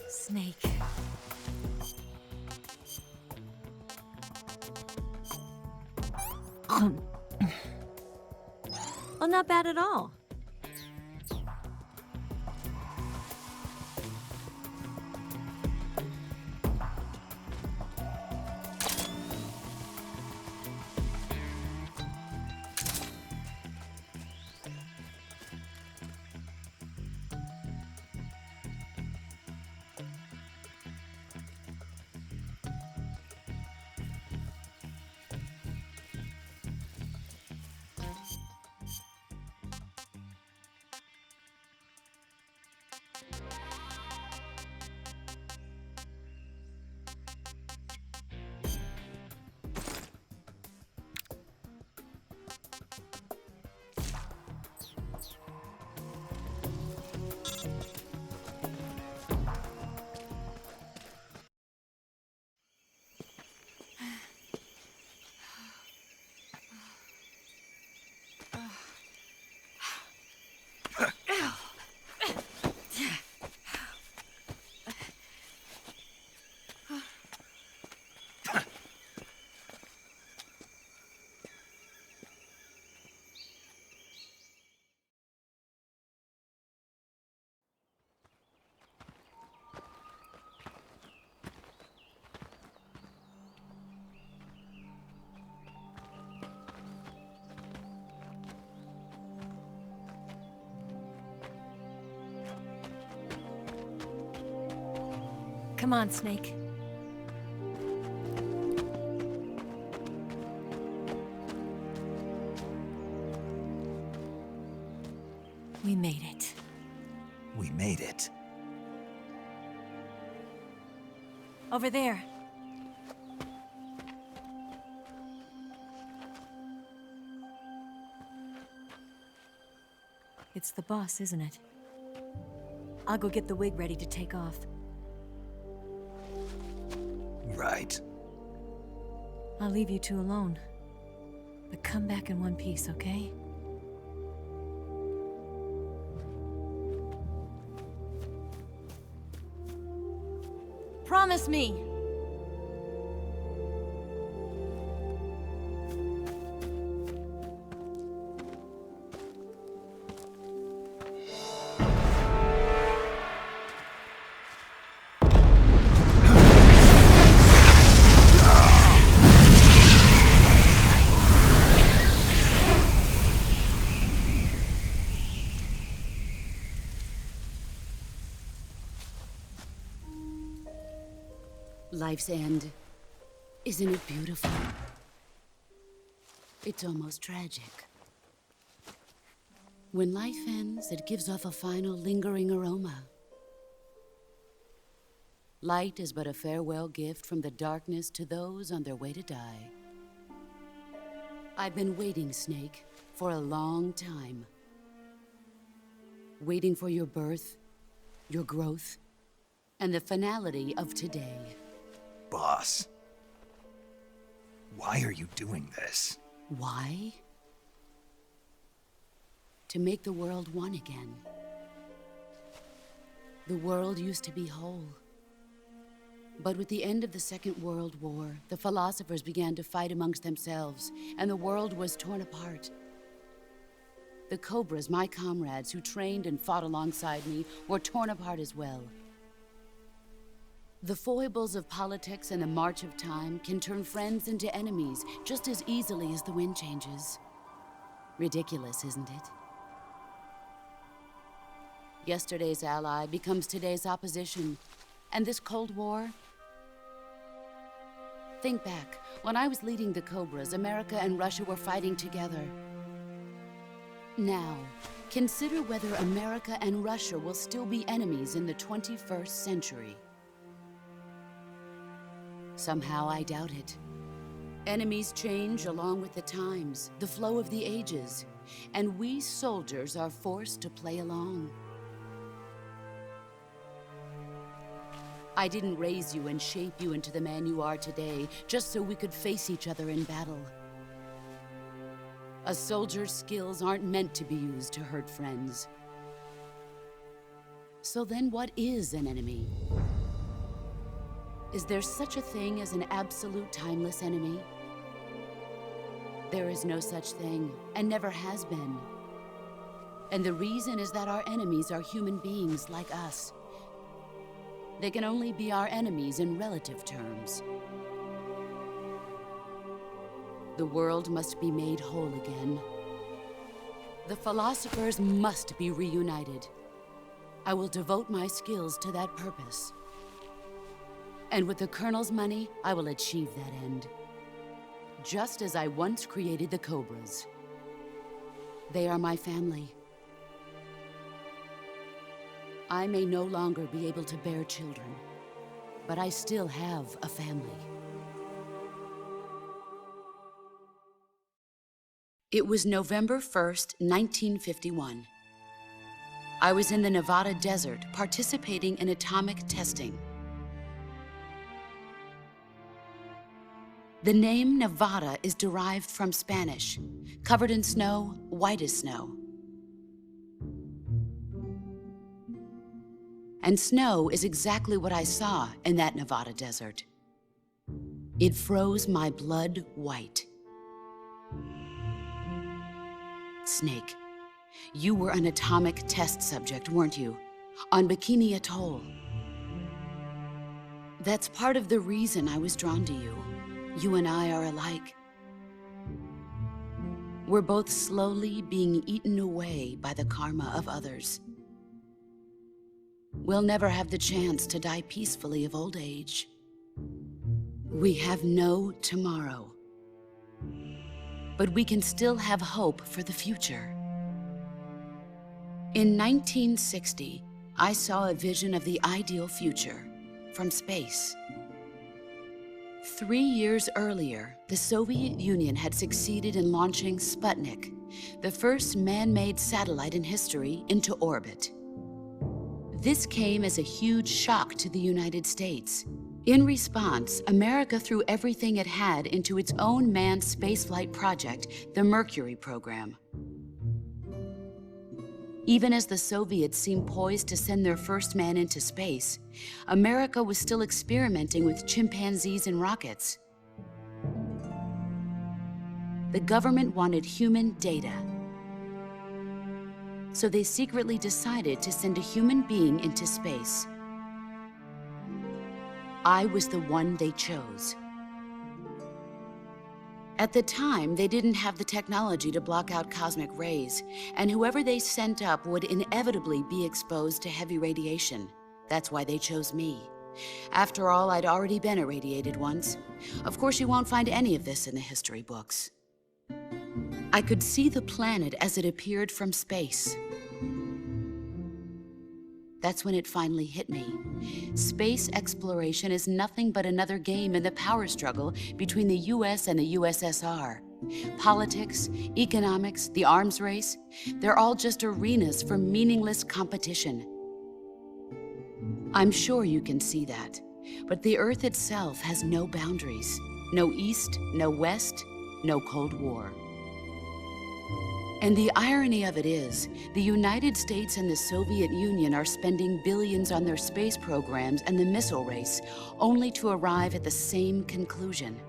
Snake. Well, not bad at all. Come on, Snake. We made it. We made it. Over there. It's the boss, isn't it? I'll go get the wig ready to take off. Right. I'll leave you two alone. But come back in one piece, okay? Promise me! Life's end. Isn't it beautiful? It's almost tragic. When life ends, it gives off a final lingering aroma. Light is but a farewell gift from the darkness to those on their way to die. I've been waiting, Snake, for a long time. Waiting for your birth, your growth, and the finality of today. Boss. Why are you doing this? Why? To make the world one again. The world used to be whole. But with the end of the Second World War, the philosophers began to fight amongst themselves, and the world was torn apart. The Cobras, my comrades who trained and fought alongside me, were torn apart as well. The foibles of politics and the march of time can turn friends into enemies just as easily as the wind changes. Ridiculous, isn't it? Yesterday's ally becomes today's opposition. And this Cold War? Think back. When I was leading the Cobras, America and Russia were fighting together. Now, consider whether America and Russia will still be enemies in the 21st century. Somehow I doubt it. Enemies change along with the times, the flow of the ages, and we soldiers are forced to play along. I didn't raise you and shape you into the man you are today just so we could face each other in battle. A soldier's skills aren't meant to be used to hurt friends. So then what is an enemy? Is there such a thing as an absolute timeless enemy? There is no such thing, and never has been. And the reason is that our enemies are human beings like us. They can only be our enemies in relative terms. The world must be made whole again. The philosophers must be reunited. I will devote my skills to that purpose. And with the Colonel's money, I will achieve that end. Just as I once created the Cobras. They are my family. I may no longer be able to bear children, but I still have a family. It was November 1st, 1951. I was in the Nevada desert participating in atomic testing. The name Nevada is derived from Spanish, covered in snow, white as snow. And snow is exactly what I saw in that Nevada desert. It froze my blood white. Snake, you were an atomic test subject, weren't you? On Bikini Atoll. That's part of the reason I was drawn to you. You and I are alike. We're both slowly being eaten away by the karma of others. We'll never have the chance to die peacefully of old age. We have no tomorrow. But we can still have hope for the future. In 1960, I saw a vision of the ideal future from space. 3 years earlier, the Soviet Union had succeeded in launching Sputnik, the first man-made satellite in history, into orbit. This came as a huge shock to the United States. In response, America threw everything it had into its own manned spaceflight project, the Mercury program. Even as the Soviets seemed poised to send their first man into space, America was still experimenting with chimpanzees and rockets. The government wanted human data. So they secretly decided to send a human being into space. I was the one they chose. At the time, they didn't have the technology to block out cosmic rays, and whoever they sent up would inevitably be exposed to heavy radiation. That's why they chose me. After all, I'd already been irradiated once. Of course, you won't find any of this in the history books. I could see the planet as it appeared from space. That's when it finally hit me. Space exploration is nothing but another game in the power struggle between the US and the USSR. Politics, economics, the arms race, they're all just arenas for meaningless competition. I'm sure you can see that, but the Earth itself has no boundaries. No East, no West, no Cold War. And the irony of it is, the United States and the Soviet Union are spending billions on their space programs and the missile race, only to arrive at the same conclusion.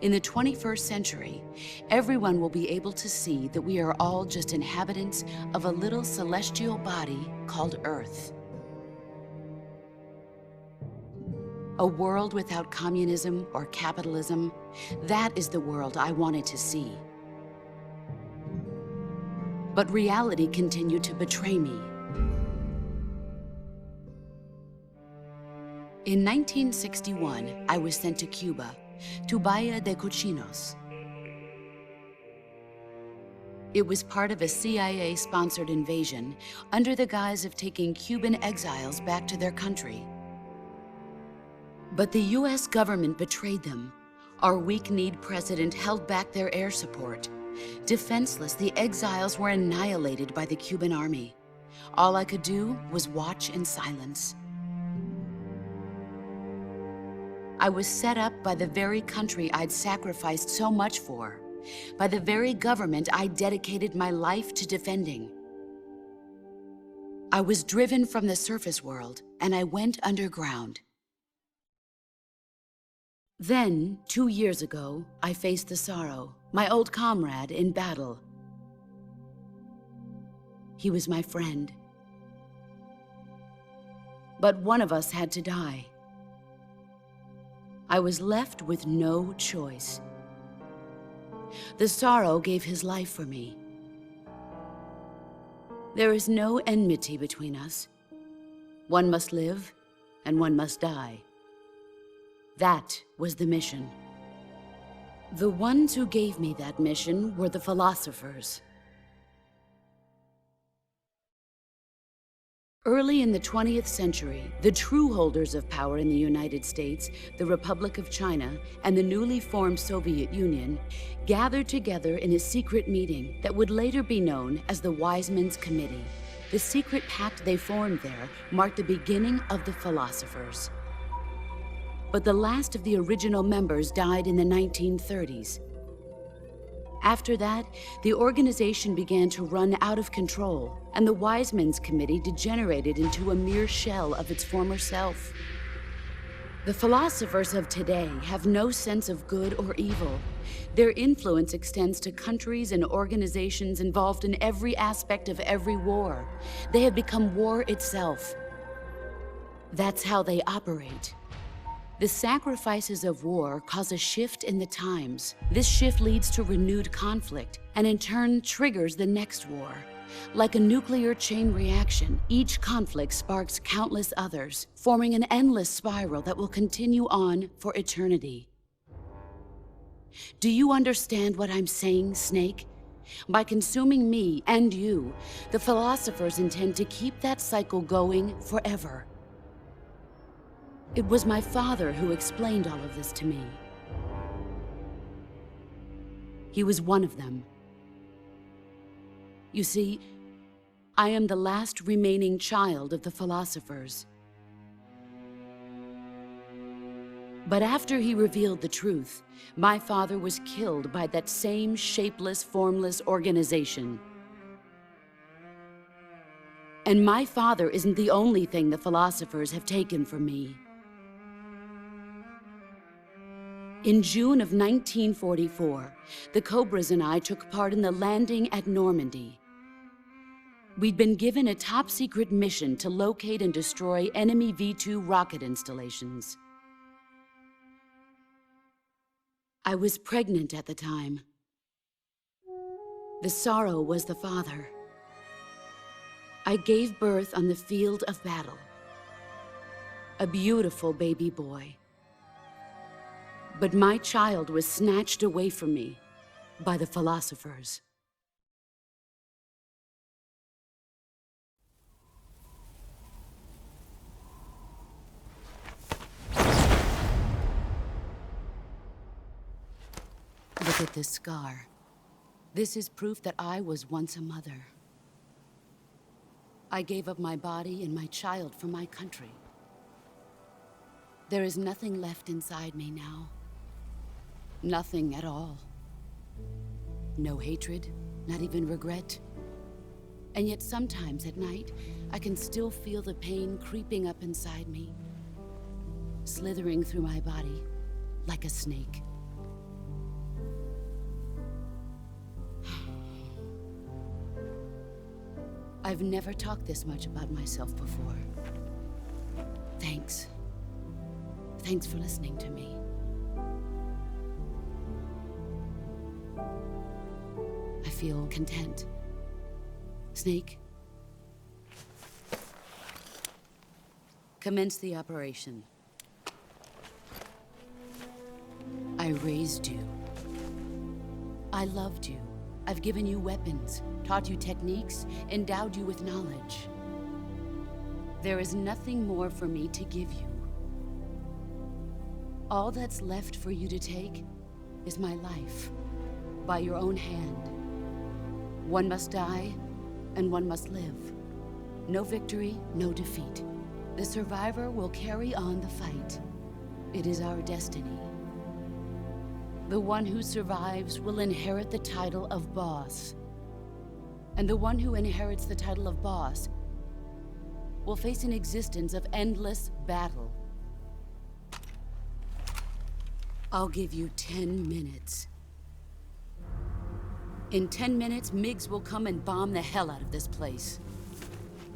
In the 21st century, everyone will be able to see that we are all just inhabitants of a little celestial body called Earth. A world without communism or capitalism, that is the world I wanted to see. But reality continued to betray me. In 1961, I was sent to Cuba, to Bahia de Cochinos. It was part of a CIA-sponsored invasion under the guise of taking Cuban exiles back to their country. But the US government betrayed them, Our weak-kneed president held back their air support. Defenseless, the exiles were annihilated by the Cuban army. All I could do was watch in silence. I was set up by the very country I'd sacrificed so much for, by the very government I dedicated my life to defending. I was driven from the surface world, and I went underground. Then, 2 years ago, I faced the Sorrow, my old comrade in battle. He was my friend. But one of us had to die. I was left with no choice. The Sorrow gave his life for me. There is no enmity between us. One must live, and one must die. That was the mission. The ones who gave me that mission were the philosophers. Early in the 20th century, the true holders of power in the United States, the Republic of China, and the newly formed Soviet Union gathered together in a secret meeting that would later be known as the Wiseman's Committee. The secret pact they formed there marked the beginning of the philosophers. But the last of the original members died in the 1930s. After that, the organization began to run out of control, and the Wiseman's Committee degenerated into a mere shell of its former self. The philosophers of today have no sense of good or evil. Their influence extends to countries and organizations involved in every aspect of every war. They have become war itself. That's how they operate. The sacrifices of war cause a shift in the times. This shift leads to renewed conflict, and in turn triggers the next war. Like a nuclear chain reaction, each conflict sparks countless others, forming an endless spiral that will continue on for eternity. Do you understand what I'm saying, Snake? By consuming me and you, the philosophers intend to keep that cycle going forever. It was my father who explained all of this to me. He was one of them. You see, I am the last remaining child of the philosophers. But after he revealed the truth, my father was killed by that same shapeless, formless organization. And my father isn't the only thing the philosophers have taken from me. In June of 1944, the Cobras and I took part in the landing at Normandy. We'd been given a top-secret mission to locate and destroy enemy V-2 rocket installations. I was pregnant at the time. The Sorrow was the father. I gave birth on the field of battle. A beautiful baby boy. But my child was snatched away from me by the philosophers. Look at this scar. This is proof that I was once a mother. I gave up my body and my child for my country. There is nothing left inside me now. Nothing at all. No hatred, not even regret. And yet sometimes at night, I can still feel the pain creeping up inside me, slithering through my body like a snake. I've never talked this much about myself before. Thanks. Thanks for listening to me. I feel content. Snake? Commence the operation. I raised you. I loved you. I've given you weapons, taught you techniques, endowed you with knowledge. There is nothing more for me to give you. All that's left for you to take is my life, by your own hand. One must die, and one must live. No victory, no defeat. The survivor will carry on the fight. It is our destiny. The one who survives will inherit the title of boss. And the one who inherits the title of boss will face an existence of endless battle. I'll give you 10 minutes. In 10 minutes, Miggs will come and bomb the hell out of this place.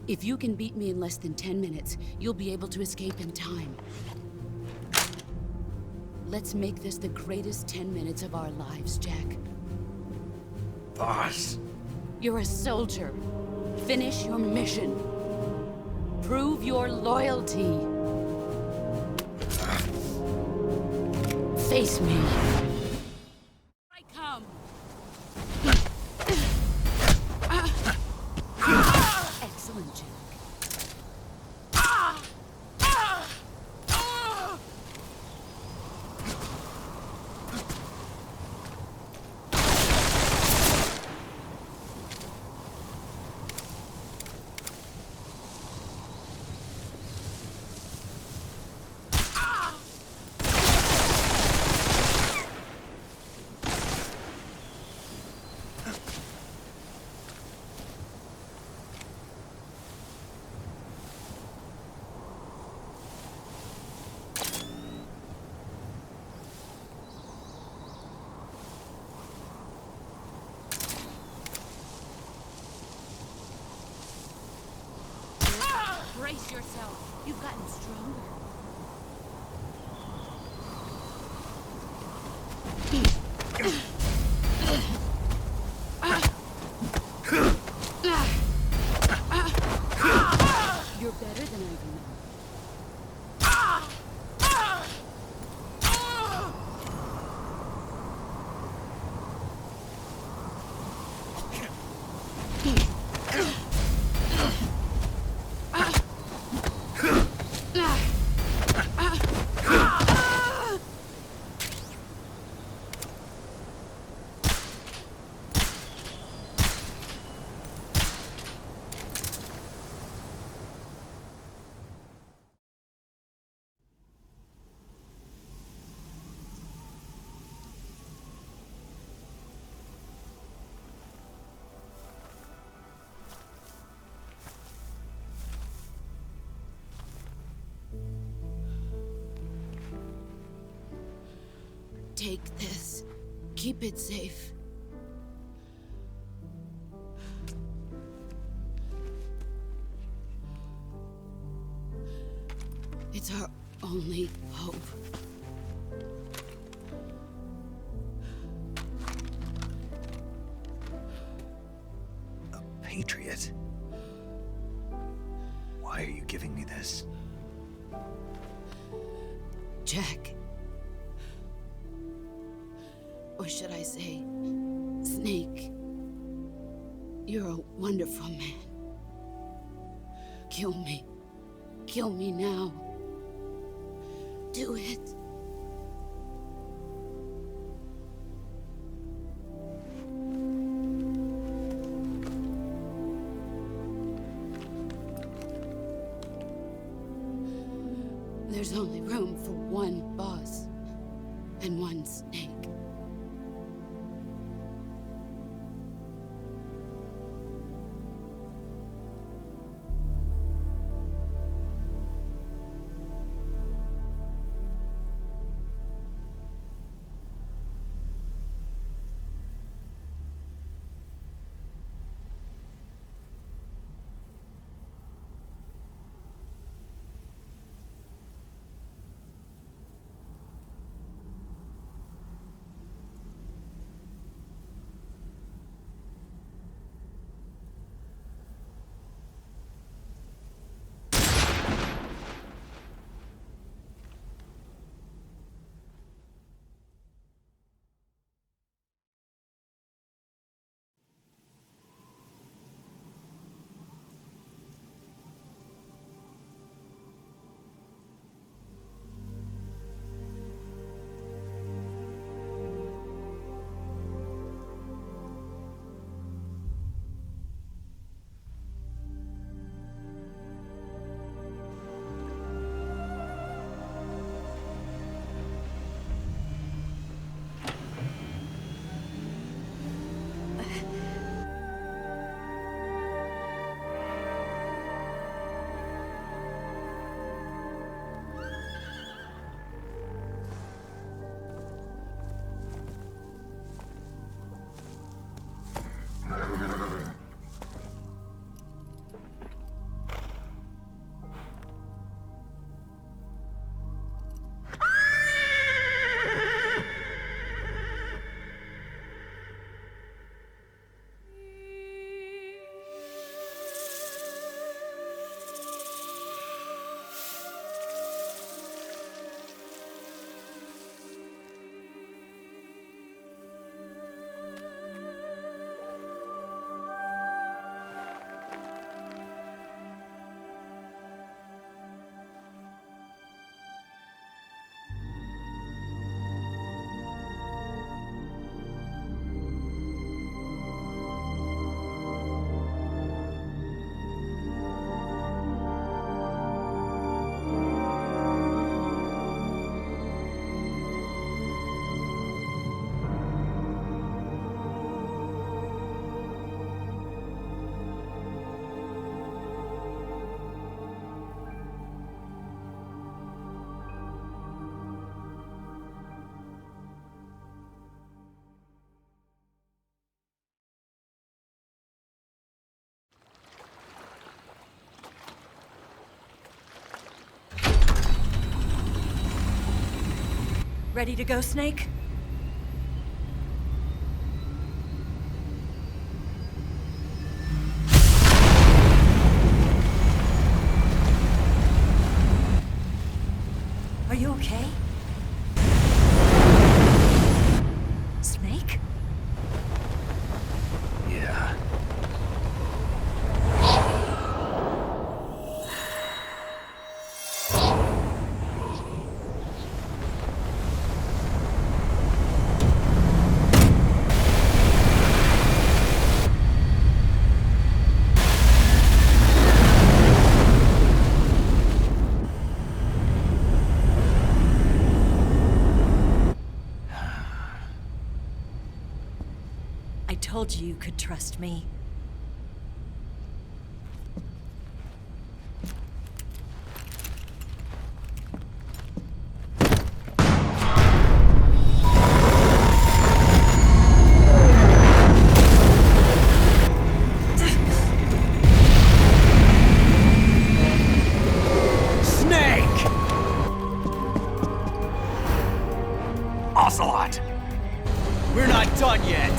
If you can beat me in less than 10 minutes, you'll be able to escape in time. Let's make this the greatest 10 minutes of our lives, Jack. Boss. You're a soldier. Finish your mission. Prove your loyalty. Face me. I come. Excellent, Jack. Brace yourself. You've gotten stronger. You're better than I remember. Take this. Keep it safe. It's our only hope. A patriot? Why are you giving me this? Jack. Or should I say, Snake? You're a wonderful man. Kill me. Kill me now. Do it. There's only room for one boss and one Snake. Ready to go, Snake? Are you okay? Snake? Yeah. I told you you could trust me. Snake! Ocelot! We're not done yet!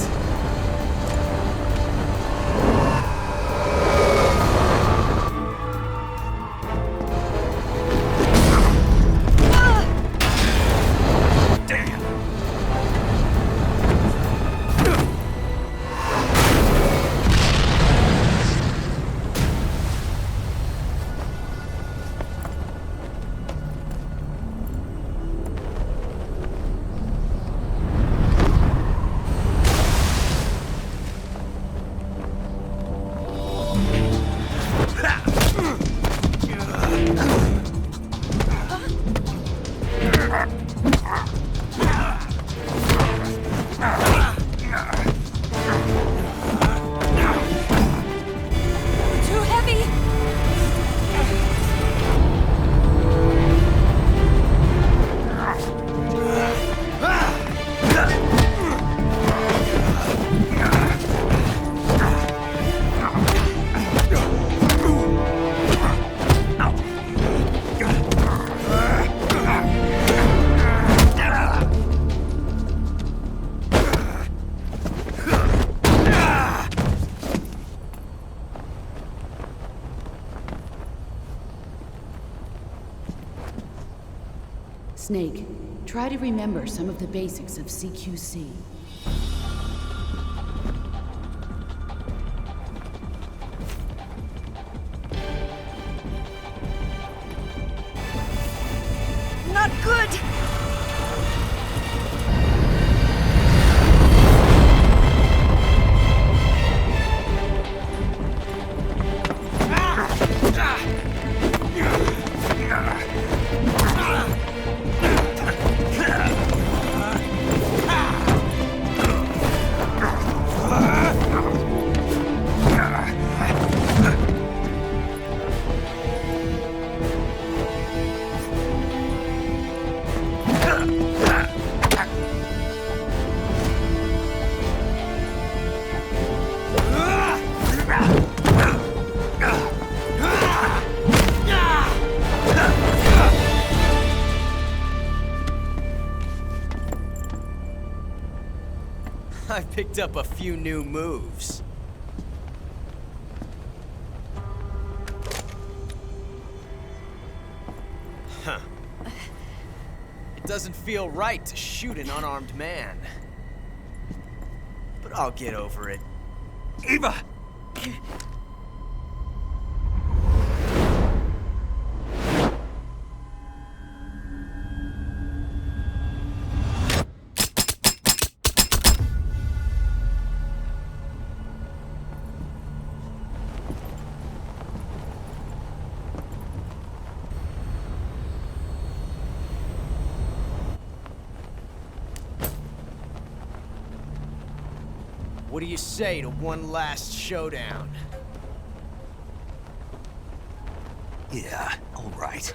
Too heavy! Snake, try to remember some of the basics of CQC. Not good! I picked up a few new moves. Huh. It doesn't feel right to shoot an unarmed man. But I'll get over it. Eva! What do you say to one last showdown? Yeah, all right.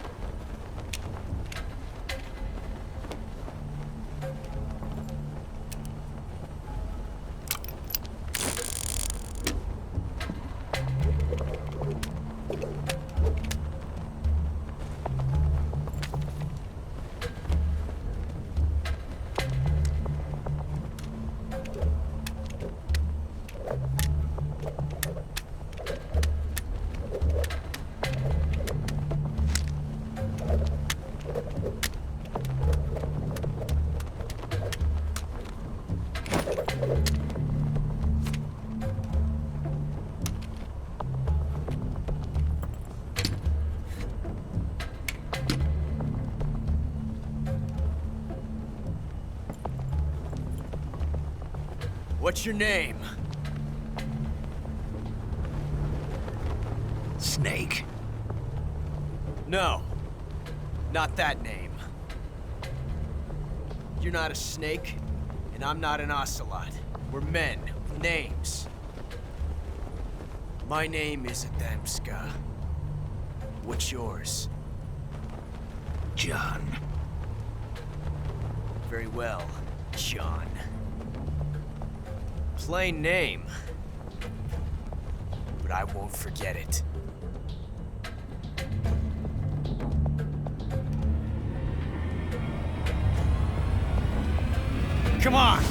What's your name? Snake. No. Not that name. You're not a snake, and I'm not an ocelot. We're men with names. My name is Adamska. What's yours? John. Very well, John. Plain name. But I won't forget it. Come on!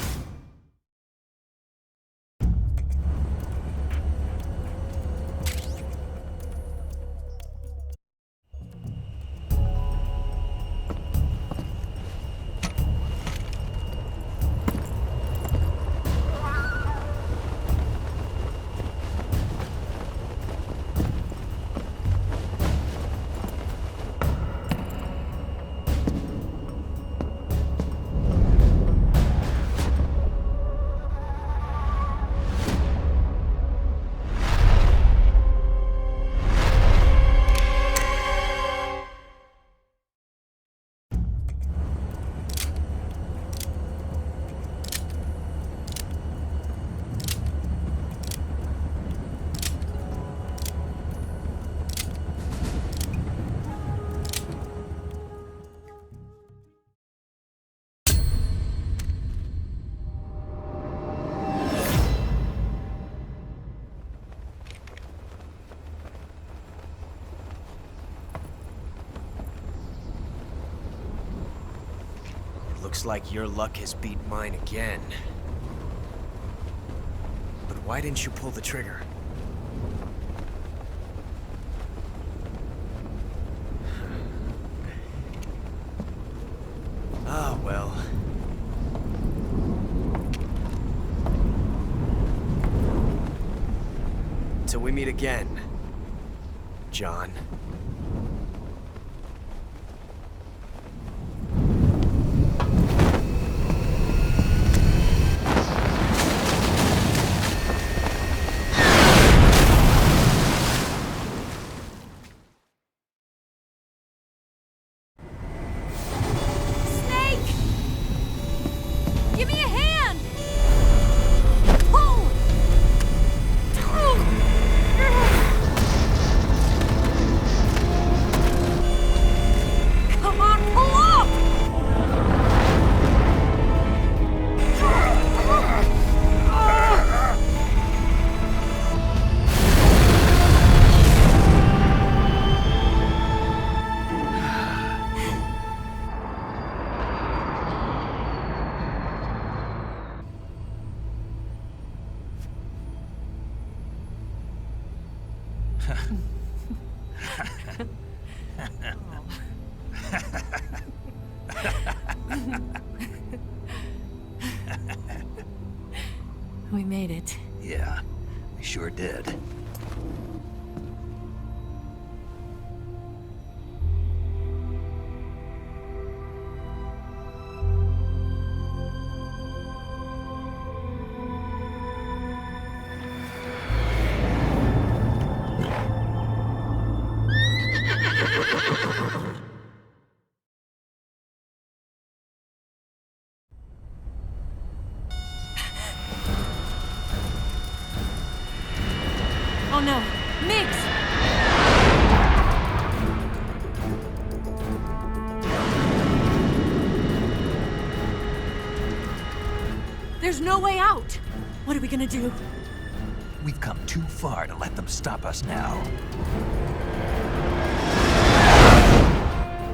Looks like your luck has beat mine again. But why didn't you pull the trigger? Ah, well. Till we meet again, John. Give me a hand! Pull! Come on, pull up! We made it. Yeah, we sure did. Oh no, Miggs! There's no way out! What are we gonna do? We've come too far to let them stop us now.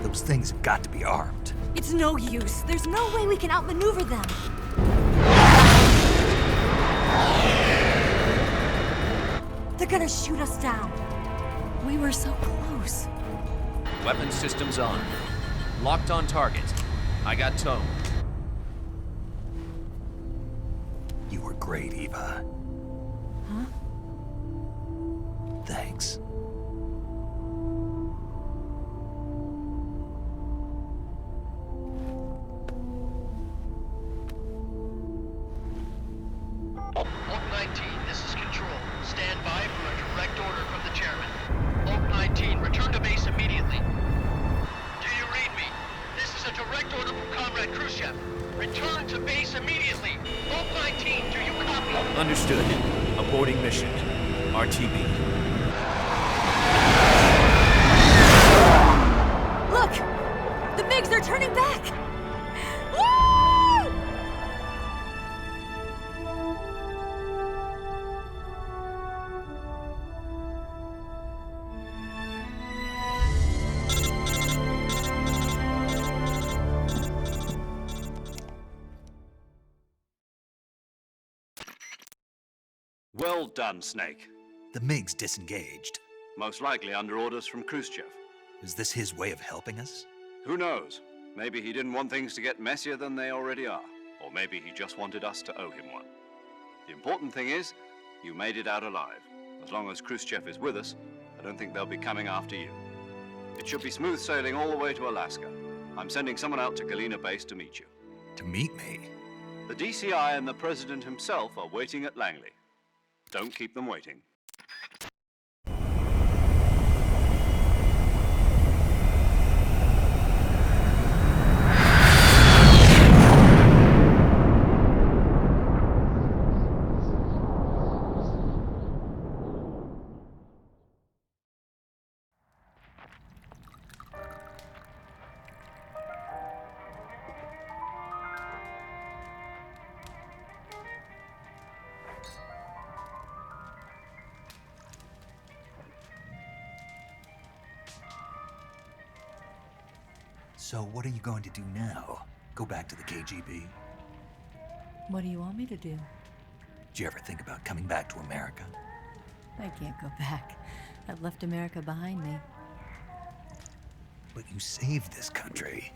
Those things have got to be armed. It's no use. There's no way we can outmaneuver them. They're gonna shoot us down. We were so close. Weapon systems on. Locked on target. I got tone. You were great, Eva. Huh? Thanks. Oak 19, this is Control. Stand by for a direct order from the chairman. Oak 19, return to base immediately. Do you read me? This is a direct order from Comrade Khrushchev. Return to base immediately. Oak 19, do you copy? Understood. Aborting mission. RTB. Look! The MiGs are turning back! Woo! Well done, Snake. The MiGs disengaged. Most likely under orders from Khrushchev. Is this his way of helping us? Who knows? Maybe he didn't want things to get messier than they already are. Or maybe he just wanted us to owe him one. The important thing is, you made it out alive. As long as Khrushchev is with us, I don't think they'll be coming after you. It should be smooth sailing all the way to Alaska. I'm sending someone out to Galena Base to meet you. To meet me? The DCI and the President himself are waiting at Langley. Don't keep them waiting. So what are you going to do now? Go back to the KGB? What do you want me to do? Did you ever think about coming back to America? I can't go back. I've left America behind me. But you saved this country.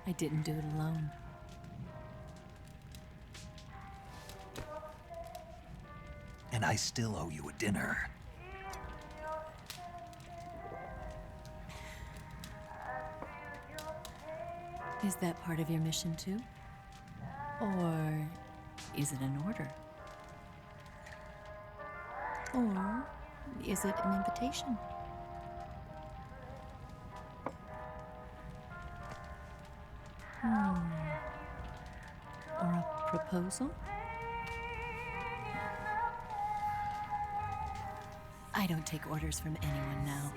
I didn't do it alone. And I still owe you a dinner. Is that part of your mission too? Or is it an order? Or is it an invitation? Or a proposal? I don't take orders from anyone now.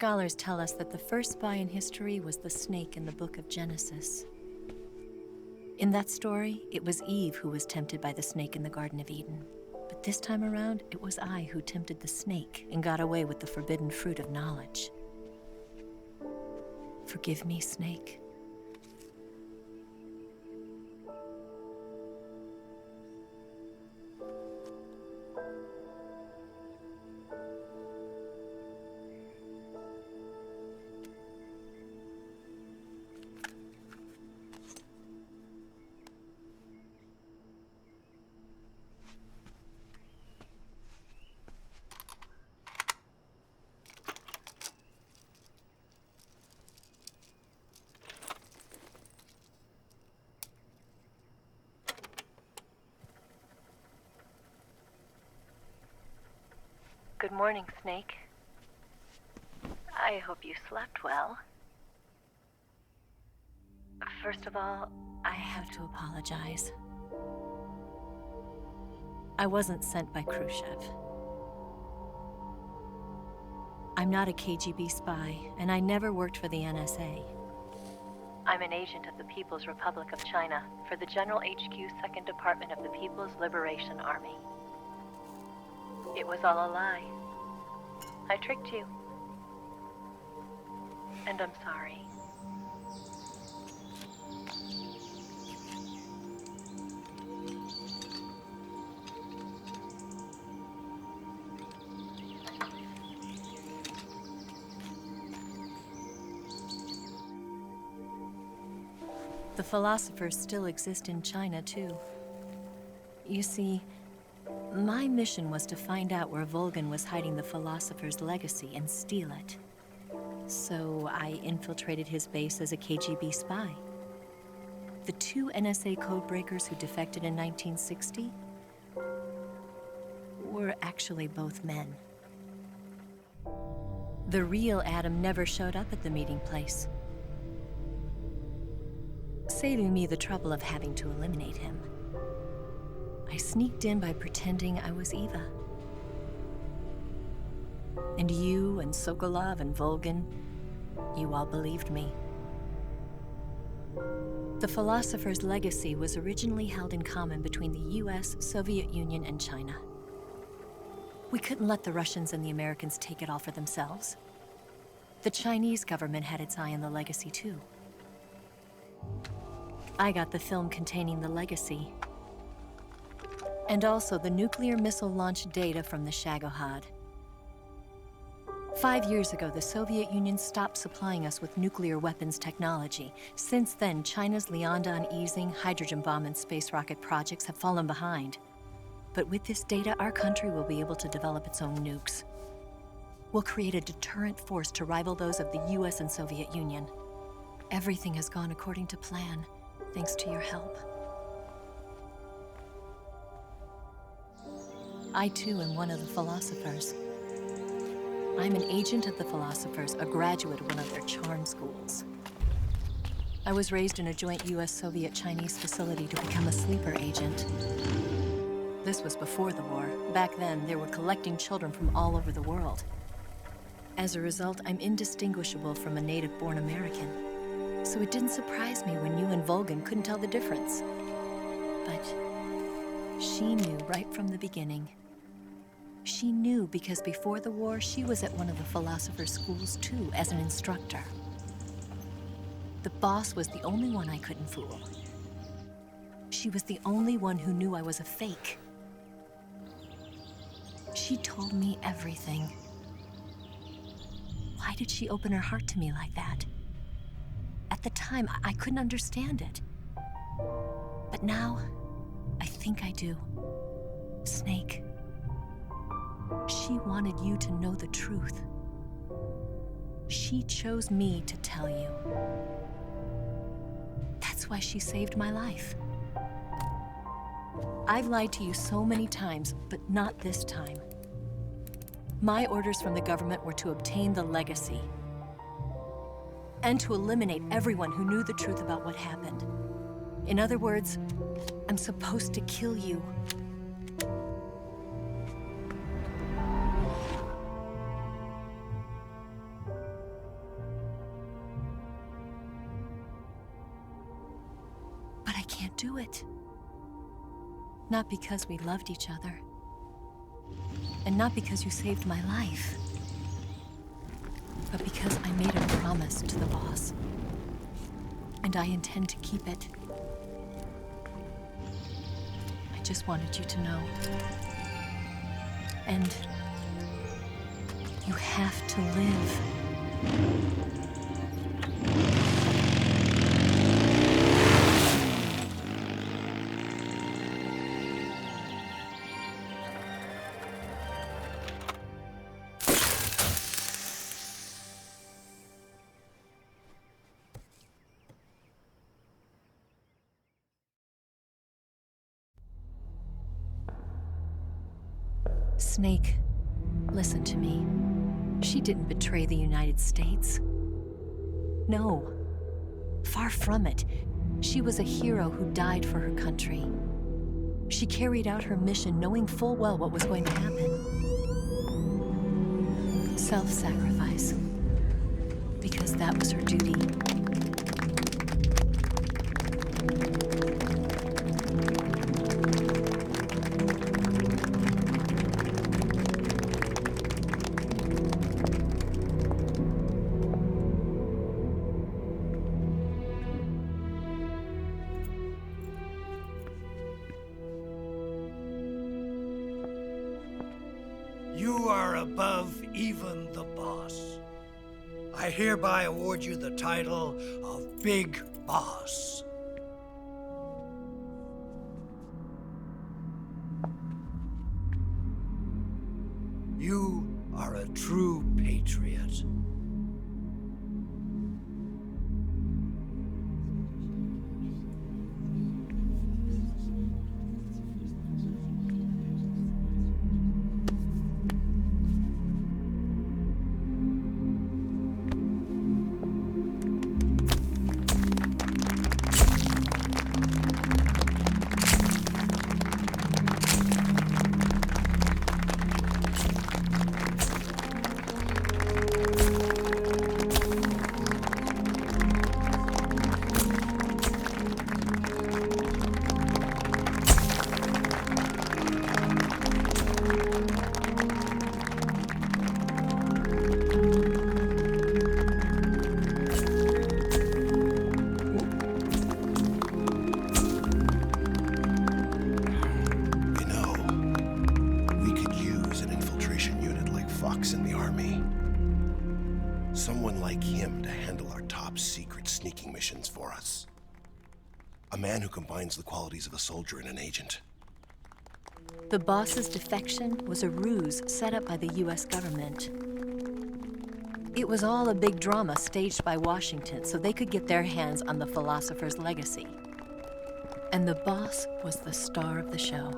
Scholars tell us that the first spy in history was the snake in the book of Genesis. In that story, it was Eve who was tempted by the snake in the Garden of Eden. But this time around, it was I who tempted the snake and got away with the forbidden fruit of knowledge. Forgive me, Snake. Good morning, Snake. I hope you slept well. First of all, I have to apologize. I wasn't sent by Khrushchev. I'm not a KGB spy, and I never worked for the NSA. I'm an agent of the People's Republic of China for the General HQ 2nd Department of the People's Liberation Army. It was all a lie. I tricked you. And I'm sorry. The philosophers still exist in China, too. You see, my mission was to find out where Volgin was hiding the philosopher's legacy and steal it. So I infiltrated his base as a KGB spy. The two NSA codebreakers who defected in 1960 were actually both men. The real Adam never showed up at the meeting place, saving me the trouble of having to eliminate him. I sneaked in by pretending I was Eva. And you and Sokolov and Volgin, you all believed me. The philosopher's legacy was originally held in common between the US, Soviet Union, and China. We couldn't let the Russians and the Americans take it all for themselves. The Chinese government had its eye on the legacy, too. I got the film containing the legacy, and also the nuclear missile launch data from the Shagohod. 5 years ago, the Soviet Union stopped supplying us with nuclear weapons technology. Since then, China's Liaodong easing, hydrogen bomb, and space rocket projects have fallen behind. But with this data, our country will be able to develop its own nukes. We'll create a deterrent force to rival those of the US and Soviet Union. Everything has gone according to plan, thanks to your help. I, too, am one of the philosophers. I'm an agent of the philosophers, a graduate of one of their charm schools. I was raised in a joint US-Soviet-Chinese facility to become a sleeper agent. This was before the war. Back then, they were collecting children from all over the world. As a result, I'm indistinguishable from a native-born American. So it didn't surprise me when you and Volgin couldn't tell the difference. But she knew right from the beginning. She knew because before the war, she was at one of the philosopher's schools too, as an instructor. The boss was the only one I couldn't fool. She was the only one who knew I was a fake. She told me everything. Why did she open her heart to me like that? At the time, I couldn't understand it. But now, I think I do. Snake. She wanted you to know the truth. She chose me to tell you. That's why she saved my life. I've lied to you so many times, but not this time. My orders from the government were to obtain the legacy and to eliminate everyone who knew the truth about what happened. In other words, I'm supposed to kill you. can't do it. Not because we loved each other. And not because you saved my life. But because I made a promise to the boss. And I intend to keep it. I just wanted you to know. And you have to live. Snake, listen to me. She didn't betray the United States. No. Far from it. She was a hero who died for her country. She carried out her mission knowing full well what was going to happen. Self-sacrifice. Because that was her duty. You are above even the boss. I hereby award you the title of Big Boss. You are a true patriot. In the Army. Someone like him to handle our top secret sneaking missions for us. A man who combines the qualities of a soldier and an agent. The boss's defection was a ruse set up by the US government. It was all a big drama staged by Washington so they could get their hands on the philosopher's legacy. And the boss was the star of the show.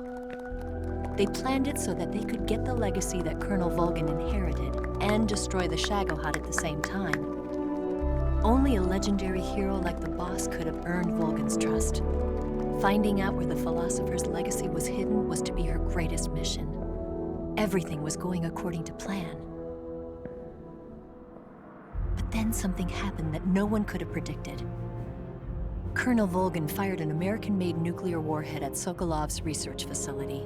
They planned it so that they could get the legacy that Colonel Volgin inherited and destroy the Shagohod at the same time. Only a legendary hero like the boss could have earned Volgin's trust. Finding out where the philosopher's legacy was hidden was to be her greatest mission. Everything was going according to plan. But then something happened that no one could have predicted. Colonel Volgin fired an American-made nuclear warhead at Sokolov's research facility.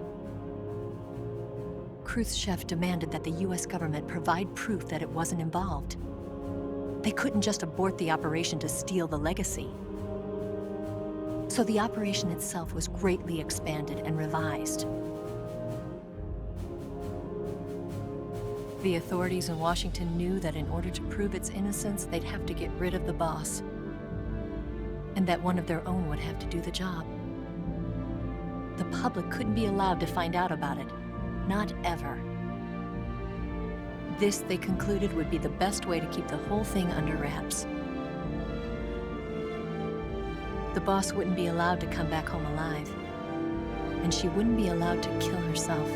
Khrushchev demanded that the US government provide proof that it wasn't involved. They couldn't just abort the operation to steal the legacy. So the operation itself was greatly expanded and revised. The authorities in Washington knew that in order to prove its innocence, they'd have to get rid of the boss. And that one of their own would have to do the job. The public couldn't be allowed to find out about it. Not ever. This, they concluded, would be the best way to keep the whole thing under wraps. The boss wouldn't be allowed to come back home alive. And she wouldn't be allowed to kill herself.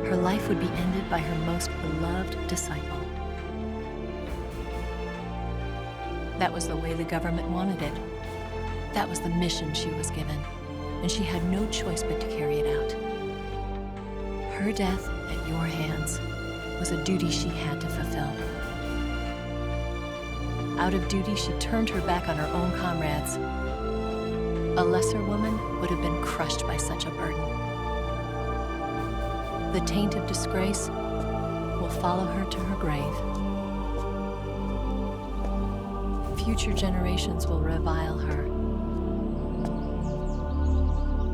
Her life would be ended by her most beloved disciple. That was the way the government wanted it. That was the mission she was given. And she had no choice but to carry it out. Her death at your hands was a duty she had to fulfill. Out of duty, she turned her back on her own comrades. A lesser woman would have been crushed by such a burden. The taint of disgrace will follow her to her grave. Future generations will revile her.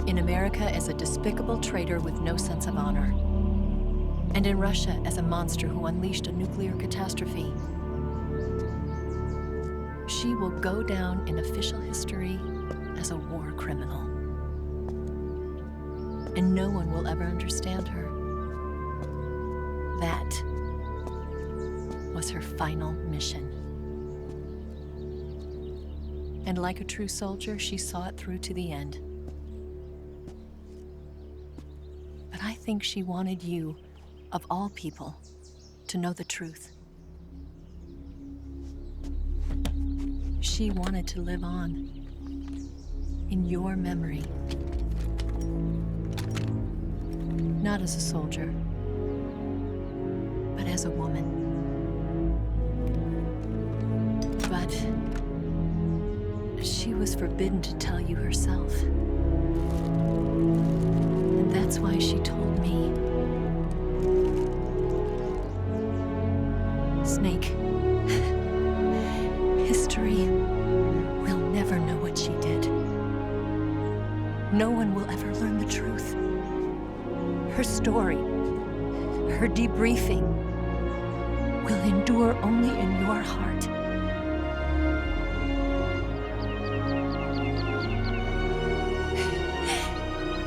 In America as a despicable traitor with no sense of honor. And in Russia as a monster who unleashed a nuclear catastrophe. She will go down in official history as a war criminal. And no one will ever understand her. That was her final mission. And like a true soldier, she saw it through to the end. But I think she wanted you, of all people, to know the truth. She wanted to live on in your memory. Not as a soldier, but as a woman. But she was forbidden to tell you herself. And that's why she told me. Snake, history will never know what she did. No one will ever learn the truth. Her story, her debriefing, will endure only in your heart.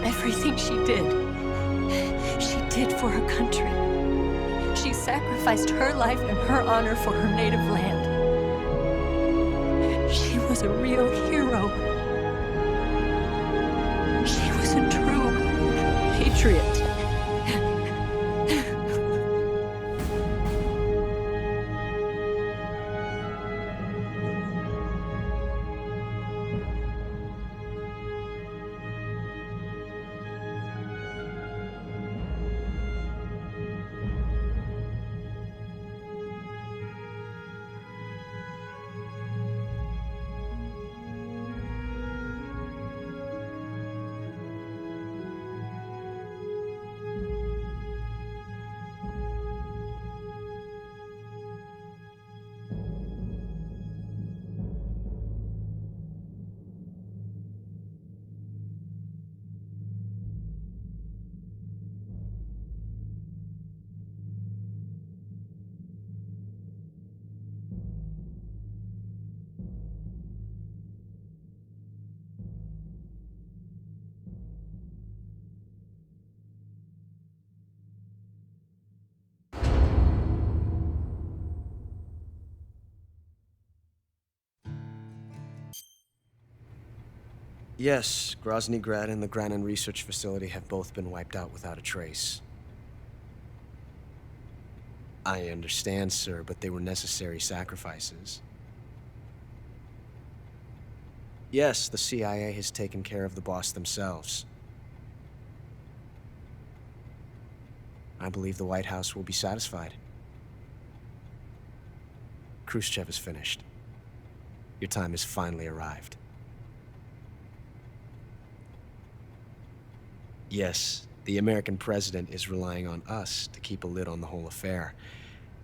Everything she did for her country. She sacrificed her life and her honor for her native land. She was a real hero. She was a true patriot. Yes, Grozny Grad and the Granin Research Facility have both been wiped out without a trace. I understand, sir, but they were necessary sacrifices. Yes, the CIA has taken care of the boss themselves. I believe the White House will be satisfied. Khrushchev is finished. Your time has finally arrived. Yes, the American president is relying on us to keep a lid on the whole affair.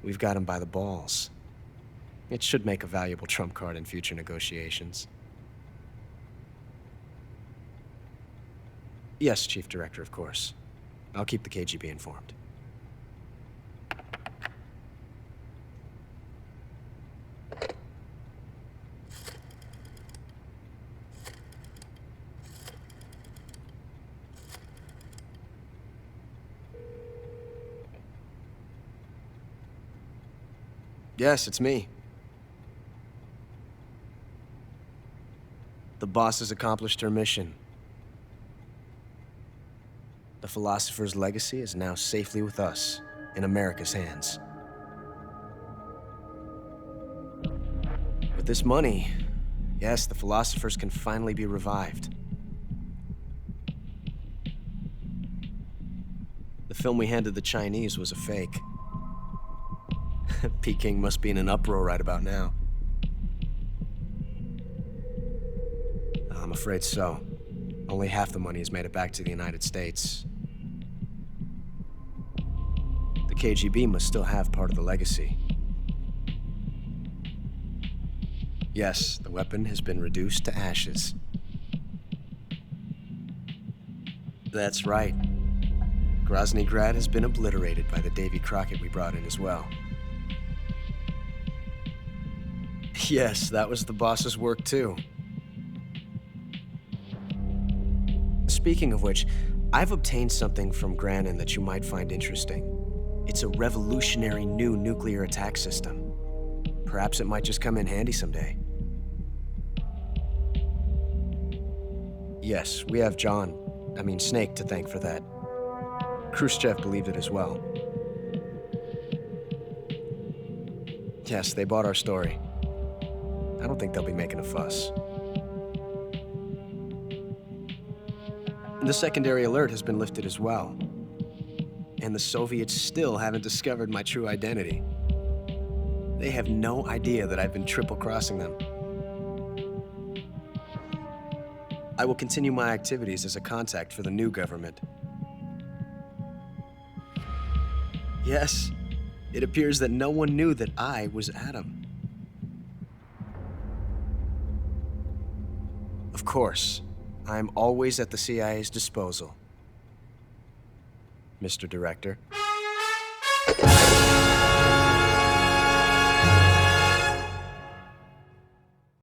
We've got him by the balls. It should make a valuable trump card in future negotiations. Yes, Chief Director, of course. I'll keep the KGB informed. Yes, it's me. The boss has accomplished her mission. The philosopher's legacy is now safely with us, in America's hands. With this money, yes, the philosophers can finally be revived. The film we handed the Chinese was a fake. Peking must be in an uproar right about now. I'm afraid so. Only half the money has made it back to the United States. The KGB must still have part of the legacy. Yes, the weapon has been reduced to ashes. That's right. Grozny Grad has been obliterated by the Davy Crockett we brought in as well. Yes, that was the boss's work too. Speaking of which, I've obtained something from Granin that you might find interesting. It's a revolutionary new nuclear attack system. Perhaps it might just come in handy someday. Yes, we have Snake to thank for that. Khrushchev believed it as well. Yes, they bought our story. I don't think they'll be making a fuss. The secondary alert has been lifted as well. And the Soviets still haven't discovered my true identity. They have no idea that I've been triple-crossing them. I will continue my activities as a contact for the new government. Yes, it appears that no one knew that I was Adam. Of course, I am always at the CIA's disposal, Mr. Director.